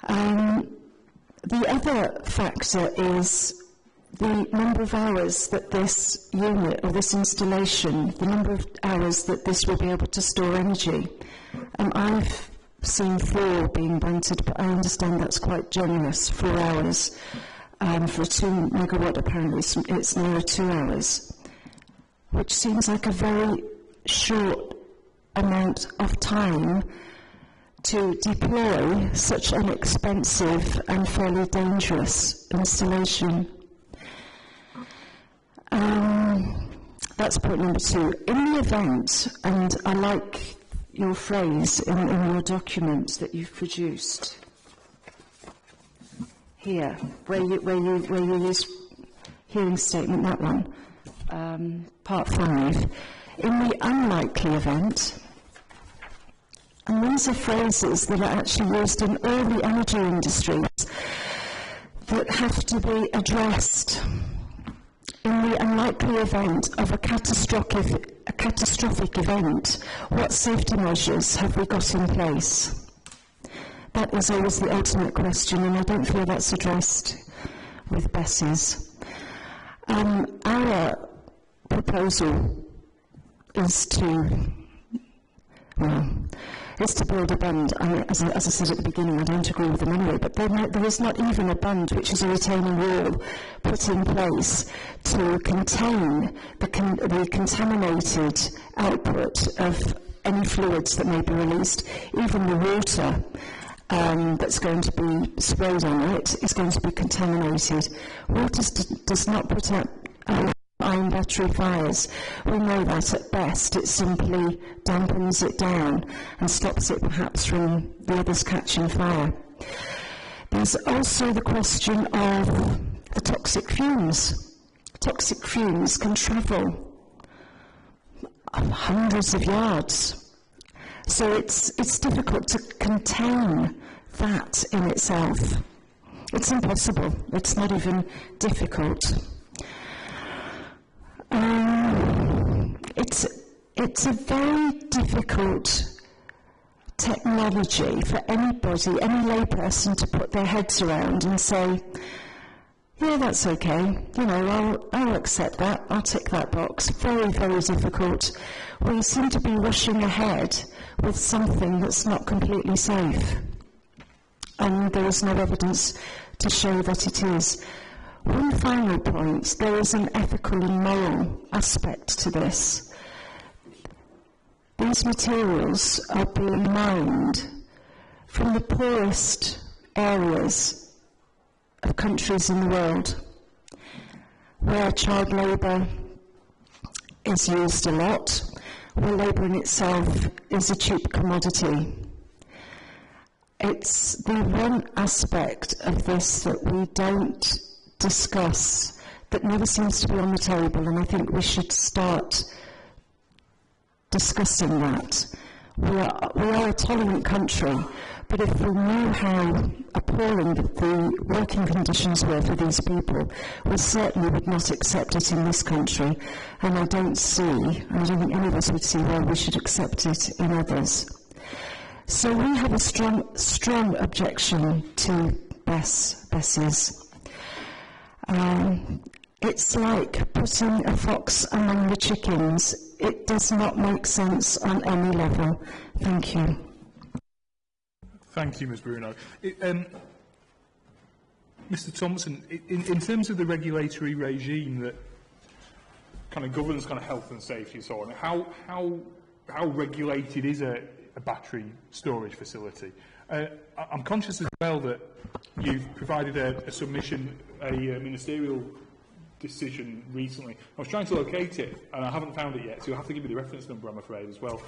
The other factor is the number of hours that this unit or this installation, the number of hours that this will be able to store energy. I've seen 4 being bantered, but I understand that's quite generous, 4 hours. For a 2 megawatt, apparently it's nearer 2 hours, which seems like a very short amount of time to deploy such an expensive and fairly dangerous installation. That's point number 2. In the event, and I like your phrase in your documents that you've produced here, where you use hearing statement, that one, part 5. In the unlikely event, and these are phrases that are actually used in all the energy industries that have to be addressed. In the unlikely event of a catastrophic event, what safety measures have we got in place? That is always the ultimate question, and I don't feel that's addressed with BESS. Our proposal is to build a bund. As I said at the beginning, I don't agree with them anyway, but there is not even a bund, which is a retaining wall, put in place to contain the contaminated output of any fluids that may be released. Even the water that's going to be sprayed on it is going to be contaminated. Water does not put out iron battery fires. We know that at best it simply dampens it down and stops it perhaps from the others catching fire. There's also the question of the toxic fumes. Toxic fumes can travel hundreds of yards. So it's difficult to contain that in itself. It's impossible. It's not even difficult. It's a very difficult technology for anybody, any layperson, to put their heads around and say, yeah, that's okay, I'll accept that, I'll tick that box. Very, very difficult. We seem to be rushing ahead with something that's not completely safe, and there is no evidence to show that it is. One final point, there is an ethical and moral aspect to this. These materials are being mined from the poorest areas of countries in the world, where child labour is used a lot, where labour in itself is a cheap commodity. It's the one aspect of this that we don't discuss, that never seems to be on the table, and I think we should start discussing that. We are a tolerant country, but if we knew how appalling the working conditions were for these people, we certainly would not accept it in this country, and I don't think any of us would see why we should accept it in others. So we have a strong objection to BESS. It's like putting a fox among the chickens. It does not make sense on any level. Thank you. Thank you, Ms Bruno. Mr Thompson, in terms of the regulatory regime that kind of governs kind of health and safety and so on, how regulated is a battery storage facility? I'm conscious as well that you've provided a submission, a ministerial decision recently. I was trying to locate it, and I haven't found it yet, so you'll have to give me the reference number, I'm afraid, as well.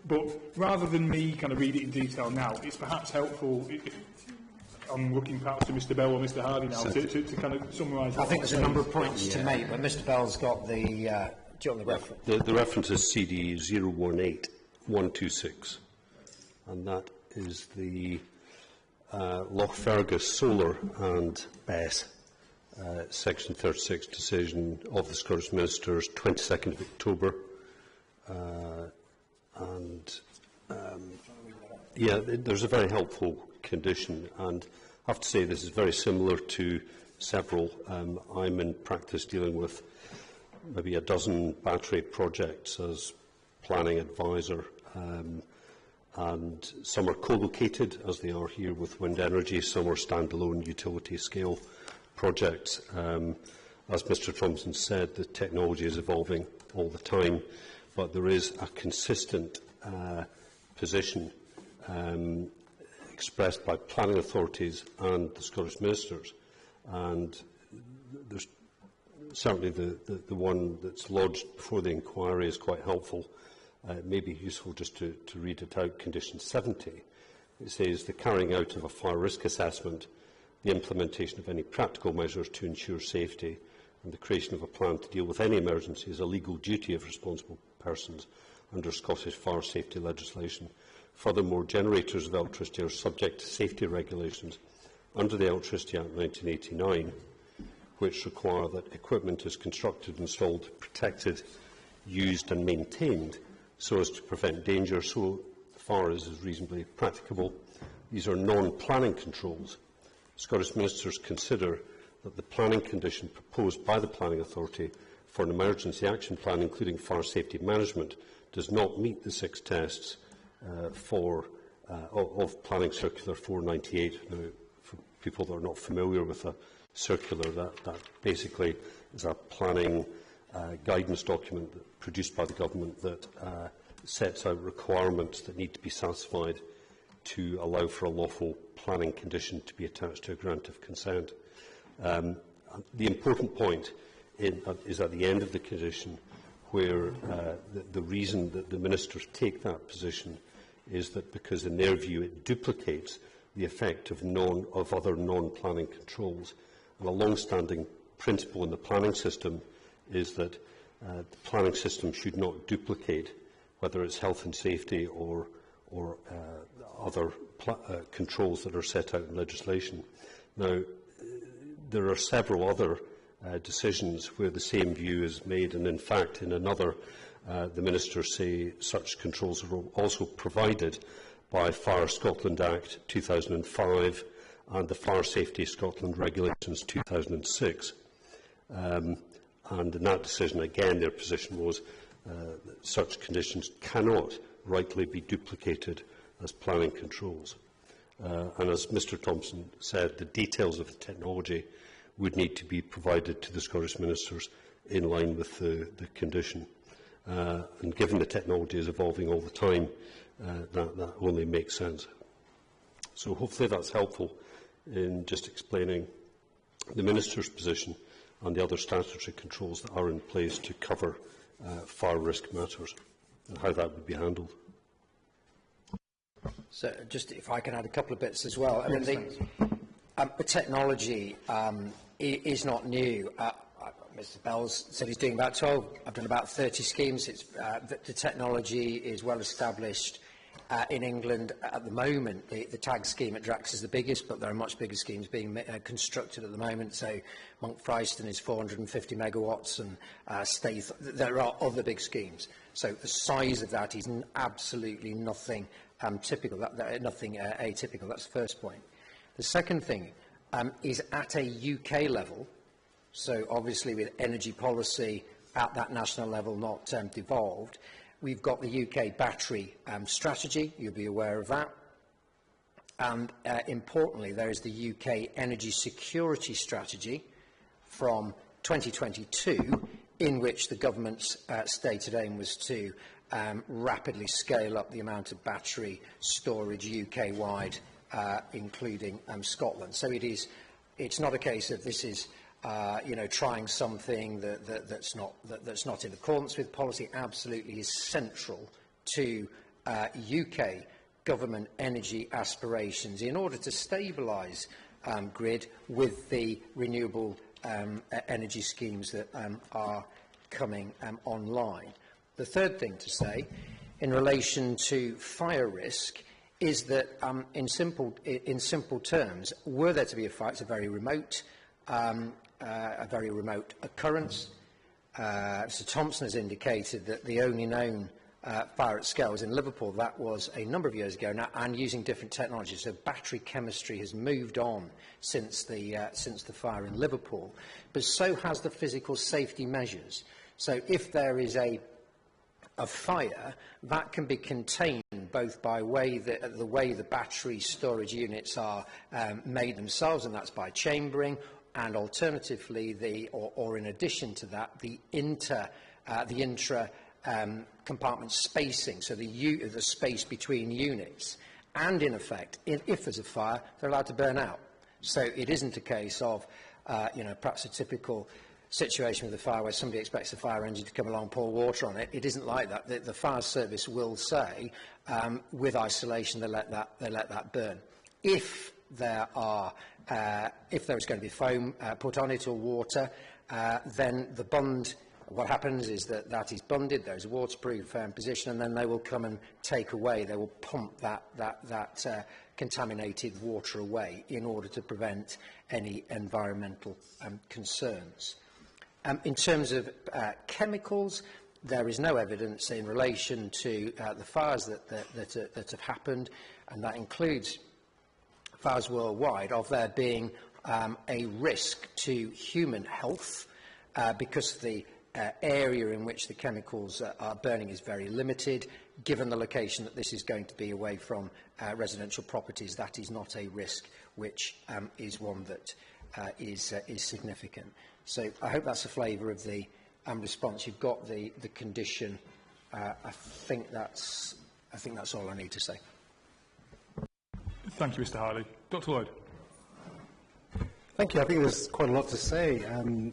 But rather than me kind of read it in detail now, it's perhaps helpful if I'm looking perhaps to Mr Bell or Mr Hardy now to kind of summarise. I think there's a number of points to make, but Mr Bell's got the... do you want the reference? The reference is CD 018126, and that is the Lochfergus Solar and BESS Section 36 decision of the Scottish Ministers 22nd of October. There's a very helpful condition, and I have to say this is very similar to several. I'm in practice dealing with maybe a dozen battery projects as planning advisor, and some are co-located, as they are here with wind energy, some are standalone utility scale projects. As Mr Thompson said, the technology is evolving all the time, but there is a consistent position expressed by planning authorities and the Scottish ministers, and there's certainly the one that's lodged before the inquiry is quite helpful. It may be useful just to read it out. Condition 70. It says the carrying out of a fire risk assessment, the implementation of any practical measures to ensure safety, and the creation of a plan to deal with any emergency is a legal duty of responsible persons under Scottish fire safety legislation. Furthermore, generators of electricity are subject to safety regulations under the Electricity Act 1989, which require that equipment is constructed, installed, protected, used and maintained so as to prevent danger so far as is reasonably practicable. These are non-planning controls. Scottish ministers consider that the planning condition proposed by the Planning Authority for an emergency action plan, including fire safety management, does not meet the 6 tests of Planning Circular 498. Now, for people that are not familiar with a circular, that basically is a planning guidance document produced by the government that sets out requirements that need to be satisfied to allow for a lawful planning condition to be attached to a grant of consent. The important point is at the end of the condition, where the reason that the ministers take that position is that because in their view it duplicates the effect of other non-planning controls. And a long-standing principle in the planning system is that the planning system should not duplicate, whether it's health and safety or other controls that are set out in legislation. Now, there are several other decisions where the same view is made, and in fact, in another, the ministers say such controls are also provided by Fire Scotland Act 2005 and the Fire Safety Scotland Regulations 2006. And in that decision, again, their position was that such conditions cannot rightly be duplicated as planning controls. And as Mr Thompson said, the details of the technology would need to be provided to the Scottish ministers in line with the condition. And given the technology is evolving all the time, that only makes sense. So hopefully that's helpful in just explaining the minister's position and the other statutory controls that are in place to cover fire risk matters and how that would be handled. So just if I can add a couple of bits as well. I mean, the technology is not new. Mr Bells said he's doing about 12. I've done about 30 schemes. The technology is well established in England at the moment. The tag scheme at Drax is the biggest, but there are much bigger schemes being constructed at the moment. So Monk Fryston is 450 megawatts, and Staith. There are other big schemes. So the size of that is absolutely nothing typical, nothing atypical. That's the first point. The second thing is at a UK level. So obviously with energy policy at that national level not devolved, we've got the UK battery strategy, you'll be aware of that. And importantly, there is the UK energy security strategy from 2022, in which the government's stated aim was to rapidly scale up the amount of battery storage UK-wide, including Scotland. So it's not a case of this is trying something that's not in accordance with policy. Absolutely is central to UK government energy aspirations in order to stabilise grid with the renewable energy schemes that are coming online. The third thing to say in relation to fire risk is that in simple terms, were there to be a fire, it's a very remote occurrence. Sir Thompson has indicated that the only known fire at scale was in Liverpool. That was a number of years ago now, and using different technologies. So battery chemistry has moved on since the fire in Liverpool, but so has the physical safety measures. So if there is a fire, that can be contained both by the way the battery storage units are made themselves, and that's by chambering, and alternatively, or in addition to that, the intra compartment spacing, so the space between units. And in effect, if there's a fire, they're allowed to burn out. So it isn't a case of, perhaps a typical situation with a fire where somebody expects the fire engine to come along and pour water on it. It isn't like that. The fire service will say, with isolation, they let that burn. If there is going to be foam put on it or water, then the bund, what happens is that is bunded, there's a waterproof position, and then they will come and take away, they will pump that contaminated water away in order to prevent any environmental concerns. In terms of chemicals, there is no evidence in relation to the fires that have happened, and that includes fires worldwide, of there being a risk to human health because the area in which the chemicals are burning is very limited. Given the location that this is going to be away from residential properties, that is not a risk which is one that is significant. So I hope that's a flavour of the response. You've got the condition. I think that's all I need to say. Thank you, Mr. Hardy. Dr. Lloyd. Thank you. I think there's quite a lot to say.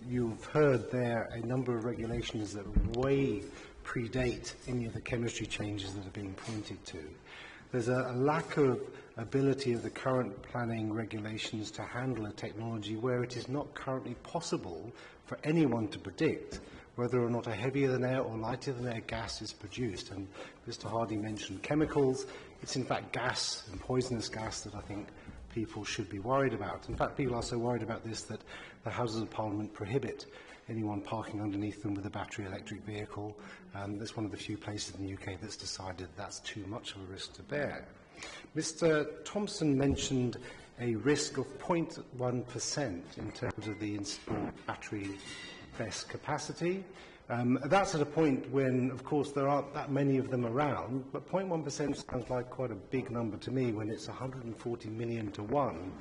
You've heard there a number of regulations that way predate any of the chemistry changes that are being pointed to. There's a lack of ability of the current planning regulations to handle a technology where it is not currently possible for anyone to predict whether or not a heavier than air or lighter than air gas is produced. And Mr. Hardy mentioned chemicals. It's in fact gas and poisonous gas that I think people should be worried about. In fact, people are so worried about this that the Houses of Parliament prohibit anyone parking underneath them with a battery electric vehicle. That's one of the few places in the UK that's decided that's too much of a risk to bear. Mr. Thompson mentioned a risk of 0.1% in terms of the installed battery BESS capacity. That's at a point when, of course, there aren't that many of them around, but 0.1% sounds like quite a big number to me when it's 140 million to 1,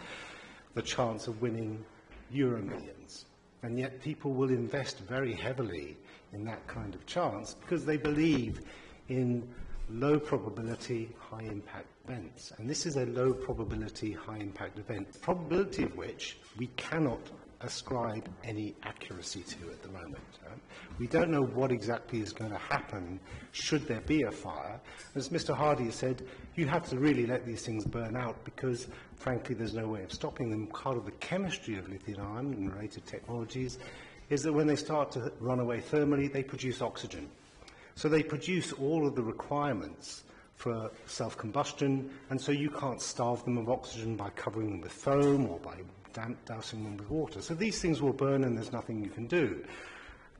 the chance of winning euro millions. And yet people will invest very heavily in that kind of chance because they believe in low probability, high impact events. And this is a low probability, high impact event, the probability of which we cannot ascribe any accuracy to at the moment. We don't know what exactly is going to happen should there be a fire. As Mr. Hardy said, you have to really let these things burn out because, frankly, there's no way of stopping them. Part of the chemistry of lithium-ion and related technologies is that when they start to run away thermally, they produce oxygen. So they produce all of the requirements for self-combustion, and so you can't starve them of oxygen by covering them with foam or by dousing them with water. So these things will burn and there's nothing you can do.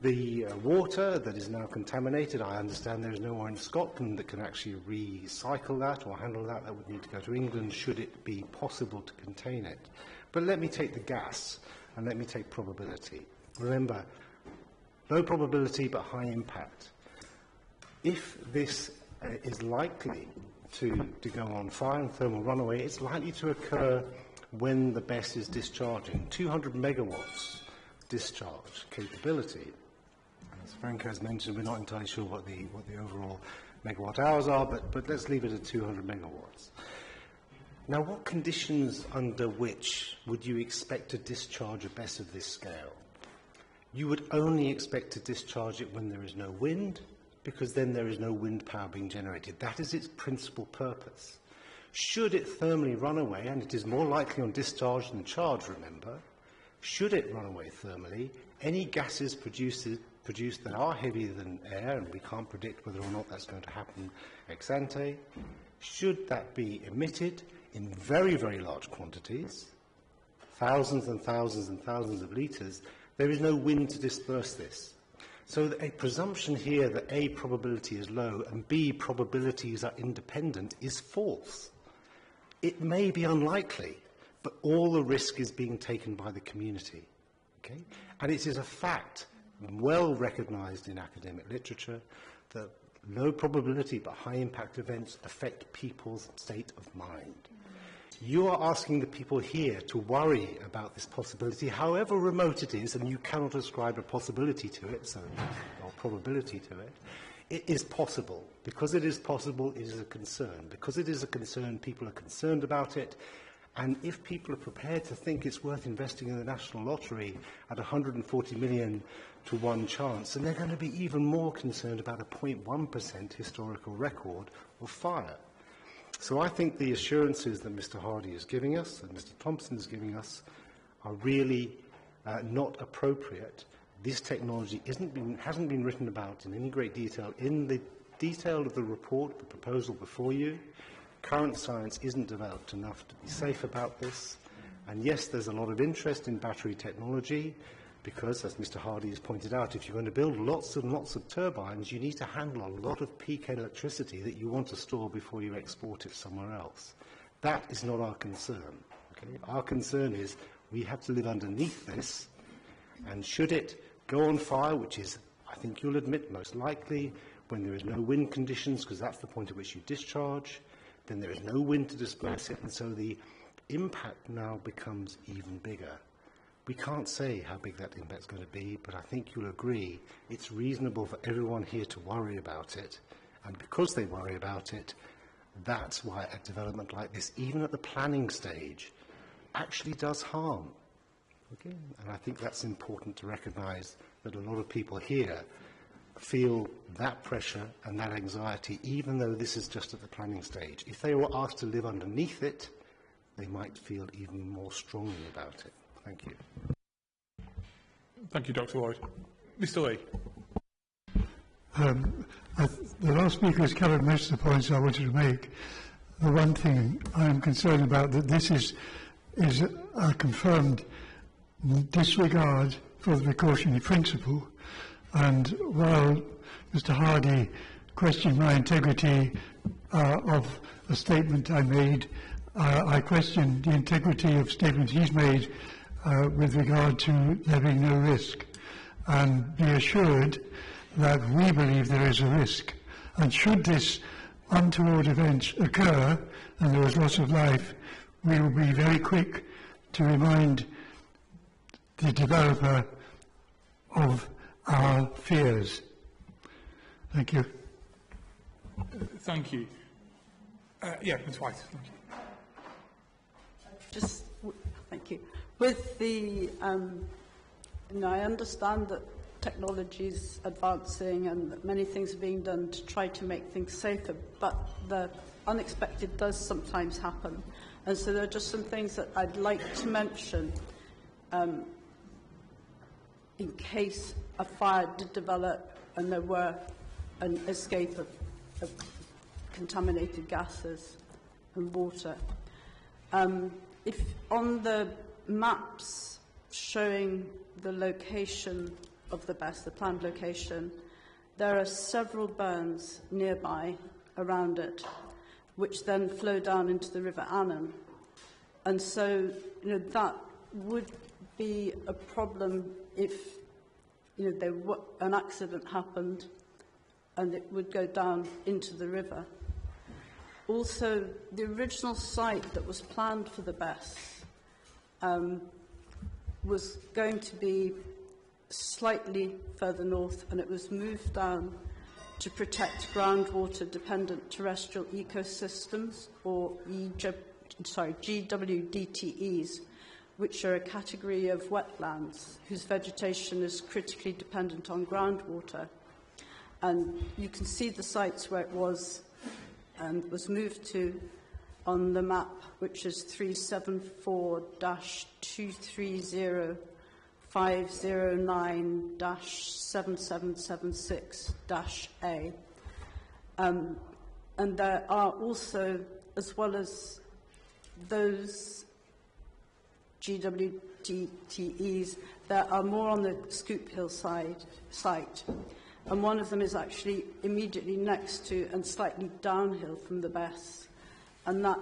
The water that is now contaminated, I understand there is no one in Scotland that can actually recycle that or handle that. That would need to go to England should it be possible to contain it. But let me take the gas and let me take probability. Remember, low probability but high impact. If this is likely to go on fire and thermal runaway, it's likely to occur when the BESS is discharging. 200 megawatts discharge capability. As Franco has mentioned, we're not entirely sure what the overall megawatt hours are, but let's leave it at 200 megawatts. Now, what conditions under which would you expect to discharge a BESS of this scale? You would only expect to discharge it when there is no wind, because then there is no wind power being generated. That is its principal purpose. Should it thermally run away, and it is more likely on discharge than charge, remember, should it run away thermally, any gases produced that are heavier than air, and we can't predict whether or not that's going to happen ex ante, should that be emitted in very, very large quantities, thousands and thousands and thousands of litres, there is no wind to disperse this. So a presumption here that A, probability is low, and B, probabilities are independent is false. It may be unlikely, but all the risk is being taken by the community. Okay? And it is a fact, well recognised in academic literature, that low probability but high impact events affect people's state of mind. You are asking the people here to worry about this possibility, however remote it is, and you cannot ascribe a possibility to it, or probability to it, It is possible. Because it is possible, it is a concern. Because it is a concern, people are concerned about it. And if people are prepared to think it's worth investing in the National Lottery at 140 million to one chance, then they're going to be even more concerned about a 0.1% historical record of fire. So I think the assurances that Mr Hardy is giving us, that Mr Thompson is giving us, are really not appropriate. This technology hasn't been written about in any great detail in the detail of the report, the proposal before you. Current science isn't developed enough to be safe about this. And yes, there's a lot of interest in battery technology because, as Mr Hardy has pointed out, if you're going to build lots and lots of turbines, you need to handle a lot of peak electricity that you want to store before you export it somewhere else. That is not our concern. Okay? Our concern is we have to live underneath this, and should it go on fire, which is, I think you'll admit, most likely when there is no wind conditions, because that's the point at which you discharge, then there is no wind to disperse it, and so the impact now becomes even bigger. We can't say how big that impact is going to be, but I think you'll agree it's reasonable for everyone here to worry about it, and because they worry about it, that's why a development like this, even at the planning stage, actually does harm. Okay? And I think that's important to recognise that a lot of people here feel that pressure and that anxiety, even though this is just at the planning stage. If they were asked to live underneath it, they might feel even more strongly about it. Thank you. Thank you, Dr Lloyd. Mr Lee. The last speaker has covered most of the points I wanted to make. The one thing I am concerned about that this is a confirmed disregard for the precautionary principle. And while Mr Hardy questioned my integrity of a statement I made, I questioned the integrity of statements he's made with regard to there being no risk. And be assured that we believe there is a risk. And should this untoward event occur, and there is loss of life, we will be very quick to remind the developer of our fears. Thank you. Thank you. Yeah, Ms White. Thank you. Thank you. With the, I understand that technology is advancing and that many things are being done to try to make things safer, but the unexpected does sometimes happen. And so there are just some things that I'd like to mention in case a fire did develop and there were an escape of contaminated gases and water. If on the maps showing the location of the BESS, the planned location, there are several burns nearby around it, which then flow down into the River Annan. And so, that would be a problem if, an accident happened and it would go down into the river. Also, the original site that was planned for the BESS was going to be slightly further north, and it was moved down to protect groundwater-dependent terrestrial ecosystems, or GWDTEs, which are a category of wetlands whose vegetation is critically dependent on groundwater. And you can see the sites where it was moved to on the map, which is 374-230-509-7776-A. And there are also, as well as those GWDTEs, there are more on the Scoop Hill site, and one of them is actually immediately next to and slightly downhill from the BESS, and that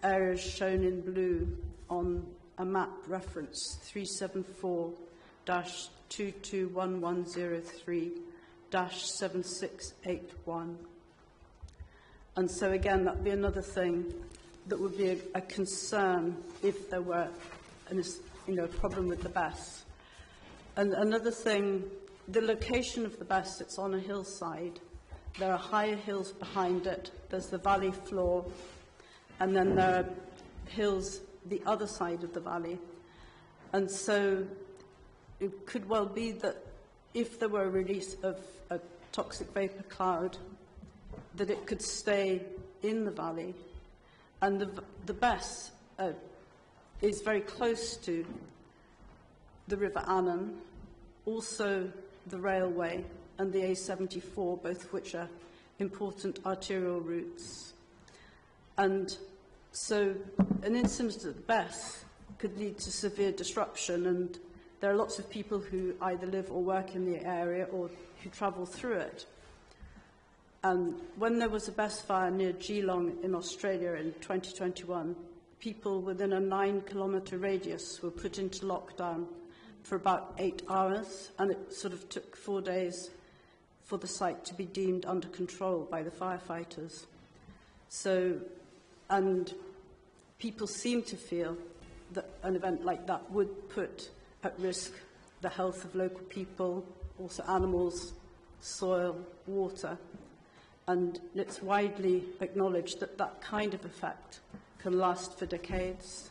area is shown in blue on a map reference 374-221103-7681. And so again, that would be another thing that would be a concern if there were a problem with the BESS. And another thing, the location of the BESS, it's on a hillside, there are higher hills behind it, there's the valley floor, and then there are hills the other side of the valley. And so it could well be that if there were a release of a toxic vapour cloud, that it could stay in the valley. And the Bess is very close to the River Annan, also the railway and the A74, both of which are important arterial routes. And so an incident at the Bess could lead to severe disruption, and there are lots of people who either live or work in the area or who travel through it. And when there was a Bess fire near Geelong in Australia in 2021, people within a 9-kilometre radius were put into lockdown for about 8 hours, and it sort of took 4 days for the site to be deemed under control by the firefighters. So, and people seem to feel that an event like that would put at risk the health of local people, also animals, soil, water, and it's widely acknowledged that that kind of effect can last for decades.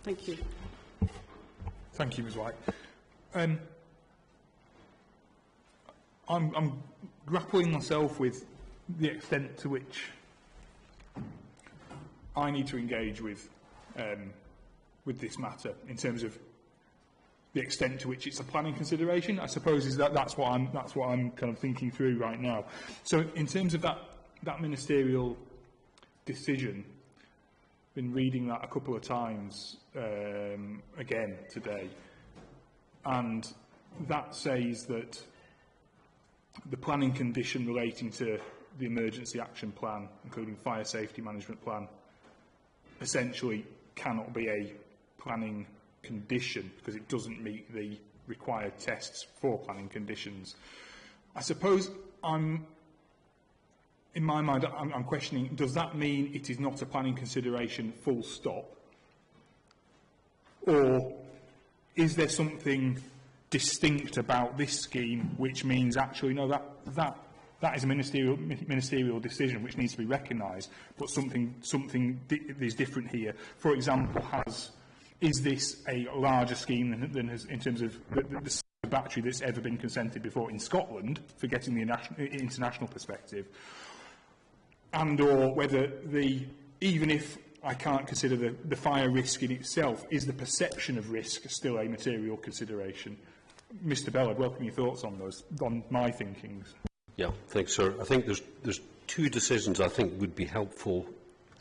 Thank you. Thank you, Ms. White. I'm grappling myself with the extent to which I need to engage with this matter in terms of the extent to which it's a planning consideration. I suppose that's what I'm kind of thinking through right now. So, in terms of that ministerial decision, been reading that a couple of times again today, and that says that the planning condition relating to the emergency action plan, including fire safety management plan, essentially cannot be a planning condition because it doesn't meet the required tests for planning conditions. I suppose in my mind, I'm questioning, does that mean it is not a planning consideration full stop? Or is there something distinct about this scheme which means actually, no, that is a ministerial decision which needs to be recognised, but something is different here? For example, is this a larger scheme than has, in terms of the battery that's ever been consented before in Scotland, forgetting the international perspective, and or whether even if I can't consider the fire risk in itself, is the perception of risk still a material consideration? Mr. Bell, I'd welcome your thoughts on my thinkings. Yeah, thanks, sir. I think there's two decisions I think would be helpful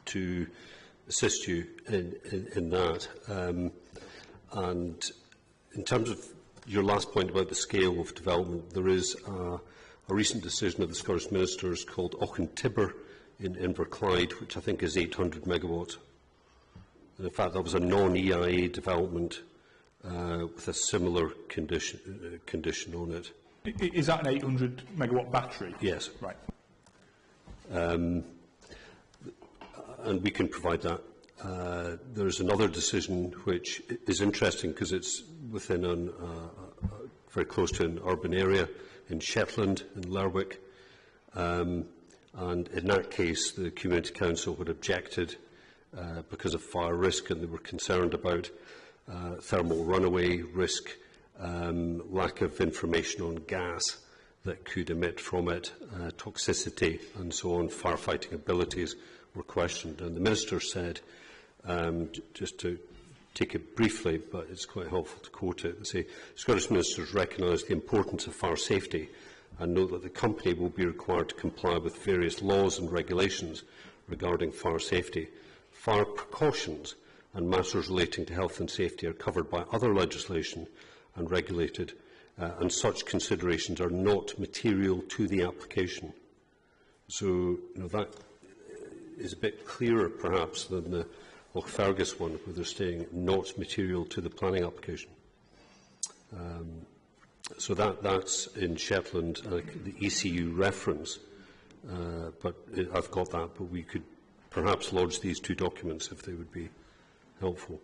to assist you in that. And in terms of your last point about the scale of development, there is a recent decision of the Scottish Ministers called Auchen Tibber in Inverclyde, which I think is 800 megawatts. And in fact, that was a non-EIA development with a similar condition on it. Is that an 800 megawatt battery? Yes. Right. And we can provide that. There's another decision which is interesting because it's within very close to an urban area in Shetland, in Lerwick. And in that case, the Community Council had objected because of fire risk, and they were concerned about thermal runaway risk, lack of information on gas that could emit from it, toxicity and so on. Firefighting abilities were questioned, and the Minister said, just to take it briefly, but it's quite helpful to quote it, and say, Scottish Ministers recognise the importance of fire safety and note that the company will be required to comply with various laws and regulations regarding fire safety. Fire precautions and matters relating to health and safety are covered by other legislation and regulated, and such considerations are not material to the application. So, that is a bit clearer, perhaps, than the Lochfergus one, where they're saying not material to the planning application. So that's in Shetland, the ECU reference, but I've got that, but we could perhaps lodge these two documents if they would be helpful.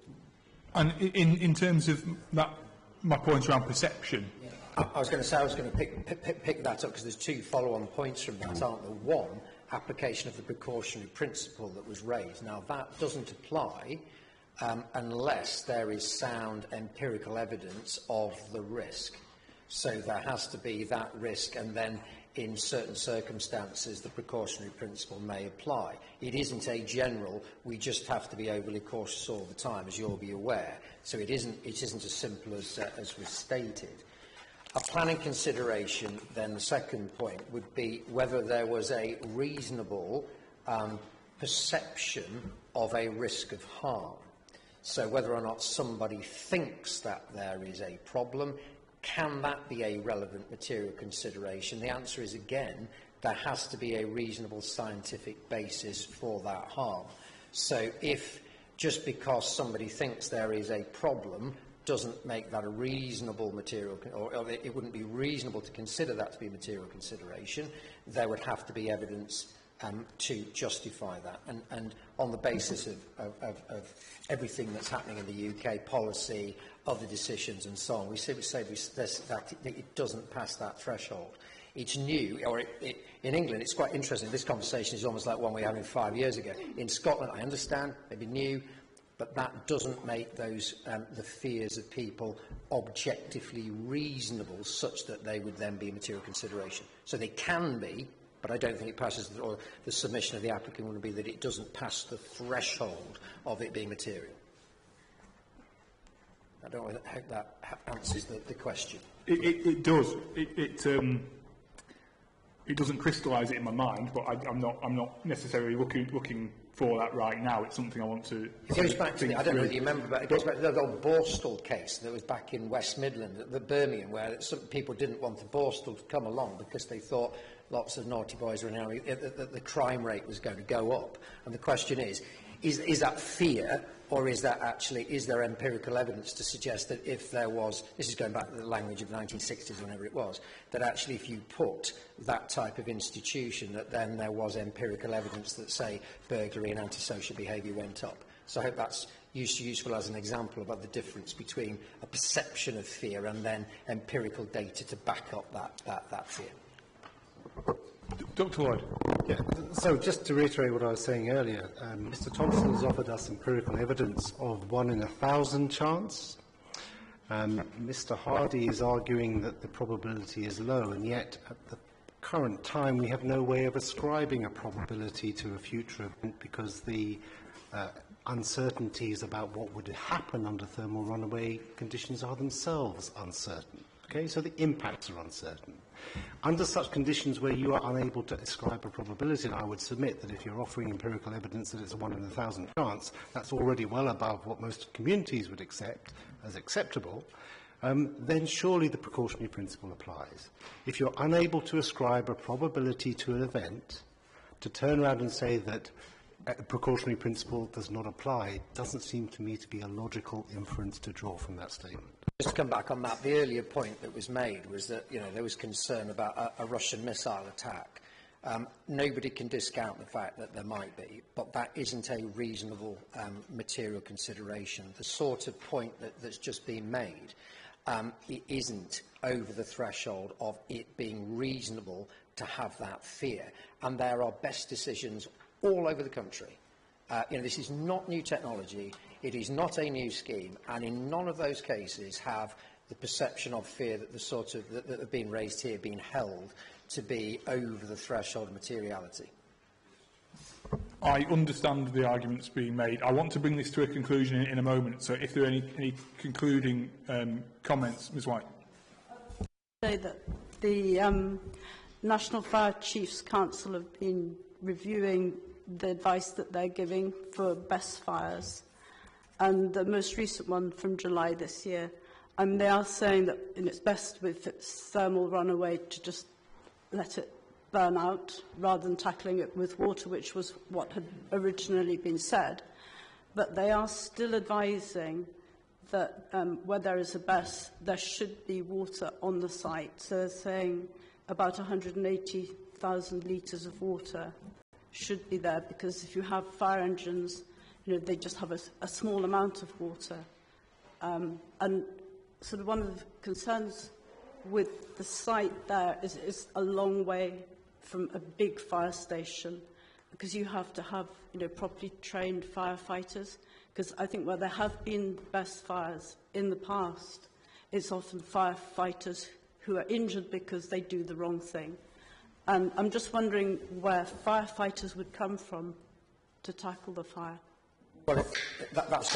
And in terms of that, my point around perception, I was going to say, I was going to pick that up because there's two follow-on points from that, aren't there? One, application of the precautionary principle that was raised. Now, that doesn't apply unless there is sound empirical evidence of the risk. So there has to be that risk, and then in certain circumstances the precautionary principle may apply. It isn't a general, we just have to be overly cautious all the time, as you'll be aware. So it isn't as simple as was stated. A planning consideration, then the second point, would be whether there was a reasonable perception of a risk of harm. So whether or not somebody thinks that there is a problem, can that be a relevant material consideration? The answer is, again, there has to be a reasonable scientific basis for that harm. So if just because somebody thinks there is a problem doesn't make that a reasonable material, or it wouldn't be reasonable to consider that to be a material consideration, there would have to be evidence to justify that. And on the basis of everything that's happening in the UK, policy, other decisions and so on, we say that it doesn't pass that threshold. It's new, or in England, it's quite interesting. This conversation is almost like one we were having 5 years ago. In Scotland, I understand, maybe new, but that doesn't make those the fears of people objectively reasonable, such that they would then be a material consideration. So they can be, but I don't think it passes, or the submission of the applicant would be that it doesn't pass the threshold of it being material. I don't hope that answers the question. It does. It doesn't crystallise it in my mind, but I'm not necessarily looking for that right now. It's something I want to. It goes back to I don't know whether you remember, but it goes back to the old Borstal case that was back in West Midland, the Birmingham, where some people didn't want the Borstal to come along because they thought lots of naughty boys were in the crime rate was going to go up. And the question is that fear, or is there empirical evidence to suggest that if there was, this is going back to the language of the 1960s, whenever it was, that actually if you put that type of institution, that then there was empirical evidence that, say, burglary and antisocial behaviour went up. So I hope that's useful as an example about the difference between a perception of fear and then empirical data to back up that fear. Dr. Lloyd. Yeah, so just to reiterate what I was saying earlier, Mr. Thompson has offered us empirical evidence of 1 in 1,000 chance. Mr. Hardy is arguing that the probability is low, and yet at the current time we have no way of ascribing a probability to a future event because the uncertainties about what would happen under thermal runaway conditions are themselves uncertain. Okay, so the impacts are uncertain. Under such conditions where you are unable to ascribe a probability, and I would submit that if you're offering empirical evidence that it's a 1 in 1,000 chance, that's already well above what most communities would accept as acceptable, then surely the precautionary principle applies. If you're unable to ascribe a probability to an event, to turn around and say that a precautionary principle does not apply doesn't seem to me to be a logical inference to draw from that statement. Just to come back on that, the earlier point that was made was that there was concern about a Russian missile attack. Nobody can discount the fact that there might be, but that isn't a reasonable material consideration. The sort of point that's just been made, it isn't over the threshold of it being reasonable to have that fear. And there are best decisions all over the country. This is not new technology, it is not a new scheme, and in none of those cases have the perception of fear that that have been raised here been held to be over the threshold of materiality. I understand the arguments being made. I want to bring this to a conclusion in a moment, so if there are any concluding comments, Ms White. Say that the National Fire Chiefs Council have been reviewing the advice that they're giving for best fires, and the most recent one from July this year, and they are saying that it's best with thermal runaway to just let it burn out rather than tackling it with water, which was what had originally been said. But they are still advising that where there is a best, there should be water on the site. So they're saying about 180,000 litres of water should be there, because if you have fire engines, they just have a small amount of water. And sort of one of the concerns with the site there is a long way from a big fire station, because you have to have, properly trained firefighters. Because I think where there have been best fires in the past, it's often firefighters who are injured because they do the wrong thing. And I'm just wondering where firefighters would come from to tackle the fire. Well, that's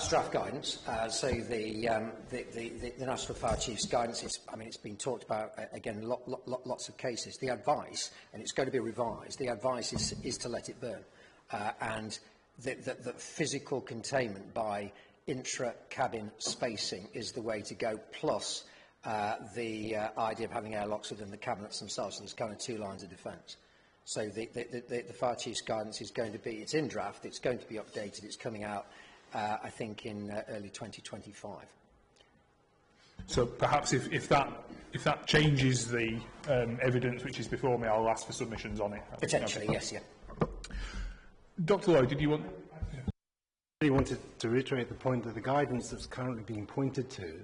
draft guidance. So the National Fire Chief's guidance is, it's been talked about again, lots of cases. The advice, and it's going to be revised. The advice is to let it burn, and the physical containment by intra-cabin spacing is the way to go. Plus the idea of having airlocks within the cabinets themselves. So there's kind of two lines of defence. So the Fire Chief's guidance is going to be, it's in draft, it's going to be updated, it's coming out, I think, in early 2025. So perhaps if that changes the evidence which is before me, I'll ask for submissions on it. Potentially, yes, yeah. Dr. Lloyd, did you want... I really wanted to reiterate the point that the guidance that's currently being pointed to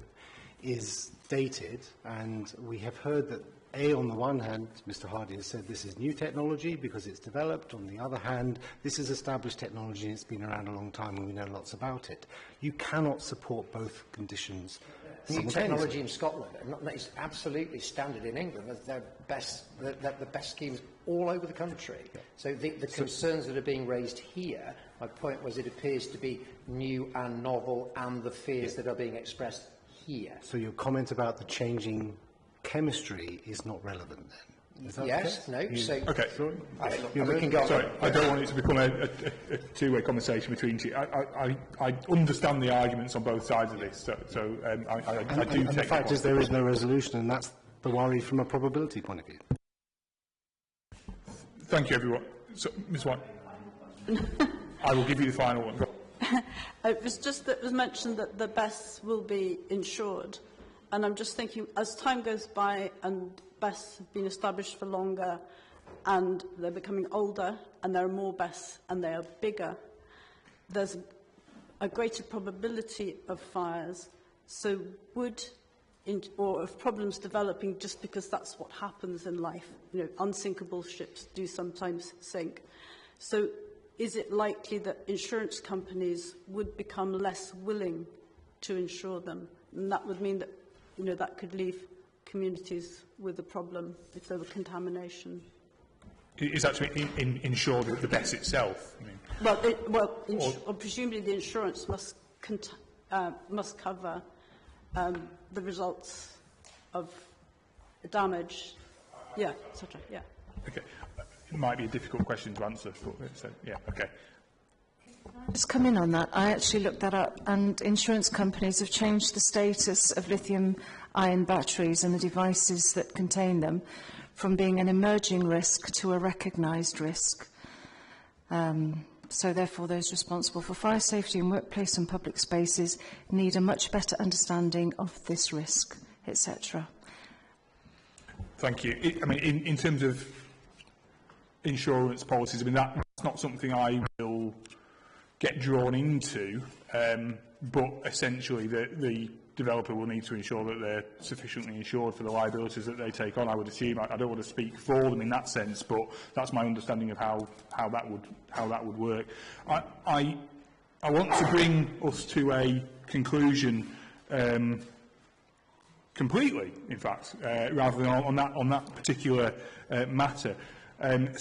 is dated, and we have heard that on the one hand, Mr. Hardy has said this is new technology because it's developed. On the other hand, this is established technology and it's been around a long time and we know lots about it. You cannot support both conditions New technology in Scotland, and it's absolutely standard in England. They're the best schemes all over the country. Yeah. So the concerns that are being raised here, my point was it appears to be new and novel, and the fears that are being expressed here. So your comment about the changing chemistry is not relevant then? Is that yes, no. So, okay. We can go sorry, I don't want it to become a two-way conversation between you. I understand the arguments on both sides of this, so I do take the fact is there is no resolution, and that's the worry from a probability point of view. Thank you, everyone. So, Ms. White, I will give you the final one. It was just that it was mentioned that the BESS will be insured. And I'm just thinking, as time goes by and BESS have been established for longer and they're becoming older and there are more BESS and they are bigger, there's a greater probability of fires. So or of problems developing just because that's what happens in life. Unsinkable ships do sometimes sink. So is it likely that insurance companies would become less willing to insure them? And that would mean that that could leave communities with a problem if there were contamination. Is that to ensure the BESS itself? Well, presumably the insurance must cover the results of the damage. Yeah, etc. Yeah. Okay. It might be a difficult question to answer, but yeah. Okay. Just come in on that. I actually looked that up, and insurance companies have changed the status of lithium-ion batteries and the devices that contain them from being an emerging risk to a recognised risk. So therefore, those responsible for fire safety in workplace and public spaces need a much better understanding of this risk, etc. Thank you. In terms of insurance policies, that's not something I will get drawn into, but essentially the developer will need to ensure that they're sufficiently insured for the liabilities that they take on. I would assume. I don't want to speak for them in that sense, but that's my understanding of how that would work. I want to bring us to a conclusion completely, in fact, rather than on that particular matter. And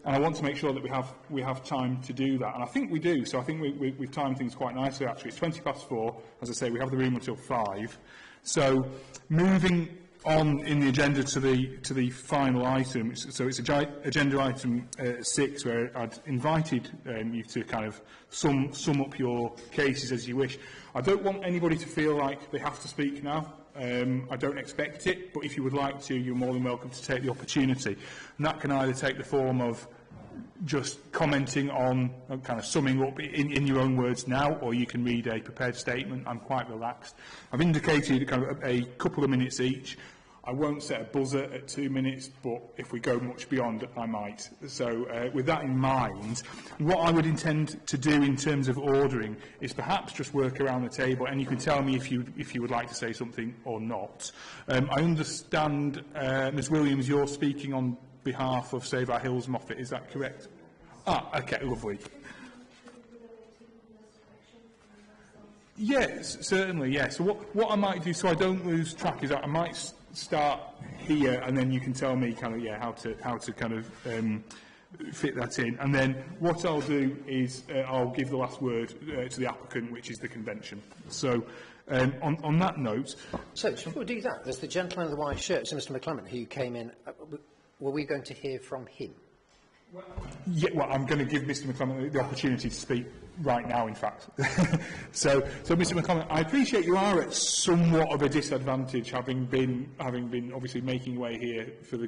I want to make sure that we have time to do that, and I think we do. So I think we've timed things quite nicely. Actually, it's 4:20. As I say, we have the room until 5. So moving on in the agenda to the final item. So it's agenda item 6, where I'd invited you to kind of sum up your cases as you wish. I don't want anybody to feel like they have to speak now. I don't expect it, but if you would like to, you're more than welcome to take the opportunity. And that can either take the form of just commenting on, kind of summing up in your own words now, or you can read a prepared statement. I'm quite relaxed. I've indicated kind of a couple of minutes each. I won't set a buzzer at 2 minutes, but if we go much beyond, I might. So with that in mind, what I would intend to do in terms of ordering is perhaps just work around the table, and you can tell me if you would like to say something or not. I understand, Ms Williams, you're speaking on behalf of Save Our Hills Moffat, is that correct? Ah, okay, lovely. Yes, certainly, yes. So what I might do, so I don't lose track, is that I might start here, and then you can tell me kind of how to kind of fit that in. And then what I'll do is I'll give the last word to the applicant, which is the convention. So on that note, so before we do that, there's the gentleman in the white shirt, so Mr. McClement, who came in. Were we going to hear from him? Yeah, well, I'm going to give Mr. McClement the opportunity to speak right now, in fact. so Mr. McClement, I appreciate you are at somewhat of a disadvantage, having been obviously making your way here for the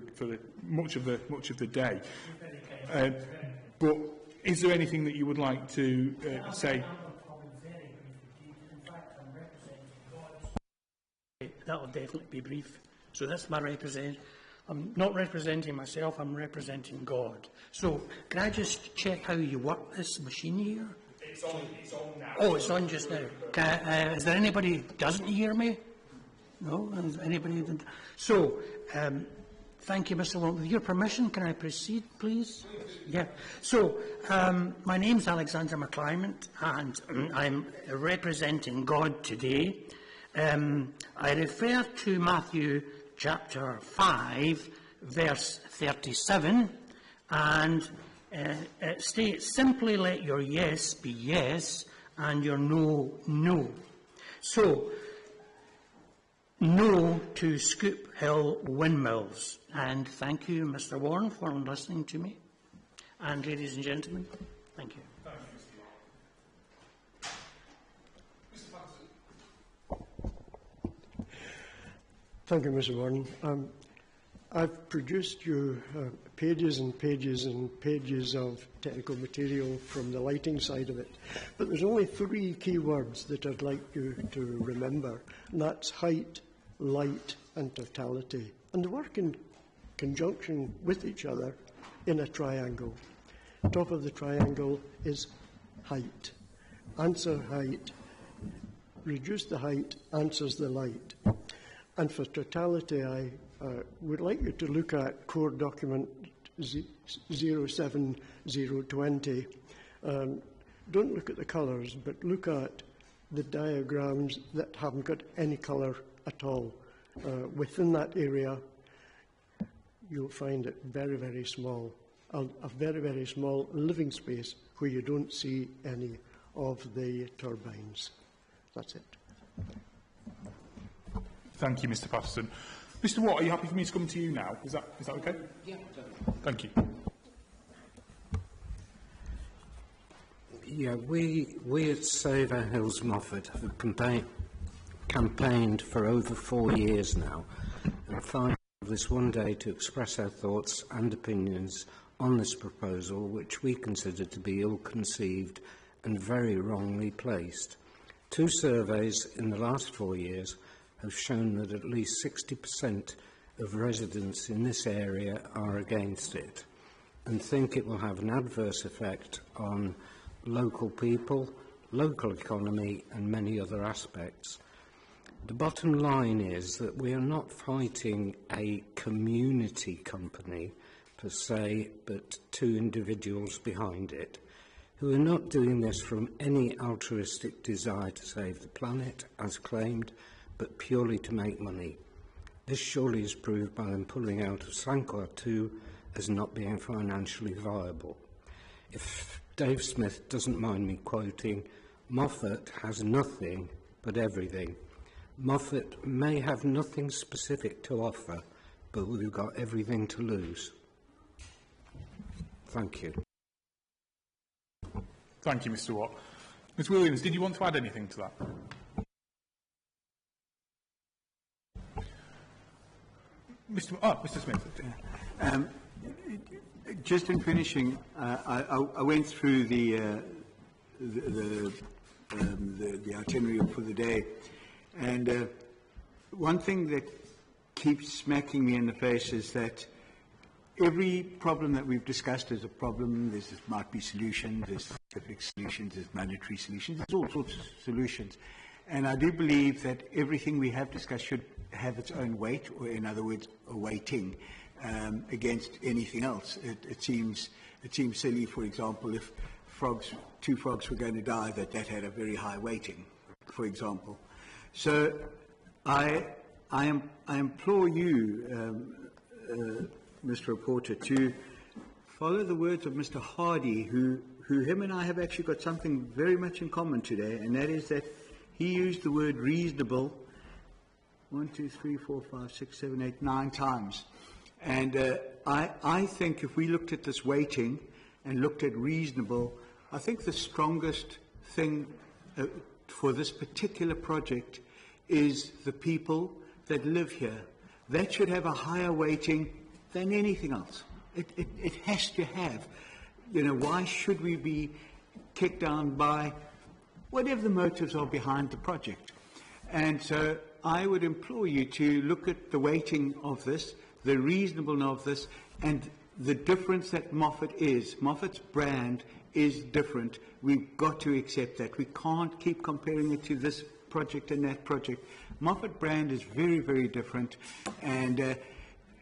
much of the day. But is there anything that you would like to say? That will definitely be brief. So that's my representation. I'm not representing myself, I'm representing God. So, can I just check how you work this machine here? It's on now. Oh, it's on just now. Is there anybody who doesn't hear me? No? Is there anybody that... So, thank you, Mr. Long. With your permission, can I proceed, please? Yeah. So, my name's Alexander McClement, and I'm representing God today. I refer to Matthew chapter 5, verse 37, and it states, simply let your yes be yes, and your no, no. So, no to Scoop Hill windmills. And thank you, Mr. Warren, for listening to me. And ladies and gentlemen, thank you. Thank you, Mr. Warren. I've produced you pages and pages and pages of technical material from the lighting side of it, but there's only 3 key words that I'd like you to remember, and that's height, light and totality, and they work in conjunction with each other in a triangle. Top of the triangle is height. Answer height, reduce the height, answers the light. And for totality, I would like you to look at core document 070-20. Don't look at the colours, but look at the diagrams that haven't got any colour at all. Within that area, you'll find it very, very small, a very, very small living space where you don't see any of the turbines. That's it. Thank you, Mr. Patterson. Mr. Watt, are you happy for me to come to you now? Is that okay? Yeah. Thank you. Yeah, we at Save Our Hills Moffat have campaigned for over 4 years now, and finally this one day to express our thoughts and opinions on this proposal, which we consider to be ill-conceived and very wrongly placed. 2 surveys in the last 4 years have shown that at least 60% of residents in this area are against it and think it will have an adverse effect on local people, local economy and many other aspects. The bottom line is that we are not fighting a community company per se, but 2 individuals behind it who are not doing this from any altruistic desire to save the planet, as claimed, but purely to make money. This surely is proved by them pulling out of Sanquhar 2 as not being financially viable. If Dave Smith doesn't mind me quoting, Moffat has nothing but everything. Moffat may have nothing specific to offer, but we've got everything to lose. Thank you. Thank you, Mr. Watt. Ms. Williams, did you want to add anything to that? Mr. Smith. Just in finishing, I went through the itinerary for the day, and one thing that keeps smacking me in the face is that every problem that we've discussed is a problem. There might be solutions, there's scientific solutions, there's monetary solutions, there's all sorts of solutions. And I do believe that everything we have discussed should have its own weight, or in other words, a weighting against anything else. It seems silly, for example, if two frogs were going to die, that had a very high weighting, for example. So I implore you, Mr. Reporter, to follow the words of Mr. Hardy, who him and I have actually got something very much in common today, and that is that he used the word reasonable 1, 2, 3, 4, 5, 6, 7, 8, 9 times. And I think if we looked at this weighting and looked at reasonable, I think the strongest thing for this particular project is the people that live here. That should have a higher weighting than anything else. It has to have. You know, why should we be kicked down by whatever the motives are behind the project? And so I would implore you to look at the weighting of this, the reasonableness of this, and the difference that Moffat is. Moffat's brand is different. We've got to accept that. We can't keep comparing it to this project and that project. Moffat brand is very, very different, and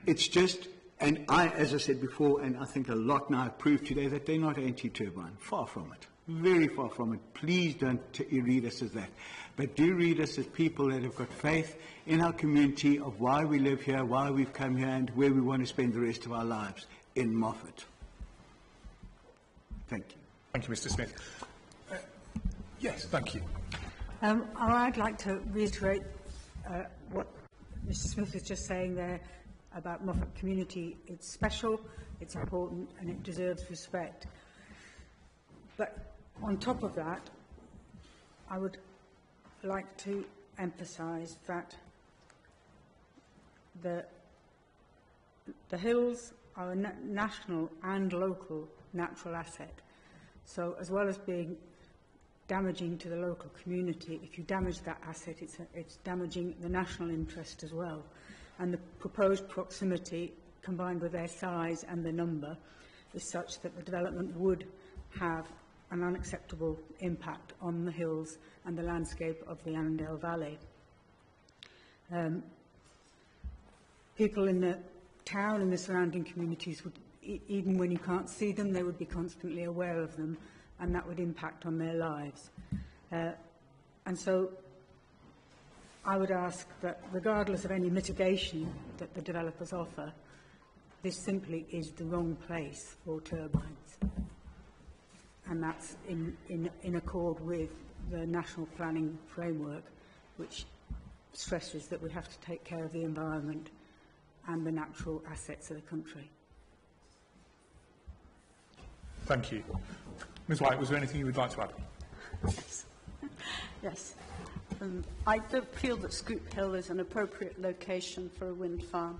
it's just, and as I said before, and I think a lot now proved today, that they're not anti-turbine. Far from it. Very far from it. Please don't read us as that. But do read us as people that have got faith in our community of why we live here, why we've come here, and where we want to spend the rest of our lives, in Moffat. Thank you. Thank you, Mr. Smith. Yes, thank you. I'd like to reiterate what Mr. Smith was just saying there about Moffat community. It's special, it's important, and it deserves respect. But on top of that, I would like to emphasise that the hills are a national and local natural asset. So as well as being damaging to the local community, if you damage that asset, it's damaging the national interest as well. And the proposed proximity, combined with their size and the number, is such that the development would have an unacceptable impact on the hills and the landscape of the Annandale Valley. People in the town and the surrounding communities would, even when you can't see them, they would be constantly aware of them, and that would impact on their lives. And so I would ask that, regardless of any mitigation that the developers offer, this simply is the wrong place for turbines. And that's in accord with the national planning framework, which stresses that we have to take care of the environment and the natural assets of the country. Thank you. Ms White, was there anything you would like to add? Yes. I don't feel that Scoop Hill is an appropriate location for a wind farm.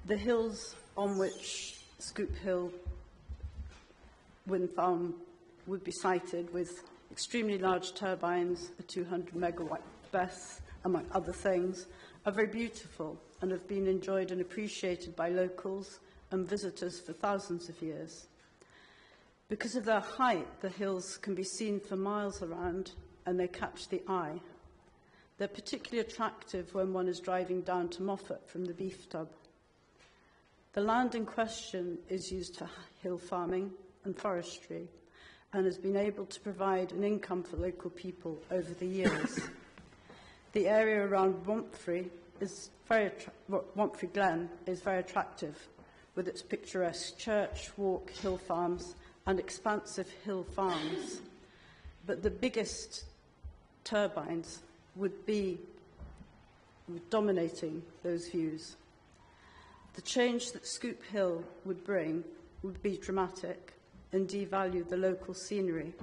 The hills on which Scoop Hill wind farm would be sited, with extremely large turbines, a 200 megawatt BESS, among other things, are very beautiful and have been enjoyed and appreciated by locals and visitors for thousands of years. Because of their height, the hills can be seen for miles around and they catch the eye. They're particularly attractive when one is driving down to Moffat from the beef tub. The land in question is used for hill farming and forestry and has been able to provide an income for local people over the years. The area around Wamphray Glen is very attractive, with its picturesque church, walk, hill farms and expansive hill farms. But the biggest turbines would be dominating those views. The change that Scoop Hill would bring would be dramatic and devalue the local scenery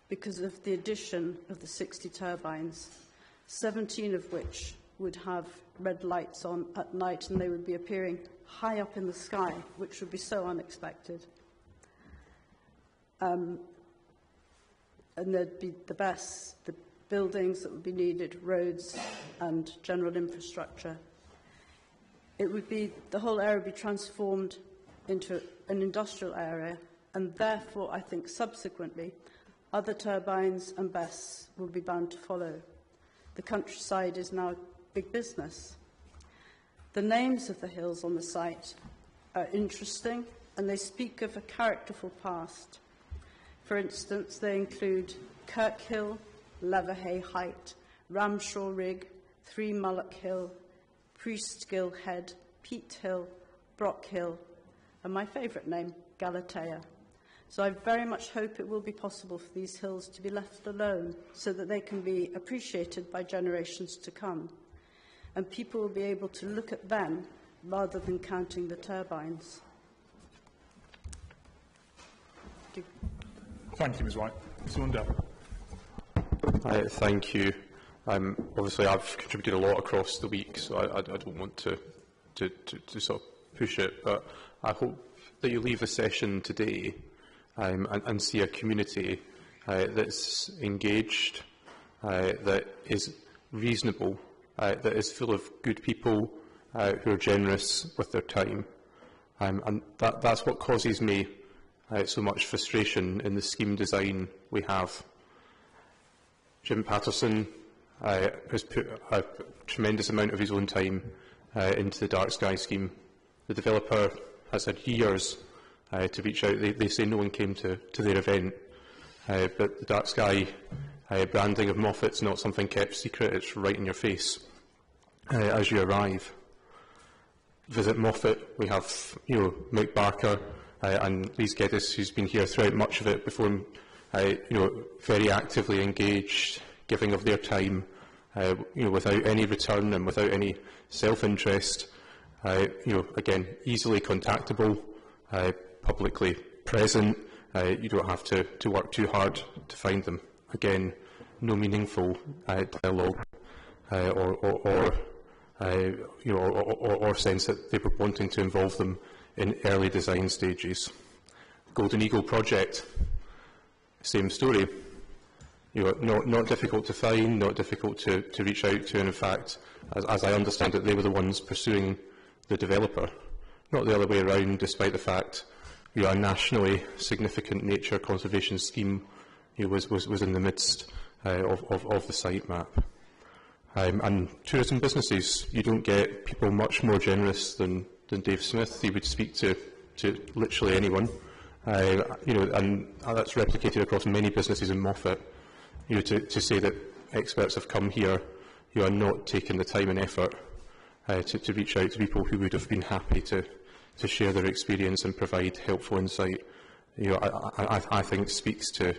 because of the addition of the 60 turbines, 17 of which would have red lights on at night, and they would be appearing high up in the sky, which would be so unexpected. And there'd be the buildings that would be needed, roads and general infrastructure. It would be, the whole area would be transformed into an industrial area, and therefore, I think, subsequently, other turbines and BESS will be bound to follow. The countryside is now big business. The names of the hills on the site are interesting, and they speak of a characterful past. For instance, they include Kirkhill, Leverhay Height, Ramshaw Rig, Three Mullock Hill, Priestgill Head, Peat Hill, Brock Hill, and my favourite name, Galatea. So I very much hope it will be possible for these hills to be left alone so that they can be appreciated by generations to come. And people will be able to look at them rather than counting the turbines. Thank you, Ms White. Mr Mundell. Thank you. Obviously, I've contributed a lot across the week, so I don't want to sort of push it, but I hope that you leave the session today and see a community that's engaged, that is reasonable, that is full of good people who are generous with their time. And that's what causes me so much frustration in the scheme design we have. Jim Patterson has put a tremendous amount of his own time into the dark sky scheme. The developer has had years to reach out. They say no one came to their event, but the dark sky branding of Moffat's not something kept secret. It's right in your face as you arrive. Visit Moffat. We have, Mick Barker and Lise Geddes, who's been here throughout much of it before, very actively engaged, giving of their time, without any return and without any self-interest. Again, easily contactable, publicly present. You don't have to work too hard to find them. Again, no meaningful dialogue or sense that they were wanting to involve them in early design stages. Golden Eagle project, same story. Not difficult to find, not difficult to reach out to, and in fact, as I understand it, they were the ones pursuing the developer, not the other way around, despite the fact a nationally significant nature conservation scheme was in the midst of the site map. And tourism businesses, you don't get people much more generous than Dave Smith. He would speak to literally anyone, and that's replicated across many businesses in Moffat. To say that experts have come here who are not taking the time and effort to reach out to people who would have been happy to share their experience and provide helpful insight, I think speaks to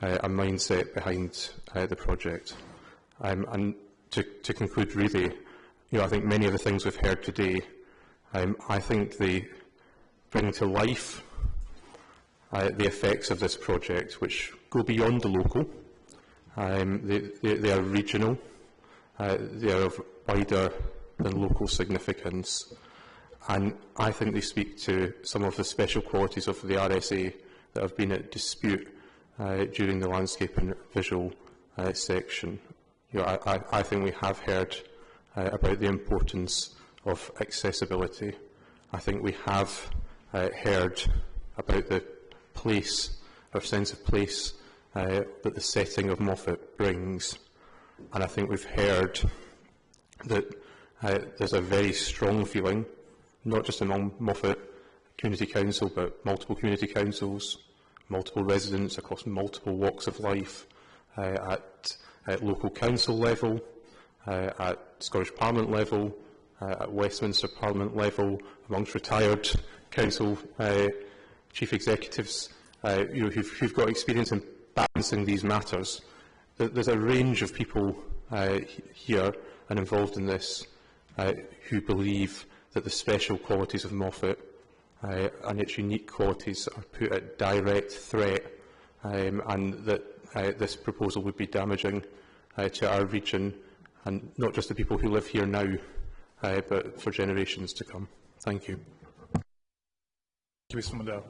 a mindset behind the project. And to conclude, really, I think many of the things we've heard today, I think they bring to life the effects of this project, which go beyond the local. They are regional, they are of wider than local significance, and I think they speak to some of the special qualities of the RSA that have been at dispute during the landscape and visual section. I think we have heard about the importance of accessibility. I think we have heard about the place, our sense of place, that the setting of Moffat brings, and I think we've heard that there's a very strong feeling, not just among Moffat Community Council, but multiple community councils, multiple residents across multiple walks of life, at local council level, at Scottish Parliament level, at Westminster Parliament level, amongst retired council chief executives who've got experience in balancing these matters. There's a range of people here and involved in this who believe that the special qualities of Moffat and its unique qualities are put at direct threat, and that this proposal would be damaging to our region, and not just the people who live here now, but for generations to come. Thank you. Thank you, Mr Mundell.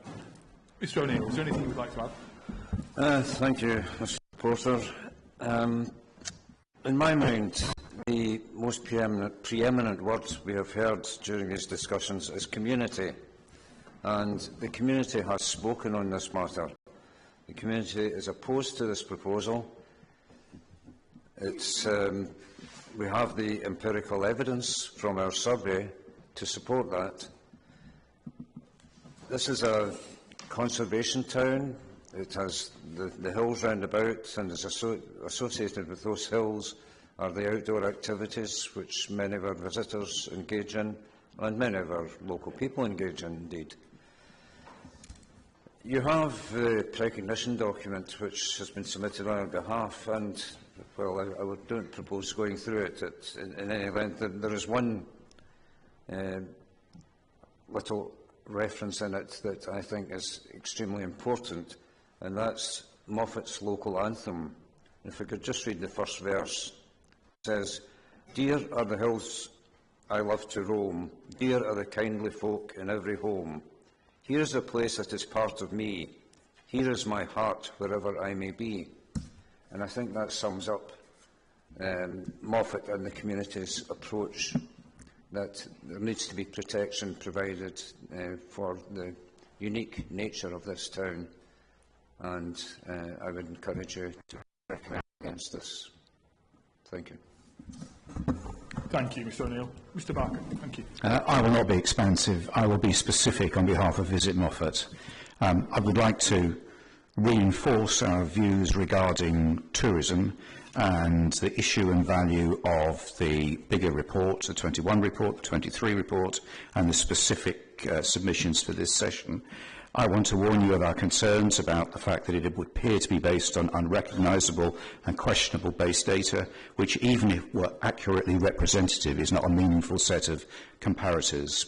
Mr O'Neill, is there anything you would like to add? Thank you, Mr Porter. In my mind, the most preeminent words we have heard during these discussions is community, and the community has spoken on this matter. The community is opposed to this proposal. We have the empirical evidence from our survey to support that. This is a conservation town. It has the hills round about, and is associated with those hills are the outdoor activities which many of our visitors engage in, and many of our local people engage in indeed. You have the recognition document which has been submitted on our behalf, and well, I don't propose going through it in any length. There is one little reference in it that I think is extremely important, and that's Moffat's local anthem. If I could just read the first verse. It says, "Dear are the hills I love to roam, dear are the kindly folk in every home. Here is a place that is part of me, here is my heart wherever I may be." And I think that sums up Moffat and the community's approach, that there needs to be protection provided for the unique nature of this town, and I would encourage you to recommend against this. Thank you. Thank you, Mr O'Neill. Mr Barker, thank you. I will not be expansive. I will be specific on behalf of Visit Moffat. I would like to reinforce our views regarding tourism and the issue and value of the bigger report, the 21 report, the 23 report, and the specific submissions for this session. I want to warn you of our concerns about the fact that it would appear to be based on unrecognisable and questionable base data, which, even if were accurately representative, is not a meaningful set of comparators.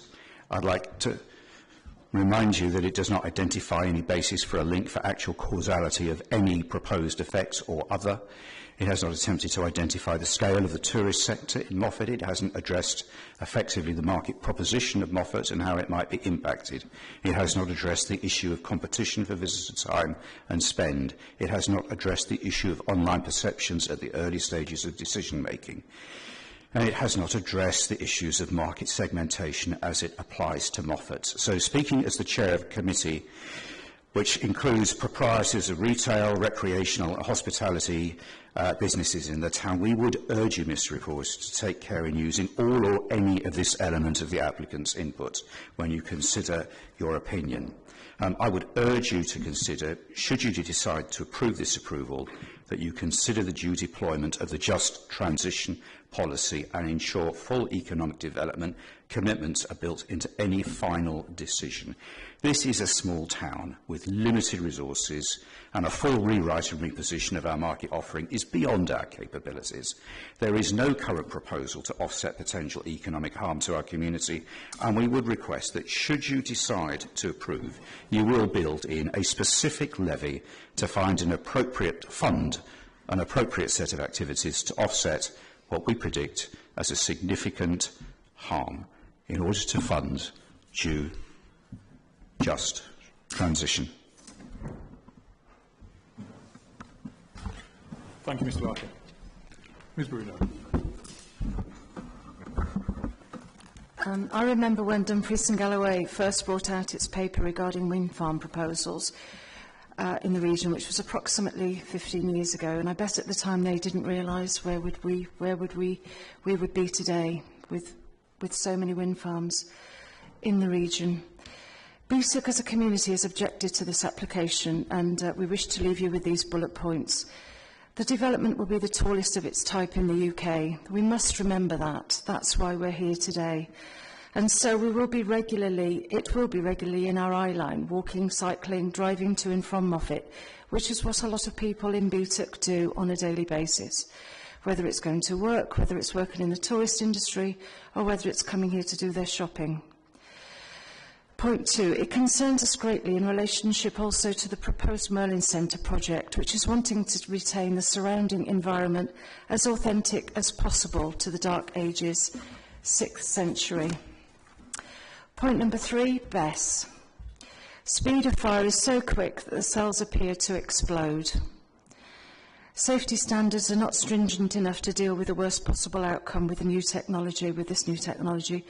I'd like to remind you that it does not identify any basis for a link for actual causality of any proposed effects or other. It has not attempted to identify the scale of the tourist sector in Moffat. It hasn't addressed effectively the market proposition of Moffat and how it might be impacted. It has not addressed the issue of competition for visitor time and spend. It has not addressed the issue of online perceptions at the early stages of decision making. And it has not addressed the issues of market segmentation as it applies to Moffat. So, speaking as the chair of a committee which includes proprietors of retail, recreational and hospitality businesses in the town, we would urge you, Mr Reporter, to take care in using all or any of this element of the applicant's input when you consider your opinion. I would urge you to consider, should you decide to approve this approval, that you consider the due deployment of the just transition policy and ensure full economic development commitments are built into any final decision. This is a small town with limited resources, and a full rewrite and reposition of our market offering is beyond our capabilities. There is no current proposal to offset potential economic harm to our community, and we would request that, should you decide to approve, you will build in a specific levy to find an appropriate fund, an appropriate set of activities to offset what we predict as a significant harm in order to fund due just transition. Thank you, Mr Barker. Ms Bruno. I remember when Dumfries and Galloway first brought out its paper regarding wind farm proposals in the region, which was approximately 15 years ago, and I bet at the time they didn't realise where would we be today with so many wind farms in the region. BSUC as a community has objected to this application, and we wish to leave you with these bullet points. The development will be the tallest of its type in the UK. We must remember that. That's why we're here today. And so it will be regularly in our eye line, walking, cycling, driving to and from Moffat, which is what a lot of people in BSUC do on a daily basis, whether it's going to work, whether it's working in the tourist industry, or whether it's coming here to do their shopping. Point 2, it concerns us greatly in relationship also to the proposed Merlin Centre project, which is wanting to retain the surrounding environment as authentic as possible to the Dark Ages, 6th century. Point number 3, BESS. Speed of fire is so quick that the cells appear to explode. Safety standards are not stringent enough to deal with the worst possible outcome with this new technology.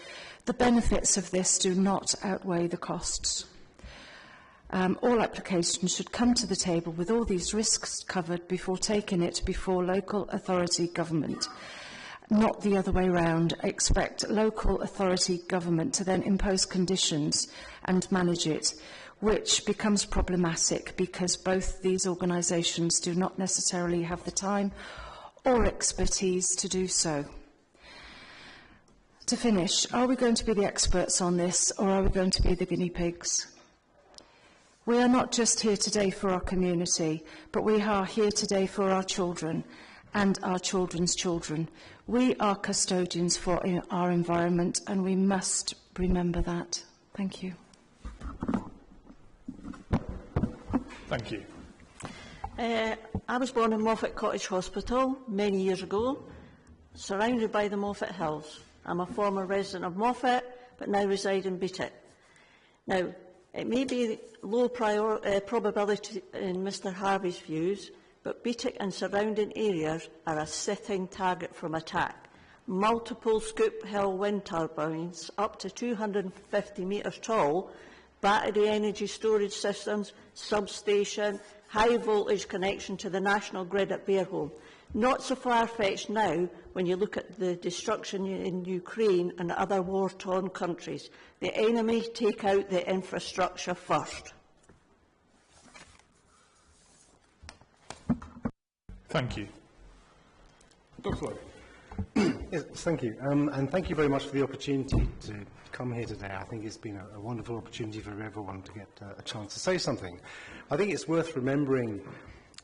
The benefits of this do not outweigh the costs. All applications should come to the table with all these risks covered before taking it before local authority government. Not the other way round. Expect local authority government to then impose conditions and manage it, which becomes problematic because both these organisations do not necessarily have the time or expertise to do so. To finish, are we going to be the experts on this, or are we going to be the guinea pigs? We are not just here today for our community, but we are here today for our children and our children's children. We are custodians for our environment, and we must remember that. Thank you. Thank you. I was born in Moffat Cottage Hospital many years ago, surrounded by the Moffat Hills. I'm a former resident of Moffat, but now reside in Beatty. Now, it may be low probability in Mr Harvey's views, but Beatty and surrounding areas are a sitting target from attack. Multiple Scoop Hill wind turbines, up to 250 metres tall, battery energy storage systems, substation, high voltage connection to the national grid at Bearholm. Not so far-fetched now when you look at the destruction in Ukraine and other war-torn countries. The enemy take out the infrastructure first. Thank you. Dr. Lowe. Yes, thank you. And thank you very much for the opportunity to come here today. I think it's been a wonderful opportunity for everyone to get a chance to say something. I think it's worth remembering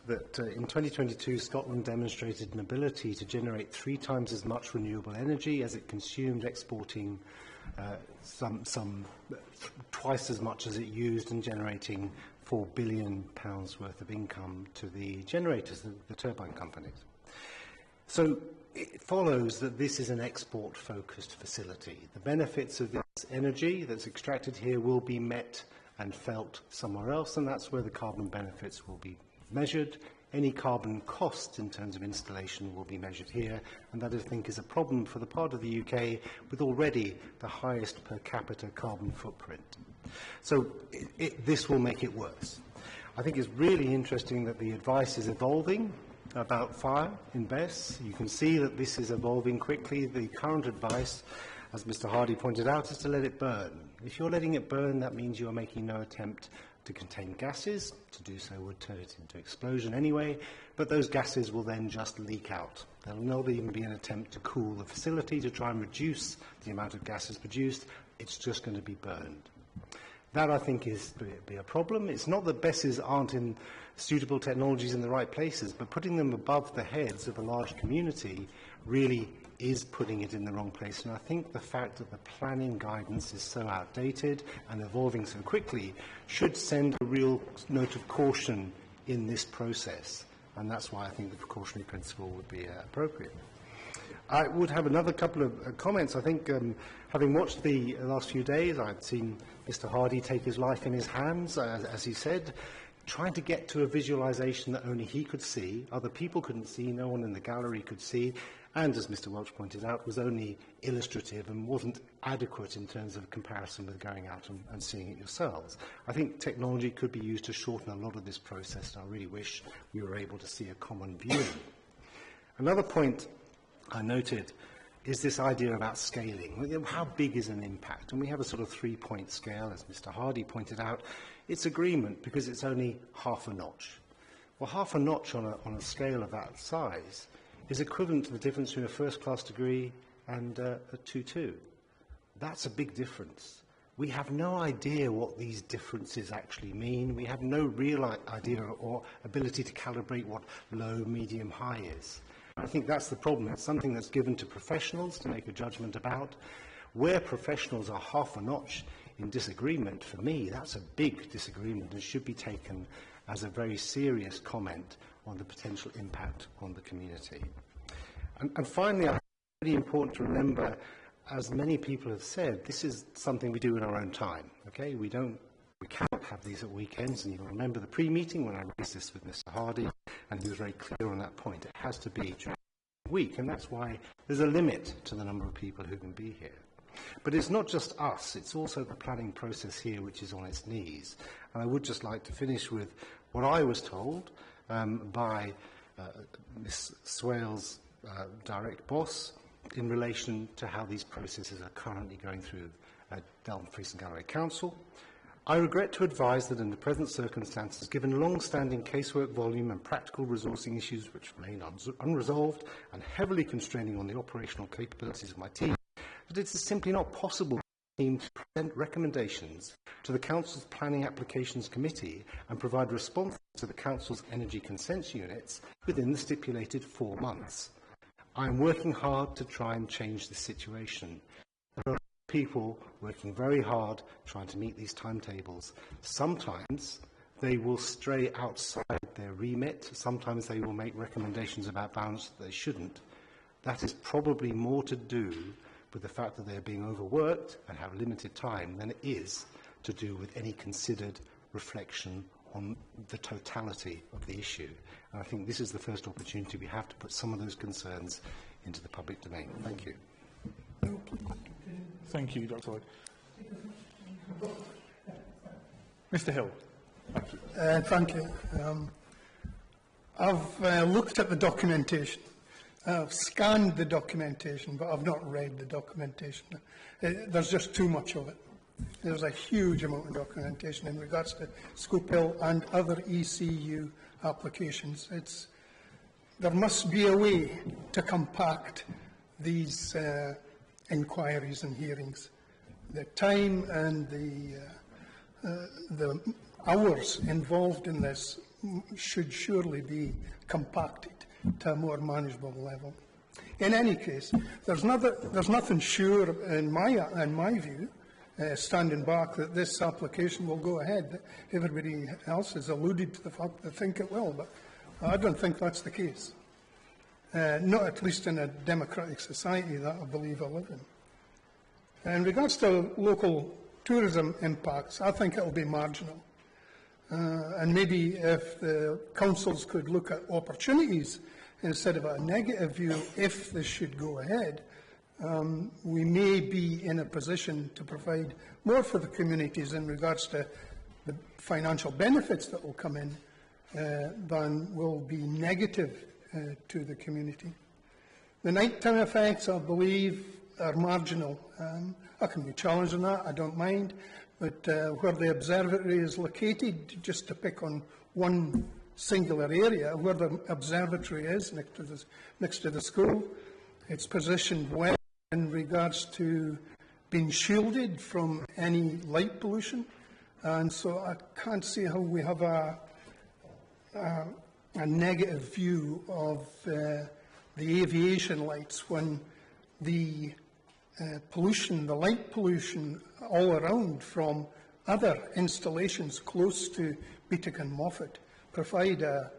that in 2022, Scotland demonstrated an ability to generate 3 times as much renewable energy as it consumed, exporting twice as much as it used, and generating £4 billion worth of income to the generators, the turbine companies. So it follows that this is an export-focused facility. The benefits of this energy that's extracted here will be met and felt somewhere else, and that's where the carbon benefits will be measured. Any carbon costs in terms of installation will be measured here, and that, I think, is a problem for the part of the UK with already the highest per capita carbon footprint. So this will make it worse. I think it's really interesting that the advice is evolving about fire in BESS. You can see that this is evolving quickly. The current advice, as Mr Hardy pointed out, is to let it burn. If you're letting it burn, that means you're making no attempt to contain gases. To do so would turn it into explosion anyway, but those gases will then just leak out. There will not even be an attempt to cool the facility to try and reduce the amount of gases produced. It's just going to be burned. That, I think, is be a problem. It's not that BESSes aren't in suitable technologies in the right places, but putting them above the heads of a large community really is putting it in the wrong place. And I think the fact that the planning guidance is so outdated and evolving so quickly should send a real note of caution in this process. And that's why I think the precautionary principle would be appropriate. I would have another couple of comments. I think, having watched the last few days, I've seen Mr Hardy take his life in his hands, as he said, trying to get to a visualisation that only he could see, other people couldn't see, no one in the gallery could see, and, as Mr Welch pointed out, was only illustrative and wasn't adequate in terms of comparison with going out and seeing it yourselves. I think technology could be used to shorten a lot of this process, and I really wish we were able to see a common view. Another point I noted is this idea about scaling. How big is an impact? And we have a sort of 3-point scale, as Mr Hardy pointed out. It's agreement because it's only half a notch. Well, half a notch on a scale of that size is equivalent to the difference between a first-class degree and a 2-2. That's a big difference. We have no idea what these differences actually mean. We have no real idea or ability to calibrate what low, medium, high is. I think that's the problem. It's something that's given to professionals to make a judgment about. Where professionals are half a notch in disagreement, for me, that's a big disagreement and should be taken as a very serious comment on the potential impact on the community. And finally, I think it's really important to remember, as many people have said, this is something we do in our own time. Okay, we cannot have these at weekends, and you'll remember the pre-meeting when I raised this with Mr Hardy. and he was very clear on that point. It has to be during the week, and that's why there's a limit to the number of people who can be here. But it's not just us, it's also the planning process here which is on its knees. And I would just like to finish with what I was told by Ms. Swale's direct boss in relation to how these processes are currently going through Dumfries and Galloway Council. I regret to advise that in the present circumstances, given long-standing casework volume and practical resourcing issues which remain unresolved and heavily constraining on the operational capabilities of my team, that it is simply not possible for the team to present recommendations to the Council's Planning Applications Committee and provide responses to the Council's Energy Consents units within the stipulated 4 months. I am working hard to try and change this situation. There are people working very hard trying to meet these timetables. Sometimes they will stray outside their remit. Sometimes they will make recommendations about balance that they shouldn't. That is probably more to do with the fact that they are being overworked and have limited time than it is to do with any considered reflection on the totality of the issue. And I think this is the first opportunity we have to put some of those concerns into the public domain. Thank you. Thank you, Dr. Lloyd. Mr. Hill. Thank you. Thank you. I've looked at the documentation. I've scanned the documentation, but I've not read the documentation. There's just too much of it. There's a huge amount of documentation in regards to Scoop Hill and other ECU applications. There must be a way to compact these inquiries and hearings. The time and the hours involved in this should surely be compacted to a more manageable level. In any case, there's nothing sure in my view, standing back, that this application will go ahead. Everybody else has alluded to the fact they think it will, but I don't think that's the case. Not at least in a democratic society that I believe I live in. In regards to local tourism impacts, I think it will be marginal. And maybe if the councils could look at opportunities instead of a negative view, if this should go ahead, we may be in a position to provide more for the communities in regards to the financial benefits that will come in than will be negative to the community. The nighttime effects, I believe, are marginal. I can be challenged on that, I don't mind, but where the observatory is located, just to pick on one singular area, where the observatory is next to the school, it's positioned well in regards to being shielded from any light pollution, and so I can't see how we have a negative view of the aviation lights when the pollution, the light pollution all around from other installations close to Beattick and Moffat provide a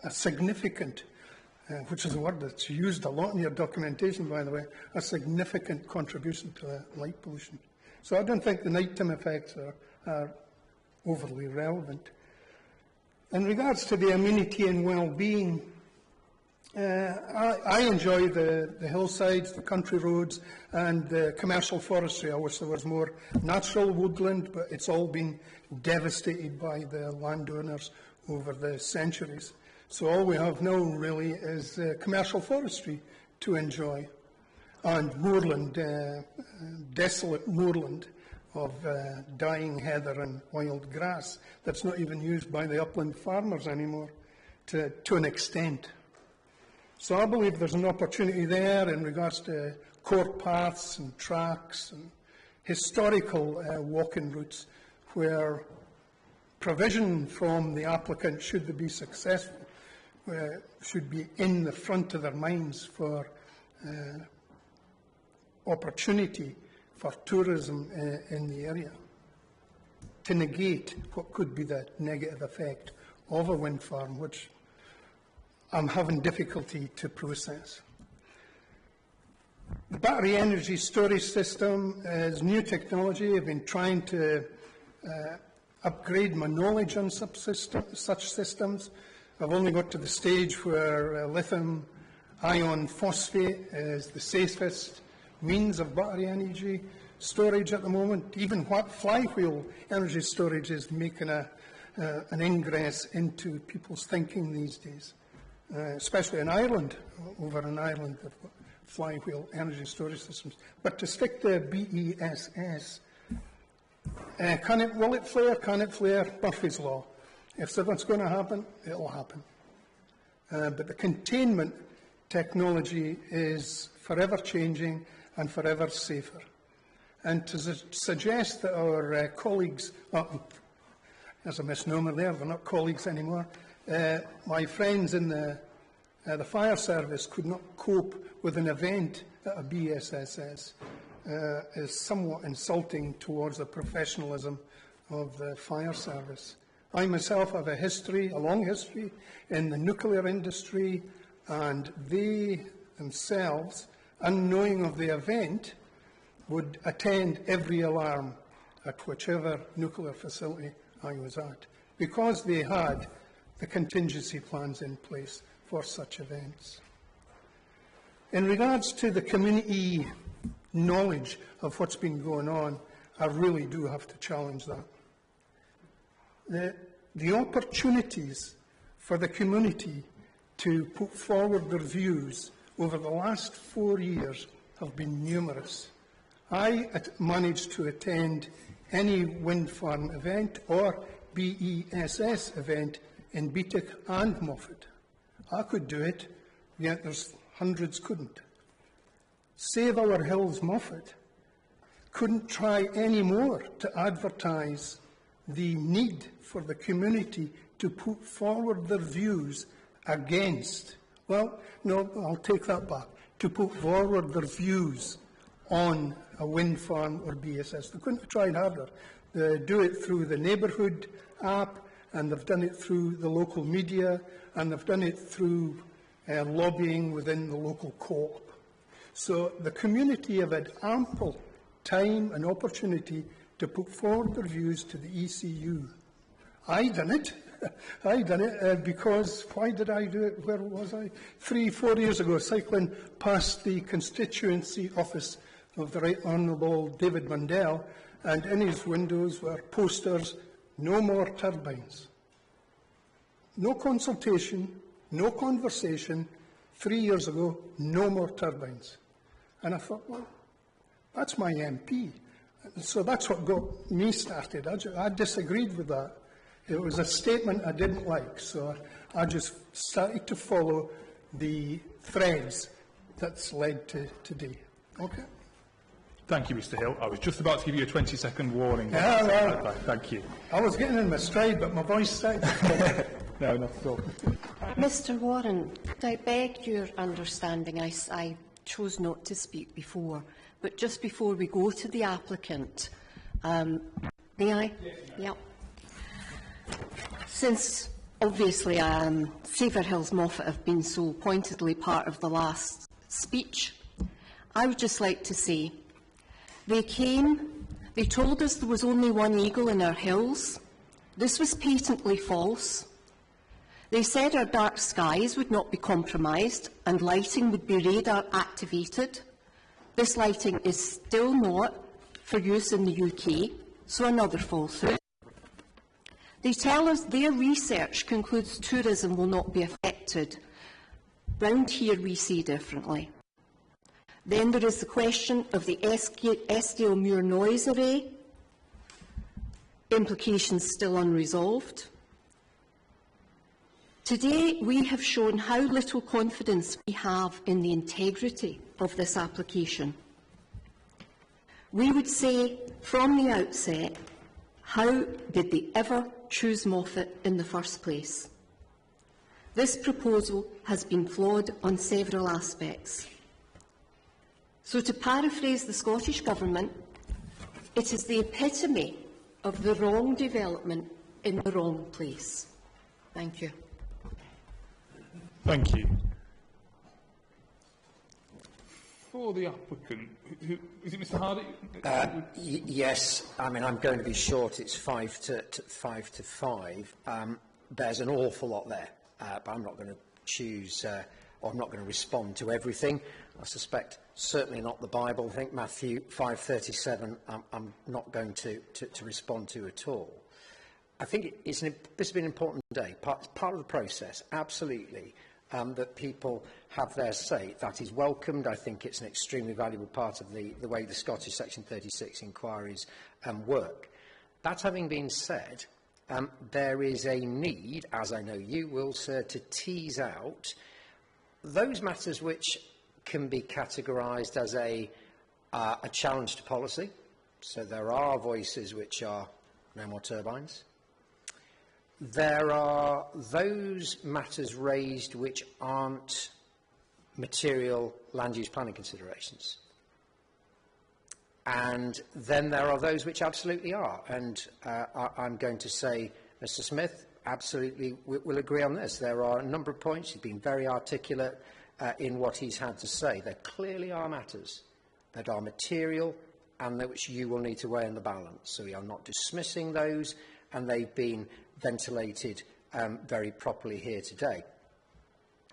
significant, which is a word that's used a lot in your documentation, by the way, a significant contribution to the light pollution. So I don't think the nighttime effects are overly relevant. In regards to the amenity and well-being, I enjoy the hillsides, the country roads, and the commercial forestry. I wish there was more natural woodland, but it's all been devastated by the landowners over the centuries. So all we have now really is commercial forestry to enjoy, and moorland, desolate moorland of dying heather and wild grass that's not even used by the upland farmers anymore to an extent. So I believe there's an opportunity there in regards to court paths and tracks and historical walking routes where provision from the applicant, should they be successful, should be in the front of their minds for opportunity for tourism in the area, to negate what could be the negative effect of a wind farm, which I'm having difficulty to process. The battery energy storage system is new technology. I've been trying to upgrade my knowledge on such systems. I've only got to the stage where lithium ion phosphate is the safest means of battery energy storage at the moment. Even what flywheel energy storage is making an ingress into people's thinking these days, especially in Ireland. Over in Ireland, they've got flywheel energy storage systems. But to stick to BESS, will it flare? Can it flare? Murphy's Law. If something's going to happen, it'll happen. But the containment technology is forever changing and forever safer. And to suggest that our colleagues, there's a misnomer there, they're not colleagues anymore, my friends in the fire service could not cope with an event at a BSSS is somewhat insulting towards the professionalism of the fire service. I myself have a long history in the nuclear industry, and they themselves, unknowing of the event, would attend every alarm at whichever nuclear facility I was at, because they had the contingency plans in place for such events. In regards to the community knowledge of what's been going on, I really do have to challenge that. The opportunities for the community to put forward their views over the last 4 years have been numerous. I managed to attend any wind farm event or BESS event in Beatty and Moffat. I could do it, yet there's hundreds couldn't. Save Our Hills Moffat couldn't try any more to advertise the need for the community to put forward their views against, well, no, I'll take that back, to put forward their views on a wind farm or BSS. They couldn't have tried harder. They do it through the neighbourhood app, and they've done it through the local media, and they've done it through lobbying within the local co-op. So the community have had ample time and opportunity to put forward their views to the ECU. I done it. I done it because, why did I do it? Where was I? 3-4 years ago, cycling past the constituency office of the Right Honourable David Mundell, and in his windows were posters, no more turbines. No consultation, no conversation. 3 years ago, no more turbines. And I thought, well, that's my MP. So that's what got me started. I disagreed with that. It was a statement I didn't like, so I just started to follow the threads that's led to today. Okay? Thank you, Mr. Hill. I was just about to give you a 20-second warning. Yeah, well, thank you. I was getting in my stride, but my voice started to No, not at all. Mr. Warren, could I beg your understanding? I chose not to speak before, but just before we go to the applicant, may I? Yeah. Since, obviously, Saver Hills Moffat have been so pointedly part of the last speech, I would just like to say, they came, they told us there was only one eagle in our hills. This was patently false. They said our dark skies would not be compromised and lighting would be radar activated. This lighting is still not for use in the UK, so another falsehood. They tell us their research concludes tourism will not be affected. Round here we see differently. Then there is the question of the Eskdale-Muir noise array, implications still unresolved. Today we have shown how little confidence we have in the integrity of this application. We would say from the outset, how did they ever choose Moffat in the first place? This proposal has been flawed on several aspects. So to paraphrase the Scottish Government, it is the epitome of the wrong development in the wrong place. Thank you. Thank you. for the applicant, is it Mr Hardy? Yes, I mean, I'm going to be short. It's 5 to 5. There's an awful lot there, but I'm not going to choose, or I'm not going to respond to everything. I suspect certainly not the Bible. I think Matthew 5:37, I'm not going to respond to at all. I think this has been an important day, part of the process, absolutely. That people have their say. That is welcomed. I think it's an extremely valuable part of the way the Scottish Section 36 inquiries work. That having been said, there is a need, as I know you will, sir, to tease out those matters which can be categorised as a challenge to policy. So there are voices which are no more turbines. There are those matters raised which aren't material land use planning considerations. And then there are those which absolutely are. And I'm going to say, Mr Smith, absolutely will agree on this. There are a number of points. He's been very articulate in what he's had to say. There clearly are matters that are material and that which you will need to weigh in the balance. So we are not dismissing those, and they've been ventilated very properly here today.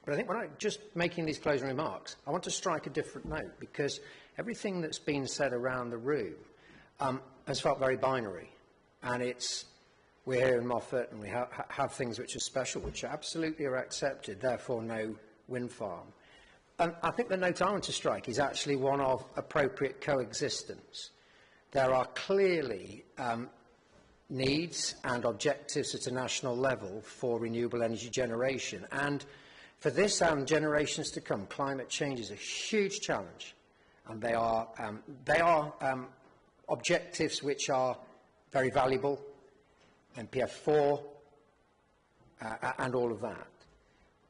But I think when I'm just making these closing remarks, I want to strike a different note, because everything that's been said around the room has felt very binary. And we're here in Moffat and we have things which are special, which absolutely are accepted, therefore no wind farm. And I think the note I want to strike is actually one of appropriate coexistence. There are clearly needs and objectives at a national level for renewable energy generation, and for this and generations to come, climate change is a huge challenge, and they are objectives which are very valuable, NPF4 and all of that.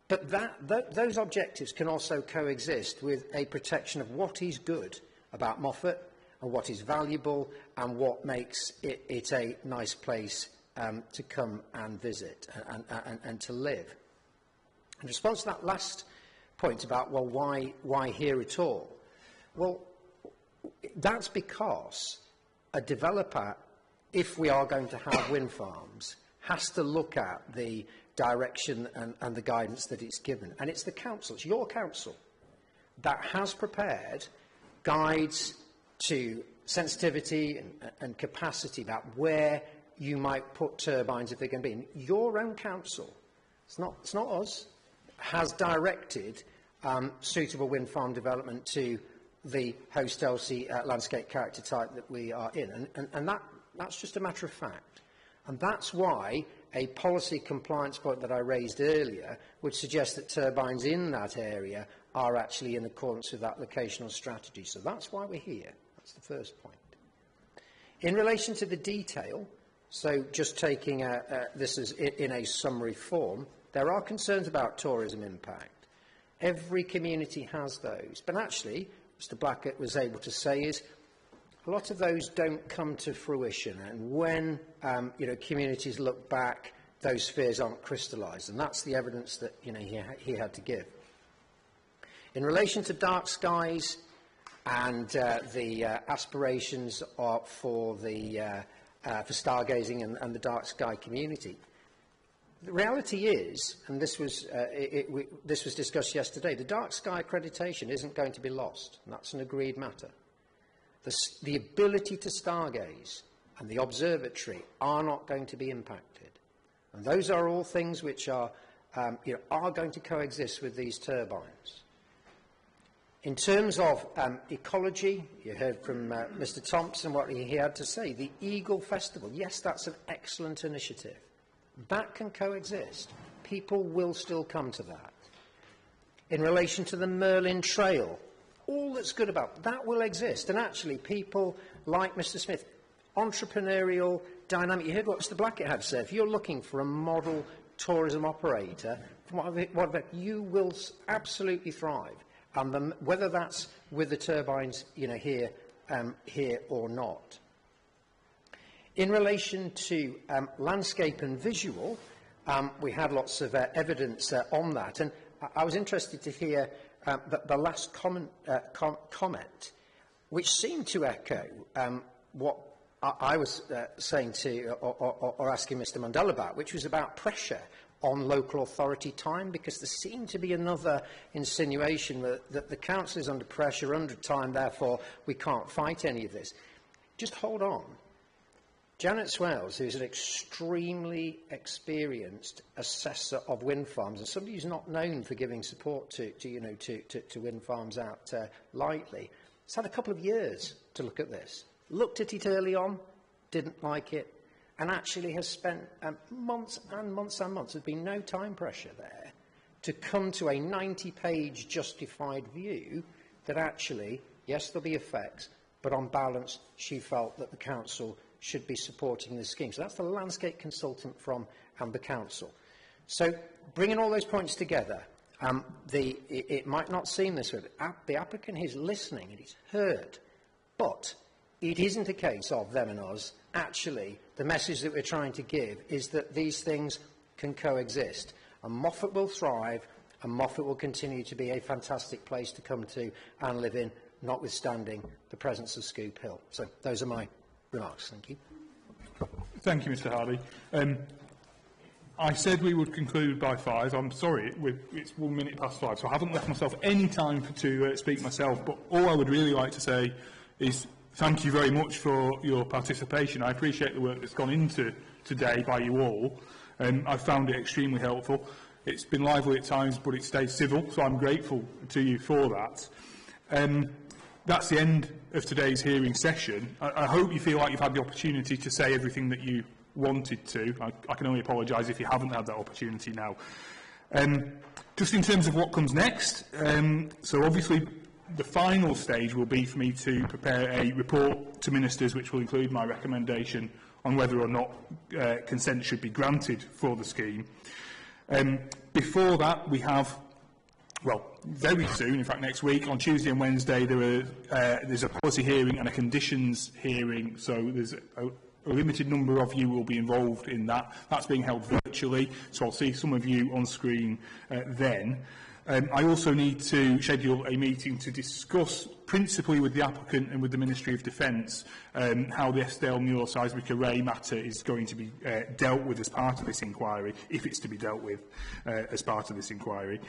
But those objectives can also coexist with a protection of what is good about Moffat and what is valuable and what makes it a nice place to come and visit and to live. In response to that last point about, well, why here at all? Well, that's because a developer, if we are going to have wind farms, has to look at the direction and the guidance that it's given. And it's the council, it's your council, that has prepared guides to sensitivity and capacity about where you might put turbines if they're going to be. And your own council, it's not us, has directed suitable wind farm development to the host LC landscape character type that we are in. And that's just a matter of fact. And that's why a policy compliance point that I raised earlier would suggest that turbines in that area are actually in accordance with that locational strategy. So that's why we're here. That's the first point. In relation to the detail, so just taking this as in a summary form, there are concerns about tourism impact. Every community has those. But actually, Mr Blackett was able to say is, a lot of those don't come to fruition, and when communities look back, those fears aren't crystallised, and that's the evidence that he had to give. In relation to dark skies and the aspirations for stargazing and the dark sky community, the reality is, and this was discussed yesterday, the dark sky accreditation isn't going to be lost, and that's an agreed matter. The ability to stargaze and the observatory are not going to be impacted. And those are all things which are going to coexist with these turbines. In terms of ecology, you heard from Mr Thompson what he had to say. The Eagle Festival, yes, that's an excellent initiative. That can coexist. People will still come to that. In relation to the Merlin Trail, all that's good about that will exist. And actually, people like Mr Smith, entrepreneurial, dynamic. You heard what Mr Blackett had said. If you're looking for a model tourism operator, you will absolutely thrive. And whether that's with the turbines, here or not. In relation to landscape and visual, we had lots of evidence on that. And I was interested to hear the last comment, which seemed to echo what I was saying to, or asking Mr Mandela about, which was about pressure on local authority time, because there seemed to be another insinuation that the council is under pressure, under time, therefore we can't fight any of this. Just hold on. Janet Swales, who is an extremely experienced assessor of wind farms, and somebody who's not known for giving support to wind farms out lightly, has had a couple of years to look at this. Looked at it early on, didn't like it, and actually has spent months and months and months. There's been no time pressure there to come to a 90-page justified view that actually, yes, there'll be effects, but on balance, she felt that the council should be supporting the scheme. So that's the landscape consultant from the council. So bringing all those points together, it might not seem this way, but the applicant is listening and he's heard, but it isn't a case of them and us. Actually, the message that we're trying to give is that these things can coexist. And Moffat will thrive, and Moffat will continue to be a fantastic place to come to and live in, notwithstanding the presence of Scoop Hill. So those are my remarks. Thank you. Thank you, Mr Hardy. I said we would conclude by 5. I'm sorry, it's 1 minute past 5, so I haven't left myself any time to speak myself, but all I would really like to say is thank you very much for your participation. I appreciate the work that's gone into today by you all. I've found it extremely helpful. It's been lively at times, but it stayed civil, so I'm grateful to you for that. That's the end of today's hearing session. I hope you feel like you've had the opportunity to say everything that you wanted to. I can only apologise if you haven't had that opportunity now. Just in terms of what comes next, so obviously the final stage will be for me to prepare a report to ministers which will include my recommendation on whether or not consent should be granted for the scheme. Before that, we have, well, very soon, in fact next week, on Tuesday and Wednesday, there's a policy hearing and a conditions hearing, so there's a limited number of you will be involved in that. That's being held virtually, so I'll see some of you on screen then. I also need to schedule a meeting to discuss, principally with the applicant and with the Ministry of Defence, how the Eskdale Muir seismic array matter is going to be dealt with as part of this inquiry, if it's to be dealt with as part of this inquiry.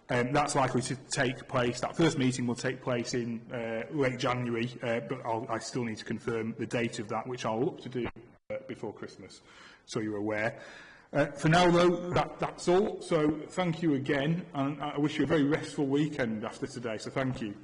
That's likely to take place, that first meeting will take place in late January, but I still need to confirm the date of that, which I'll look to do before Christmas, so you're aware. For now, though, that's all. So thank you again, and I wish you a very restful weekend after today, so thank you.